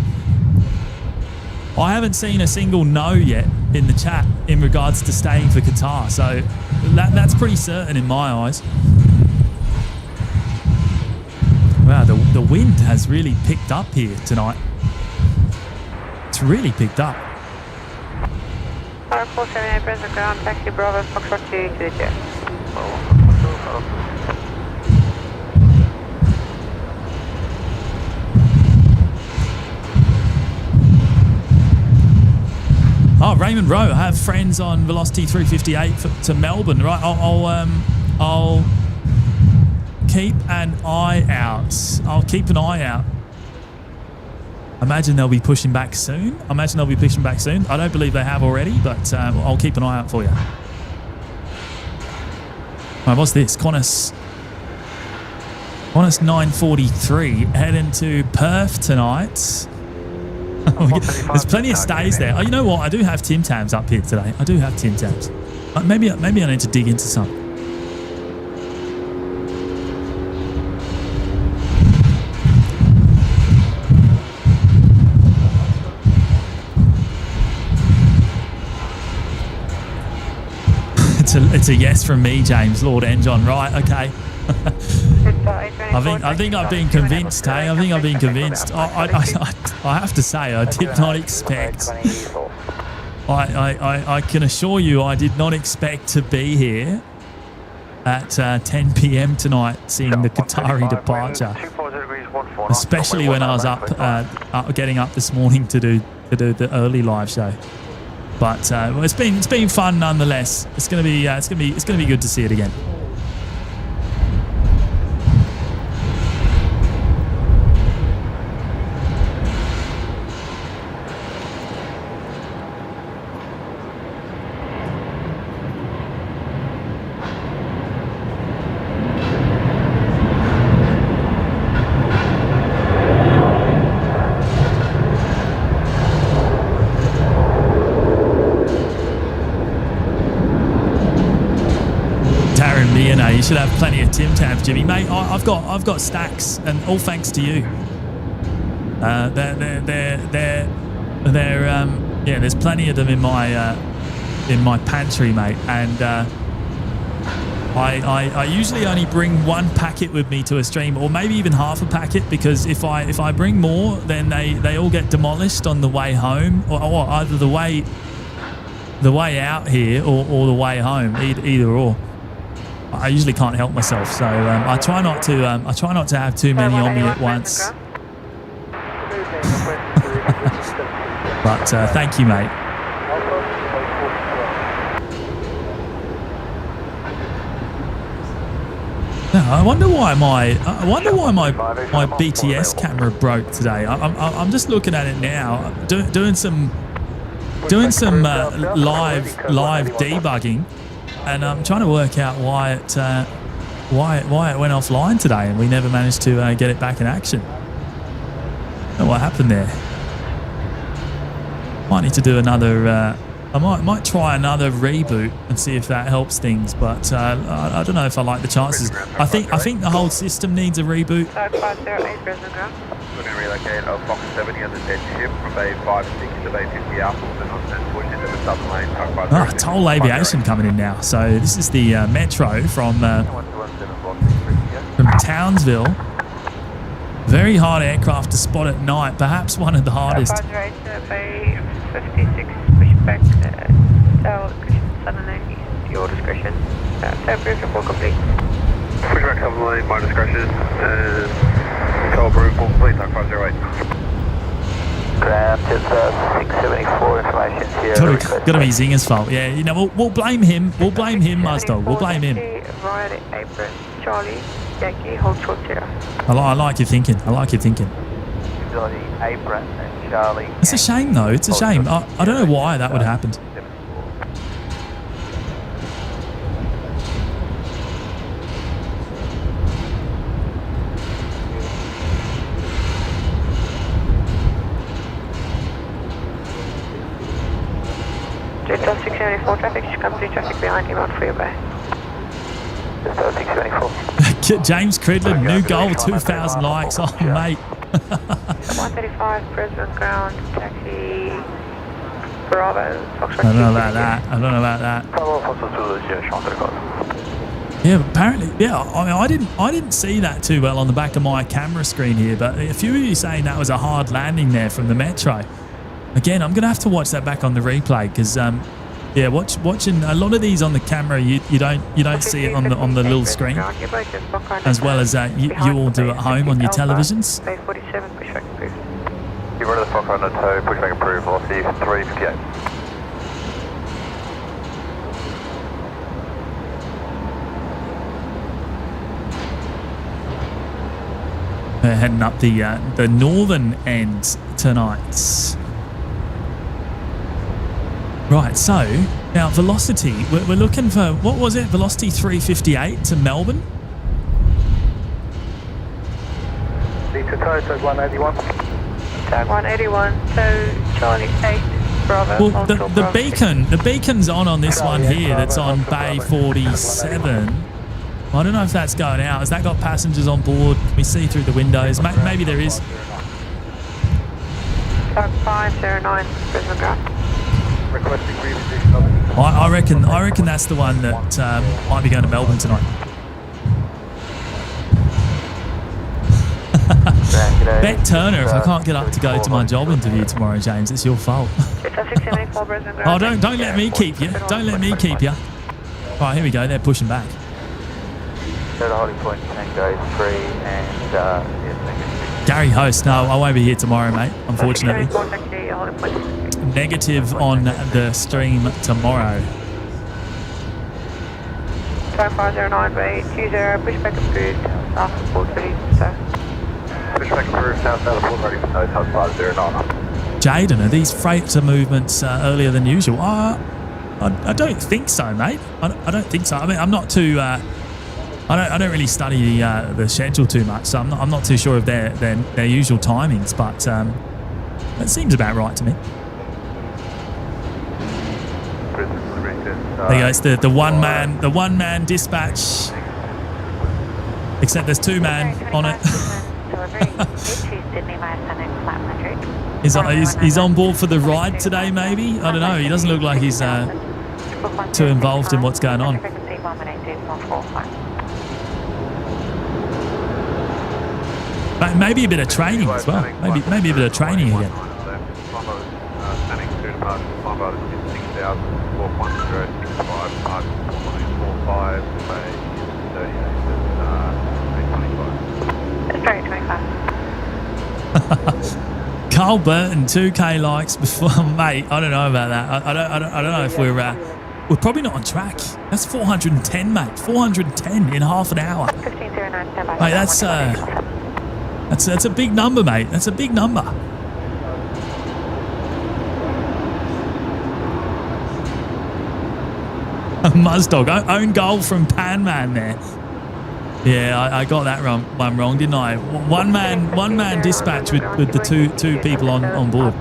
I haven't seen a single no yet in the chat in regards to staying for Qatar, so that's pretty certain in my eyes. the wind has really picked up here tonight. It's really picked up. 478 Brisbane ground, taxi Bravo, Foxtrot 2 to the jet. Oh, Raymond Rowe, I have friends on Velocity 358 to Melbourne, right? I'll keep an eye out. I'll keep an eye out. Imagine they'll be pushing back soon. I don't believe they have already, but I'll keep an eye out for you. Right, what's this? Qantas 943 heading to Perth tonight. There's plenty of stays there. Oh, you know what? I do have Tim Tams up here today. I do have Tim Tams. Maybe I need to dig into some. It's a yes from me, James Lord Enjon. Right, okay. I think I've been convinced, hey? I think I've been convinced. I have to say, I did not expect. I can assure you, I did not expect to be here at 10 p.m. tonight, seeing the Qatari departure. Especially when I was getting up this morning to do the early live show. But it's been fun nonetheless. It's gonna be good to see it again. BNE, you should have plenty of Tim Tams, Jimmy. Mate, I've got stacks, and all thanks to you. There's plenty of them in my pantry, mate. And I usually only bring one packet with me to a stream, or maybe even half a packet, because if I bring more, then they all get demolished on the way home, or either the way out here or the way home, either or. I usually can't help myself, so I try not to have too many on me at once. But thank you, mate. No, I wonder why my BTS camera broke today. I'm just looking at it now, doing some live debugging. And I'm trying to work out why it went offline today, and we never managed to get it back in action. I don't know what happened there. Might need to do another. I might try another reboot and see if that helps things, but I don't know if I like the chances. I think the whole system needs a reboot. 508 Brisbane ground. We're going to relocate a Fox 70 on the dead ship from Bay 56 to Bay 50 Apple and push into the southern lane. Toll Aviation coming in now. So this is the Metro from Townsville. Very hard aircraft to spot at night. Perhaps one of the hardest. 508 Bay 56, push back tail southern lane east, your discretion. Tail brief report complete. Push back southern lane, my discretion. Tail brief report complete, 508. Ground, it's 674 information here. Gotta be Zinger's fault. Yeah, you know, we'll blame him. We'll blame him, Muzdog. We'll blame him. Right, Apron, Charlie, Yankee, hold short 0. I like your thinking. Apron and Charlie. It's a shame, though. It's a shame. I don't know why that would happen. Delta 674 traffic, should come through traffic behind him on Freeway. Delta 674. James Cridlin, new goal, 2,000 likes. Oh, mate. 135 Brisbane ground, taxi Bravo, Foxtrot. I don't know about that. Bravo, Foxtrot 2, Yeah, apparently, yeah. I mean, I didn't see that too well on the back of my camera screen here, but a few of you saying that was a hard landing there from the Metro. Again, I'm gonna have to watch that back on the replay because, yeah, watching a lot of these on the camera, you don't see it on the little screen, as well as you all do at home on your televisions. You've run the Fokker on the toe, pushback approved, velocity 358. We're heading up the northern end tonight. Right, so now velocity, we're looking for, what was it? Velocity 358 to Melbourne? To toe, 181. Tag 181, so Charlie 8, Bravo. Well, the beacon's on this one here that's on Bay 47. I don't know if that's going out. Has that got passengers on board? Can we see through the windows? Maybe there is. Tag 509, Brisbane Drive. Requesting reposition. I reckon that's the one that might be going to Melbourne tonight. Bet Turner, if I can't get up to go to my job interview tomorrow, James, it's your fault. Oh, don't let me keep you. Don't let me keep you. Right, here we go. They're pushing back. So the holding point Tango 3 and yes, Gary Host, no, I won't be here tomorrow, mate, unfortunately. Negative on the stream tomorrow. 5509 by 20, pushback approved, after port ready for tow. pushback approved, south of port ready for tow, tug 509. Jaden, are these freighter movements earlier than usual? I don't think so, mate. I don't think so. I mean, I'm not too. I don't really study the schedule too much, so I'm not too sure of their usual timings, but that seems about right to me. There you go. It's the one man dispatch, except there's two man on it. He's on board for the ride today, maybe. I don't know. He doesn't look like he's too involved in what's going on. Maybe a bit of training as well. Maybe a bit of training again. Carl Burton, 2K likes before, mate. I don't know about that. I don't know if we're probably not on track. That's 410, mate. 410 in half an hour. Mate, that's a big number, mate. That's a big number. Muzdog, own goal from Panman there. Yeah, I got that one wrong, didn't I? One man dispatch with the two people on board.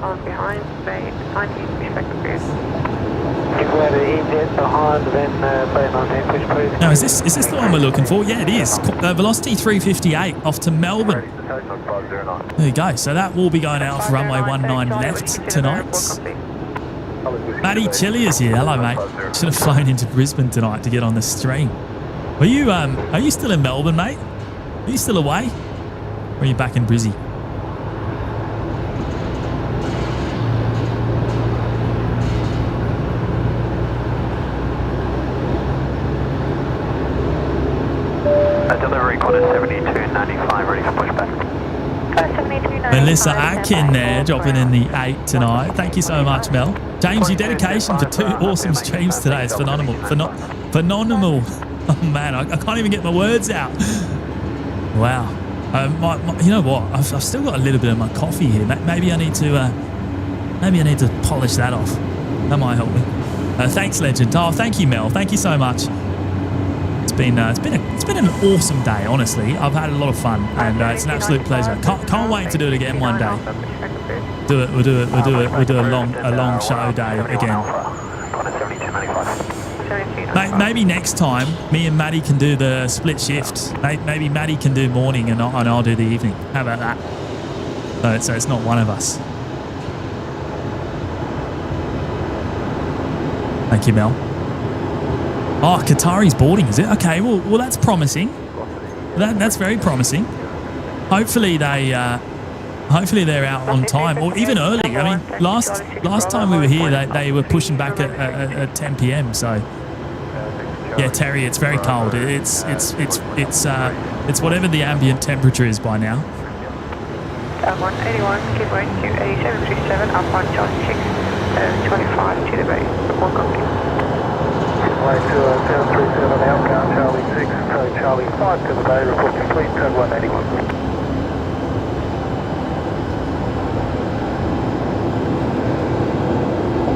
Now, is this the one we're looking for? Yeah, it is. Velocity 358 off to Melbourne. There you go. So that will be going out for runway 19 left tonight. Matty Chili is here. Hello, mate. Should have flown into Brisbane tonight to get on the stream. Are you still in Melbourne, mate? Are you still away? Or are you back in Brizzy? Delivery quarter 7295, ready for pushback. Melissa Atkin there, dropping in the 8 tonight. Thank you so much, Mel. James, your dedication for 2 awesome streams today is phenomenal. Phenomenal. Oh man, I can't even get my words out. Wow. You know what? I've still got a little bit of my coffee here. Maybe I need to polish that off. That might help me. Thanks, legend. Oh, thank you, Mel. Thank you so much. It's been an awesome day. Honestly, I've had a lot of fun, and it's an absolute pleasure. Can't wait to do it again one day. We'll do a long show day again. Maybe next time, me and Maddie can do the split shift. Maybe Maddie can do morning and I'll do the evening. How about that? So it's not one of us. Thank you, Mel. Oh, Qatari's boarding, is it? Okay, well that's promising. That's very promising. Hopefully they're out on time or even early. I mean, last time we were here, they were pushing back at 10 p.m. So yeah, Terry, it's very cold. It's whatever the ambient temperature is by now. 181, keep range to 8737, up on Charlie 6, 25 to the bay. Report complete. Runway 737, outbound Charlie 6, so Charlie 5 to the bay, report complete, turn 181.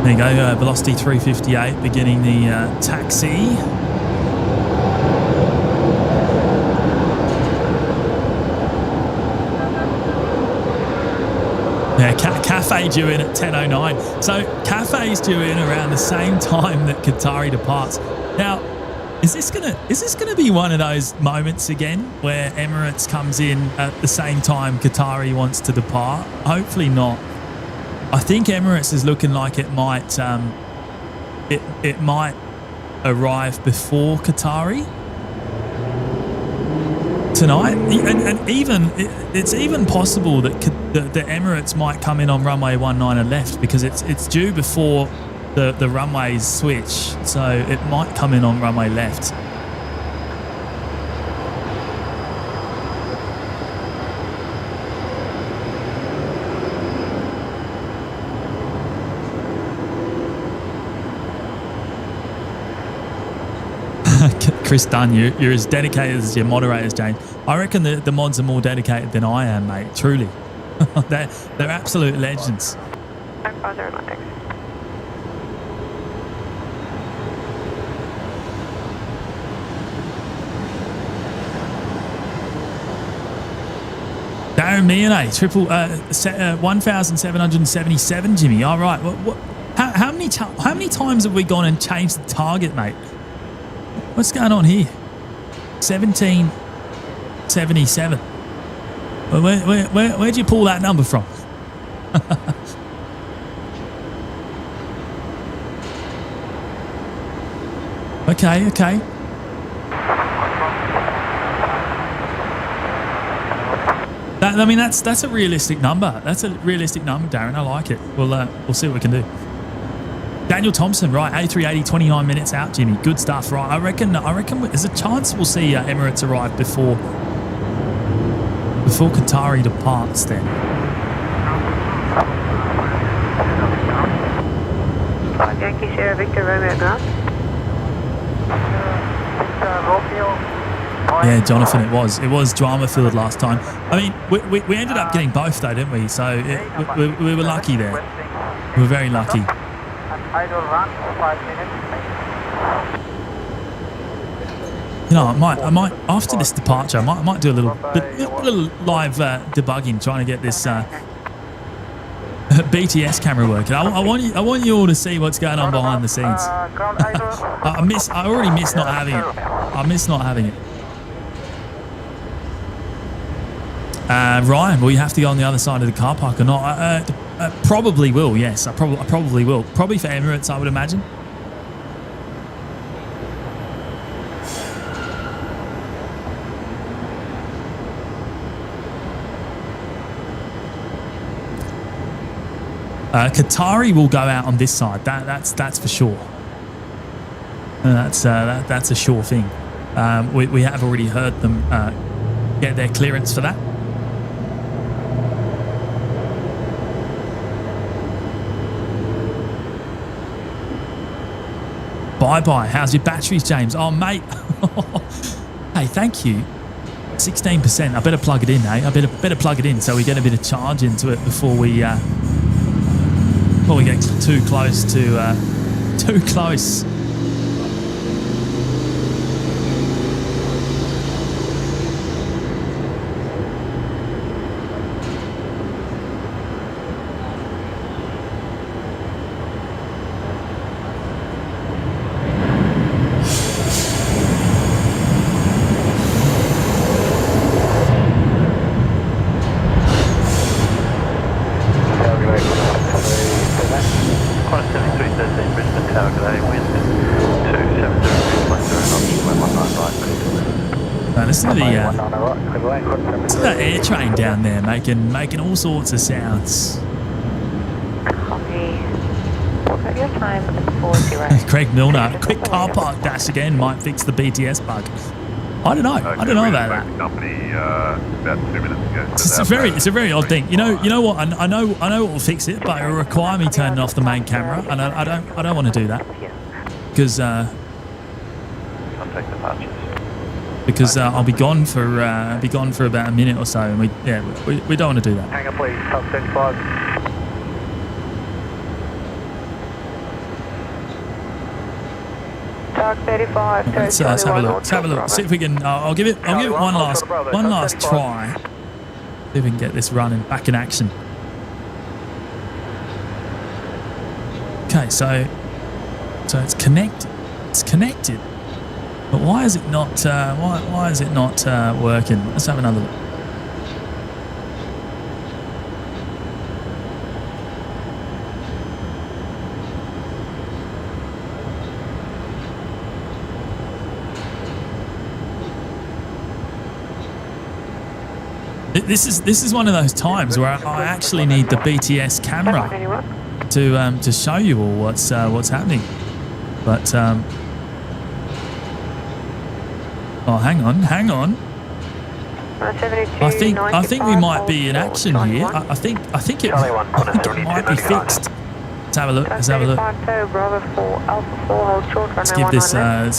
There you go, velocity 358, beginning the taxi. Yeah, Cafe due in at 10:09. So Cafe's due in around the same time that Qatari departs. Now, is this gonna be one of those moments again where Emirates comes in at the same time Qatari wants to depart? Hopefully not. I think Emirates is looking like it might arrive before Qatari tonight, and even it's even possible that the Emirates might come in on runway 19 left because it's due before the runways switch, so it might come in on runway left. Chris Dunn, you're as dedicated as your moderators, James. I reckon the mods are more dedicated than I am, mate. Truly. they're absolute legends. Darren BNE, 1,777, Jimmy. All right. How many times have we gone and changed the target, mate? What's going on here? 1777. Where'd you pull that number from? Okay. That's a realistic number. That's a realistic number, Darren. I like it. We'll see what we can do. Daniel Thompson, right, A380, 29 minutes out, Jimmy. Good stuff, right? I reckon there's a chance we'll see Emirates arrive before Qatari departs then. Yankee Sierra Victor Romeo Ground. Yeah, Jonathan, it was drama-filled last time. I mean, we ended up getting both though, didn't we? So we were lucky there. We were very lucky. Idle run for 5 minutes. You know, I might after this departure, I might do a little live debugging, trying to get this BTS camera working. I want you all to see what's going on behind the scenes. I already miss not having it. I miss not having it. Ryan, will you have to go on the other side of the car park or not? Probably will, yes. I probably will. Probably for Emirates, I would imagine. Qatari will go out on this side. That's for sure. That's a sure thing. We have already heard them get their clearance for that. Bye. How's your batteries, James? Oh, mate. Hey, thank you. 16%. I better plug it in, eh? I better plug it in so we get a bit of charge into it before we get too close to too close. Brisbane Tower, G'day, wind Listen to that air train down there making all sorts of sounds. Copy. We'll put your time at 40. Craig Milner, quick car park dash again might fix the BTS bug. I don't know. I don't know about that. Company about 2 minutes ago. It's a very odd thing. You know what? I know what will fix it, but it will require me turning off the main camera, and I don't want to do that because I'll be gone for about a minute or so, and we don't want to do that. Hang on, please. Top 35. Dark 35. Let's have a look. Let's have a look. See if we can. I'll give it one last try. See if we can get this running back in action. Okay, so it's connected. It's connected. But why is it not? Why is it not working? Let's have another look. This is one of those times where I actually need the BTS camera to show you all what's happening. But oh, hang on. I think we might be in action here. I think it might be fixed. Let's have a look. Let's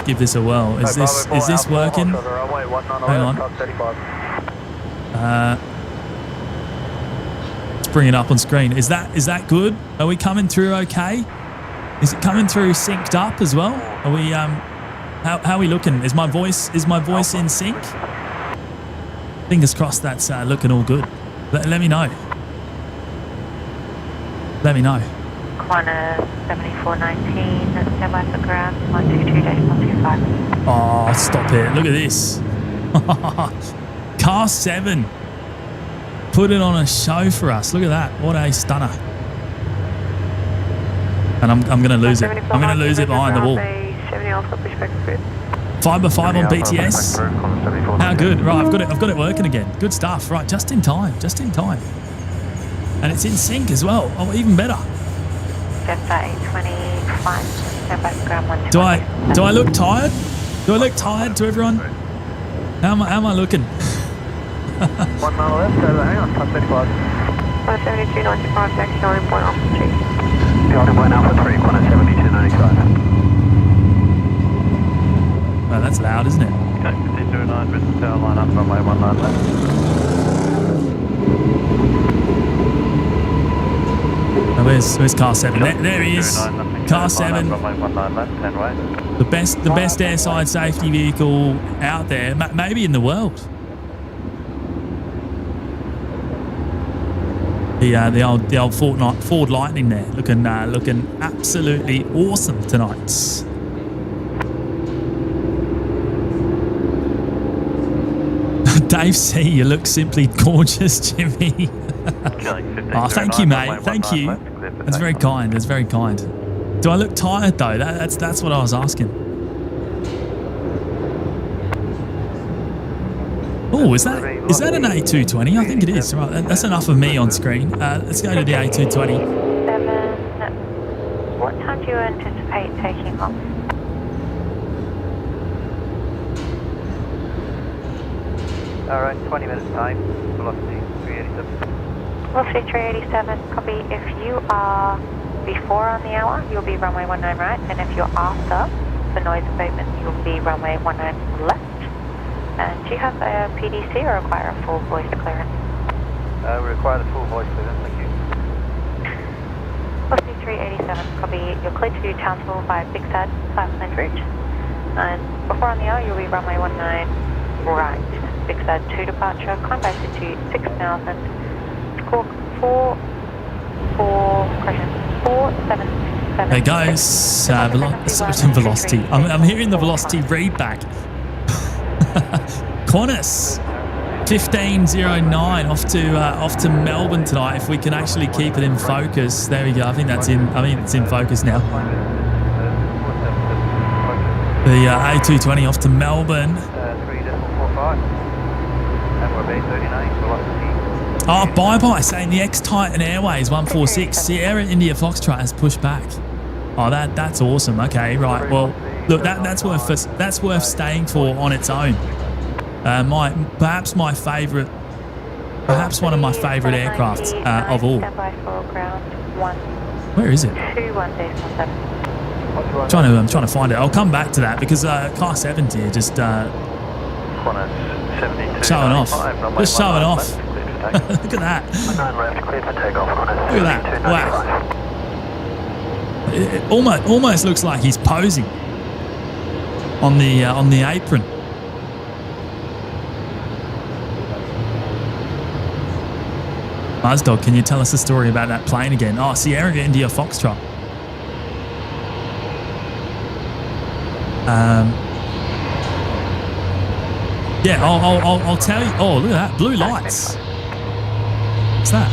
give this a whirl. Is this working? Hang on. Let's bring it up on screen. Is that good? Are we coming through okay? Is it coming through synced up as well? Are we how are we looking? Is my voice in sync? Fingers crossed that's looking all good. Let me know. Let me know. Corner 7419, stand by for ground 122-125. Oh, stop it. Look at this. Car 7. Put it on a show for us. Look at that. What a stunner. And I'm going to lose it. I'm going to lose it behind the wall. 5x5 on BTS. How good. Right, I've got it working again. Good stuff. Right, just in time. And it's in sync as well. Oh, even better. Do I look tired? Do I look tired to everyone? How am I looking? 1 mile left, hang on, top 35. 172.95, next starting point off the G. Starting point Alpha 3, 172.95. Well, that's loud, isn't it? Okay, 229, Brisbane Tower, line up, runway 19 left. Oh, where's car 7? There he is. Car 7. The best airside safety vehicle out there, maybe in the world. The old Ford Lightning there, looking absolutely awesome tonight. Dave C, you look simply gorgeous, Jimmy. Oh, thank you, mate. Thank you. That's very kind. That's very kind. Do I look tired though? That's what I was asking. Oh, is that an A220? I think it is. Right, that's enough of me on screen. Let's go to the A220. 7. What time do you anticipate taking off? Alright, 20 minutes time. Velocity 387. Velocity 387. Copy. If you are before on the hour, you'll be runway 19 right, and if you're after for noise abatement, you'll be runway 19 left. And do you have a PDC or require a full voice clearance? We require the full voice clearance, thank you. Velocity 387, copy. You're cleared to do Townsville via Big Sad, Southland route. And before on the hour, you'll be runway 19 right. Big Sad 2 departure, climb base to 6,000. Squawk 477. Hey guys, velocity. I'm hearing the velocity read back. Qantas 1509 off to Melbourne tonight. If we can actually keep it in focus, there we go. I think it's in focus now. The A220 off to Melbourne. bye-bye. And we're B39, velocity. Oh, bye-bye, saying the ex-Titan Airways 146 Sierra India Foxtrot has pushed back. Oh, that's awesome. Okay, right. Well, look, that's worth staying for on its own. Perhaps one of my favourite aircrafts of all. Where is it? I'm trying to find it. I'll come back to that because car 70 are just showing off. Just showing off. Look at that. Look at that. Wow. It almost looks like he's posing on the apron. Buzdog, can you tell us a story about that plane again? Oh, Sierra India Foxtrot. Yeah, I'll tell you. Oh, look at that, blue lights. What's that?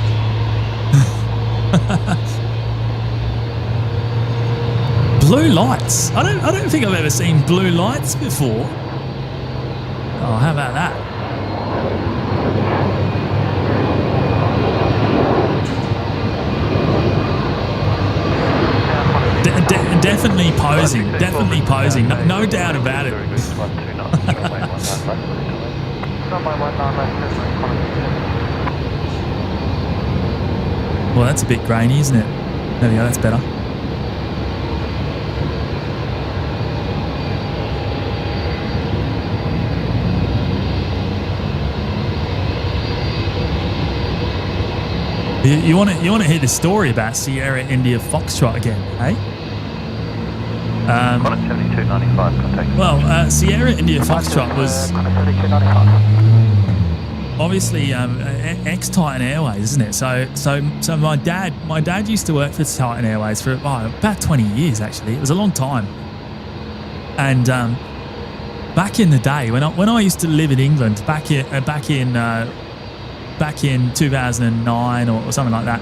Blue lights. I don't think I've ever seen blue lights before. Oh, how about that? Definitely posing. Definitely posing. No doubt about it. Well, that's a bit grainy, isn't it? There we go. That's better. You want to hear the story about Sierra India Foxtrot again, eh? Well, Sierra India Foxtrot was obviously ex-Titan Airways, isn't it? So my dad used to work for Titan Airways for about 20 years actually. It was a long time. And back in the day when I used to live in England, back in 2009 or something like that,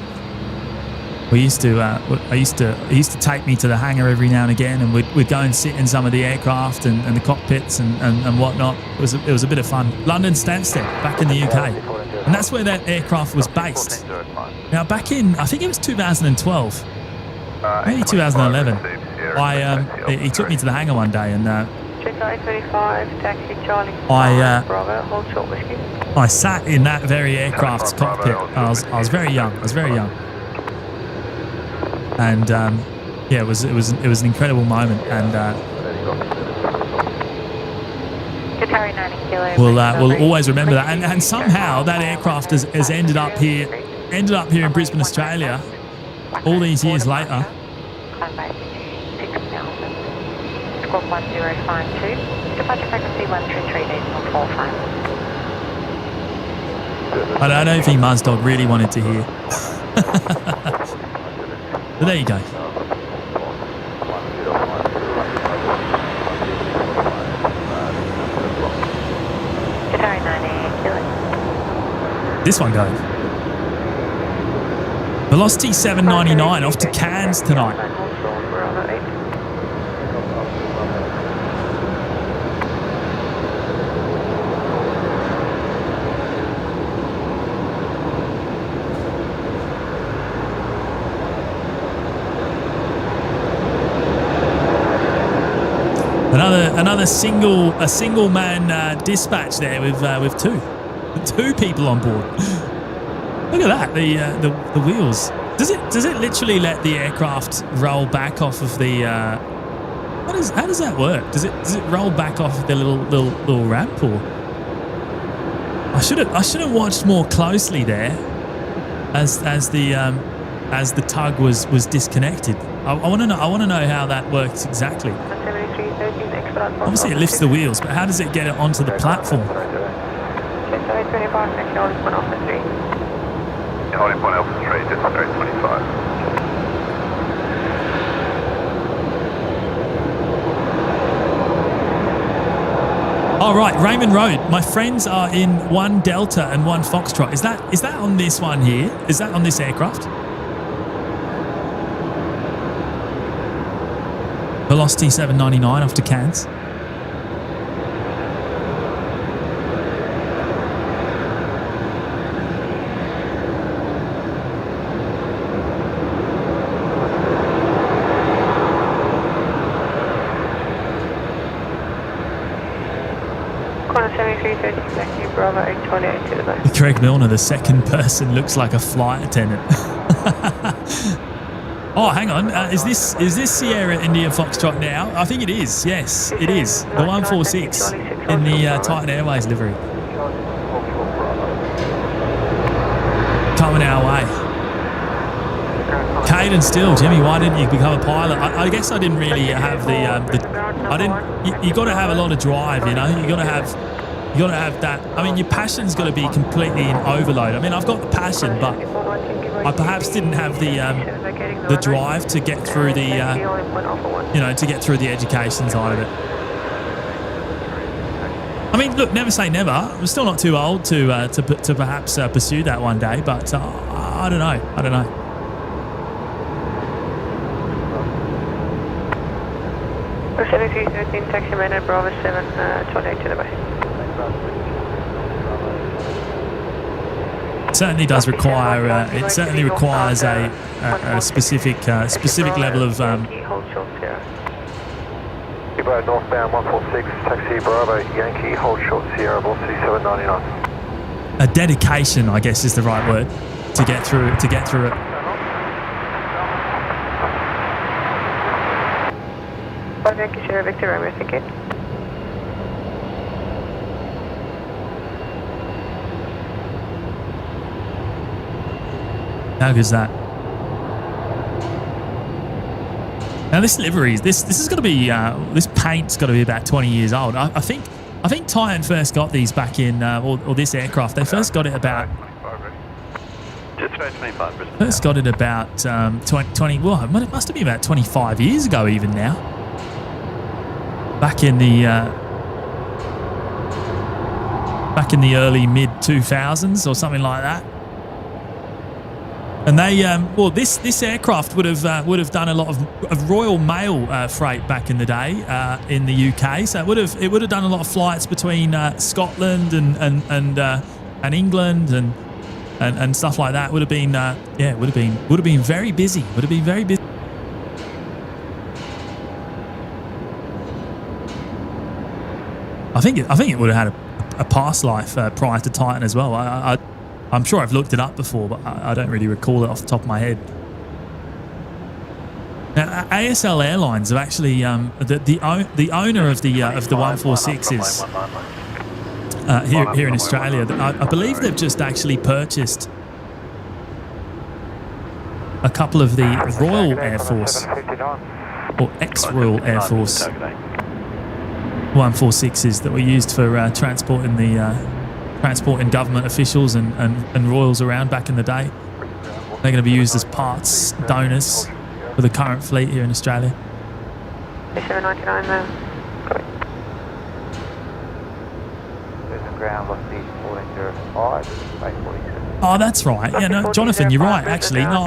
he used to take me to the hangar every now and again, and we'd go and sit in some of the aircraft and the cockpits and whatnot. It was a bit of fun. London Stansted back in the UK, and that's where that aircraft was based. Now back in, I think it was 2012, maybe 2011. He took me to the hangar one day and I sat in that very aircraft's cockpit. I was very young. And yeah, it was an incredible moment, and we'll always remember that. And somehow that aircraft has ended up here in Brisbane, Australia, all these years later. I don't think Muzdog really wanted to hear. But there you go. This one goes. Velocity 799 off to Cairns tonight. Another single man dispatch there with two people on board. Look at that, the wheels. Does it literally let the aircraft roll back off of the? How does that work? Does it roll back off of the little ramp, or? I should have watched more closely there, as the tug was disconnected. I want to know how that works exactly. Obviously it lifts the wheels, but how does it get it onto the platform? Holding point Alpha 3, just 325. All right, Raymond Road. My friends are in one Delta and one Foxtrot. Is that on this one here? Is that on this aircraft? Velocity 799 off to Cairns. 330, taxi Bravo 828 to the bay. Craig Milner, the second person, looks like a flight attendant. Oh, hang on. Is this Sierra India Foxtrot now? I think it is. Yes, it is. The 146 in the Titan Airways livery. Coming our way. Caden Still, Jimmy, why didn't you become a pilot? I guess I didn't really have you got to have a lot of drive, you know. You got to have that. I mean, your passion's got to be completely in overload. I mean, I've got the passion, but I perhaps didn't have the drive to get through the to get through the education side of it. I mean, look, never say never. I'm still not too old to perhaps pursue that one day, but I don't know. Proceeding 313, taxi man at Bravo 7, 28 to the bay. It certainly does require. It certainly requires a specific level of. Bravo northbound 146, taxi Bravo Yankee, hold short Sierra, velocity 799. A dedication, I guess, is the right word to get through it. Yankee Sierra Victor Romeo, thank you. How good is that? Now this livery, this is going to be this paint's got to be about 20 years old. I think Titan first got these back in or this aircraft. They first got it about. First got it about 20. Well, it must have been about 25 years ago, even now. Back in the early mid 2000s or something like that. And they, this aircraft would have done a lot of Royal Mail freight back in the day in the UK. So it would have done a lot of flights between Scotland and England and stuff like that. Would have been very busy. Would have been very busy. I think it would have had a past life prior to Titan as well. I'm sure I've looked it up before, but I don't really recall it off the top of my head. Now, ASL Airlines have actually the owner of the 146 is here in Australia. I believe they've just actually purchased a couple of the Royal Air Force or ex-Royal Air Force 146s that were used for transporting government officials and royals around back in the day. They're going to be used as parts donors for the current fleet here in Australia. 799 there. Oh, that's right. Yeah, no, Jonathan, you're right. Actually, no,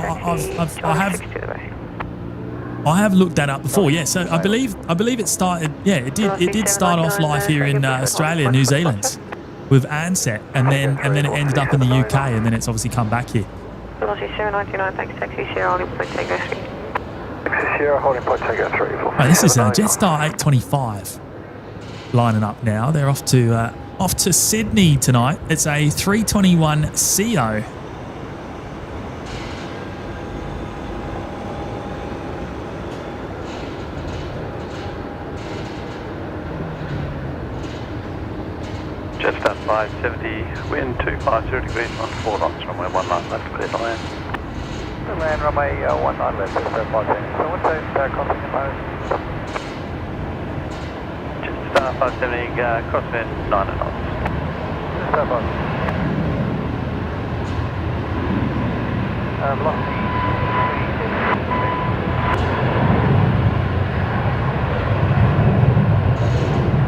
I have looked that up before. Yeah, so I believe it started. Yeah, it did start off life here in Australia, New Zealand, with Ansett, and then it ended up in the UK, and then it's obviously come back here. Velocity 799, thanks, taxi Sierra, holding point Tango 3. Taxi Sierra, holding point Tango 3. Right, this is Jetstar 825 lining up now. They're off to Sydney tonight. It's a 321 CO. Jetstar 570, wind 250 degrees on 4 knots, runway 19 left, clear to land. Land runway 19 left, so what's the crossing at the moment? Jetstar 570, crosswind 9 knots. Jetstar 570.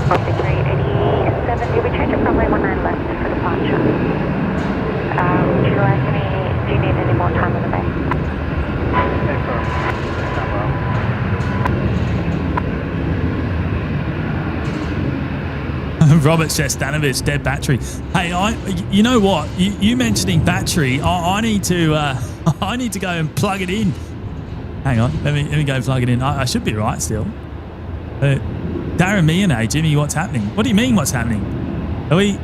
Velocity 387, you'll be changing runway 19 left for departure. Do you need any more time on the bay? Robert Shestanovich, dead battery. Hey, you know what? You mentioning battery, I need to go and plug it in. Hang on, let me go and plug it in. I should be right still. Darren Meehan, Jimmy, what's happening? What do you mean, what's happening? Are we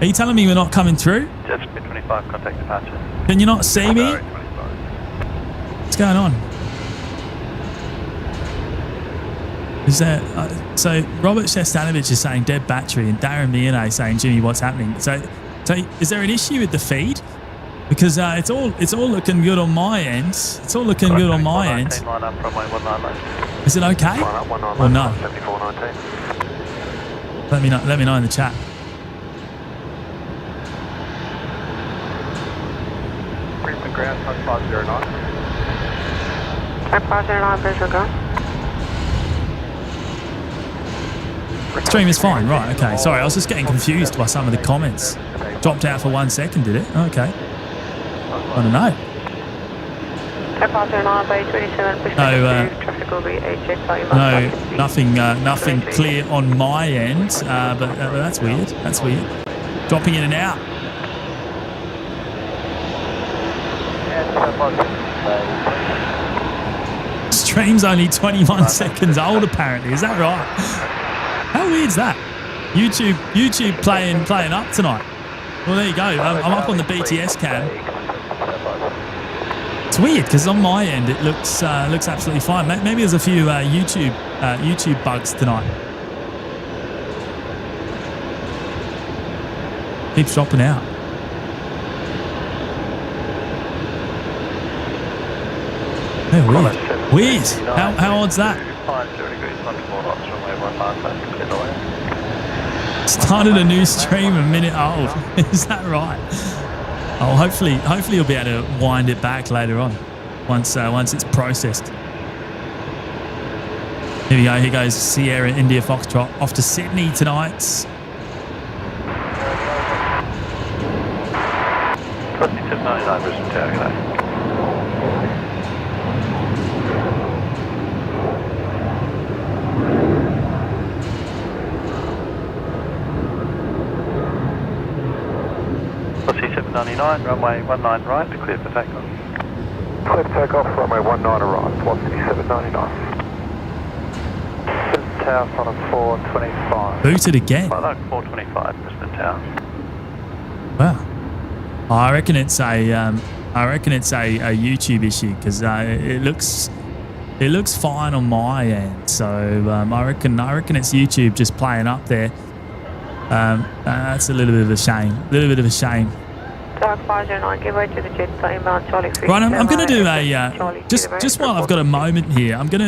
Are you telling me we're not coming through? Jet speed 25, contact departure. Can you not see me? Direct 25. What's going on? Is there, so Robert Shestanovich is saying dead battery, and Darren BNE saying, Jimmy, what's happening? So is there an issue with the feed? Because it's all looking good on my end. It's all looking good on my end. Line up, runway 19 left. Is it okay? Line up, 19 Or no? 7419. Let me know in the chat. Brisbane ground, 509. 509, Brisbane ground. Stream is fine, right? Okay. Sorry, I was just getting confused by some of the comments. Dropped out for 1 second, did it? Okay. I don't know. 509 by 27, push No, traffic will be a jet volume. No, nothing clear on my end, but that's weird. That's weird. Dropping in and out. Stream's only 21 seconds old, apparently. Is that right? How weird's that? YouTube playing up tonight. Well, there you go. I'm up on the BTS cam. It's weird because on my end it looks absolutely fine. Maybe there's a few YouTube bugs tonight. Keeps dropping out. Oh, weird. Weird. How odd's that? Started a new stream a minute old. Is that right? Oh, hopefully you'll be able to wind it back later on, once it's processed. Here we go. Here goes Sierra India Foxtrot off to Sydney tonight. 2799 Brisbane Tower, good day. C799, runway 19 right, clear for takeoff. Clear for takeoff, runway 19 right, velocity 799. Brisbane Tower, front of 425. Booted again. Oh, no, 425, Brisbane Tower. Wow. I reckon it's a YouTube issue because it looks fine on my end. So I reckon it's YouTube just playing up there. That's a little bit of a shame. Dark 509, give way to the jet inbound Charlie 3. Right, I'm going to do a just while I've got a moment here. I am going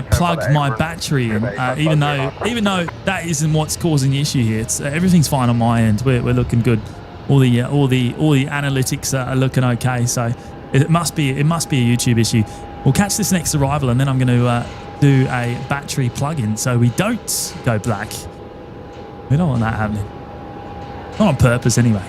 to plug my battery in, even though that isn't what's causing the issue here. It's everything's fine on my end. We're looking good. All the analytics are looking okay. So it must be a YouTube issue. We'll catch this next arrival, and then I'm going to do a battery plug-in so we don't go black. We don't want that happening. Not on purpose, anyway.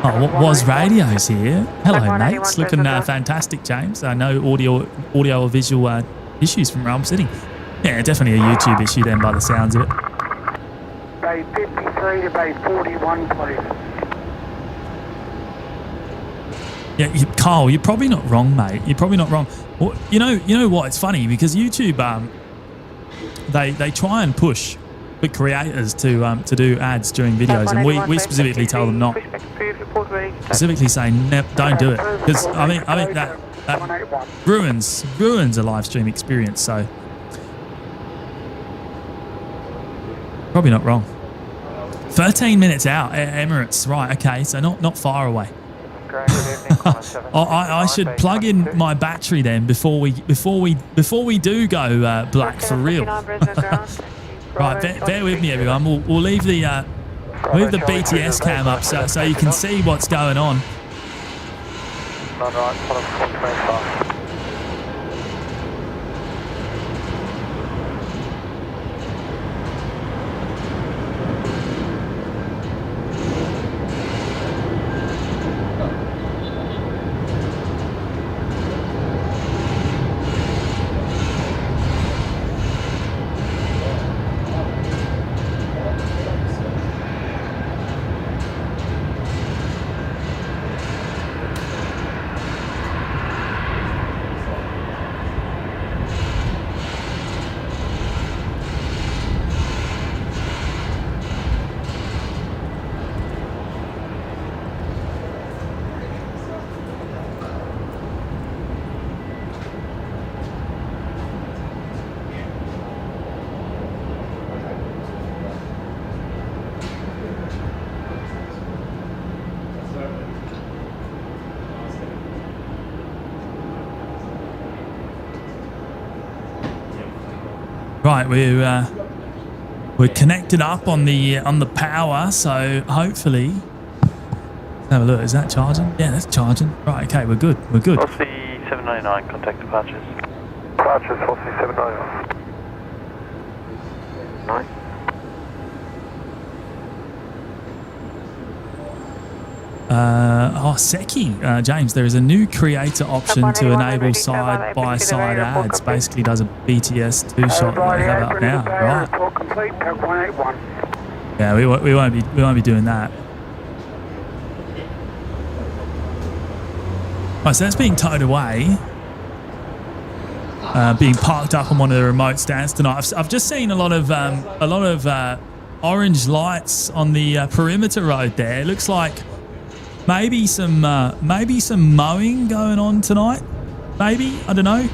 Oh, what was radios here? Hello, mates. Looking fantastic, James. No audio or visual issues from Realm City. Yeah, definitely a YouTube issue then by the sounds of it. Bay 53 to Bay 41, please. Yeah, Carl, you're probably not wrong, mate. You're probably not wrong. Well, you know what? It's funny because YouTube, they try and push the creators to do ads during videos, and we specifically tell them not. Specifically saying don't do it because I think that ruins a live stream experience. So probably not wrong. 13 minutes out at Emirates, right? Okay, so not far away. I should plug in my battery then before we do go black for real. Right, bear with me, everyone. We'll leave the BTS cam up so you can see what's going on. Right, we're connected up on the power, so hopefully. Let's have a look. Is that charging? Yeah, that's charging. Right, okay, we're good. We're good. Foxy 799, contact departures. Departures, Foxy 799. Seki, James, there is a new creator option to enable side-by-side ads. Basically does a BTS two-shot that we have up now. Right. Yeah, we won't be doing that. Right, so that's being towed away. Being parked up on one of the remote stands tonight. I've just seen a lot of orange lights on the perimeter road there. It looks like maybe some mowing going on tonight. Maybe, I don't know.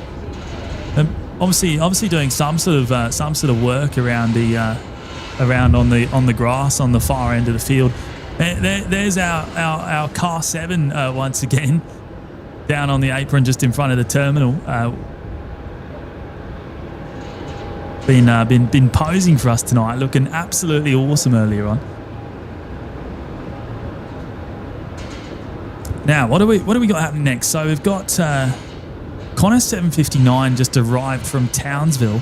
Obviously doing some sort of work around on the grass on the far end of the field. There's our car 7 once again down on the apron just in front of the terminal. Been posing for us tonight, looking absolutely awesome earlier on. Now, what do we got happening next? So we've got Connor 759 just arrived from Townsville.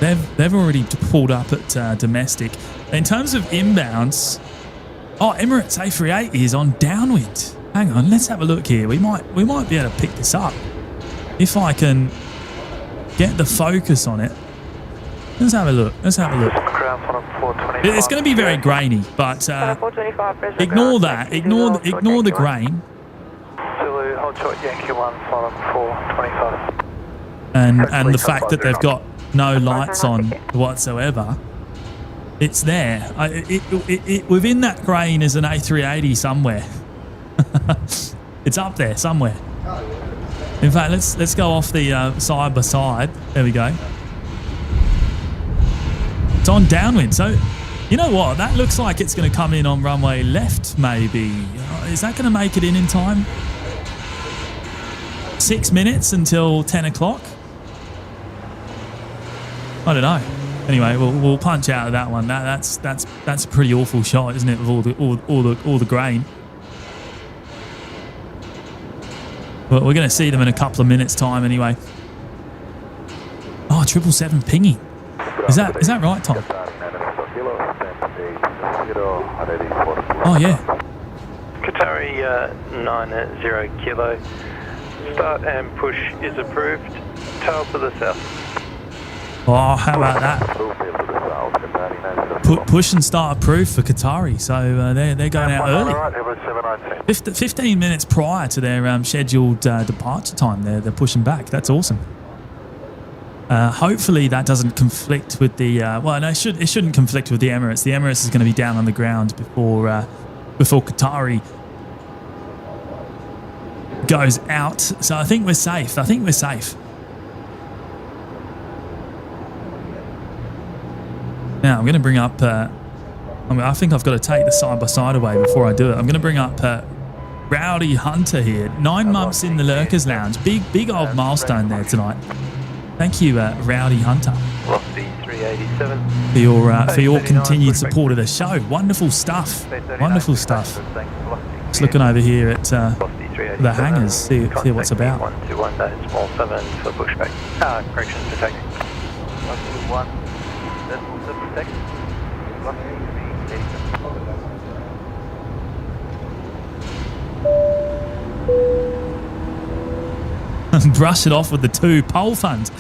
They've already pulled up at domestic. In terms of inbounds, Emirates A380 is on Downwind. Hang on, let's have a look here. We might be able to pick this up if I can get the focus on it. Let's have a look. It's going to be very grainy, but ignore that. Ignore the grain. Zulu, hold short, Yankee 1, final 425. And the fact that they've got no lights on whatsoever. It's there. Within that grain is an A380 somewhere. It's up there somewhere. In fact, let's go off the side by side. There we go. It's on Downwind. So, you know what? That looks like it's going to come in on runway left, maybe. Is that going to make it in time? 6 minutes until 10 o'clock? I don't know. Anyway, we'll punch out of that one. That's a pretty awful shot, isn't it? With all the grain. But we're going to see them in a couple of minutes' time, anyway. 777 pinging. Is that right, Tom? Oh yeah. Qatari 90 kilo. Start and push is approved. Tail to the south. Oh, how about that? Push and start approved for Qatari. So they're going out early. 15 minutes prior to their scheduled departure time. They're pushing back. That's awesome. Hopefully that doesn't conflict with the no, it shouldn't conflict with the Emirates. The Emirates is going to be down on the ground before Qatari goes out. So I think we're safe. Now I'm going to bring up I think I've got to take the side by side away before I do it. I'm going to bring up Rowdy Hunter here. 9 months in the Lurkers Lounge. Big old milestone there tonight. Thank you, Rowdy Hunter, for your continued support of the show. Wonderful stuff. Just looking over here at the hangars, see what's about. 121, that is small 7 for pushback. Correction to taxi. 121, that's also protect. Brush it off with the 2 poll funds.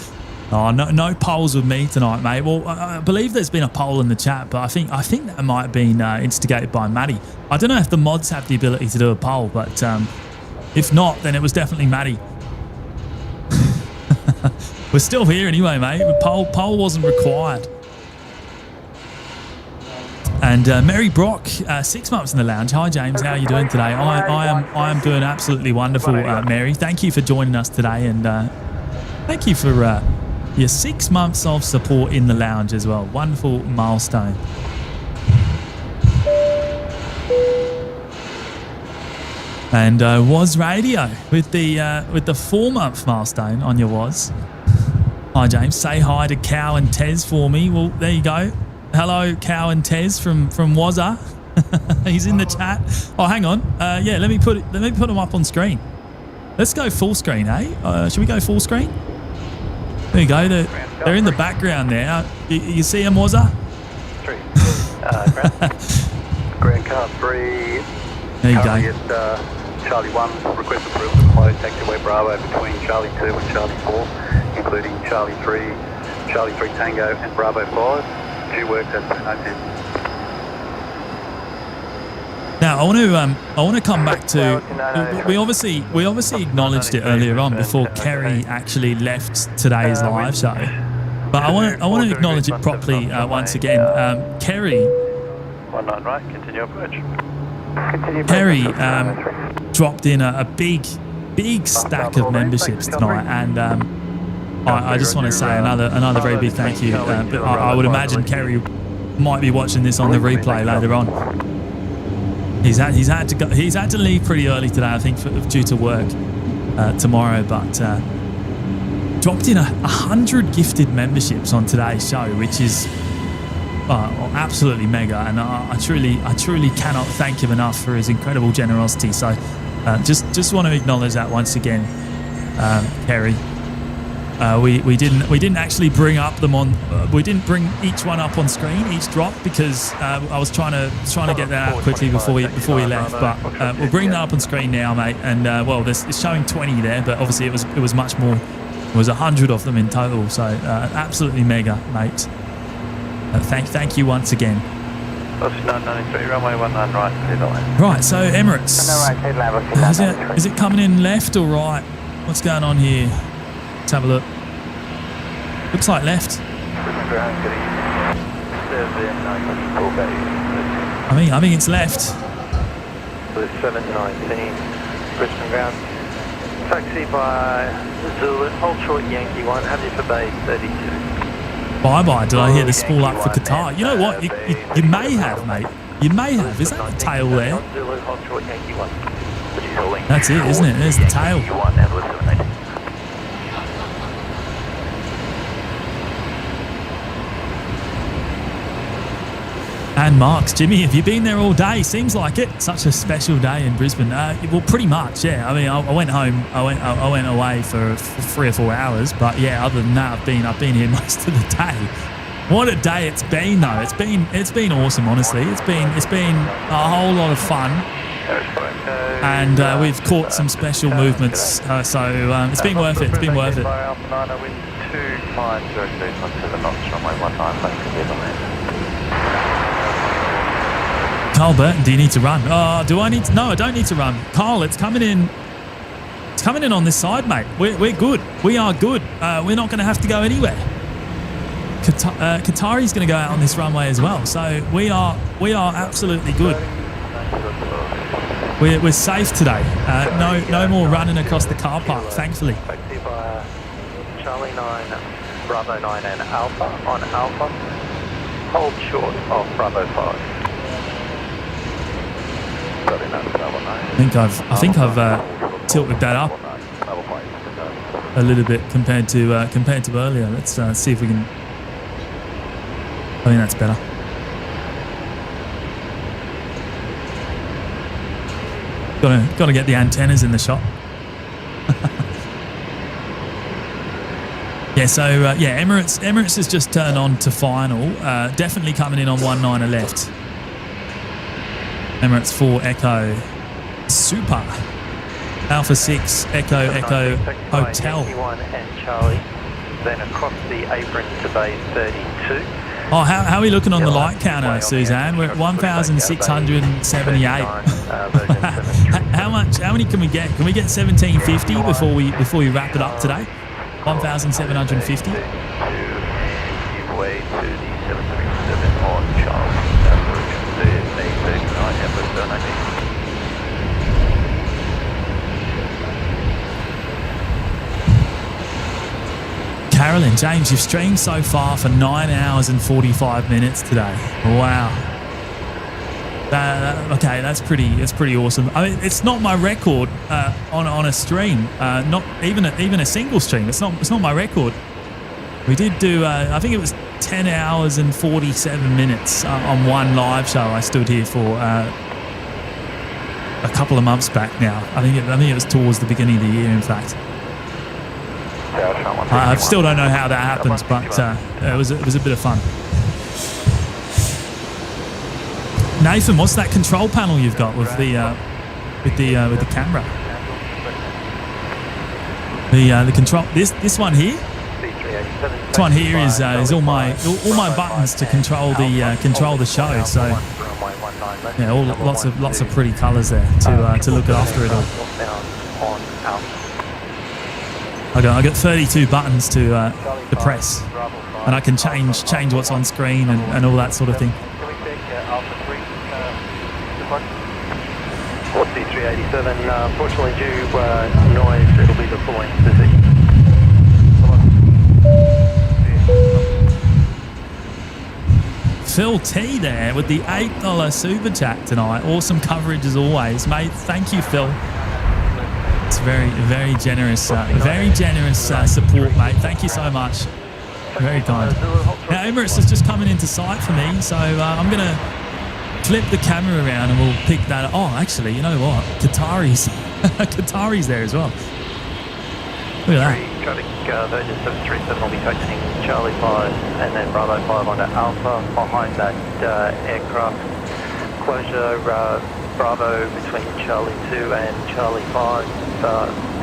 Oh, no polls with me tonight, mate. Well, I believe there's been a poll in the chat, but I think that might have been instigated by Maddie. I don't know if the mods have the ability to do a poll, but if not, then it was definitely Maddie. We're still here anyway, mate. The poll wasn't required. And Mary Brock, 6 months in the lounge. Hi, James. How are you doing today? I am doing absolutely wonderful, Mary. Thank you for joining us today, and thank you for your 6 months of support in the lounge as well. Wonderful milestone. And Was Radio with the 4-month milestone on your Was. Hi, James. Say hi to Cow and Tez for me. Well, there you go. Hello, Cow and Tez from Wazza. He's in the chat. Oh, hang on. Yeah, let me put him up on screen. Let's go full screen, eh? Should we go full screen? There you go. They're in the background there. You see them, Wazza? Ground car 3. There you Charlie go. At Charlie 1, request approval to close taxiway Bravo between Charlie 2 and Charlie 4, including Charlie 3, Charlie 3 Tango and Bravo 5. Due work has been noted. Now I want to come back to we obviously acknowledged it earlier on before Kerry actually left today's live show, but I want to acknowledge it properly once again. Kerry. 19 right, continue approach. Kerry dropped in a big stack of memberships tonight, and I just want to say another very big thank you. But I would imagine Kerry might be watching this on the replay later on. He's had to leave pretty early today, I think, due to work tomorrow. But dropped in 100 gifted memberships on today's show, which is absolutely mega, and I truly cannot thank him enough for his incredible generosity. So just want to acknowledge that once again, Kerry. We didn't actually bring up them on. We didn't bring each one up on screen, each drop, because I was trying to get that out quickly before we left. But we'll bring that up on screen now, mate. And well, it's showing 20 there, but obviously it was much more. It was 100 of them in total. So absolutely mega, mate. Thank you once again. 993, runway 19 right, Right, so Emirates. Is it coming in left or right? What's going on here? Let's have a look. Looks like left. I think it's left. 719, Brisbane ground. Taxi by Zulu, hold short Yankee 1, have you for base 32. Bye-bye. Did I hear the spool up for Qatar? You know what? You may have, mate. You may have. Is that the tail there? That's it, isn't it? There's the tail. And Marks, Jimmy, have you been there all day? Seems like it. Such a special day in Brisbane. Well, pretty much, yeah. I mean, I went home. I went away for 3 or 4 hours, but yeah. Other than that, I've been here most of the day. What a day it's been, though. It's been awesome, honestly. It's been a whole lot of fun, and we've caught some special movements. So it's been worth it. It's been worth it. Carl Burton, do you need to run? Oh, do I need to? No, I don't need to run. Carl, it's coming in. It's coming in on this side, mate. We're good. We are good. We're not going to have to go anywhere. Qatari's going to go out on this runway as well. So we are absolutely good. We're safe today. No more running across the car park, thankfully. Taxi via Charlie 9, Bravo 9 and Alpha on Alpha. Hold short of Bravo 5. I think I've tilted that up a little bit compared to earlier. Let's see if we can. I think that's better. Got to get the antennas in the shot. Yeah. So yeah, Emirates has just turned on to final. Definitely coming in on 19 left. Emirates 4 Echo Super Alpha 6 Echo Hotel. And Charlie, then across the apron to base 32. Oh, how are we looking on the light counter, Suzanne? We're at 1,678. How many can we get? Can we get 1,750 before we wrap it up today? 1,750. Give way to the 737 on Charlie. Carolyn, James, you've streamed so far for 9 hours and 45 minutes today. Wow. Okay, that's pretty awesome. I mean, it's not my record on a stream. Not even a single stream. It's not my record. We did do, I think it was 10 hours and 47 minutes on one live show I stood here for a couple of months back now. I think it was towards the beginning of the year, in fact. I still don't know how that happens, but it was a bit of fun. Nathan, what's that control panel you've got with the camera? The control. This one here. This one here is all my buttons to control the show. So yeah, lots of pretty colours there to look after it all. I got 32 buttons to press, and I can change what's on screen and all that sort of thing. C387, unfortunately due noise, it'll be the following position. Phil T there with the $8 super chat tonight. Awesome coverage as always, mate. Thank you, Phil. It's very generous support, mate. Thank you so much. Very kind. Now Emirates is just coming into sight for me, so I'm gonna flip the camera around and we'll pick that up. Oh, actually, you know what? Qatari's there as well. Look at that. Traffic Virgin 737 will be taxiing Charlie 5 and then Bravo 5 onto Alpha. Behind that aircraft closure, Bravo between Charlie 2 and Charlie 5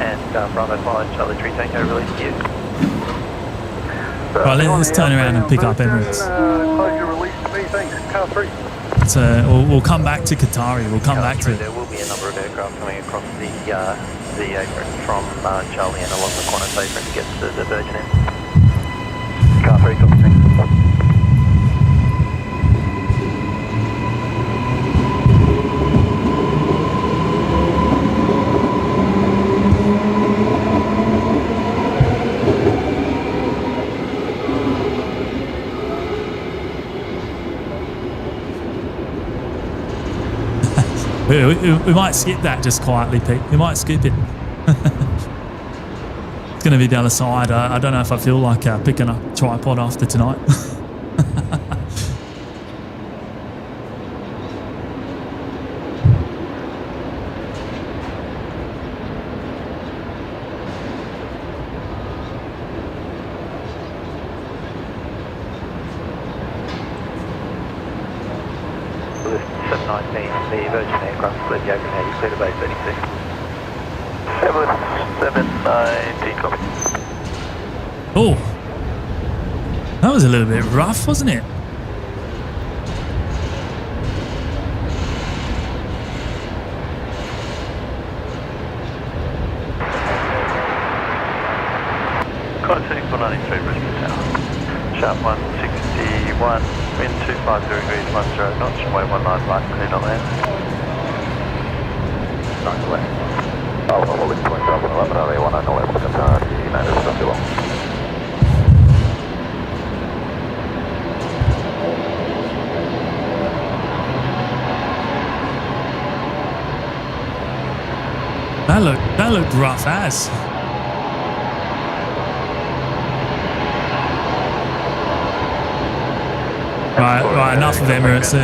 and Bravo 5, Charlie 3 Tango release to you. Right, let's turn around and pick up Emirates. Closure release to me, thanks. Car 3. So we'll come back to Qatari. We'll come back to it. There will be a number of aircraft coming across the apron from Charlie and along the Qantas apron to get to the Virgin end. Car 3, copy. We might skip that just quietly, Pete. We might skip it. It's going to be the other side. I don't know if I feel like picking up a tripod after tonight. The Virgin aircraft fled the open head, clear to base 36. 790, copy. Oh, that was a little bit rough, wasn't it? Qatari 493 Brisbane Tower. Sharp 161, wind 250 degrees 10 knots, runway 19 right, clear to land. 9 to land. Alpha, holding point Alpha 11, RA 1911, Qatar, United States below. That looked rough as. Right, enough of Emirates.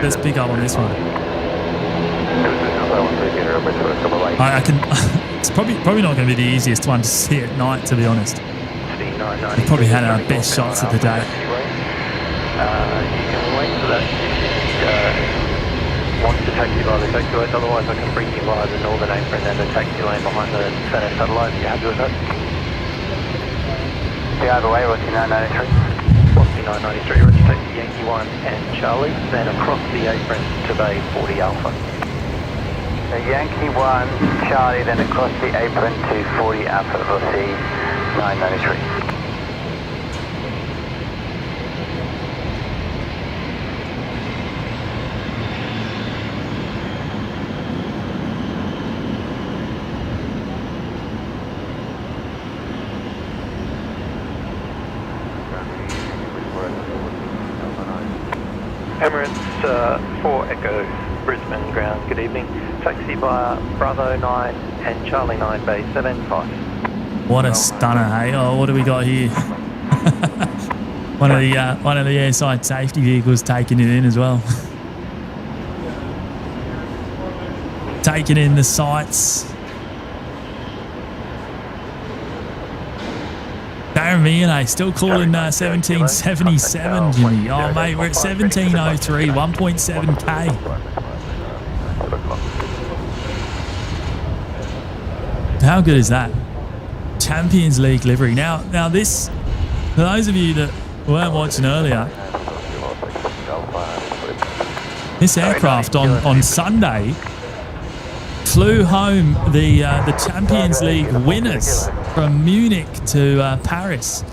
Let's pick up on this one. I can. It's probably not going to be the easiest one to see at night, to be honest. We probably had our best shots of the day. You can wait for that. Want to taxi via the taxiways, otherwise I can bring you via the northern apron and the taxi lane behind the center satellite. Are you happy with that? The overway, Rocky 993. Rocky 993, let's take Yankee 1 and Charlie, then across the apron to Bay 40 Alpha. Yankee 1, Charlie, then across the apron to 40 Alpha, Rossi 993. Emirates 4 Echo, Brisbane ground, good evening. Taxi via Bravo 9 and Charlie 9 Bay 75. What a stunner, hey? Oh, what do we got here? One of the airside safety vehicles taking it in as well. Taking in the sights. Darren BNE still calling 1777, Jimmy. Oh, mate, we're at 1703, 1.7K. How good is that? Champions League livery. Now this, for those of you that weren't watching earlier, this aircraft on Sunday flew home the Champions League winners from Munich to Paris.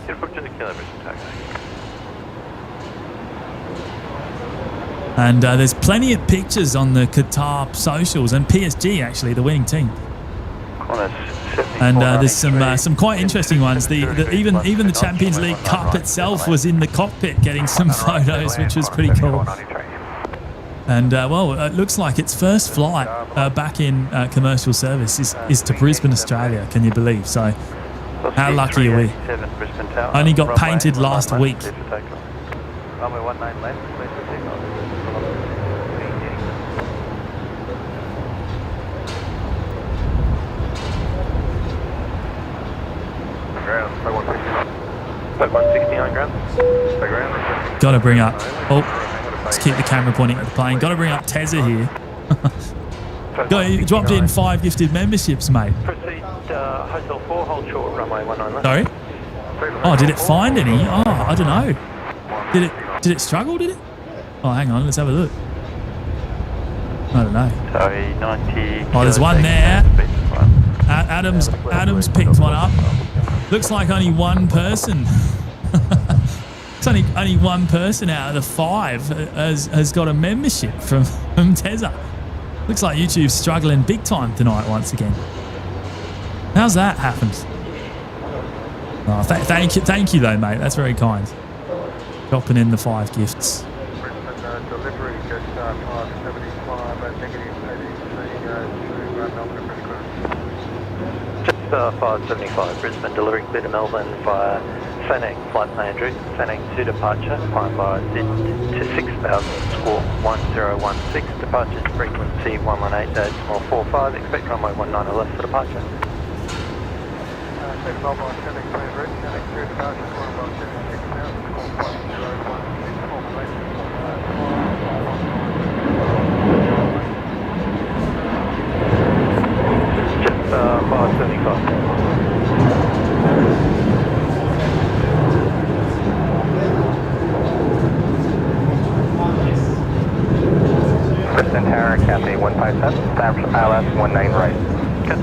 And there's plenty of pictures on the Qatar socials and PSG, actually, the winning team. And there's some quite interesting ones. Even the Champions League Cup itself was in the cockpit getting some photos, which was pretty cool. And well, it looks like its first flight back in commercial service is to Brisbane, Australia. Can you believe? So, how lucky are we? Only got painted last week. Runway 19 left, clear for takeoff. Ground, 160 on ground. Got to bring up. Oh, let's keep the camera pointing at the plane. Got to bring up Tezza here. You dropped in 5 gifted memberships, mate. Proceed Hotel 4, hold short, runway 19 left. Sorry? Oh, did it find any? Oh, I don't know. Did it struggle, did it? Oh, hang on, let's have a look. I don't know. Sorry, 90. Oh, there's one there. Adam's picked one up. Looks like only one person. It's only one person out of the 5 has got a membership from Tezza. Looks like YouTube's struggling big time tonight once again. How's that happened? Oh, thank you though, mate. That's very kind. Dropping in the 5 gifts. Brisbane delivery, just 575, negative ATC, just 575, Brisbane delivery clear to Melbourne via Fennec, flight plan Andrew, Fennec to departure, climb via SID to 6000, score 1016, departure frequency 118.45, expect runway 19 left for departure. Take Melbourne, Fennec plan ready, Fennec to departure, climb via 6000, score 1016, formulation. Just 575. Brisbane Tower, Cathay 157, San Alice 19 right.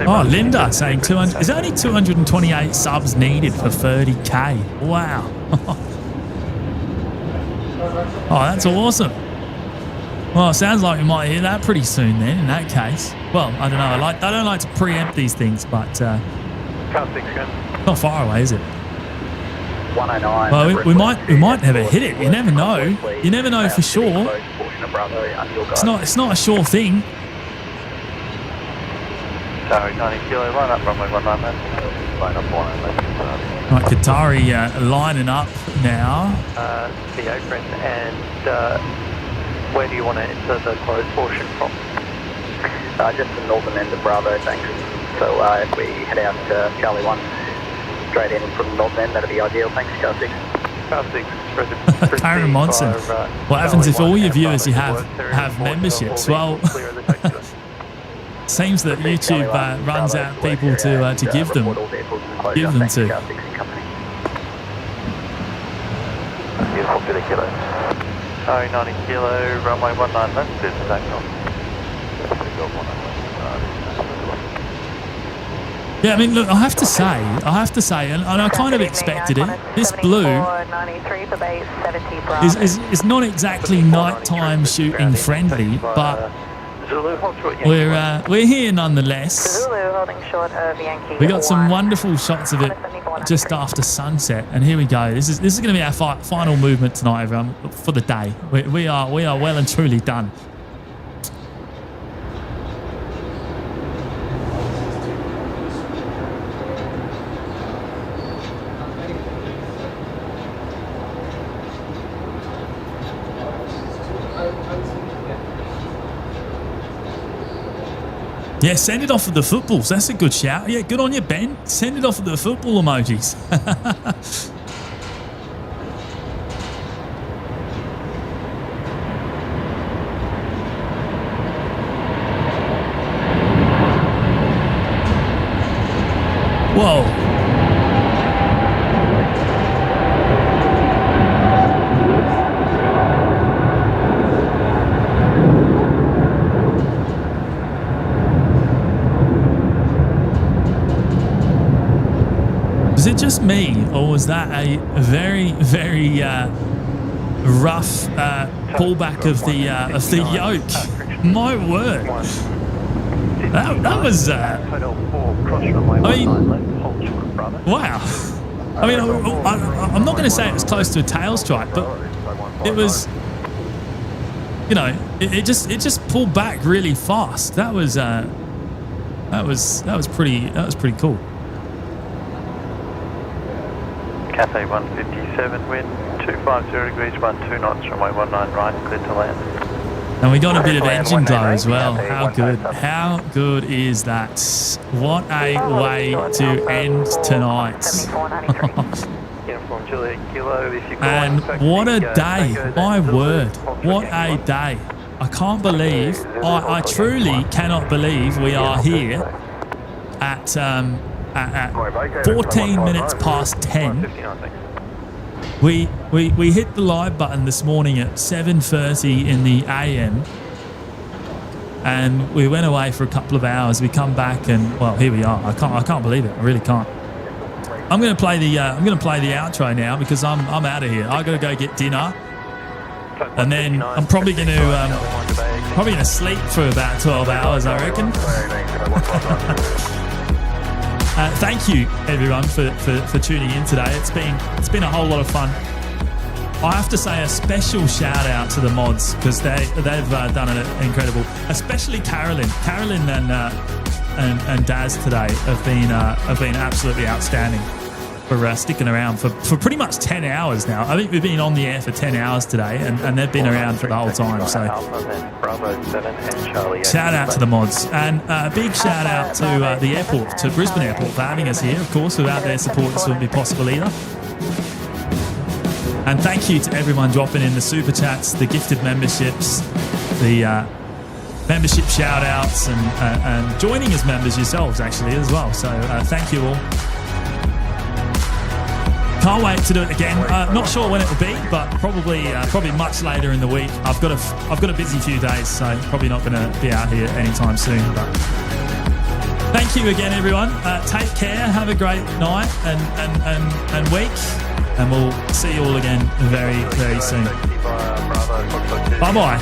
Oh, Linda saying 200. Is only 228 subs needed for 30k. Wow. Oh, that's awesome. Well, it sounds like we might hear that pretty soon then, in that case. Well, I don't know. I don't like to preempt these things, but not far away, is it? 109. Well, we might never hit it. You never know. You never know for sure. It's not a sure thing. Sorry, 90 kilo, line up runway 19 left. Line up 19 left. Right, Qatari lining up now. The Apron, and where do you want to enter the closed portion from? Just the northern end of Bravo, thanks. So if we head out to Charlie 1, straight in from the northern end, that'd be ideal, thanks, Car 6. Car 6, Karen Monson. What happens if all your viewers you have memberships? Well, seems that YouTube runs out people to give them to. Beautiful, 50 kilo. Sorry, 90 kilo, runway 19 left, clear for takeoff. Yeah, I mean, look, I have to say, and I kind of expected it. This blue is not exactly nighttime shooting friendly, but we're here nonetheless. We got some wonderful shots of it just after sunset, and here we go. This is going to be our final movement tonight, everyone, for the day. We are well and truly done. Yeah, send it off with the footballs. That's a good shout. Yeah, good on you, Ben. Send it off with the football emojis. Whoa. Was it just me, or was that a very, very rough pullback of the yoke? My word, that was. I mean, wow. I mean, I'm not going to say it was close to a tail strike, but it was. You know, it just pulled back really fast. That was pretty cool. Cathay 157 wind, 250 degrees, 12 knots, runway 19 right, clear to land. And we got a bit of engine glow as well. How good? How good is that? What a way to end tonight. And what a day. My word. What a day. I can't believe, I truly cannot believe we are here at 14 minutes past 10. We hit the live button this morning at 7:30 in the AM, and we went away for a couple of hours. We come back and, well, here we are. I can't believe it. I really can't. I'm going to play the outro now because I'm out of here. I got to go get dinner, and then I'm probably going to sleep for about 12 hours, I reckon. Thank you everyone for tuning in today. It's been a whole lot of fun. I have to say a special shout out to the mods because they've done an incredible, especially Carolyn and Daz today have been absolutely outstanding for sticking around for pretty much 10 hours now. I think we've been on the air for 10 hours today, and they've been around for the whole time. So shout out to the mods, and a big shout out to the airport, to Brisbane Airport, for having us here. Of course, without their support, this wouldn't be possible either. And thank you to everyone dropping in the super chats, the gifted memberships, the membership shout outs, and joining as members yourselves actually as well. So thank you all. Can't wait to do it again. Not sure when it will be, but probably much later in the week. I've got a busy few days, so probably not going to be out here anytime soon. But thank you again, everyone. Take care. Have a great night and week, and we'll see you all again very, very soon. Bye bye.